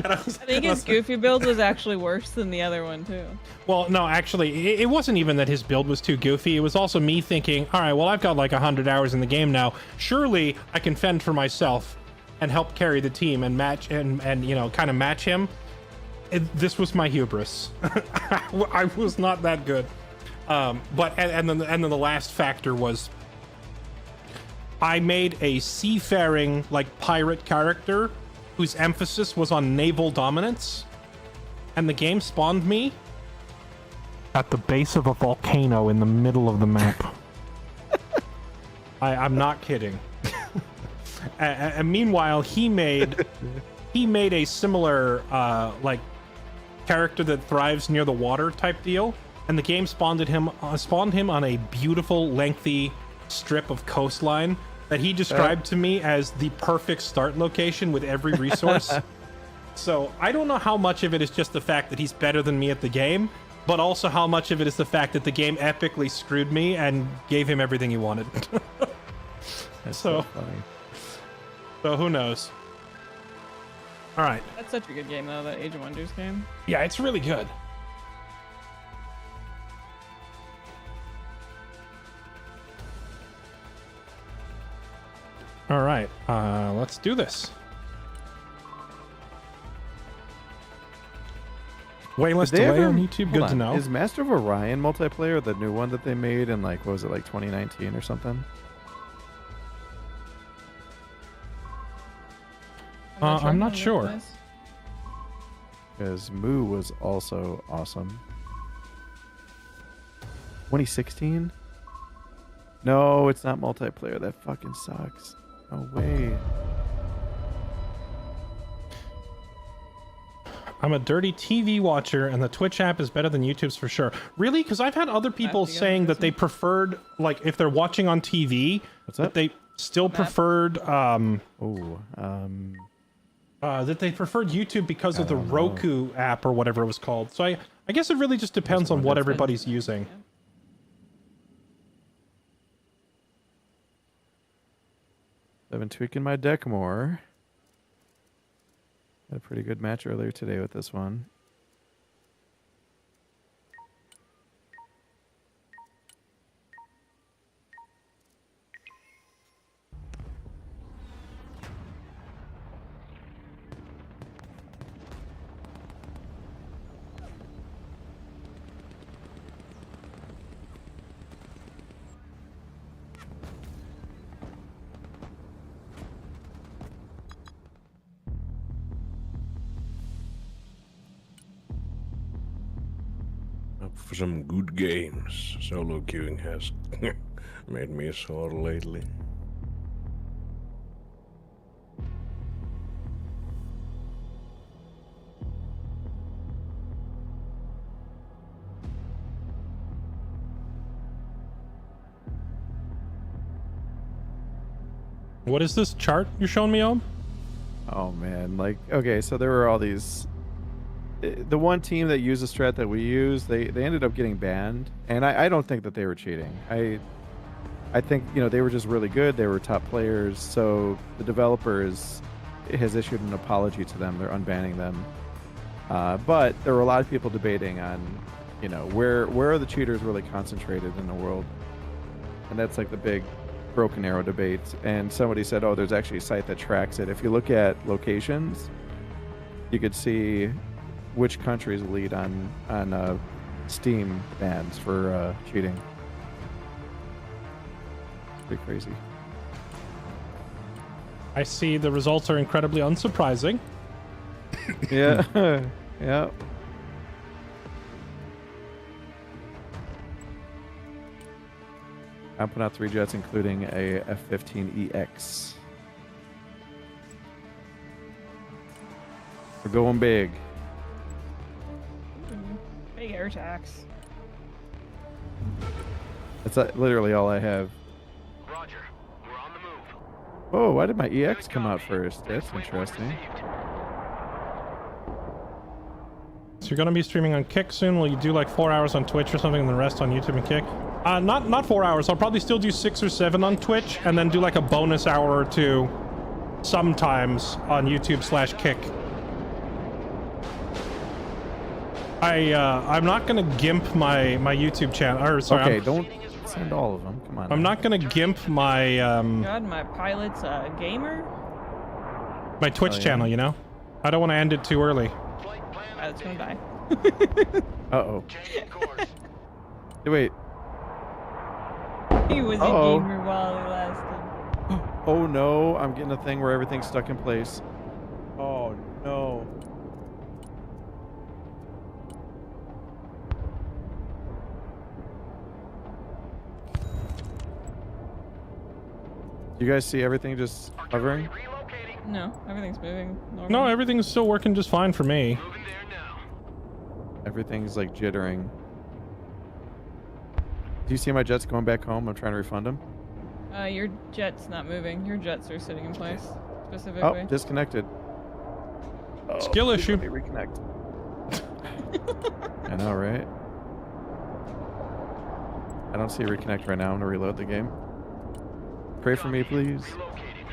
I think his goofy build was actually worse than the other one too. Well, no, actually, it wasn't even that his build was too goofy. It was also me thinking, all right, well, I've got like 100 hours in the game now. Surely I can fend for myself and help carry the team and match and you know, kind of match him. This was my hubris. I was not that good. But then the last factor was I made a seafaring like pirate character whose emphasis was on naval dominance, and the game spawned me at the base of a volcano in the middle of the map. I'm not kidding. And meanwhile, he made a similar like character that thrives near the water type deal, and the game spawned him on a beautiful, lengthy strip of coastline that he described to me as the perfect start location with every resource. So I don't know how much of it is just the fact that he's better than me at the game, but also how much of it is the fact that the game epically screwed me and gave him everything he wanted. That's So- funny. So who knows? All right. That's such a good game though, that Age of Wonders game. Yeah, it's really good. All right, let's do this. Way less Did they delay ever- on YouTube. hold Good on. to know. Is Master of Orion multiplayer the new one that they made in like, what was it, like 2019 or something? I'm not It sure. looks nice. Because Moo was also awesome. 2016? No, it's not multiplayer. That fucking sucks. No way. I'm a dirty TV watcher, and the Twitch app is better than YouTube's for sure. Really? Because I've had other people together, saying that isn't they it? preferred, like, if they're watching on TV, What's that that? they still preferred, that they preferred YouTube because of the don't know. Roku app or whatever it was called. So I guess it really just depends on what everybody's using. I've been tweaking my deck more. Had a pretty good match earlier today with this one. for some good games. Solo queuing has made me sore lately. What is this chart you're showing me, Om? Oh man, like, okay, so there were all these. The one team that used the strat that we used, they ended up getting banned, and I don't think that they were cheating. I think, you know, they were just really good. They were top players, so the developer has issued an apology to them. They're unbanning them. But there were a lot of people debating on, you know, where are the cheaters really concentrated in the world, and that's like the big broken arrow debate. And somebody said, oh, there's actually a site that tracks it. If you look at locations, you could see which countries lead on Steam bans for cheating. Pretty crazy. I see the results are incredibly unsurprising. Yeah. Yeah. I'm putting out 3 jets, including a F-15EX. We're going big. Big air tax. That's literally all I have. Roger. We're on the move. Oh, why did my EX come out first? That's interesting. So you're gonna be streaming on Kick soon? Will you do like 4 hours on Twitch or something and the rest on YouTube and Kick? Not 4 hours. I'll probably still do 6 or 7 on Twitch and then do like a bonus hour or 2 sometimes on YouTube/Kick. I'm not gonna gimp my YouTube channel. Or sorry, Okay, don't send all of them. Come on. I'm not gonna gimp my God, my pilot's a gamer? my Twitch Oh, yeah. channel. You know, I don't want to end it too early. Pilot's gonna die. Uh-oh. Changing course. Wait. He was a Uh-oh. gamer while he lasted. Oh no, I'm getting a thing where everything's stuck in place. Oh no. You guys see everything just hovering? Relocating. No, everything's moving. No, normally. everything's still working just fine for me. Moving there now. Everything's like jittering. Do you see my jets going back home? I'm trying to refund them. Your jet's not moving. Your jets are sitting in place, Oh, specifically. disconnected. Oh, Skill please issue. let me reconnect. I know, right? I don't see reconnect right now. I'm gonna reload the game. Pray for me, please. Relocating.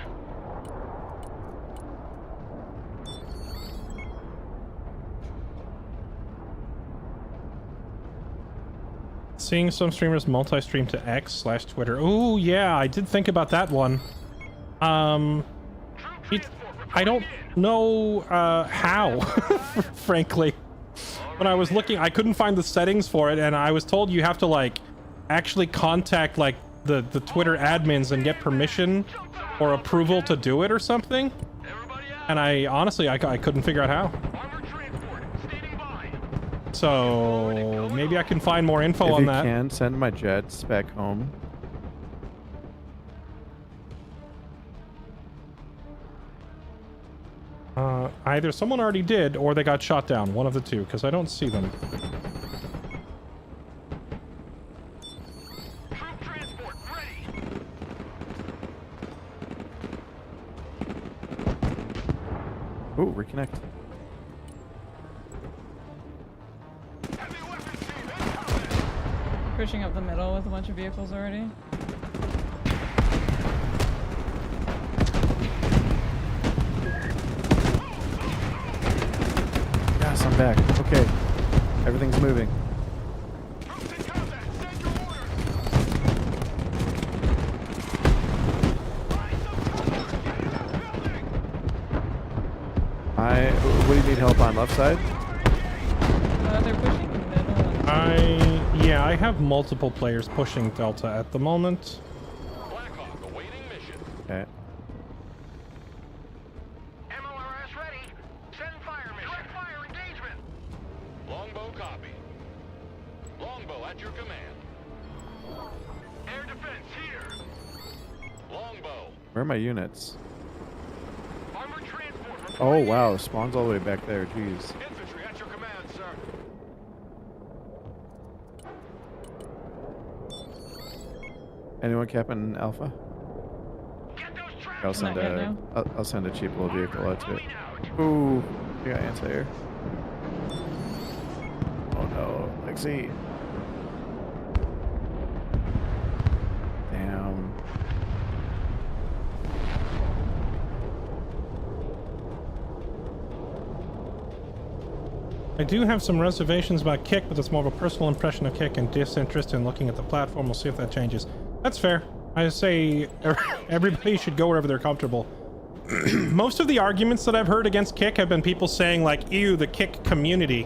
Seeing some streamers multi-stream to X/Twitter. Oh yeah, I did think about that one. I don't know how, frankly. When I was looking, I couldn't find the settings for it, and I was told you have to like actually contact like the Twitter admins and get permission or approval to do it or something. And I honestly I couldn't figure out how. Armored transport. Standing by. So maybe I can find more info If on you that. can, send my jets back home. Either someone already did or they got shot down. One of the two, because I don't see them. Troop transport ready. Ooh, reconnect. Heavy weapons team incoming. Pushing up the middle with a bunch of vehicles already. Yes, I'm back. Okay. Everything's moving. Troops in combat. Send your orders. Find some cover. Get in that building. What do you need help on? Left side? They're pushing in the middle. And Yeah, I have multiple players pushing Delta at the moment. Blackhawk awaiting mission. Okay. MLRS ready. Send fire mission. Direct fire engagement. Longbow copy. at your command. Air defense here. Longbow. Where are my units? Armored transport. Oh reporting wow, in. spawn's all the way back there. Jeez. Infantry at your command, sir. Anyone capping Alpha? Get those traps. I'll send Not yet, a no. I'll send a cheap little vehicle out to it. Moving out. Ooh, I got anti-air. Oh no, Lexi. Damn. I do have some reservations about Kick, but it's more of a personal impression of Kick and disinterest in looking at the platform. We'll see if that changes. That's fair. I say everybody should go wherever they're comfortable. Most of the arguments that I've heard against Kick have been people saying like, ew, the Kick community.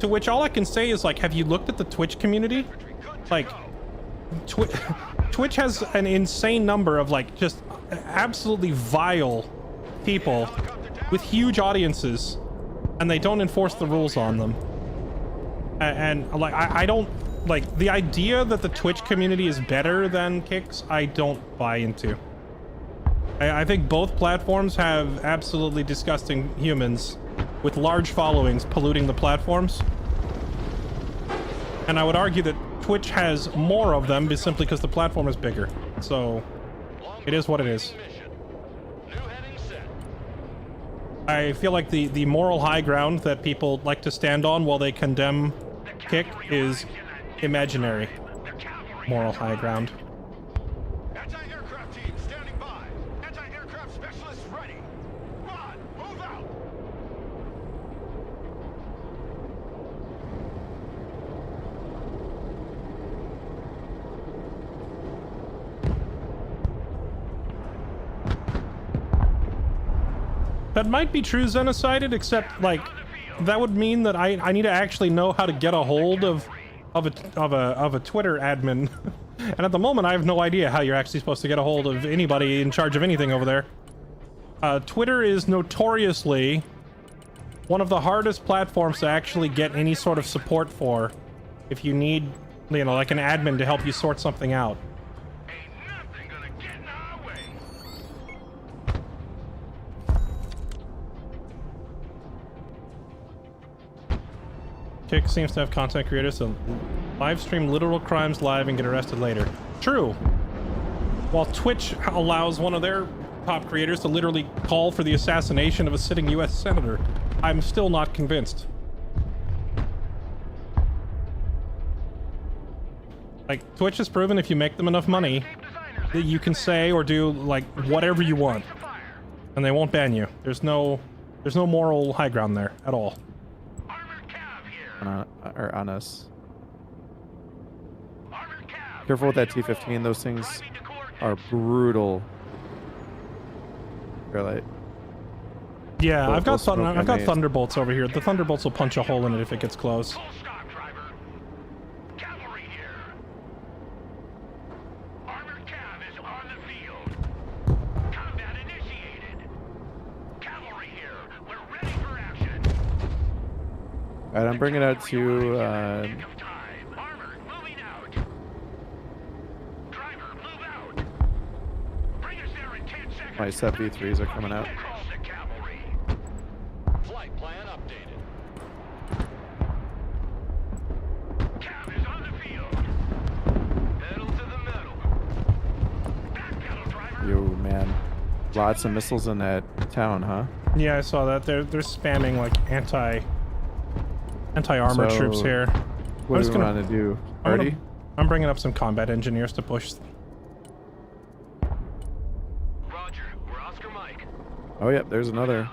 To which all I can say is like, have you looked at the Twitch community? Like, Twitch has an insane number of like just absolutely vile people with huge audiences, and they don't enforce the rules on them. And like, I don't like the idea that the Twitch community is better than Kick's. I don't buy into. I think both platforms have absolutely disgusting humans with large followings polluting the platforms. And I would argue that Twitch has more of them simply because the platform is bigger. So it is what it is. New heading set. I feel like the moral high ground that people like to stand on while they condemn Kick is imaginary moral high ground. Anti-aircraft team standing by. Anti-aircraft specialists ready. Rod, move out. That might be true, Xenocided, except like that would mean that I need to actually know how to get a hold of a Twitter admin. And at the moment I have no idea how you're actually supposed to get a hold of anybody in charge of anything over there. Twitter is notoriously one of the hardest platforms to actually get any sort of support for if you need, you know, like an admin to help you sort something out. Ain't nothing gonna get in our way. Kick seems to have content creators to live stream literal crimes live and get arrested later. True. While Twitch allows one of their top creators to literally call for the assassination of a sitting US senator, I'm still not convinced. Like, Twitch has proven if you make them enough money that you can say or do like whatever you want and they won't ban you. There's no moral high ground there at all. Armored cav here. On us. Armored cav. Careful with that T-15. Those things are brutal. Fairlight. Yeah, Both I've got those smoke I've got grenades. Thunderbolts over here. The Thunderbolts will punch a hole in it if it gets close. Full stop, driver. Cavalry here. Armored cav is on the field. Combat initiated. Cavalry here. We're ready for action. Alright, I'm bringing out to Nick of time. Armored moving out. Driver, move out. Bring us there in 10 seconds. my sub V3s are coming out. Call the cavalry. Flight plan updated. Cav is on the field. Pedal to the metal. Back pedal, driver. Yo, man. Lots of missiles in that town, huh? Yeah, I saw that. They're spamming like anti-armor So, troops here. What I'm do just we gonna- want to do? I'm Party? I'm bringing up some combat engineers to push. Roger. We're Oscar Mike. Oh, yep, there's another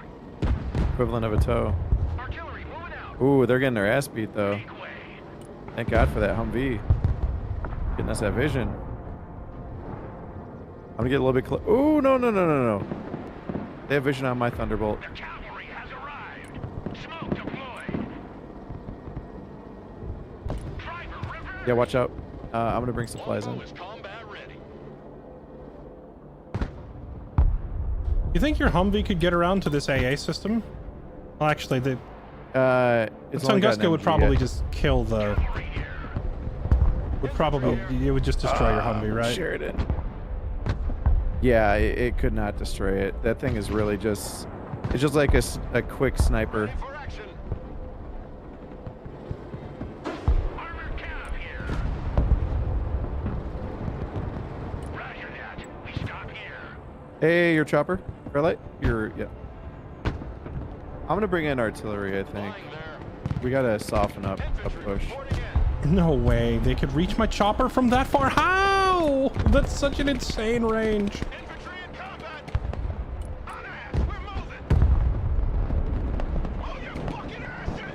equivalent of a tow. Artillery moving out. Ooh, they're getting their ass beat, though. Make way. Thank God for that Humvee. Getting us that vision. I'm gonna get a little bit close. Ooh, no. They have vision on my Thunderbolt. The cavalry has arrived. Smoke deployed. Driver, reverse. Yeah, watch out. I'm gonna bring supplies in. Longbow is combat ready. You think your Humvee could get around to this AA system? Well, actually, the It's only got an Tunguska would MG probably yet. just kill the. Cavalry here. would probably it would just destroy your Humvee, right? Sheridan. Yeah, it could not destroy it. That thing is really just... It's just like a quick sniper. Ready for action. Armored cab here. Roger that. We stop here. Hey, your chopper? Fairlight? Yeah. I'm gonna bring in artillery, I think. Flying there. We gotta soften up a push. Reporting in. No way. They could reach my chopper from that far. How? That's such an insane range. Infantry in combat. On ass. We're moving. Move your fucking asses.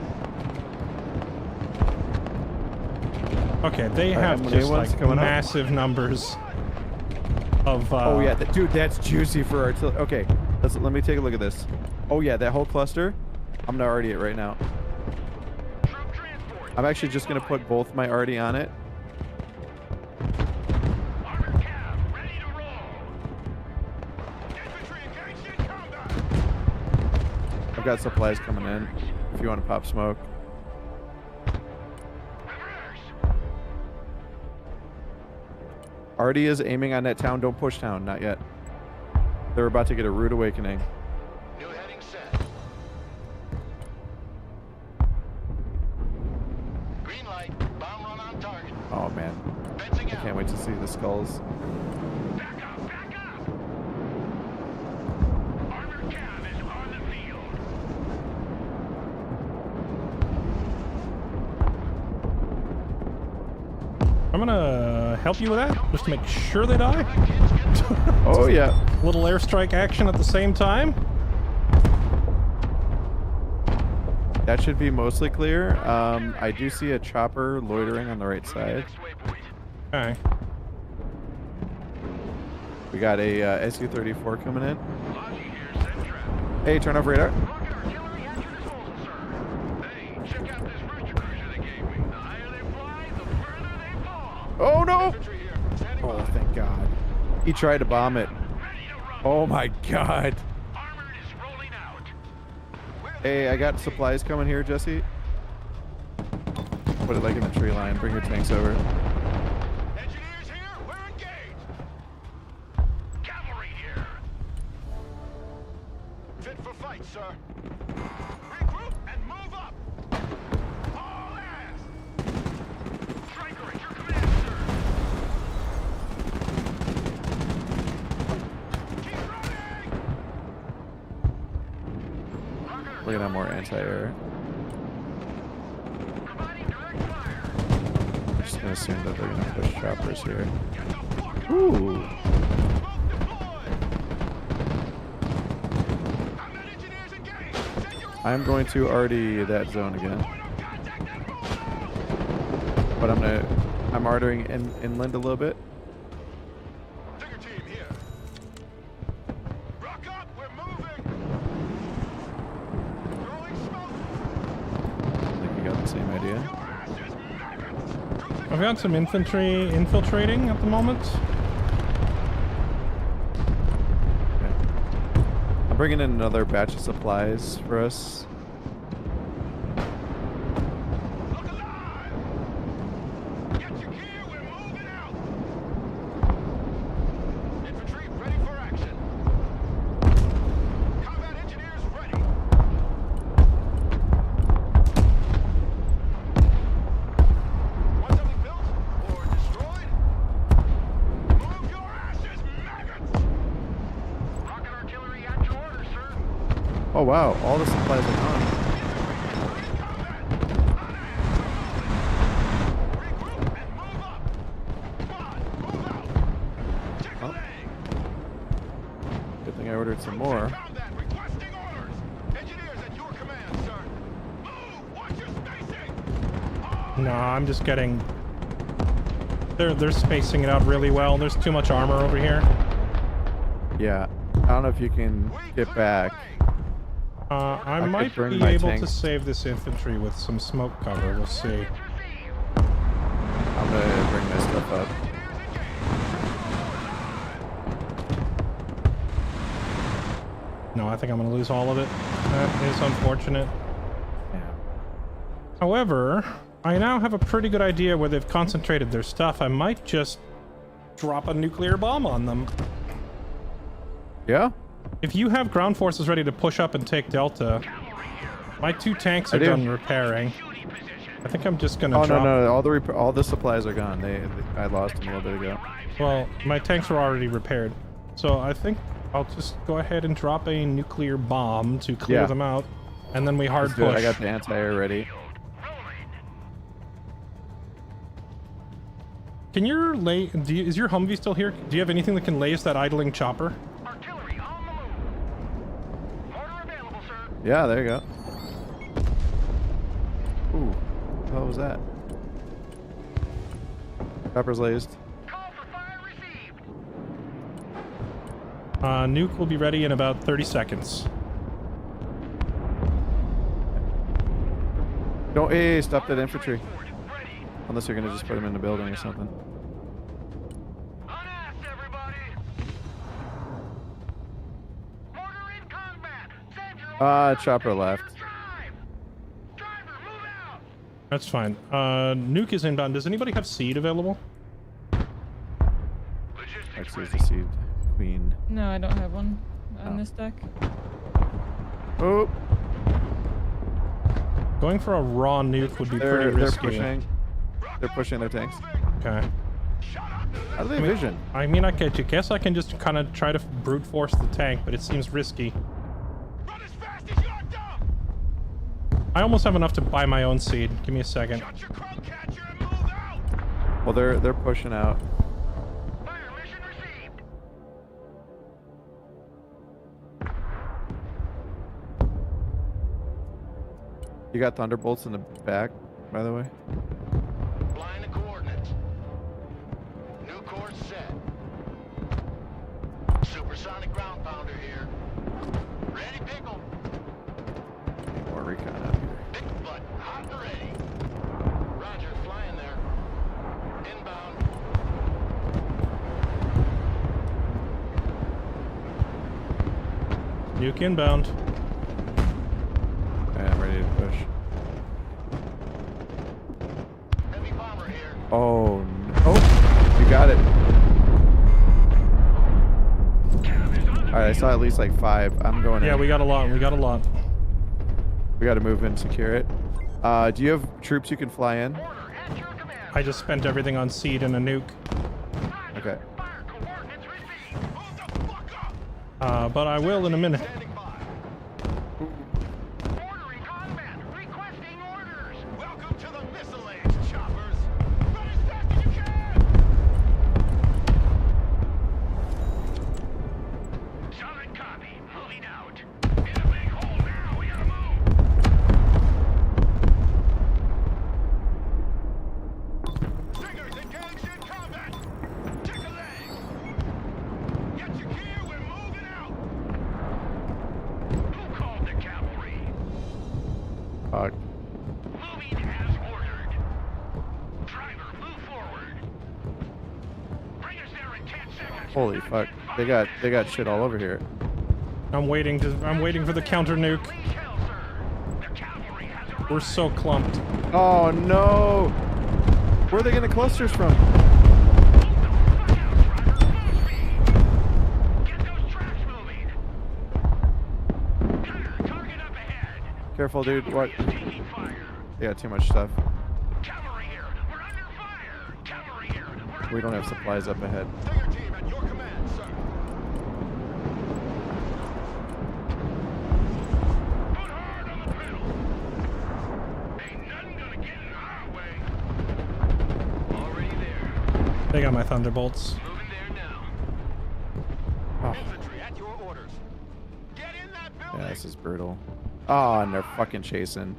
Okay, they Alright, have how many just ones like coming up? massive numbers of. Oh yeah, dude, that's juicy for artillery. Okay, let me take a look at this. Oh yeah, that whole cluster. I'm gonna arty it right now. Troop transport. I'm actually just gonna put both my arty on it. Armored cab. Ready to roll. Infantry engaged in combat. I've got supplies coming in. If you want to pop smoke. Reverse. Arty is aiming on that town. Don't push town. Not yet. They're about to get a rude awakening. New heading set. Green light. Bomb run on target. Oh man, Fencing I out. can't wait to see the skulls. Back up, back up! Armored cab is on the field. I'm gonna help you with that, just to make sure they die. Oh yeah. Little airstrike action at the same time. That should be mostly clear. I do see a chopper loitering on the right side. Next waypoint. Okay. We got a SU-34 coming in. Logi here, set trap. Hey, turn off radar. Rocket artillery at your disposal, sir. Hey, check out this rooster cruiser they gave me. The higher they fly, the further they fall. Oh no! Infantry here, standing Oh, by. thank God. He tried to bomb it. Ready to rumble. Oh my God. Armored is rolling out. Hey, I got supplies coming here, Jesse. Put it like in the tree line. Bring your tanks over. Engineers here, we're engaged. Cavalry here. Fit for fight, sir. Regroup and move up. All hands. Striker at your command, sir. Keep running. Rocket We're gonna have more anti-air. providing direct fire. I'm just gonna assume that they're gonna push choppers here. Get the fuck Ooh. Smoke deployed. Combat engineers engaged. Send your I'm going to arty that zone again. But I'm artering inland a little bit. Figure team here. Rock up, we're moving. Throwing smoke. I think we got the same idea. Your ass is maggots. I've got some infantry infiltrating at the moment. Okay. I'm bringing in another batch of supplies for us. Look alive. Get your gear, we're moving out. Infantry ready for action. Combat engineers ready. Want something built or destroyed? Move your asses, maggots! Rocket artillery at your order, sir. Oh wow, all the supplies are gone. Regroup and move up. Squad, move out. Check a Oh. leg. Good thing I ordered some more. Combat requesting orders. Engineers at your command, sir. Move. Watch your spacing. No, I'm just getting. They're spacing it out really well. There's too much armor over here. Yeah. I don't know if you can get back. I could might bring be my able to tanks. save this infantry with some smoke cover. We'll see. I'm gonna bring my stuff up. No, I think I'm going to lose all of it. That is unfortunate. Yeah. However, I now have a pretty good idea where they've concentrated their stuff. I might just drop a nuclear bomb on them. Yeah? If you have ground forces ready to push up and take Delta, my 2 tanks I are do. done repairing. I think I'm just gonna Oh drop... no, all the supplies are gone. I lost them a little bit ago. Well, my tanks were already repaired. So I think I'll just go ahead and drop a nuclear bomb to clear them out. And then we hard Let's do it. push. I got the anti-air ready. Can your is your Humvee still here? Do you have anything that can lace that idling chopper? Artillery on the move. Mortar available, sir. Yeah, there you go. Ooh, what the hell was that? Chopper's lased. Call for fire received. Nuke will be ready in about 30 seconds. Don't, hey, stop that infantry. Ready. Unless you're gonna just put them in the building or something. Unass, everybody. Mortar in combat. Save your Chopper left. drive. Driver, move out. That's fine. Nuke is inbound. Does anybody have seed available? Logistics Actually, ready. it's the seed queen. No, I don't have one on Oh. this deck. Oh, Going for a raw nuke would be pretty they're risky. pushing. They're pushing their tanks. Okay. How do they vision? I mean, guess I can just kind of try to brute force the tank, but it seems risky. Run as fast as you're dumb. I almost have enough to buy my own seed. Give me a second. Shut your crow catcher and move out. Well, they're pushing out. Fire mission received. You got thunderbolts in the back, by the way. Line the coordinates. New course set. Supersonic ground pounder here. Ready, pickle. Need more recon out here. Pickle butt, hot and ready. Roger, flying there. Inbound. Nuke inbound. Okay, I'm ready to push. Heavy bomber here. Oh, no. Oh, you got it. All right, I saw at least like 5. I'm going in. Yeah, we got a lot. We got a lot. We got to move in, secure it. Do you have troops you can fly in? Order at your command. I just spent everything on seed and a nuke. Okay. Fire coordinates received. Move the fuck up. But I will in a minute. Standing by. Ordering combat. Requesting orders. Welcome to the missile age, choppers. Run as fast as you can. Solid copy. Moving out. In a big hole now. We gotta move. Fingers engaged in combat. Check a leg. Get your gear. We're moving out. Who called the cavalry? Moving as ordered. Driver, move forward. Bring us there in 10 seconds. Holy fuck. They got shit all over here. I'm waiting for the counter nuke. Unleash hell, sir. The cavalry has arrived. We're so clumped. Oh no! Where are they getting clusters from? Move the fuck out, driver. Full speed. Get those tracks moving. Gunner, target up ahead. Careful, dude. What? Taking fire. They got too much stuff. Cavalry here. We're under fire. Cavalry here. We're We don't have supplies up ahead. Stinger team at your command, sir. Put hard on the pedal. Ain't nothing gonna get in our way. Already there. They got my thunderbolts. Moving there now. Oh, Infantry at your orders. Get in that building. yeah, this is brutal. Oh, and they're fucking chasing.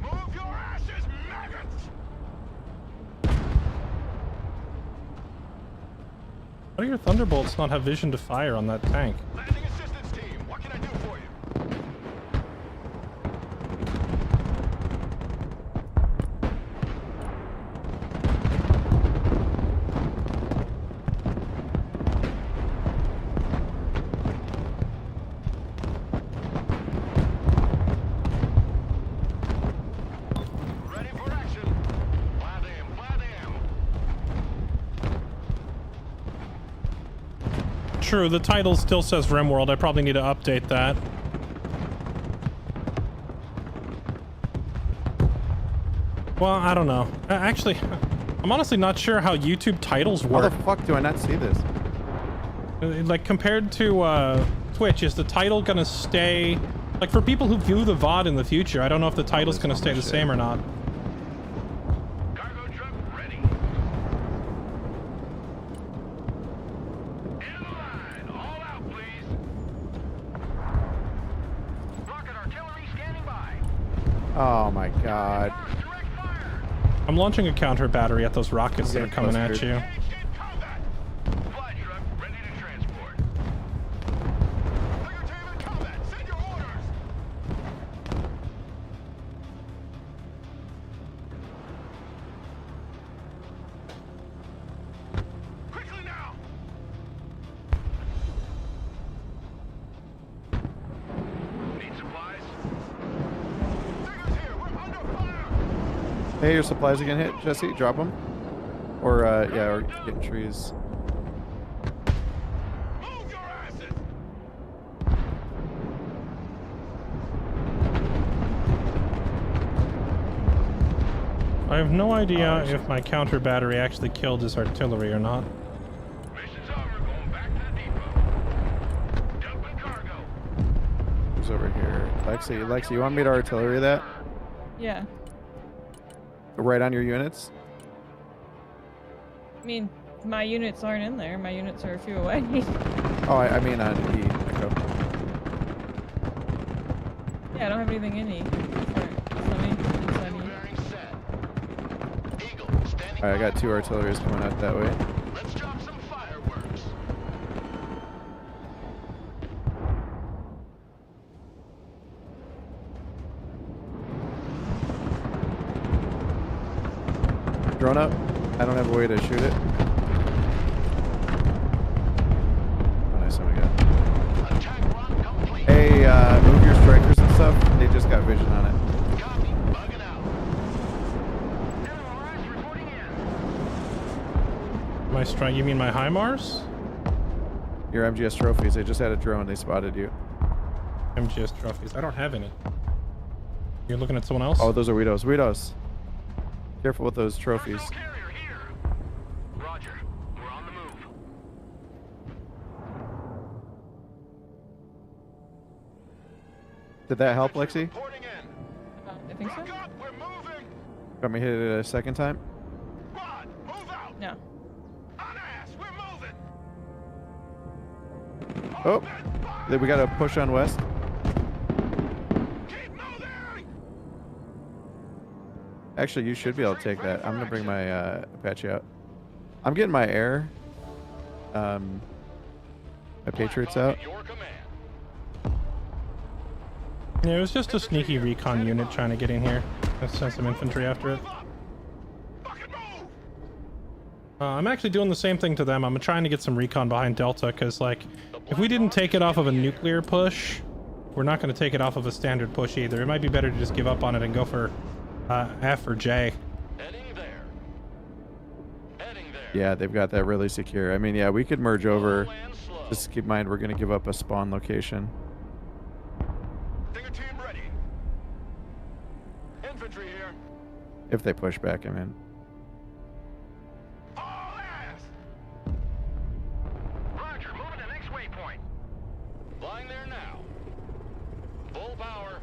Move your asses, maggots. How do your thunderbolts not have vision to fire on that tank? Landing assistance team. What can I do for you? Ready for action, True, the title still says Rimworld. I probably need to update that. Well, I don't know. Actually, I'm honestly not sure how YouTube titles How work. the fuck do I not see this? Like, compared to Twitch, is the title gonna stay... Like, for people who view the VOD in the future, I don't know if the title's gonna stay the same or not. Cargo truck ready. In line. All out, please. Rocket artillery scanning by. Oh my god. First direct fire. I'm launching a counter battery at those rockets that are getting coming at clustered. you. Engaged in combat. Fly truck ready to transport. Tiger team in combat. Send your orders. Quickly now. Need supplies? Tigers here. We're under fire. Hey, your supplies again hit, Jesse? Drop them? Or, yeah, or get trees. Move your asses. I have no idea if my counter battery actually killed his artillery or not. Mission's over. Going back to the depot. Dumping cargo. Who's over here? Lexi, you want me to artillery that? Yeah. Right on your units? I mean, my units aren't in there. My units are a few away. Oh, I mean on E. Echo. Yeah, I don't have anything in E. Sorry. Let me inside E. Bearing set. Eagle standing Alright, I got by. 2 artilleries coming out that way. Let's drop some fireworks. Drone up. I don't have a way to shoot it. Oh, nice. Somebody got. Attack run complete. Hey, move your strikers and stuff. They just got vision on it. Copy. Bugging out. MRIs reporting in. My strike, you mean my HIMARS? Your MGS trophies. They just had a drone. They spotted you. MGS trophies. I don't have any. You're looking at someone else? Oh, those are Weedos. Weedos. Careful with those trophies. Cargo carrier here. Roger. We're on the move. Did that help, Lexi? Reporting in. I think so. Rock up. We're moving. Want me to hit it a second time? Rod, move out. No. On ass. We're moving. Oh, Open fire. we gotta push on west. Keep moving. Actually, you should be able to take that. I'm gonna bring my Apache out. I'm getting my air, my Patriots out. At your command. Yeah, it was just a sneaky recon unit trying to get in here. Let's send some infantry after it. Move up. Fucking move. I'm actually doing the same thing to them. I'm trying to get some recon behind Delta, because, like, if we didn't take it off of a nuclear push, we're not going to take it off of a standard push either. It might be better to just give up on it and go for F or J. Heading there. Heading there. Yeah, they've got that really secure. I mean, yeah, we could merge over. Slow and slow. Just keep in mind, we're gonna give up a spawn location. Stinger team ready. Infantry here. If they push back, I mean. All ass. Roger, moving to next waypoint. Flying there now. Full power.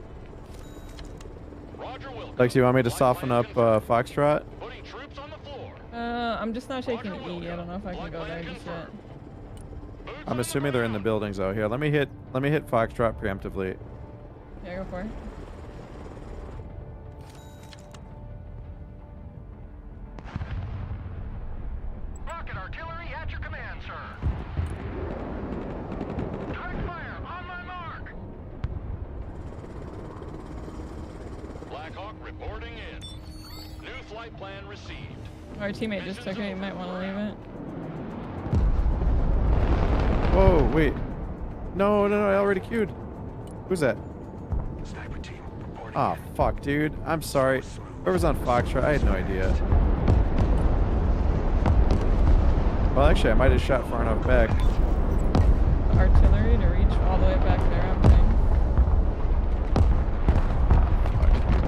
Roger, will. Lexi, you want me to soften up Foxtrot? Putting troops on the floor. I'm just not taking E. I don't know if I can go there just yet. Boots I'm on assuming they're in the buildings out here. Let me hit Foxtrot preemptively. Yeah, go for it. Rocket artillery at your command, sir. Direct fire on my mark. Blackhawk reporting in. New flight plan received. Our teammate just took it. You might want to leave it. Whoa, wait. No, I already queued. Who's that? Sniper team reporting. Oh, fuck, dude. I'm sorry. Whoever's on Foxtrot, I had no idea. Well, actually, I might have shot far enough back. artillery to reach all the way back there, I'm thinking.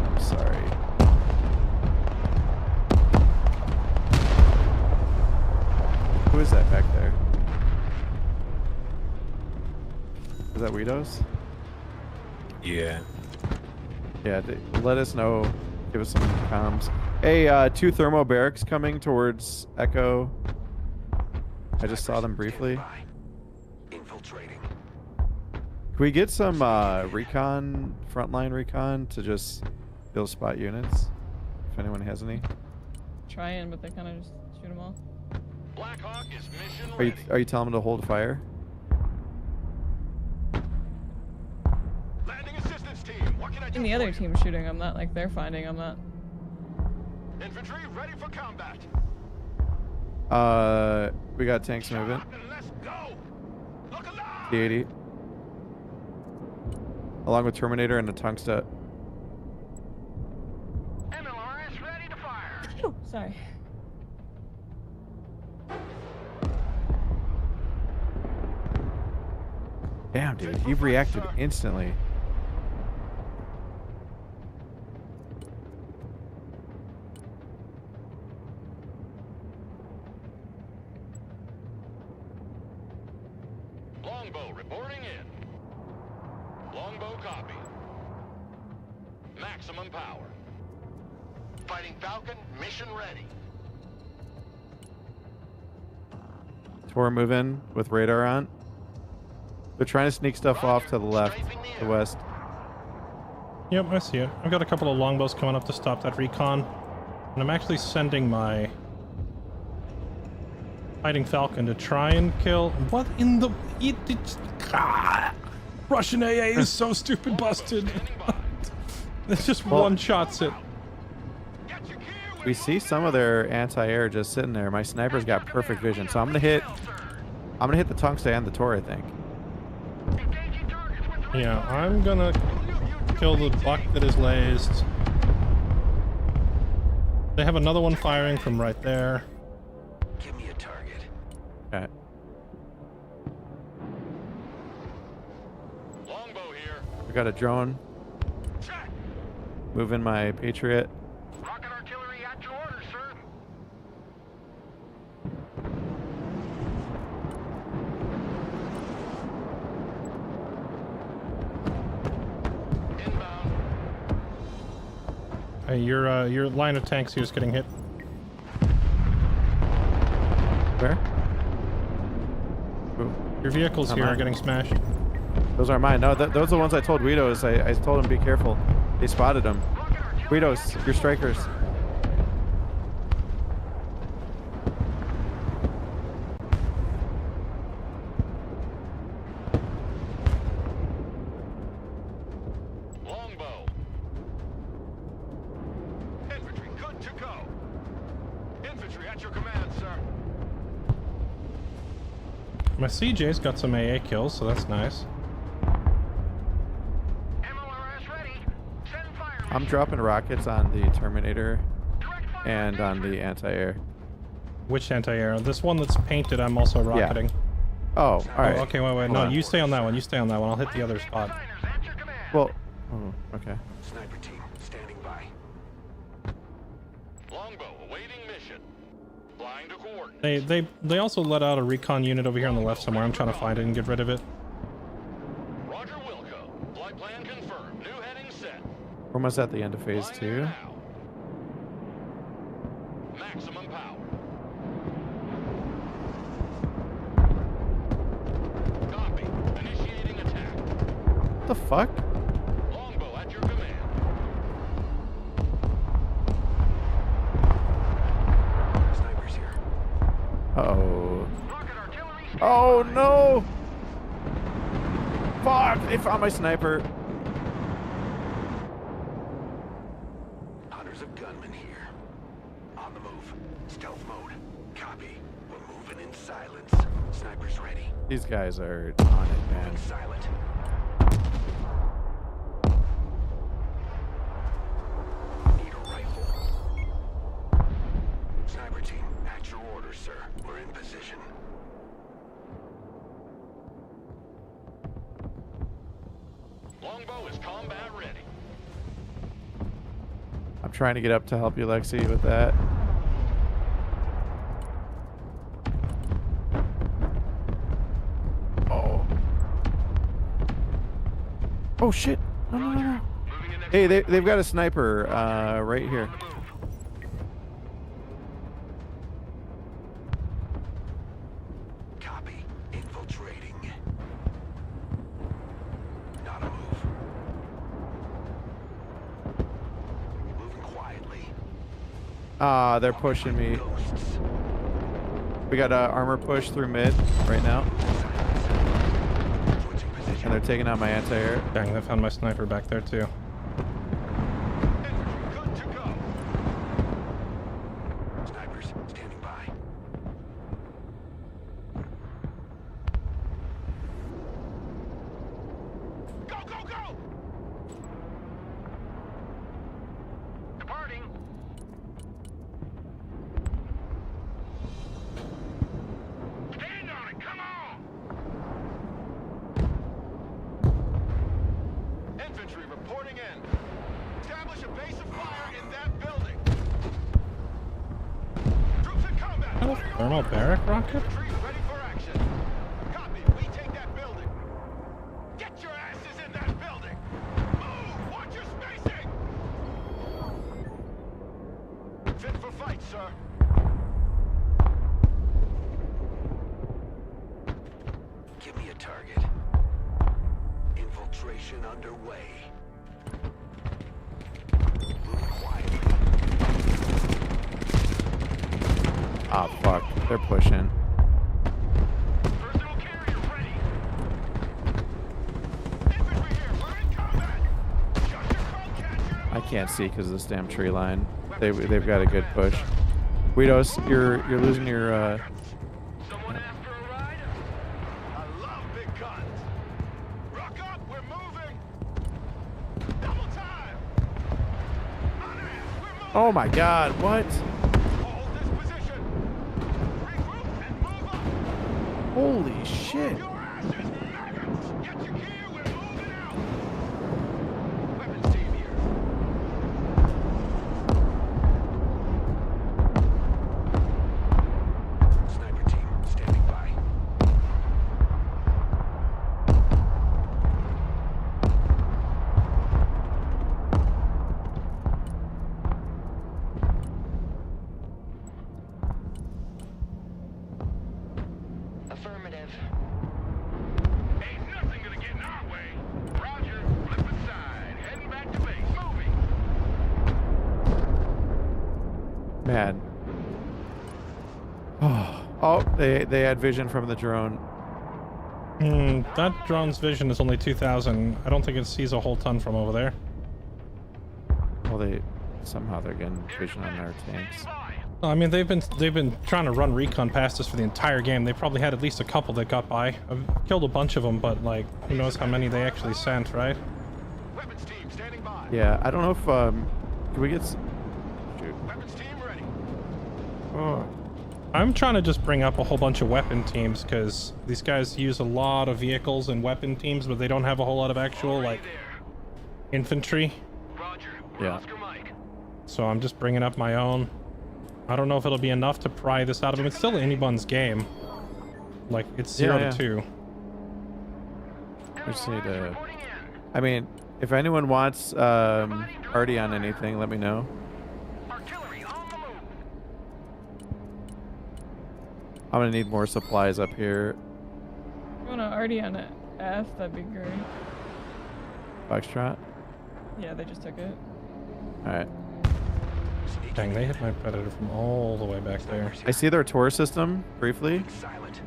I'm sorry. Who is that back there? Is that Weedos? Yeah. Yeah, let us know. Give us some comms. Hey, 2 thermo barracks coming towards Echo. I just saw them briefly. Infiltrating. Can we get some recon, frontline recon, to just build spot units? If anyone has any. Trying, but they kind of just shoot them all. Blackhawk is mission Are you ready. telling them to hold fire? Landing assistance team. What can I do? And the for other you? team's shooting them, not like they're finding them. Not. Infantry ready for combat. We got tanks moving. Shut up and let's go. Look alive. T-80. Along with Terminator and the Tungsta. MLRS ready to fire. Oh, sorry. Damn, dude, he reacted instantly. Longbow reporting in. Longbow copy. Maximum power. Fighting Falcon, mission ready. Tor moving with radar on. They're trying to sneak stuff off to the left, the west. Yep, I see it. I've got a couple of longbows coming up to stop that recon. And I'm actually sending my Fighting Falcon to try and kill... What in the... Russian AA is so stupid busted. It's just one-shots it. Get your gear with We see some of their anti-air just sitting there. My sniper's got perfect vision, so I'm gonna hit the Tungsta and the Tor, I think. engaging targets with Yeah, I'm gonna kill the buck that is lased. They have another one firing from right there. Give me a target. Okay. Longbow here. We got a drone. Check. Moving my Patriot. Rocket artillery at your orders, sir. Inbound. Hey, your line of tanks here is getting hit. Where? Ooh, Your vehicles Not here are mine. getting smashed. those are mine. No, those are the ones I told Weedos. I told him be careful. They spotted him. Rocket artillery. Weedos, your strikers. Longbow. Infantry, good to go. Infantry at your command, sir. My CJ's got some AA kills, so that's nice. MLRS ready. Send fire. I'm dropping rockets on the Terminator Direct fire and on the anti-air. Which anti-air? This one that's painted, I'm also rocketing. Oh, all right. Oh, okay, wait. Hold No, on. you stay on that one. You stay on that one. I'll hit the other spot. Miners at your command. Well, oh, okay. Sniper team standing by. Longbow awaiting mission. Flying to coordinates. They also let out a recon unit over here on the left somewhere. I'm trying to find it and get rid of it. Roger Wilco. Flight plan confirmed. New heading set. We're almost at the end of phase Flying 2. now. Maximum power. Copy. Initiating attack. What the fuck? Longbow at your command. Snipers here. Uh-oh. Rocket artillery. Oh, no! Fuck! They found my sniper. Hunters of gunmen here. On the move. Stealth mode. Copy. We're moving in silence. Snipers ready. These guys are on it, man. Moving silent. Need a rifle. Sniper team, at your orders, sir. We're in position. Longbow is combat ready. I'm trying to get up to help you, Lexi, with that. Oh. Oh shit! No, no, no, no. Moving in next Hey, they've got a sniper right here. move. Copy. Infiltrating. Not a move. Moving quietly. Ah, they're pushing me. Ghosts. We got a armor push through mid right now, Switching position. and they're taking out my anti-air. Dang, I found my sniper back there too. Infantry good to go. Snipers standing by. Go, go, go! Departing. Stand on it, come on! Infantry reporting in. Establish a base of fire in that building. Troops in combat. Oh, What are your thermal orders? barrack rocket? Infantry ready for action. Copy. We take that building. Get your asses in that building. Move. Watch your spacing. Fit for fight, sir. Give me a target. Infiltration underway. Move quietly. Ah, fuck. They're pushing. Personal carrier ready. Infantry here. We're in combat. Shut your cold catcher. I can't see because of this damn tree line. They've got a good push. Guidos, you're losing your Someone asked for a ride? I love big guns. Rock up, we're moving. Double time. On ass, we're moving. Oh my god, what? Hold this position. Regroup and move up. Holy shit. Your asses, maggots. Get your gear, we're moving out. Weapons team here. Sniper team standing by. Affirmative. Ain't nothing gonna get in our way. Roger, flip aside. Heading back to base. Moving. Man. Oh, they had vision from the drone. That drone's vision is only 2,000. I don't think it sees a whole ton from over there. Well, somehow they're getting vision on our tanks. I mean, they've been trying to run recon past us for the entire game. They probably had at least a couple that got by. I've killed a bunch of them, but like, who knows how many they actually sent, right? Weapons team standing by. Yeah, I don't know if can we get shoot. Weapons team ready. Oh. I'm trying to just bring up a whole bunch of weapon teams because these guys use a lot of vehicles and weapon teams, but they don't have a whole lot of actual like infantry. Roger. Yeah. Oscar Mike. So I'm just bringing up my own. I don't know if it'll be enough to pry this out of him. It's still anyone's game. Like, it's 0 Yeah, to 2. I just need to. I mean, if anyone wants party on anything, let me know. Artillery on the move. I'm gonna need more supplies up here. You want to already on it? F, that'd be great. Foxtrot. Yeah, they just took it. All right. Dang, they hit my predator from all the way back there. I see their tour system briefly. Silent.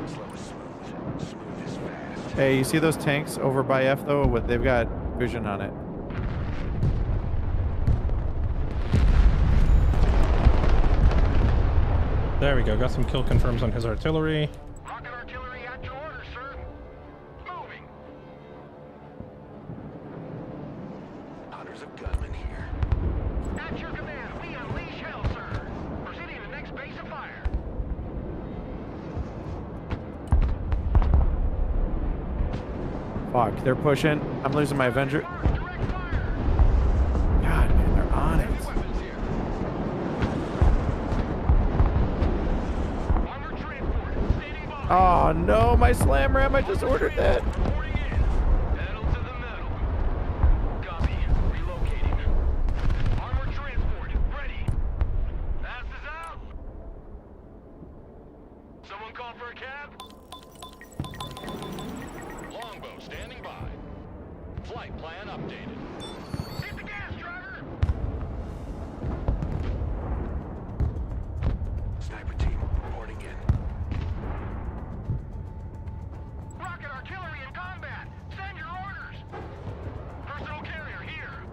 Slow is smooth. Smooth is fast. Hey, you see those tanks over by F though? What they've got vision on it. There we go. Got some kill confirms on his artillery. Rocket artillery at your order, sir. Moving. Hunters of gunmen here. At your command, we unleash hell, sir. Proceeding to next base of fire. Fuck, they're pushing. I'm losing my Avenger. God, man, they're on it. Weapons here. Armored transport. Standing by. Oh no, my slam ram! I just ordered that. Reporting in. Pedal to the metal. Copy. Relocating. Armored transport. Ready. Passes out. Someone call for a cab? Longbow standing by. Flight plan updated. Hit the gas, driver! Sniper team reporting in. Rocket artillery in combat! Send your orders! Personal carrier here.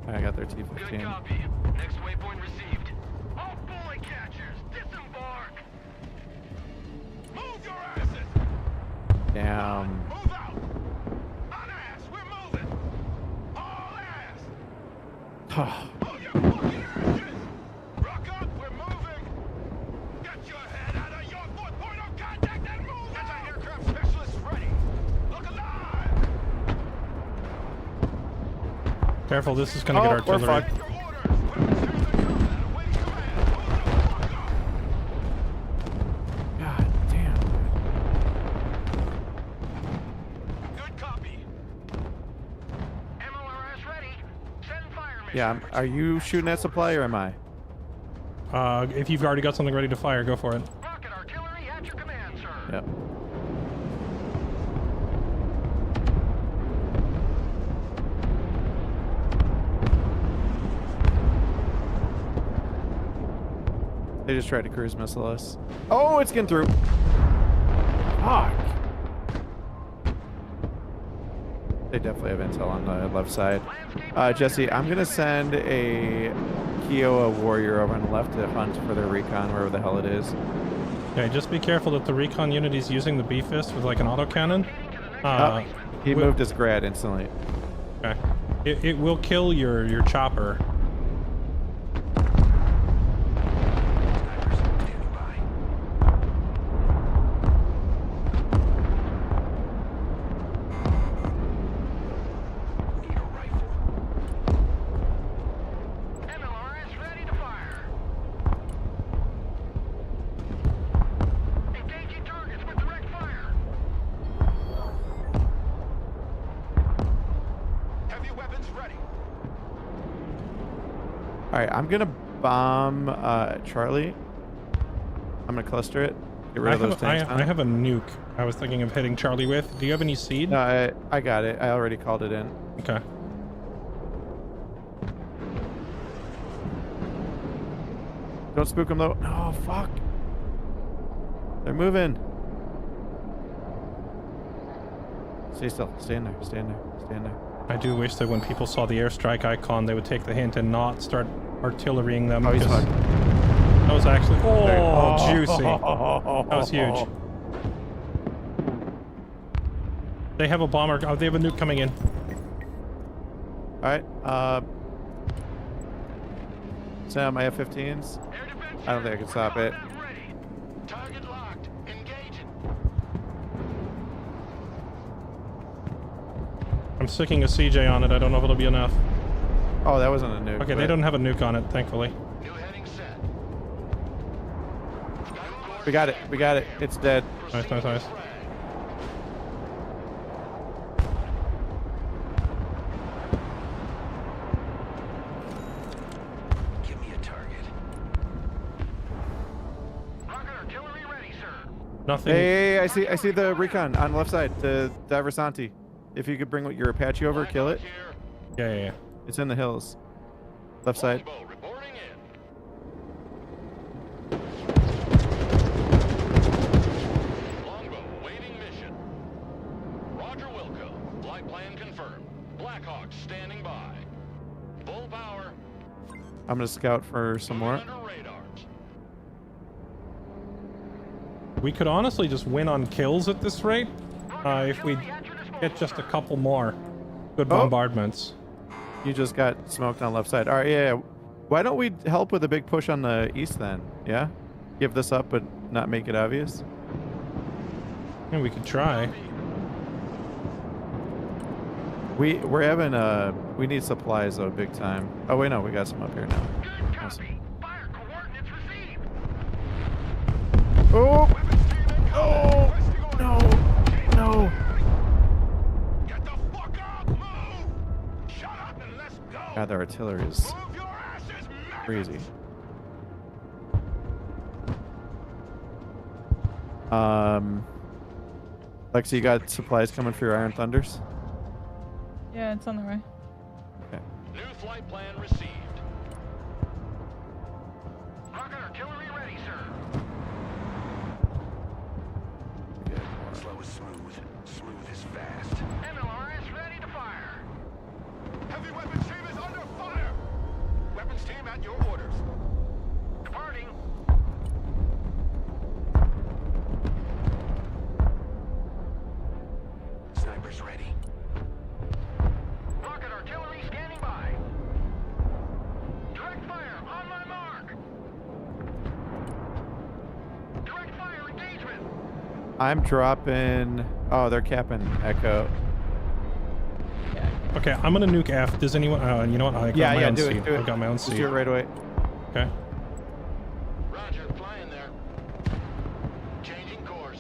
I got their Good T-15. copy. Next waypoint received. All bullet catchers, disembark! Move your asses! Damn. Move out! On ass, we're moving! All ass! Move your fucking asses! Rock up, we're moving! Get your head out of your foot point of contact and move! Anti-aircraft specialist ready! Look alive! Careful, this is gonna get Oh, we're artillery. fucked. Your orders! Weapons here in the combat, awaiting command! Move the fuck up! God damn. Good copy. MLRS ready. Send fire mission. Yeah, are you shooting at supply or am I? If you've already got something ready to fire, go for it. Rocket artillery at your command, sir. Yep. They just tried to cruise missile us. Oh, it's getting through. Fuck. They definitely have intel on the left side. Jesse, I'm gonna send a Kiowa warrior over on the left to hunt for their recon, wherever the hell it is. Okay, just be careful that the recon unit is using the B-fist with like an autocannon. He moved his grad instantly. Okay. It will kill your chopper. MLRS ready to fire. Engaging targets with direct fire. Heavy weapons ready. All right, I'm gonna bomb Charlie. I'm gonna cluster it. Get rid of those tanks. I have a nuke. I was thinking of hitting Charlie with. Do you have any seed? No, I got it. I already called it in. Okay. Don't spook them though. Oh fuck. They're moving. Stay still. Stay in there. Stay in there. Stay in there. I do wish that when people saw the airstrike icon, they would take the hint and not start artillerying them. Oh, he's because fucked. that was actually There. juicy. That was huge. They have a bomber. Oh, they have a nuke coming in. All right. Sam, I have 15s. Air defense I don't think I can stop it. combat ready. Target locked. Engaging. I'm sticking a CJ on it. I don't know if it'll be enough. Oh, that wasn't a nuke. Okay, they but- don't have a nuke on it, thankfully. New heading set. We got it. We got it. It's dead. Nice, nice, nice. Give me a target. Rocket artillery ready, sir. Nothing. Hey, I see the recon on the left side. The Diversanti. If you could bring your Apache over, kill it. Yeah, yeah, yeah. It's in the hills. Left side. Longbow reporting in. Longbow awaiting mission. Roger Wilco. Flight plan confirmed. Blackhawk standing by. Full power. I'm gonna scout for some more. Under radars. We could honestly just win on kills at this rate. If we get just a couple more good bombardments. You just got smoked on the left side. All right, yeah. Why don't we help with a big push on the east then? Yeah? Give this up, but not make it obvious. Yeah, we could try. We're having we need supplies though, big time. Oh wait, no, we got some up here now. Good Awesome. copy. Fire coordinates received. Oh Weapons team incoming. Requesting orders. no! Get the fuck up! Move! Shut up and let's go! God, the artillery is Move your asses, maggots! crazy. Lexi, you got supplies coming for your Iron Thunders? Yeah, it's on the way. Okay. New flight plan received. Rocket artillery ready, sir. Slow is smooth. Smooth is fast. MLRS ready to fire. Heavy weapons team is under fire. Weapons team at your orders. Departing. Snipers ready. Rocket artillery standing by. Direct fire on my mark. Direct fire engagement. I'm dropping. Oh, they're capping Echo. Okay, I'm gonna nuke F. Does anyone? You know what? I got Yeah, my yeah, own do C. it, do it. I've got my own Just C. do it right away. Okay. Roger, flying there. Changing course.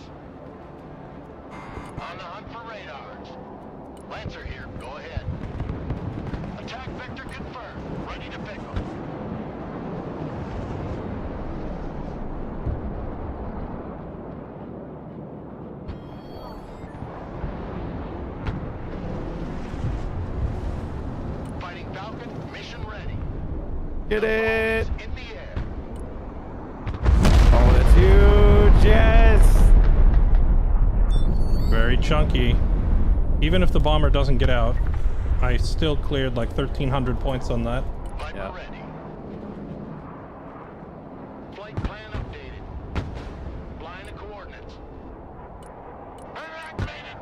On the hunt for radars. Lancer here, go ahead. Attack vector confirmed. Ready to pick 'em. Fighting Falcon, mission ready. Get it! In the air. Oh, that's huge! Yes! Very chunky. Even if the bomber doesn't get out, I still cleared like 1,300 points on that. Viper Yeah. ready. Flight plan updated. Flying the coordinates. Burner activated.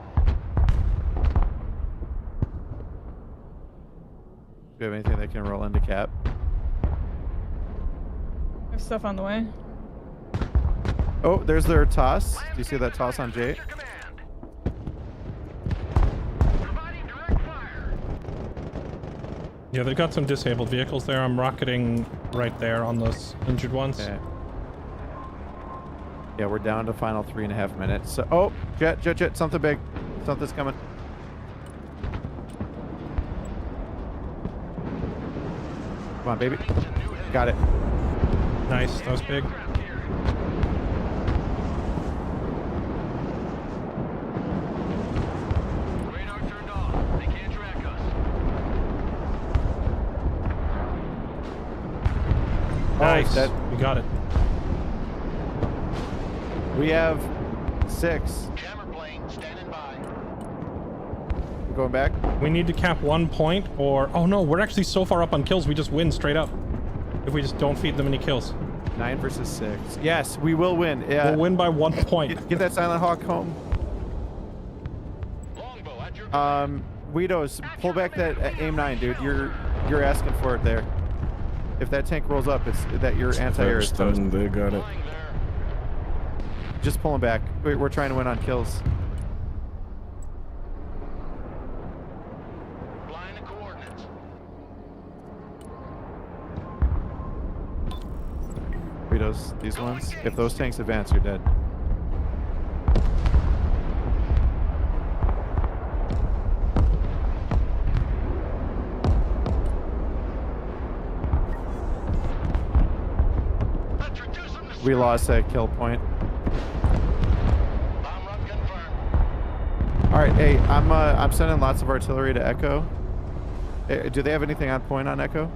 Do you have anything that can roll into cap? I have stuff on the way. Oh, there's their toss. Do you see that toss on Jay? Your command. Providing direct fire. Yeah, they've got some disabled vehicles there. I'm rocketing right there on those injured ones. Okay. Yeah, we're down to final 3.5 minutes. So, oh, jet, something big. Something's coming. Come on, baby. Got it. Nice, that was big. Aircraft here. Radar turned off. They can't track us. Nice, that- we got it. We have 6. Jammer plane standing by. Going back. We need to cap 1 point or... Oh no, we're actually so far up on kills, we just win straight up. If we just don't feed them any kills. 9 versus 6. Yes, we will win. Yeah. We'll win by 1 point. Get that Silent Hawk home. Longbow at your Guidos, pull back that aim 9, dude. You're asking for it there. If that tank rolls up, it's that your anti-air is toast. Stun, they got it. flying there. Just pull them back. We're trying to win on kills. Flying the coordinates. Guidos, these ones. If those tanks advance, you're dead. Let's reduce them to We lost that kill point. bomb run confirmed. All right, hey, I'm sending lots of artillery to Echo. Do they have anything on point on Echo?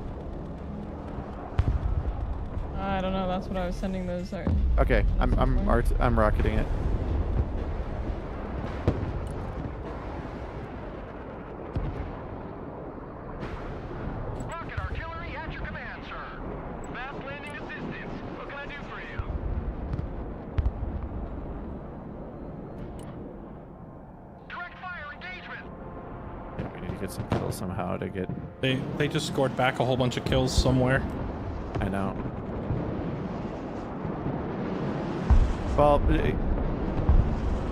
I don't know. That's what I was sending those. Okay, I'm rocketing it. Rocket artillery at your command, sir. Fast landing assistance. What can I do for you? Direct fire engagement. Yeah, we need to get some kills somehow to get. They just scored back a whole bunch of kills somewhere. I know. Well,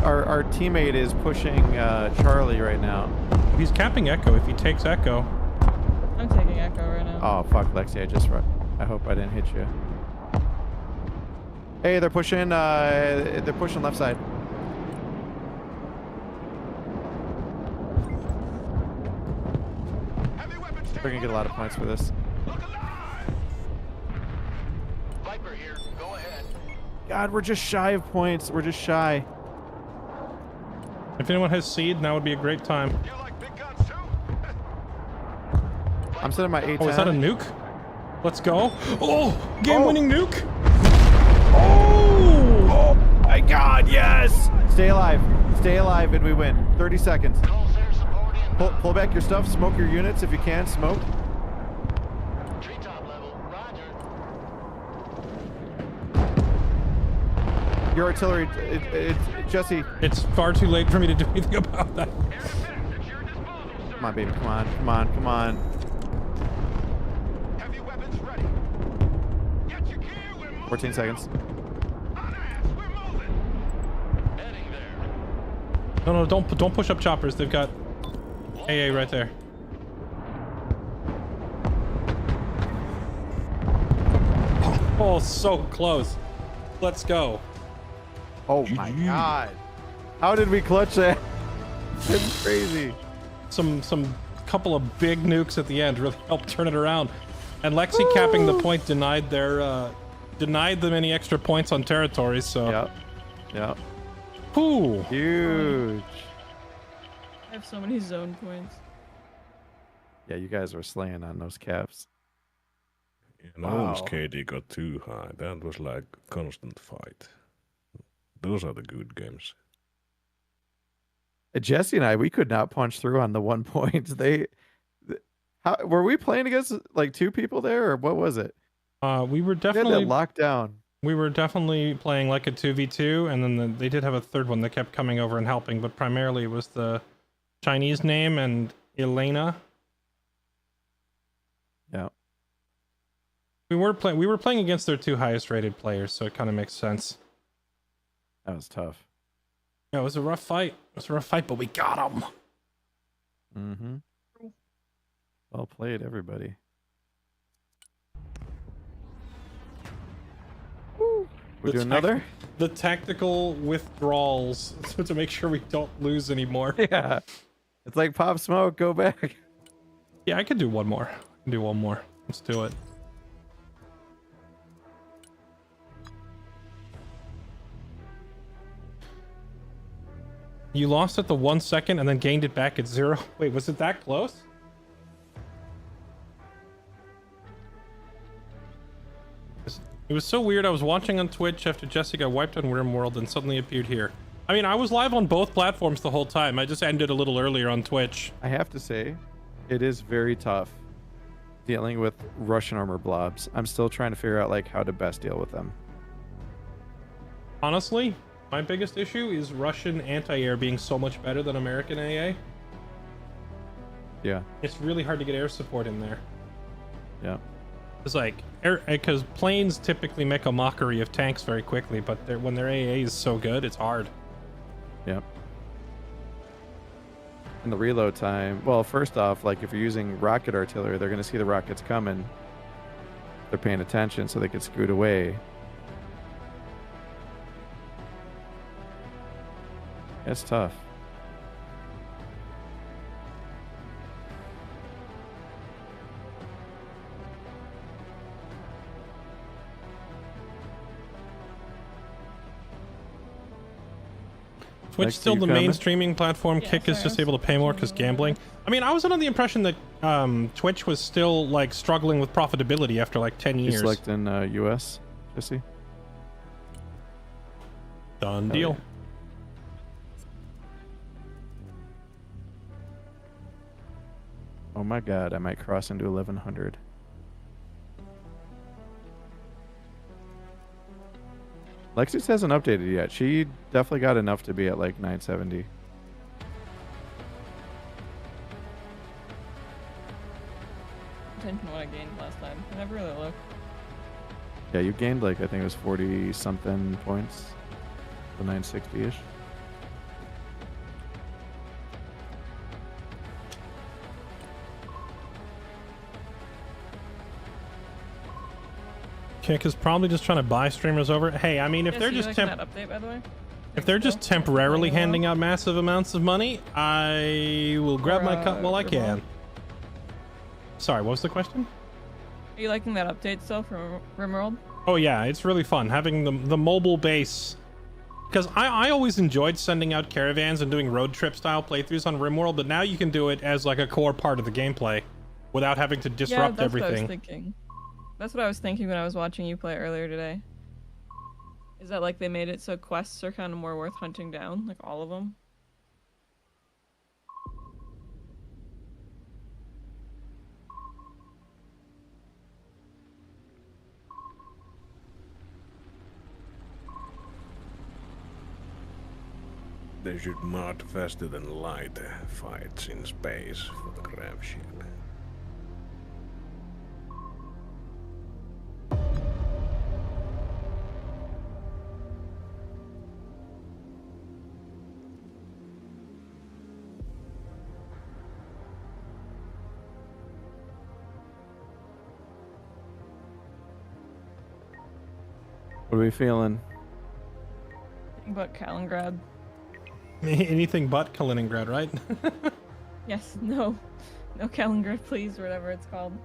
our teammate is pushing Charlie right now. He's capping Echo. If he takes Echo, I'm taking Echo right now. Oh fuck, Lexi, I hope I didn't hit you. Hey, they're pushing left side. Heavy weapons We're gonna get a lot of points for this. Look alive! Viper here. Go ahead. God, we're just shy of points. We're just shy. if anyone has seed, now would be a great time. You like big guns too? I'm setting my 810. Oh, is that a nuke? Let's go. Oh, game-winning nuke. Oh my God, yes! Stay alive, and we win. 30 seconds. Call center supporting. Pull back your stuff. Smoke your units if you can. Smoke. Treetop level. Roger. Your artillery, Jesse. It's far too late for me to do anything about that. Air defense at your disposal, sir. Come on, baby. Come on. Heavy weapons ready. Get your gear. We're moving. 14 seconds. On ass. We're moving. Heading there. No, don't push up choppers. They've got AA right there. Oh, so close. Let's go. Oh my God. How did we clutch that? It's crazy. Some couple of big nukes at the end really helped turn it around. And Lexi capping the point denied them any extra points on territories. So Yep. Ooh. Huge. I have so many zone points. Yeah, you guys were slaying on those caps. And almost KD got too high. That was like a constant fight. Those are the good games. Jesse and I, we could not punch through on the 1 point. How were we playing against like 2 people there, or what was it? We were They had definitely that lockdown. We were definitely playing like a 2v2, and then they did have a third one that kept coming over and helping, but primarily it was the Chinese name and Elena. Yeah. We were playing against their 2 highest rated players, so it kind of makes sense. That was tough. Yeah, it was a rough fight. But we got them. Mm-hmm. Well played, everybody. We do another? The tactical withdrawals to make sure we don't lose anymore. Yeah. It's like Pop Smoke, go back. Yeah, I could do one more. Let's do it. You lost at the 1 second and then gained it back at 0. Wait, was it that close? It was so weird. I was watching on Twitch after Jesse got wiped on Rimworld and suddenly appeared here. I mean, I was live on both platforms the whole time. I just ended a little earlier on Twitch. I have to say, it is very tough dealing with Russian armor blobs. I'm still trying to figure out like how to best deal with them. Honestly, my biggest issue is Russian anti-air being so much better than American AA. Yeah. It's really hard to get air support in there. Yeah. It's like, because planes typically make a mockery of tanks very quickly, but when their AA is so good, it's hard. Yep. And the reload time, well, first off, like if you're using rocket artillery, they're going to see the rockets coming. They're paying attention so they get scoot away. It's tough. Twitch Next, still you the coming? main streaming platform. Yeah, Kick is sorry, just I was able to pay more because checking it out. gambling. I mean, I was under the impression that Twitch was still like struggling with profitability after like 10 You years. selecting US, Jesse? Done Hell deal. yeah. Oh my god, I might cross into 1100. Lexus hasn't updated yet. She definitely got enough to be at like 970. Attention to what I gained last time. I never really looked. Yeah, you gained like, I think it was 40 something points. The 960-ish. Kick is probably just trying to buy streamers over. Hey, I mean, if they're just that update, by the way? if they're just temporarily handing out massive amounts of money, I will grab my cut while I can. Sorry, what was the question? Are you liking that update still from Rimworld? Oh yeah, it's really fun having the mobile base. Because I always enjoyed sending out caravans and doing road trip style playthroughs on Rimworld, but now you can do it as like a core part of the gameplay without having to disrupt everything. What I was thinking. That's what I was thinking when I was watching you play earlier today. Is that like they made it so quests are kind of more worth hunting down, like all of them? They should mod faster than light fights in space for the grav ship. What are we feeling? But Kaliningrad. Anything but Kaliningrad, right? Yes, no. No Kaliningrad, please, or whatever it's called.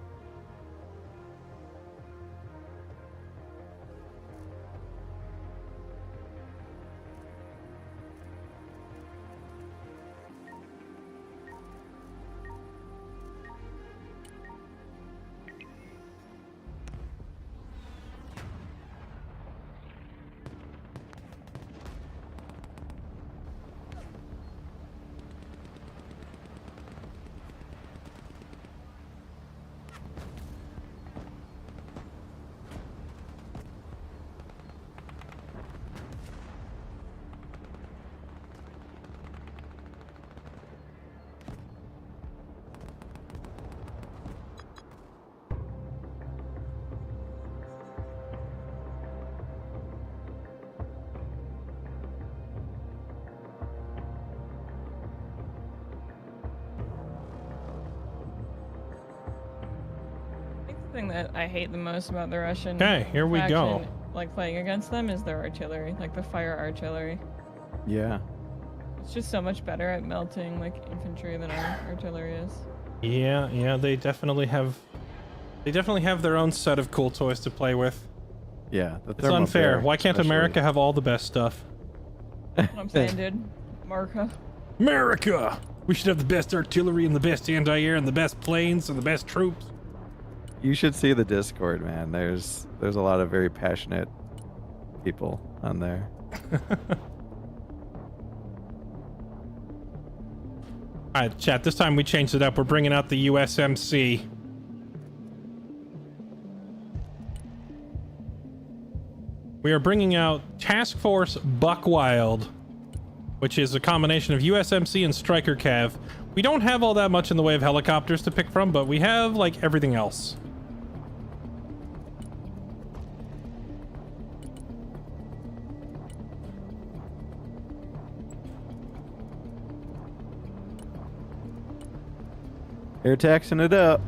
Thing that I hate the most about the Russian Okay, here we go. faction, like playing against them, is their artillery, like the fire artillery. Yeah. It's just so much better at melting like infantry than our artillery is. Yeah, they definitely have their own set of cool toys to play with. Yeah. It's unfair. Why can't America have all the best stuff? That's what I'm saying, dude. America. America! We should have the best artillery and the best anti-air and the best planes and the best troops. You should see the Discord, man. There's a lot of very passionate people on there. Alright, chat, this time we changed it up. We're bringing out the USMC. We are bringing out Task Force Buckwild, which is a combination of USMC and Striker Cav. We don't have all that much in the way of helicopters to pick from, but we have, like, everything else. Air taxing it up.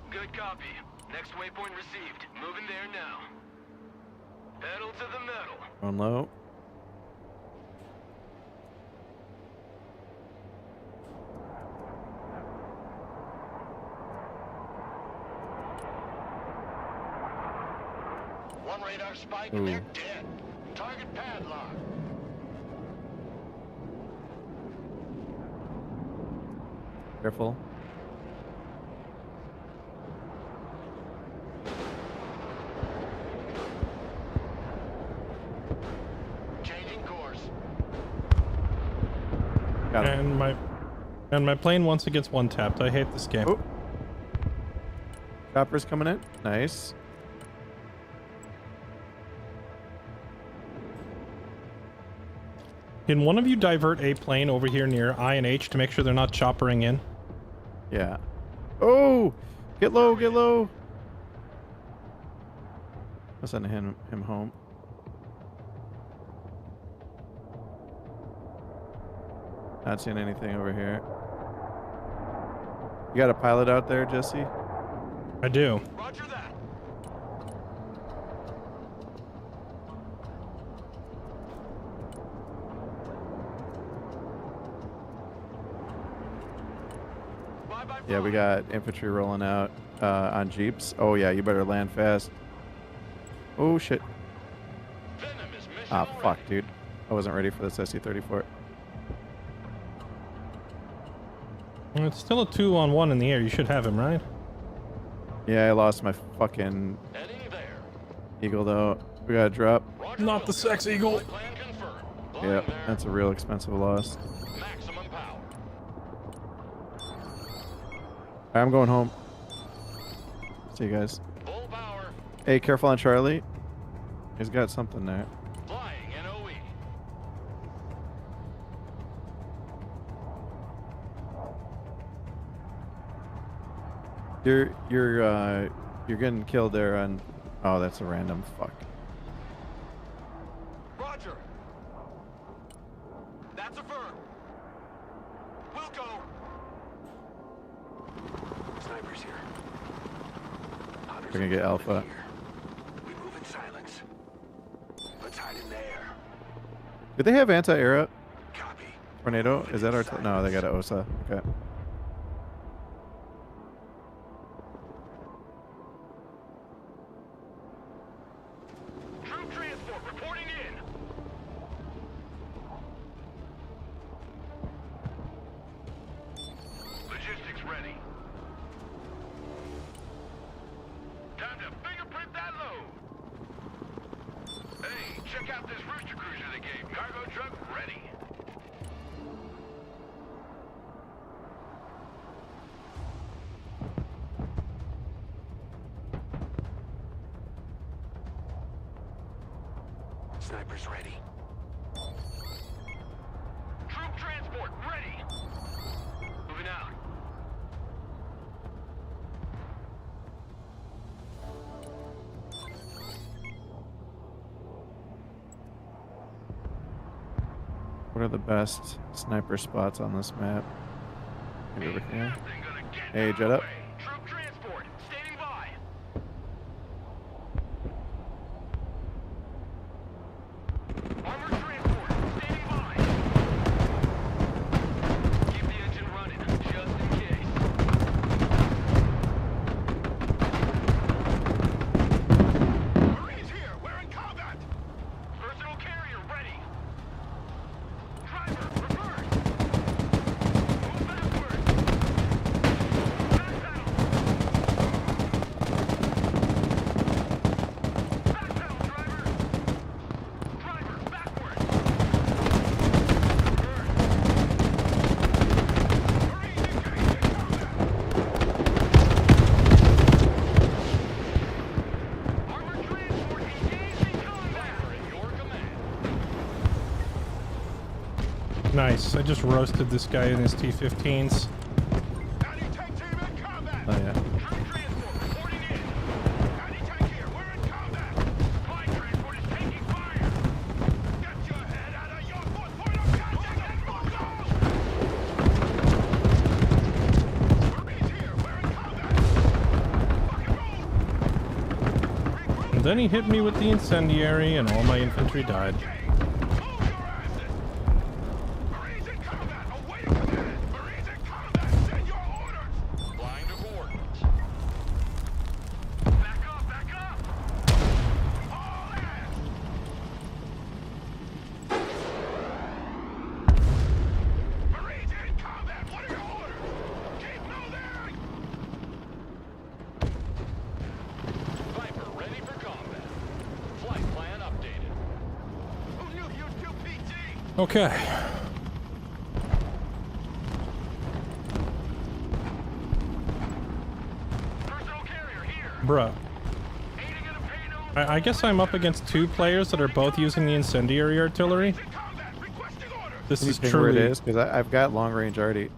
Good copy. Next waypoint received. Moving there now. Pedal to the metal. Going low. One radar spike and they're dead. Target padlock. Careful. Changing course. Got it. And my plane once it gets one tapped. I hate this game. Oh. Chopper's coming in. Nice. Can one of you divert a plane over here near I and H to make sure they're not choppering in? Yeah. Oh! Get low, get low. I'll send him home. Not seeing anything over here. You got a pilot out there, Jesse? I do. Roger that. Bye-bye, Yeah, we got infantry rolling out on jeeps. Oh yeah, you better land fast. Oh shit. Venom is mission Ah fuck, ready. dude. I wasn't ready for this SC-34. Well, it's still a 2-on-1 in the air. You should have him, right? Yeah, I lost my fucking Heading there. eagle though. We gotta drop. Roger, Not the sex eagle. Plan confirmed. Flying Yep, there. that's a real expensive loss. Maximum power. I'm going home. See you guys. Full power. Hey, careful on Charlie. He's got something there. Flying NOE. You're getting killed there on. Oh, that's a random fuck. Roger. That's affirmed. We'll go. Snipers here. We're gonna get alpha. We move in silence. Let's hide in there. Do they have anti-air Copy. tornado? Is that our? No, they got an OSA. Okay. Troop transport reporting in. Logistics ready. Time to fingerprint that load. Hey, check out this rooster cruiser they gave. Cargo truck ready. Snipers ready. Troop transport ready. Moving out. What are the best sniper spots on this map? Maybe over here. Nothing gonna get Hey, in jet our up. way. Troop transport standing by. Armored transport standing by. Keep the engine running, just in case. Marines here, we're in combat. Personal carrier ready. Driver, reverse. Move backward. Back pedal. Back pedal, driver. Driver, backward. Reverse. Marines engaged in combat. Armored transport engaged in combat. In your command. Nice. I just roasted this guy in his T-15s. Anti-tank team in combat. Oh yeah. Troop transport reporting in. Anti-tank here, we're in combat. Supply transport is taking fire. Get your head out of your foot point of contact and move out. Marines here, we're in combat. Fucking move. And then he hit me with the incendiary, and all my infantry died. Move your asses. Marines in combat, awaiting command. Marines in combat, send your orders. Flying to coordinates. Back up, back up. All hands. Marines in combat, what are your orders? Keep moving. Viper ready for combat. Flight plan updated. Who knew you'd do PT? Okay. Personal carrier here. Bruh. Aiding in a payload. I guess I'm up against two players that are both using the incendiary artillery. In combat, requesting orders. This Can you is ping where it truly... is? Because I've got long range already.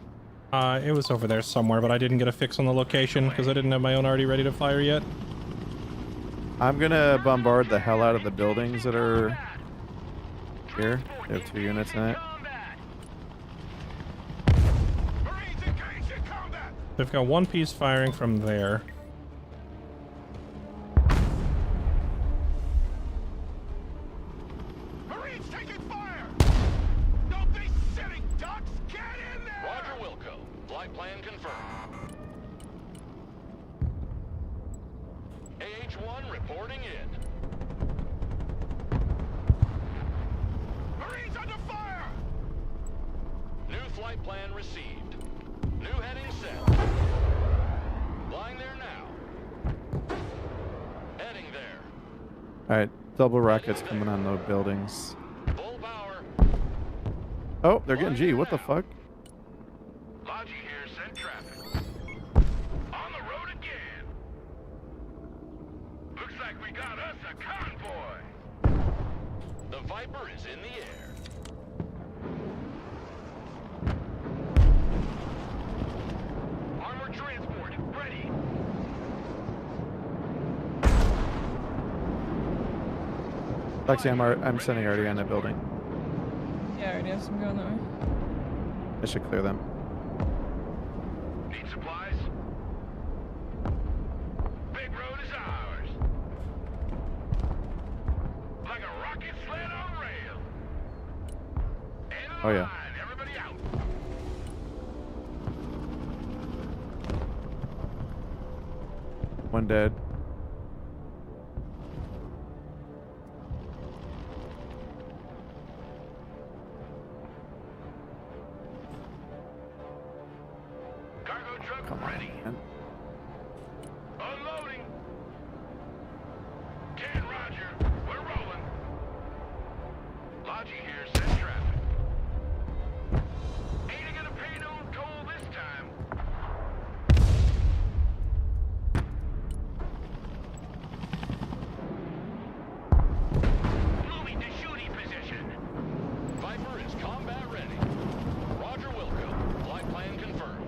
It was over there somewhere, but I didn't get a fix on the location because I didn't have my own already ready to fire yet. I'm gonna bombard the hell out of the buildings that are here. They have 2 units in it. Combat. Marines engaged in combat. They've got one piece firing from there. Flight plan confirmed. AH-1 reporting in. Marines under fire! New flight plan received. New heading set. Flying there now. Heading there. All right, double rockets coming on those buildings. Full power. Oh, they're getting G. What the fuck? Logi here, send traffic. On the road again. Looks like we got us a convoy. The Viper is in the air. Armor transport ready. Lexi, I'm sending already on that building. Yeah, I already have some going that way. I should clear them. Need supplies? Big road is ours. Like a rocket sled on rail. End of the Oh, yeah. line. Everybody out. One dead. Cargo truck Come on, ready. man. Unloading. 10 Roger. We're rolling. Logi here, send traffic. Ain't gonna pay no toll this time. Moving to shooting position. Viper is combat ready. Roger Wilco. Flight plan confirmed.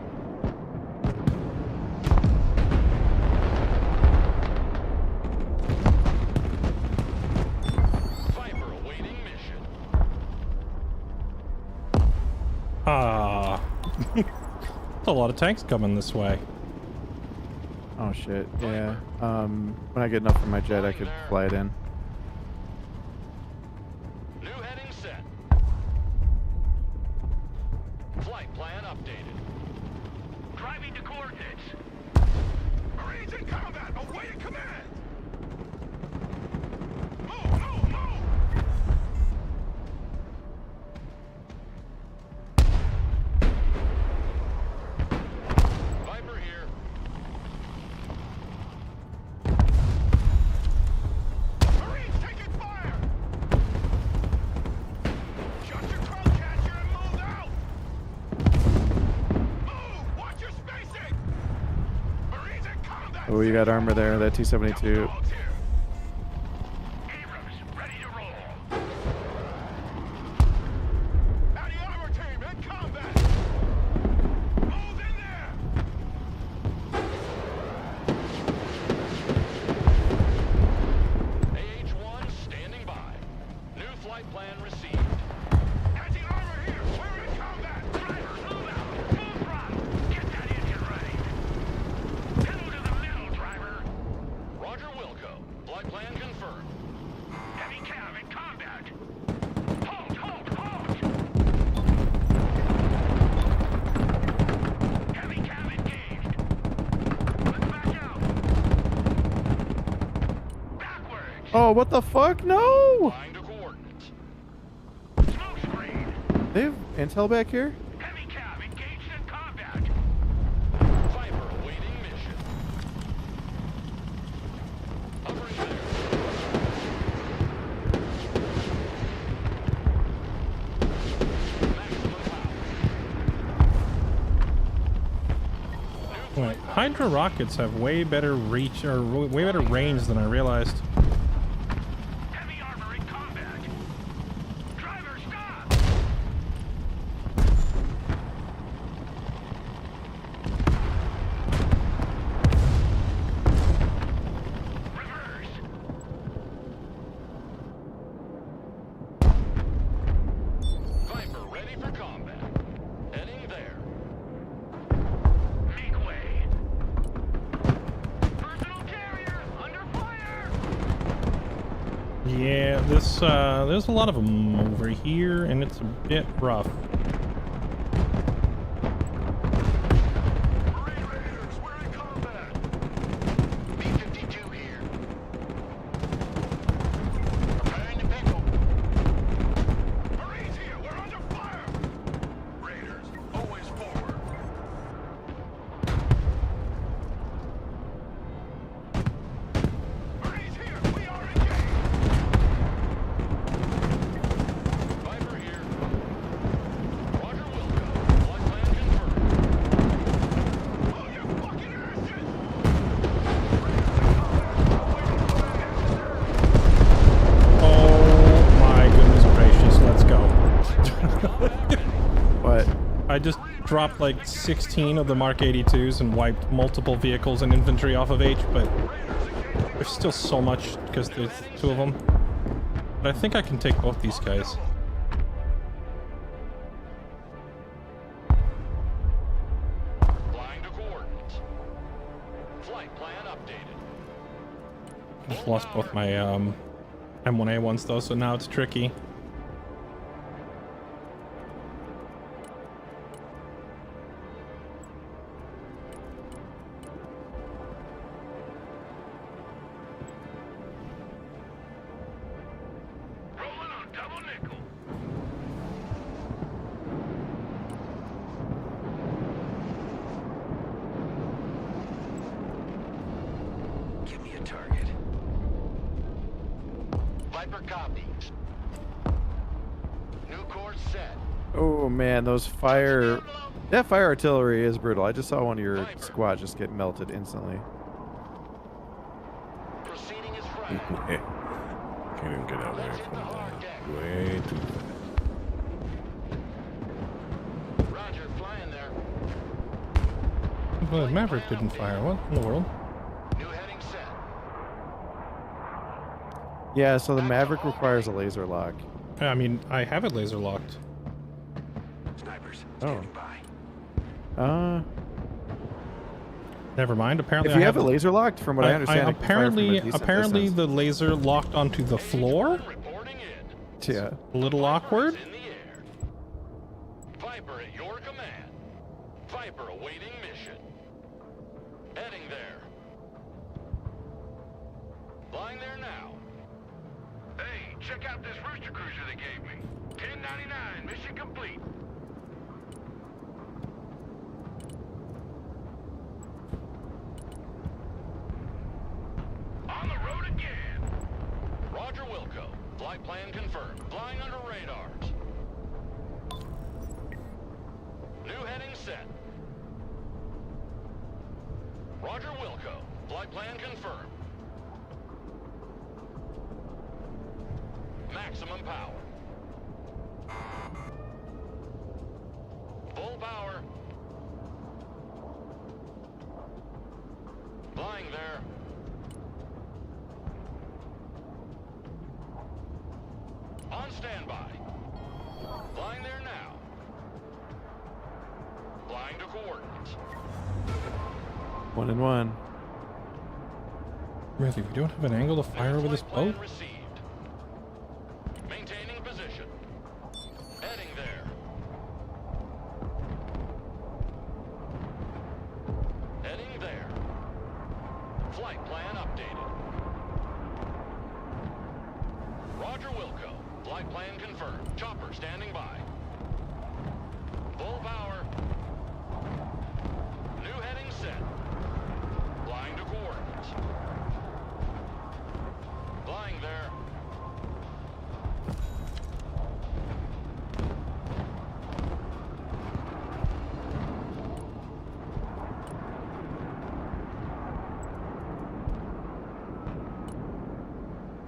Viper awaiting mission. Ah. There's a lot of tanks coming this way. Oh shit. Yeah. When I get enough from my jet, I could fly it in. New heading set. Flight plan updated. Driving to coordinates. Marines in combat, awaiting command. Move, move, move. Viper here. Marines taking fire. Shut your crow catcher and move out. Move! Watch your spacing! Marines in combat! Oh, you got armor there. That T-72. Dogs here. Abrams, ready to roll. Howdy, armor team, in combat! Move in there! AH-1 standing by. New flight plan received. Howdy, armor here, we're in combat! Drivers, move out! Full throttle! Get that engine ready! Pedal to the metal, driver! Roger Wilco. Flight plan confirmed. Heavy cav in combat. Halt, halt, halt! Heavy cav engaged. Let's back out. Backwards. Oh, what the fuck? No! Flying to coordinates. Smoke screen. They have intel back here? Heavy cav engaged in combat. Viper awaiting mission. Hovering there. Maximum power. Wait, Hydra rockets have way better reach or way better range than I realized. Heavy armor in combat. Driver, stop! Reverse. Viper ready for combat. Heading there. Make way. Personal carrier under fire. Yeah, this there's a lot of them over here, and it's a bit rough. What? I just dropped like 16 of the Mark 82s and wiped multiple vehicles and infantry off of H, but there's still so much because there's 2 of them. But I think I can take both these guys. Flying to coordinates. Flight plan updated. I just lost both my M1A ones though, so now it's tricky. Rolling on double nickel. Give me a target. Viper copies. New course set. Oh man, those fire... That fire artillery is brutal. I just saw one of your squad just get melted instantly. Proceeding is right. Can't even get away from that. Way too fast. Roger, flying there. But Maverick didn't fire. What in the world? New heading set. Yeah, so the Maverick requires a laser lock. I mean, I have it laser locked. Snipers, standing by. Never mind. Apparently, If you I have it laser locked, from what I understand, it can fire from a decent apparently distance. the laser locked onto the floor. Reporting in. Yeah. A little awkward. In the air. Viper at your command. Viper awaiting mission. Heading there. Flying there now. Hey, check out this rooster cruiser they gave me. 1099, mission complete. On the road again. Roger Wilco. Flight plan confirmed. Flying under radars. New heading set. Roger Wilco. Flight plan confirmed. Maximum power. Full power. Flying there. On standby. Flying there now. Flying to coordinates. 1 and 1. Really, we don't have an angle to fire over this Flight plan boat? received. Maintaining position. Heading there. Heading there. Flight plan updated. Roger Wilco. Flight plan confirmed. Chopper standing by. Full power. New heading set. Flying to coordinates. Flying there.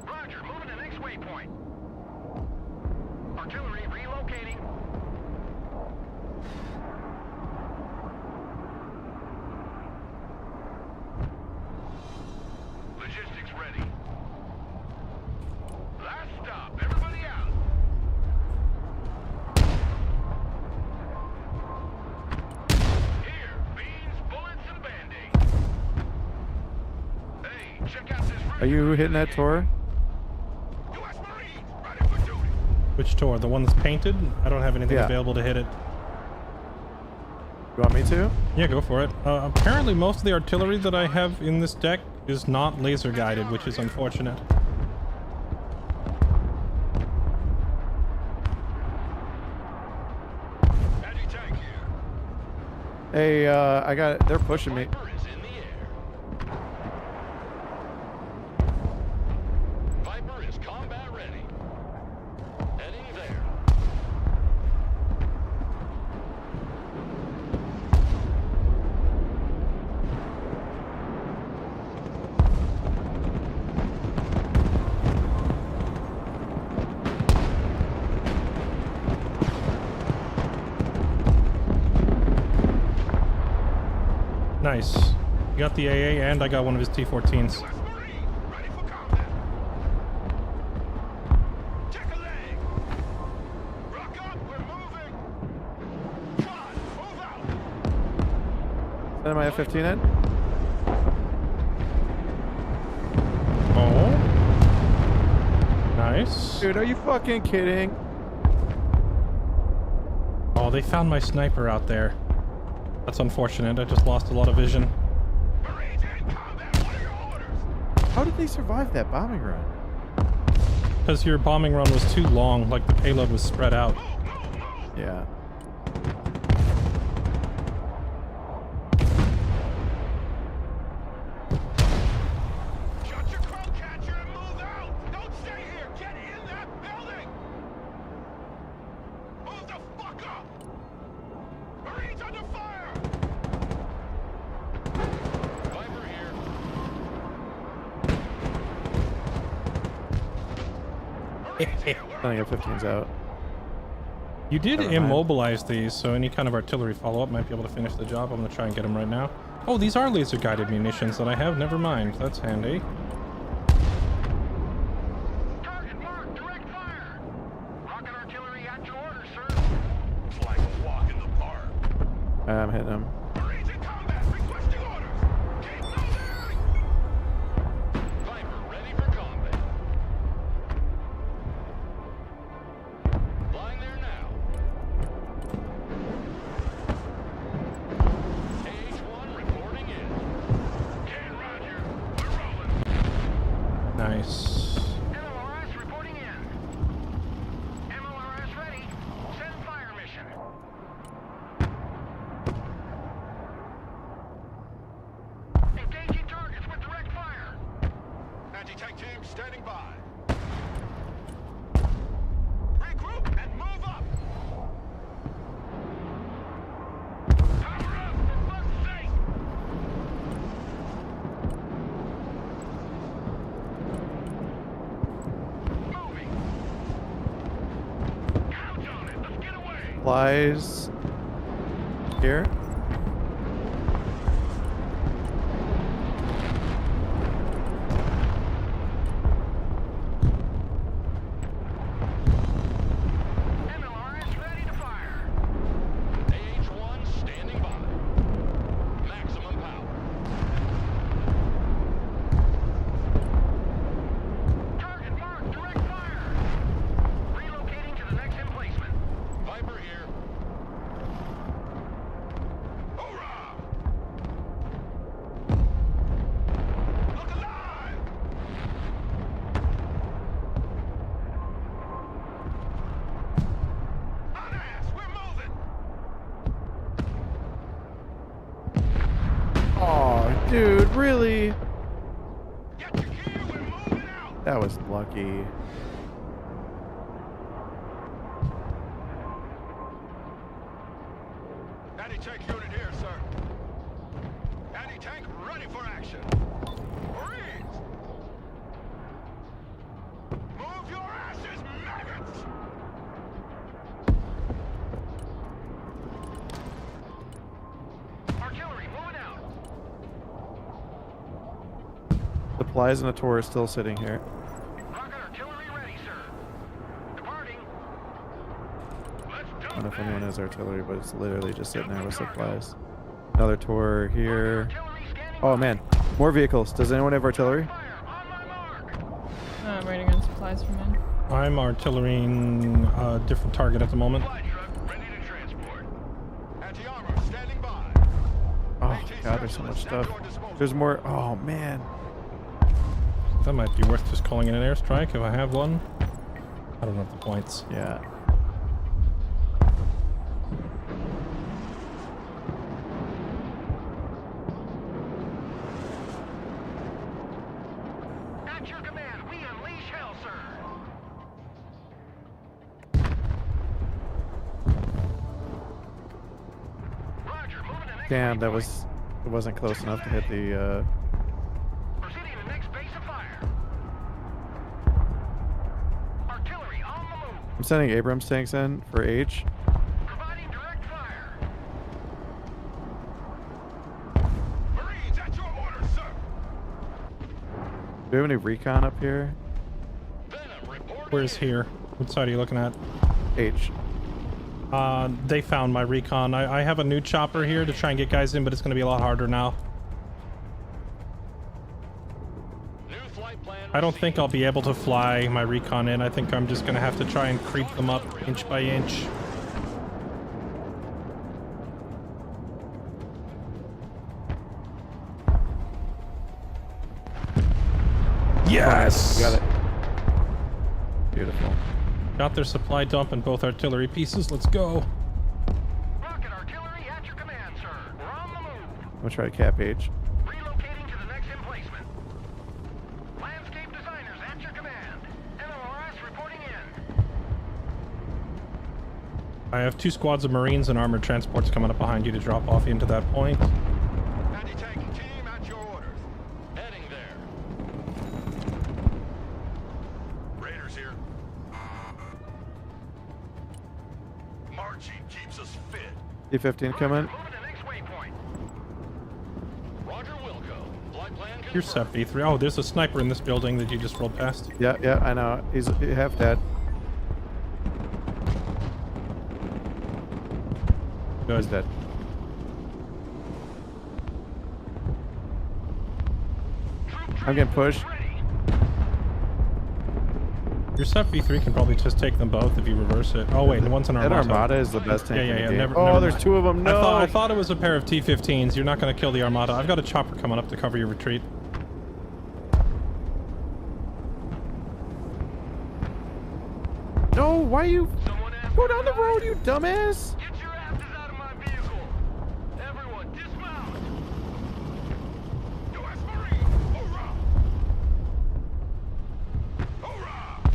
Roger, moving to next waypoint. Artillery relocating. Logistics ready. Last stop, everybody out. Here, beans, bullets, and band-aids. Hey, check out this Are you hitting that Tor? U.S. Marines, ready for duty. Which Tor? The one that's painted? I don't have anything Yeah. available to hit it. You want me to? Yeah, go for it. Apparently, most of the artillery that I have in this deck is not laser guided, which is unfortunate. Anti-tank here. Hey, I got... They're pushing me. Viper is in the air. Viper is combat ready. Heading there. Nice. You got the AA, and I got one of his T-14s. US Marine, ready for combat. Check a leg. Rock up, we're moving. Squad, move out. Send my F-15 in. Oh. Nice. Dude, are you fucking kidding? Oh, they found my sniper out there. That's unfortunate. I just lost a lot of vision. Marines in combat, what are your orders? How did they survive that bombing run? Because your bombing run was too long, like the payload was spread out. Move, move, move. Yeah. Shut your crow catcher and move out. Don't stay here. Get in that building. Move the fuck up. Marines under fire. Viper here. Marines here. I think F-15's out. You did Never mind. immobilize these, so any kind of artillery follow-up might be able to finish the job. I'm going to try and get them right now. Oh, these are laser-guided munitions that I have. Never mind. That's handy. Target marked. Direct fire. Rocket artillery at your order, sir. It's like a walk in the park. I'm hitting him. Marines in combat. Requesting orders. Keep moving. Viper ready for combat. Flying there now. AH-1 reporting in. Okay, Roger. We're rolling. Nice. MLRS reporting in. MLRS ready. Send fire mission. Engaging targets with direct fire. Anti-tank team standing by. Regroup and move up. Power up for fuck's sake. Moving. Count on it. Let's get away. Flies here. MLRS ready to fire. AH-1 standing by. Maximum power. Target marked. Direct fire. Relocating to the next emplacement. Viper here. Hoorah! Look alive! On ass, we're moving! Oh, dude, really? Get your gear, we're moving out! That was lucky. Anti-tank unit here, sir. Anti-tank ready for action. Marines! Move your asses, maggots! Artillery, moving out. Supplies and a tour is still sitting here. Rocket artillery ready, sir. Departing. Let's I don't know if dump anyone it. has artillery, but it's literally just sitting there with supplies. Another tour here. Artillery scanning. Oh man, more vehicles. Does anyone have artillery? Fire on my mark. I'm waiting on supplies from in. I'm artillerying a different target at the moment. Fly truck ready to transport. Anti-armor standing by. Oh god, there's so much stuff. There's more. Oh man. That might be worth just calling in an airstrike if I have one. I don't have the points. Yeah. At your command, we unleash hell, sir. Roger, moving to next Damn, that waypoint. was. It wasn't close enough to hit the. Proceeding to next base of fire. Artillery on the move. I'm sending Abrams tanks in for H. Providing direct fire. we have any recon up here? Where's here? What side are you looking at? H. They found my recon. I have a new chopper here to try and get guys in, but it's going to be a lot harder now. I don't think I'll be able to fly my recon in. I think I'm just going to have to try and creep them up inch by inch. Yes! Got it. Beautiful. Got their supply dump and both artillery pieces. Let's go. Rocket artillery at your command, sir. We're on the move. I'm gonna try to cap H. Relocating to the next emplacement. Landscape designers at your command. MLRS reporting in. I have 2 squads of Marines and armored transports coming up behind you to drop off into that point. Anti-tank team at your orders. Heading there. Raiders here. Marching keeps us fit. D-15 coming. Moving to next waypoint. Roger Wilco. Flight plan Here's confirmed. Sep V3. Oh, there's a sniper in this building that you just rolled past. Yeah, yeah, I know. He's half dead. He's dead. I'm getting pushed. Your Sep V3 can probably just take them both if you reverse it. Oh wait, one's an That Armata. Armada is the best tank Yeah, in the yeah, game. never- Oh, never there's mind. 2 of them. No! I thought it was a pair of T-15s. You're not going to kill the Armada. I've got a chopper coming up to cover your retreat. No, why you Someone asked go for down the a road, ride. you dumbass? Get your asses out of my vehicle. Everyone, dismount. U.S. Marine, hoorah! Hoorah!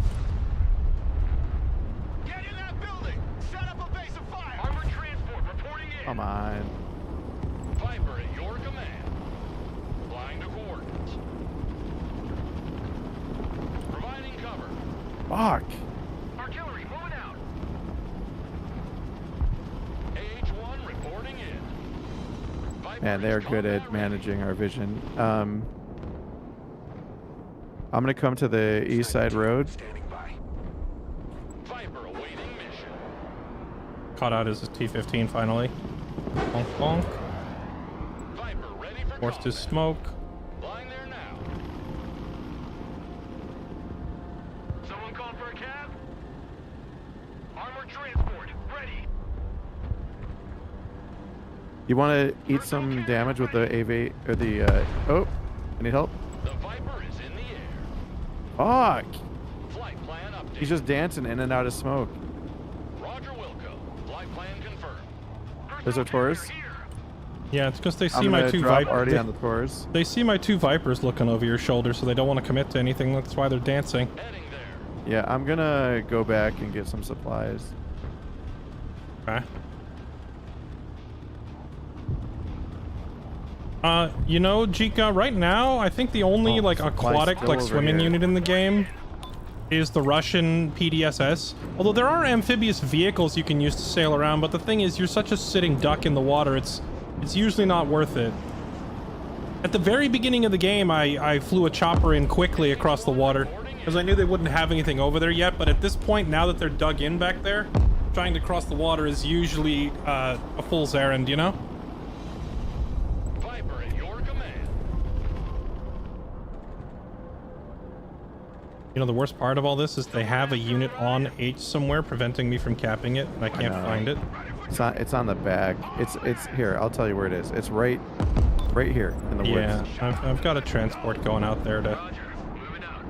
Get in that building. Set up a base of fire. Armored transport reporting in. Come on. Viper at your command. Flying to coordinates. Providing cover. Fuck. Artillery moving out. AH-1 reporting in. Viper Man, they're is good at combat managing our vision. I'm gonna come to the east side road. Standing by. Viper awaiting mission. Caught out as a T-15 finally. Bonk, bonk. Viper ready for Forced his combat. smoke. Flying there now. Someone called for a cab? Armored transport ready. You want to eat some damage with the AV or the? Oh, I need help. The Viper is in the air. Fuck! Flight plan update. He's just dancing in and out of smoke. Roger Wilco. Flight plan confirmed. There's a Taurus. Here. Yeah, it's because they see I'm my gonna 2 drop Vipers. already on the Taurus. They see my 2 Vipers looking over your shoulder, so they don't want to commit to anything. That's why they're dancing. Heading there. Yeah, I'm gonna go back and get some supplies. Okay. You know, Jika, right now, I think the only, Oh, like, supply aquatic, still like, over swimming here. unit in the game is the Russian PDSS. Although there are amphibious vehicles you can use to sail around, but the thing is, you're such a sitting duck in the water, it's usually not worth it. At the very beginning of the game, I flew a chopper in quickly across the water, because I knew they wouldn't have anything over there yet, but at this point, now that they're dug in back there, trying to cross the water is usually a fool's errand, you know? Viper at your command. You know, the worst part of all this is they have a unit on H somewhere preventing me from capping it, and I can't know. find it. It's on the back. It's here. I'll tell you where it is. It's right here in the Yeah, woods. I've got a transport going out there to Roger. Moving out.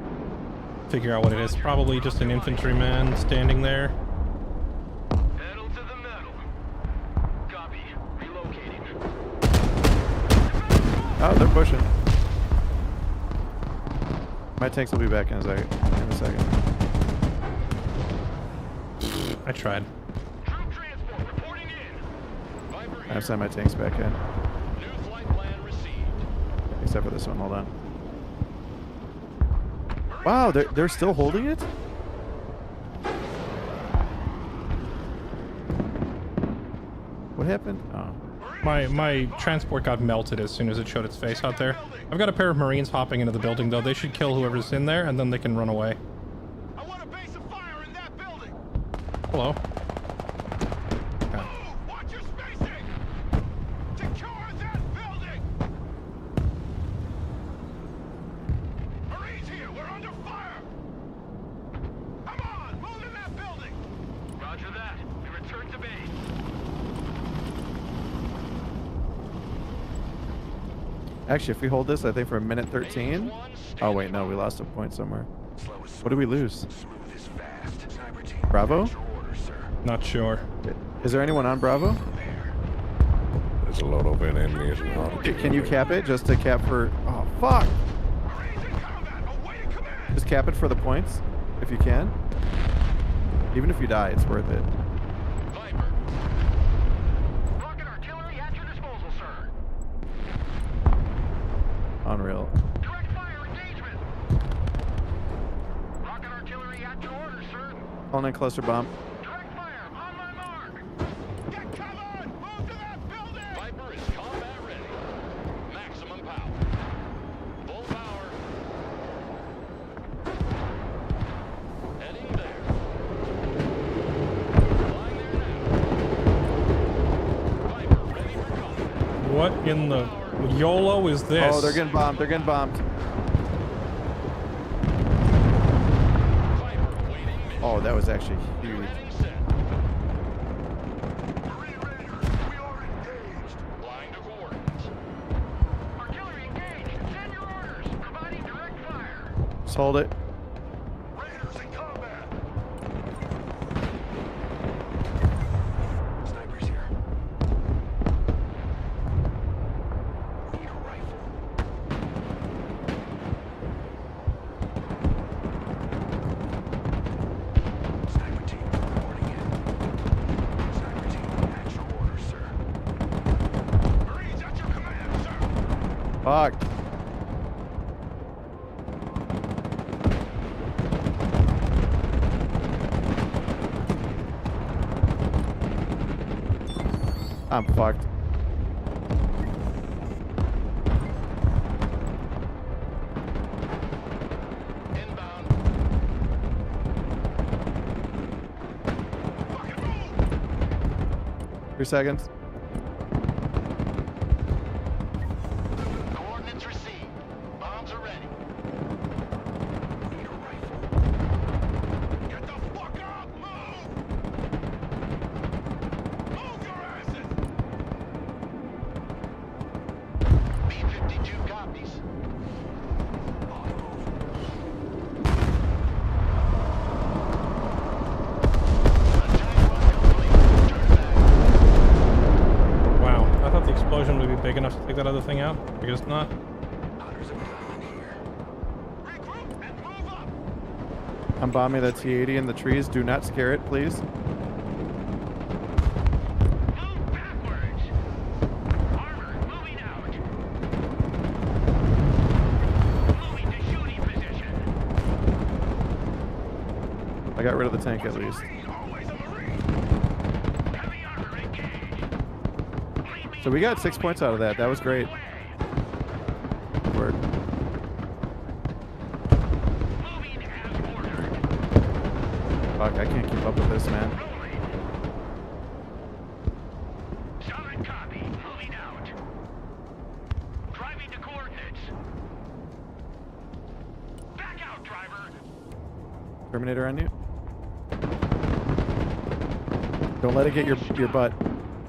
figure out what it is. Probably just an infantryman standing there. Pedal to the metal. Copy. Relocating. Oh, they're pushing. My tanks will be back in a second. I tried. Troop transport reporting in. Viper I here. have sent my tanks back in, New flight plan received. except for this one. Hold on. Wow, they're still holding it? What happened? Oh. My transport got melted as soon as it showed its face out there. I've got a pair of Marines hopping into the building though. They should kill whoever's in there and then they can run away. I want a base of fire in that building. Hello. Move! Watch your spacing! Secure that building! Marines here, we're under fire! Come on, move in that building! Roger that. We return to base. Actually, if we hold this, I think for a minute 13. Oh wait, no, we lost a point somewhere. What did we lose? Bravo? Not sure. Is there anyone on Bravo? There's a lot of enemies now. Can you cap it just to cap for? Oh fuck! Marines in combat, awaiting command! Just cap it for the points, if you can. Even if you die, it's worth it. Viper. Rocket artillery at your disposal, sir. Unreal. Direct fire engagement. Rocket artillery at your orders, sir. Calling in cluster bomb. Direct fire on my mark. Get covered! Move to that building! Viper is combat ready. Maximum power. Full power. Heading there. Flying there now. Viper ready for combat. What in the YOLO is this? Oh, they're getting bombed. They're getting bombed. Viper waiting mission. Oh, that was actually huge. Ready set. Marine Raiders, we are engaged. Flying to coordinates. Artillery engaged. Send your orders. Providing direct fire. Just hold it. Raiders in combat. Snipers here. Need a rifle. Sniper team reporting in. Sniper team at your orders, sir. Marines at your command, sir. Fuck. I'm fucked. Inbound. Fucking move! 3 seconds. Coordinates received. Bombs are ready. Need a rifle. Get the fuck up! Move! Move your asses! B-52 copies. On the move. Attack run complete. Turn back. Wow, I thought the explosion would be big enough to take that other thing out. I guess not. Hunters of Khan here. Regroup and move up! I'm bombing that T-80 in the trees. Do not scare it, please. Move backwards! Armor moving out! Moving to shooting position! I got rid of the tank at least. Marine, always a Marine! Heavy armor engaged! Lead me So we got 6 points out of that. That was great. away! Word. Moving as ordered! Fuck, I can't keep up with this, man. Rolling! Solid copy, moving out! Driving to coordinates! Back out, driver! Terminator on you. Don't let it get your butt.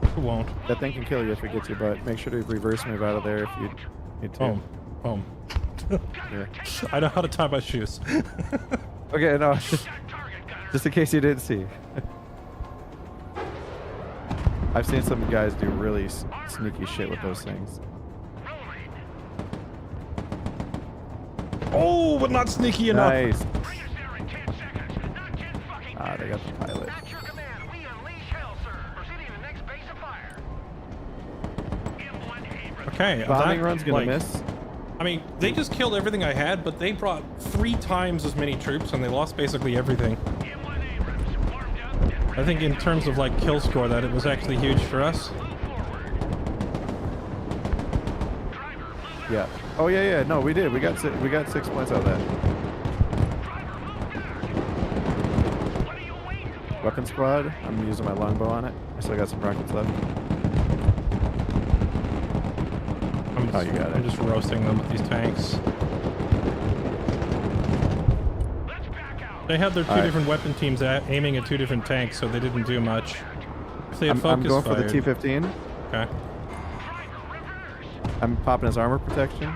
It won't. That thing can kill you if it gets your butt. Make sure to reverse move out of there if you need to. Boom. Boom. Yeah. I know how to tie my shoes. Okay, no. That target gunner! Just in case you didn't see. I've seen some guys do really sneaky shit with those things. Rolling! Oh, but not sneaky enough. Nice. Bring us there in 10 seconds! Not 10 fucking Ah, they got the pilot. That's your command! We unleash hell, sir! Proceeding to the next base of fire! M1 Abrams. Okay. Bombing that, run's gonna like, miss. I mean, they just killed everything I had, but they brought 3 times as many troops and they lost basically everything. M1 Abrams, warmed up and I think in terms of like kill score that it was actually huge for us. move forward. Yeah. Oh yeah, yeah. No, we did. We got 6 points out of that. Weapon squad. I'm using my longbow on it. I still got some rockets left. Oh, you got it. I'm just roasting them with these tanks. They had their two different weapon teams aiming at 2 different tanks, so they didn't do much. If they had I'm going fired. for the T-15. Okay. I'm popping his armor protection.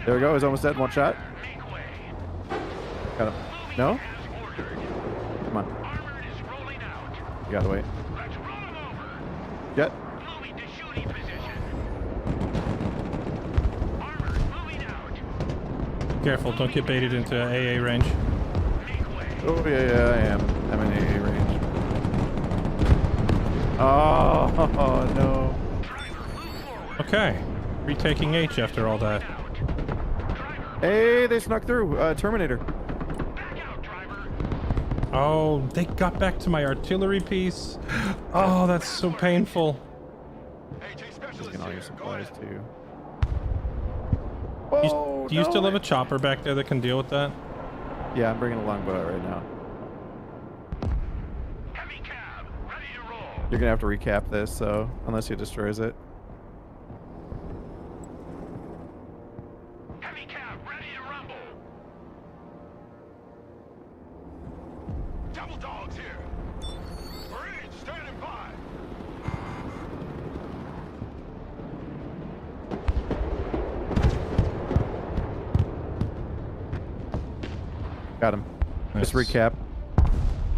There we go. He's almost dead. 1 shot. Got him. No? Come on. You gotta wait. Jet. Careful, don't get baited into AA range. Oh yeah, I am. I'm in AA range. Oh no. Okay. Retaking H after all that. Hey, they snuck through. Terminator. Oh, they got back to my artillery piece. Oh, that's so painful. Just getting all your supplies too. Do you still have a chopper back there that can deal with that? Yeah, I'm bringing a longbow out right now. You're gonna have to recap this, so unless he destroys it. Heavy cab, ready to rumble. Double dogs here. Marines standing by. Got him. Nice. Just recap.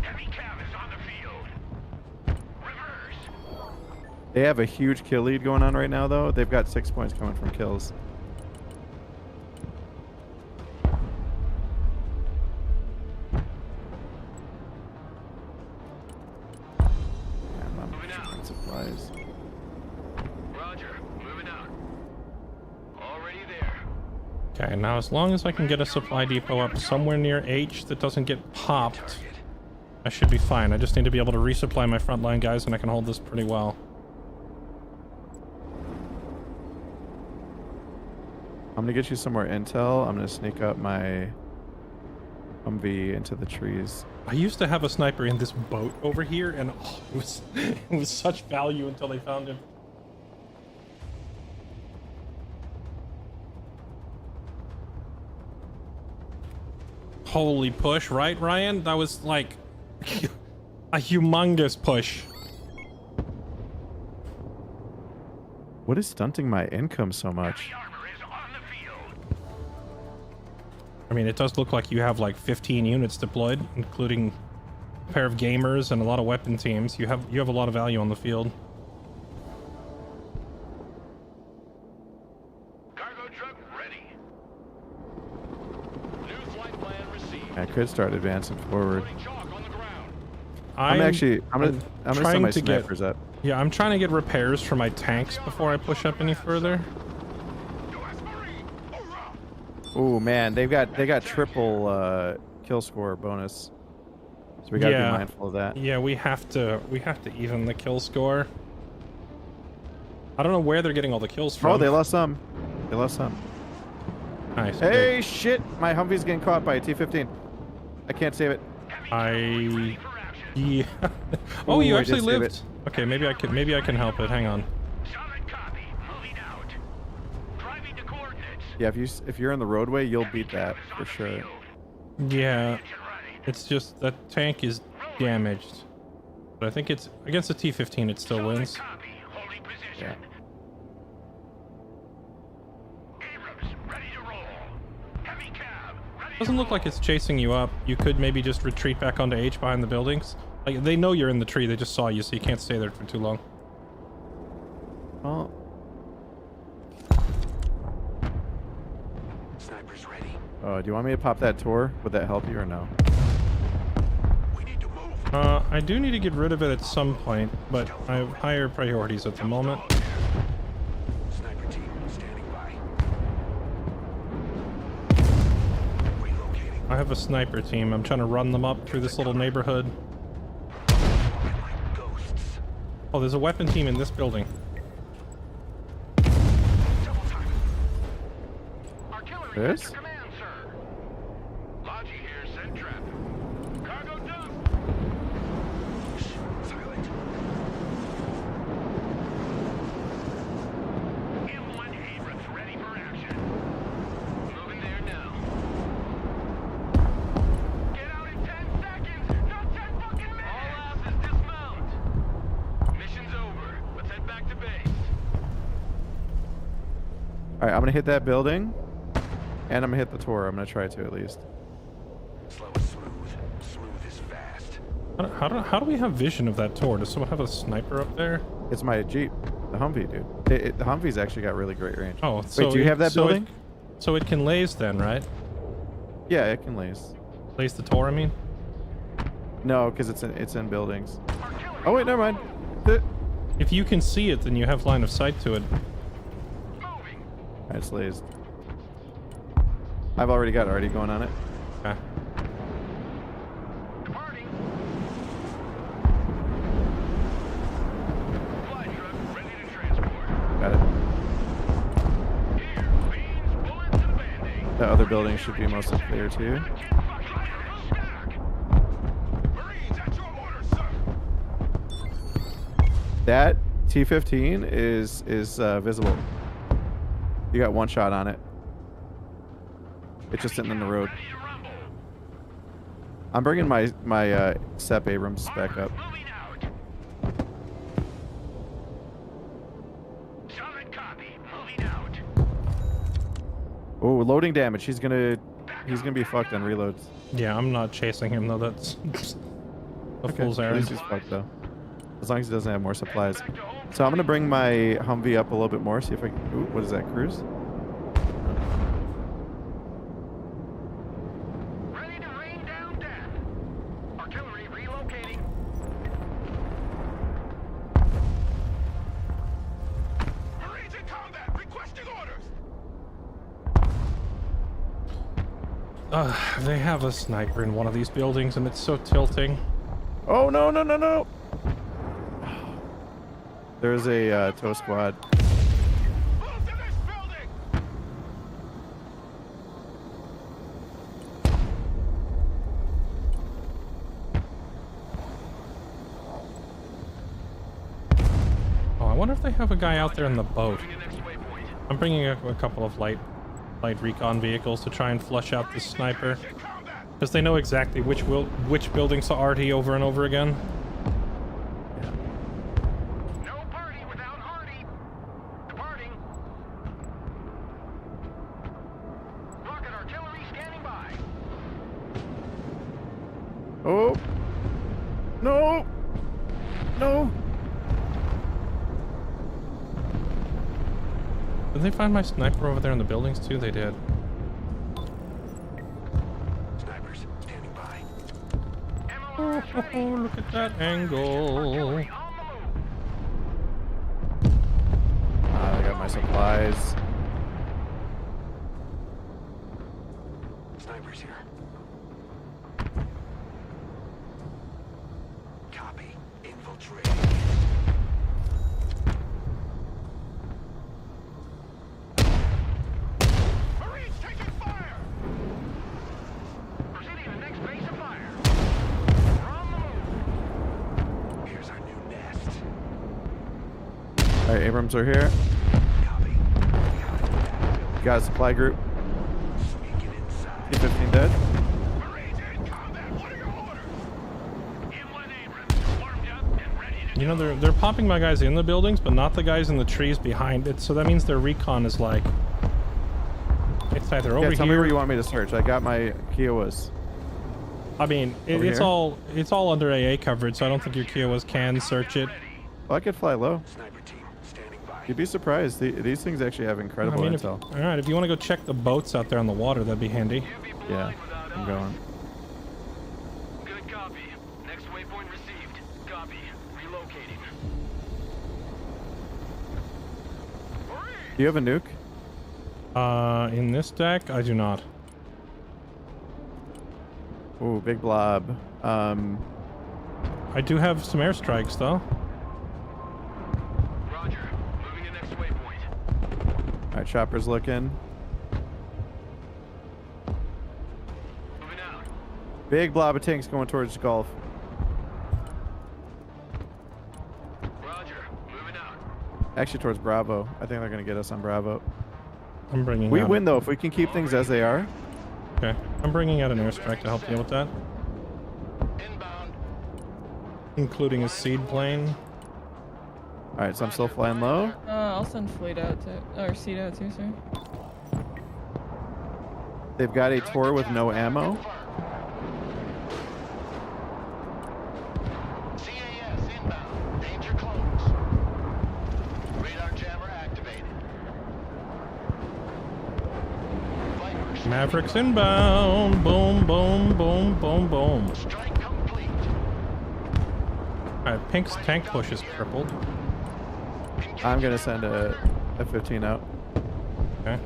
Heavy cab is on the field. Reverse. They have a huge kill lead going on right now, though. They've got 6 points coming from kills. Moving out. Supplies. Roger. Moving out. Already there. Okay, now as long as I can get a supply depot up somewhere near H that doesn't get popped, I should be fine. I just need to be able to resupply my frontline guys and I can hold this pretty well. I'm gonna get you some more intel. I'm gonna sneak up my Humvee into the trees. I used to have a sniper in this boat over here and oh, it was such value until they found him. Holy push, right, Ryan? That was like a humongous push. What is stunting my income so much? Heavy armor is on the field. I mean, it does look like you have like 15 units deployed, including a pair of gamers and a lot of weapon teams. You have a lot of value on the field. Cargo truck ready. New flight plan received. I could start advancing forward. Putting chalk on the ground. I'm gonna send my snipers up. Yeah, I'm trying to get repairs for my tanks before I push up any further. US Marine. Hoorah! Oh man, they got triple kill score bonus. So we gotta be mindful of that. Yeah, we have to even the kill score. I don't know where they're getting all the kills from. Oh, they lost some. They lost some. Nice. Hey, shit! My Humvee's getting caught by a T-15. I can't save it. Yeah. Oh, you Ooh, I actually did save lived. Okay, maybe I can help it. Hang on. Solid copy. Moving out. Driving to coordinates. Yeah, if you're in the roadway, you'll beat that for sure. Yeah, Engine ready. it's just that tank is damaged. But I think it's against the T-15 it still wins. Copy. Holding position. Yeah. Abrams ready to roll. Heavy cab ready. Doesn't look like it's chasing you up. You could maybe just retreat back onto H behind the buildings. Like, they know you're in the tree, they just saw you, so you can't stay there for too long. Well, Snipers ready. do you want me to pop that tour? Would that help you or no? We need to move. I do need to get rid of it at some point, but I have higher priorities at the moment. Sniper team standing by. Relocating. I have a sniper team. I'm trying to run them up through this little neighborhood. Like ghosts. Oh, there's a weapon team in this building. Double time. This? Command, sir. Logi here, send trap. Cargo dump. Silent. M1 Abrams ready for action. Moving there now. Get out in 10 seconds. Not 10 fucking minutes. All asses dismount. Mission's over. Let's head back to base. All right, I'm gonna hit that building, and I'm gonna hit the tour. I'm gonna try to at least. Slow is smooth. Smooth is fast. How do we have vision of that tour? Does someone have a sniper up there? It's my Jeep, the Humvee, dude. The Humvee's actually got really great range. Oh, so wait, do you have that building? So it can laze then, right? Yeah, it can lace. Laze the tour, I mean. No, because it's in buildings. Oh wait, never mind. Alright, If you can see it, then you have line of sight to it. it's lased. I've already got Artie going on it. Okay. Departing. Flight truck ready to transport. Got it. Here, beans, bullets, and band-aids. The other building should be mostly clear too. Marines, at your orders, sir. That T-15 is visible. You got one shot on it. It's just sitting in the road. I'm bringing my Sep Abrams back up. Moving out. Solid copy. Moving out. Oh, loading damage. He's gonna be fucked on reloads. Yeah, I'm not chasing him though. That's a fool's At errand. least he's fucked though. As long as he doesn't have more supplies. So I'm gonna bring my Humvee up a little bit more. See if I can. Ooh, what is that? Cruise? Ready to rain down death. Artillery relocating. Marines in combat. Requesting orders. They have a sniper in one of these buildings, and it's so tilting. Oh no no no no! There's a tow squad. Move to this building. Oh, I wonder if they have a guy out there in the boat. Moving to next waypoint. I'm bringing a couple of light recon vehicles to try and flush out the sniper, In combat. because they know exactly which buildings to RT over and over again. No party without Hardy. Departing. Rocket artillery standing by. Oh no no! Did they find my sniper over there in the buildings too? They did. Snipers standing by. Oh, look at that angle. I got my supplies. Snipers here. Copy. Infiltrate. Marines taking fire! Proceeding to the next base of fire. We're on the move. Here's our new nest. All right, Abrams are here. Copy. Got a supply group. Sneaking inside. T-15 dead. Marines in combat. What are your orders? M1 Abrams warmed up and ready to You know, they're popping my guys in the buildings, but not the guys in the trees behind it. So that means their recon is like, it's either over Yeah, tell me here. where you want me to search. I got my Kiowas. I mean, Over it's here? all under AA coverage, so I don't think your Kiowas can search it. Well, I could fly low. Sniper team standing by. You'd be surprised. These things actually have I incredible mean, intel. all right, if you want to go check the boats out there on the water, that'd be handy. Yeah, I'm going. Good copy. Next waypoint received. Copy. Relocating. Do you have a nuke? In this deck, I do not. Ooh, big blob. I do have some airstrikes though. Roger. Moving to next waypoint. All right, chopper's looking. Big blob of tanks going towards Gulf. Roger. Moving out. Actually, towards Bravo. I think they're going to get us on Bravo. I'm bringing We out win, though, if we can keep things as they are. Okay. I'm bringing out an airstrike to help deal with that, Inbound. including a seed plane. All right, so I'm still flying low. I'll send fleet out too, or seed out too, sorry. They've got a tour with no ammo. CAS inbound. Danger close. Radar jammer activated. Viper Mavericks inbound. Boom, boom, boom, boom, boom. strike complete. All right, Pink's tank push is crippled. I'm going to send a F-15 out. Okay.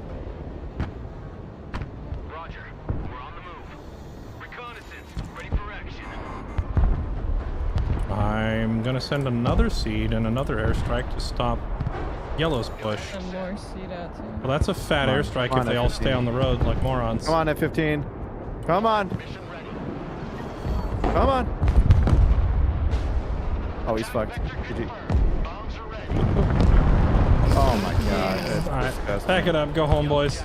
Roger. We're on the move. Reconnaissance. Ready for action. I'm gonna send another seed and another airstrike to stop Yellow's push. Send more seed out too. Well, that's a fat Come on, airstrike come if on, they all stay F-15. on the road like morons. Come on, F-15. Come on. Mission ready. Come on. Oh, he's fucked. GG. Bombs are ready. Oh, my God. That's All right, disgusting. pack it up, go home, boys.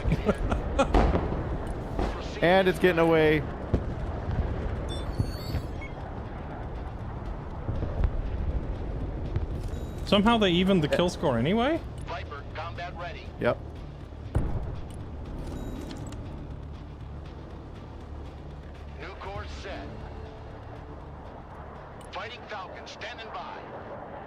And it's getting away. Somehow they evened the kill score anyway? Viper combat ready. Yep. New course set. Fighting Falcon standing by.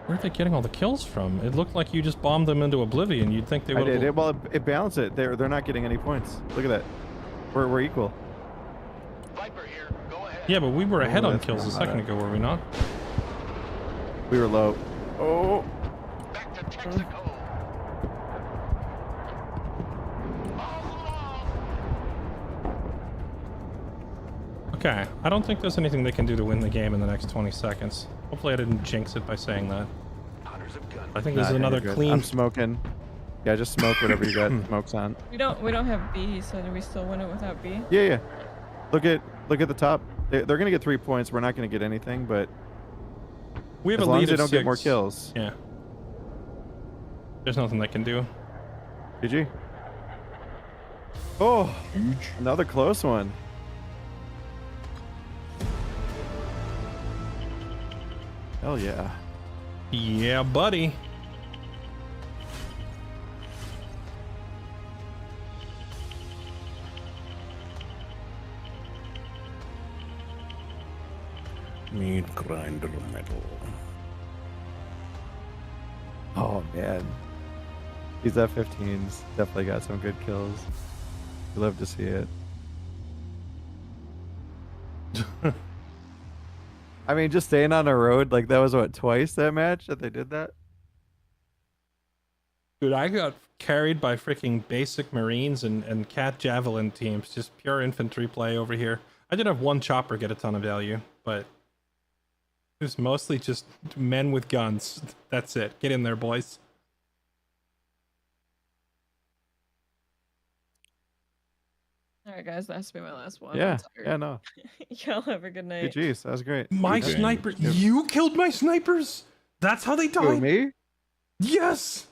Where are they getting all the kills from? It looked like you just bombed them into oblivion. You'd think they I would did. have... Well, it balanced it. They're not getting any points. Look at that. We're equal. Viper here. Go ahead. Yeah, but we were ahead on that's kills a not second it. ago, were we not? We were low. Oh. Back to Texaco. All along. Okay, I don't think there's anything they can do to win the game in the next 20 seconds. Hopefully I didn't jinx it by saying that. Hunters of gun. I think this is Nah, another you're good. clean... I'm smoking. Yeah, just smoke whatever you got smokes on. We don't have B, so do we still win it without B? Yeah, yeah. Look at the top. They're gonna get 3 points. We're not gonna get anything, but We have as a long lead as they of don't get more 6. kills. Yeah. There's nothing they can do. GG. Oh, another close one. Hell yeah. Yeah, buddy. Meat grinder metal. Oh man. These F-15s definitely got some good kills. You love to see it. I mean, just staying on a road, like that was what, twice that match that they did that? Dude, I got carried by freaking basic Marines and Cat Javelin teams. Just pure infantry play over here. I did have one chopper get a ton of value, but it was mostly just men with guns. That's it. Get in there, boys. All right, guys, that has to be my last one. Yeah, I'm tired. yeah, no. Y'all have a good night. GG's, that was great. My Okay. sniper. Yep. You killed my snipers? That's how they Who, died? me? Yes!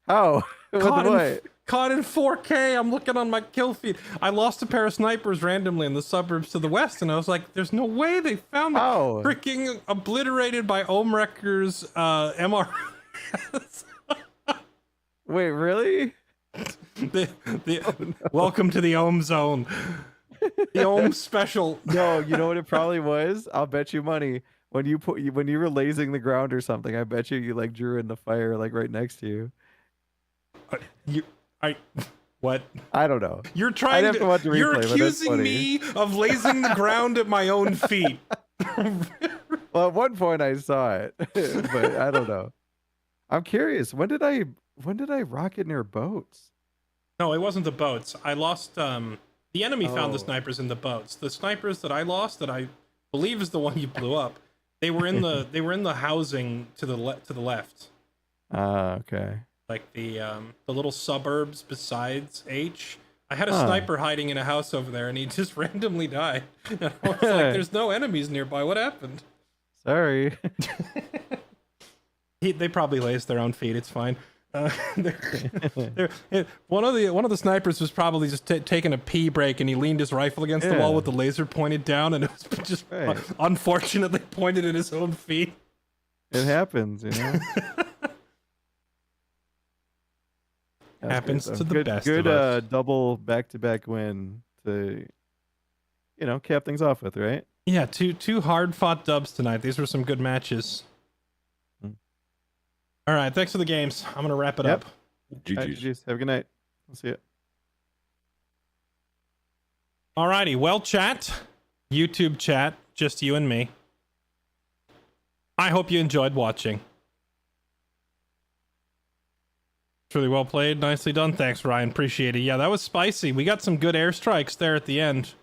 How? Caught in, What? caught in 4K. I'm looking on my kill feed. I lost a pair of snipers randomly in the suburbs to the west, and I was like, there's no way they found me. How? Freaking obliterated by Omwrecker's MR. Wait, really? Welcome to the Ohm Zone. The Ohm Special. No, you know what it probably was? I'll bet you money. When you when you were lasing the ground or something, I bet you like drew in the fire like right next to you. What? I don't know. You're trying have to watch the You're replay, but that's accusing funny. me of lasing the ground at my own feet. Well, at one point I saw it, but I don't know. I'm curious. When did I rocket near boats? No, it wasn't the boats. I lost. The enemy found the Oh. snipers in the boats. The snipers that I lost, that I believe is the one you blew up. They were in the housing to the left, Ah, okay. like the little suburbs besides H. I had a Huh. sniper hiding in a house over there, and he just randomly died. And I was like, "There's no enemies nearby. What happened?" Sorry. They probably laced their own feet. It's fine. One of the snipers was probably just taking a pee break, and he leaned his rifle against the wall Yeah. with the laser pointed down, and it was just Right. unfortunately pointed at his own feet. It happens, you know. That's Happens good, to though. the best Good of us. double back-to-back win to, cap things off with, right? Yeah, two hard fought dubs tonight. These were some good matches. Mm. All right, thanks for the games. I'm gonna wrap it Yep. up. All right, GG's. GG's. Have a good night. I'll see you. Alrighty, well, chat, YouTube chat, just you and me. I hope you enjoyed watching. It's really well played, nicely done. Thanks, Ryan. Appreciate it. Yeah, that was spicy. We got some good airstrikes there at the end.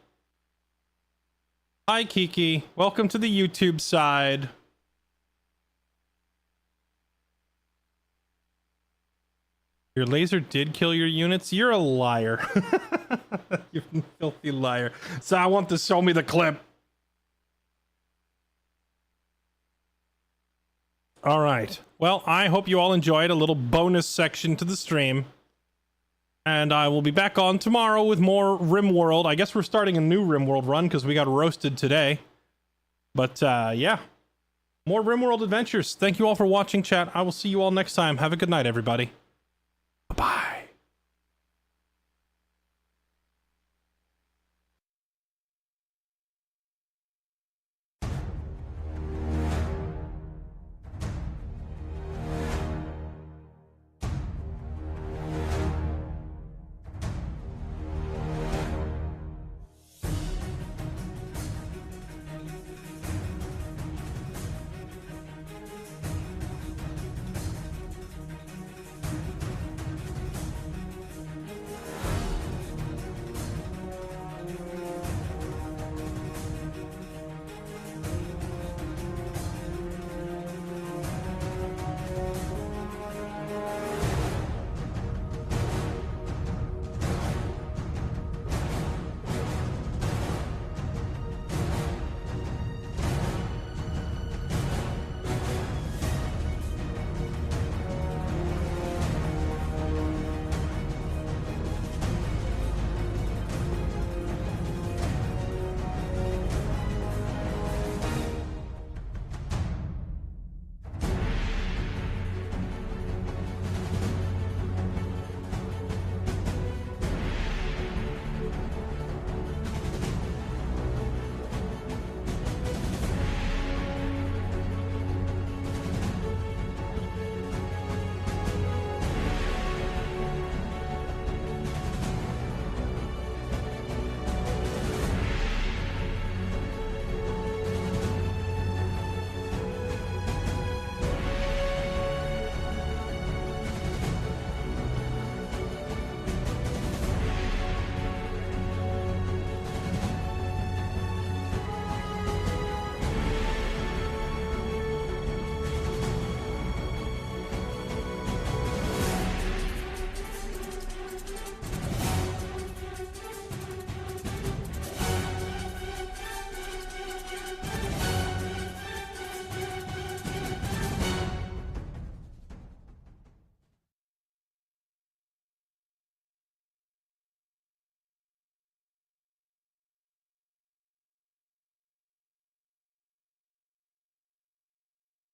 Hi, Kiki. Welcome to the YouTube side. Your laser did kill your units? You're a liar. You're a filthy liar. So I want to show me the clip. All right. Well, I hope you all enjoyed a little bonus section to the stream. And I will be back on tomorrow with more Rimworld. I guess we're starting a new Rimworld run because we got roasted today. But yeah, more Rimworld adventures. Thank you all for watching, chat. I will see you all next time. Have a good night, everybody.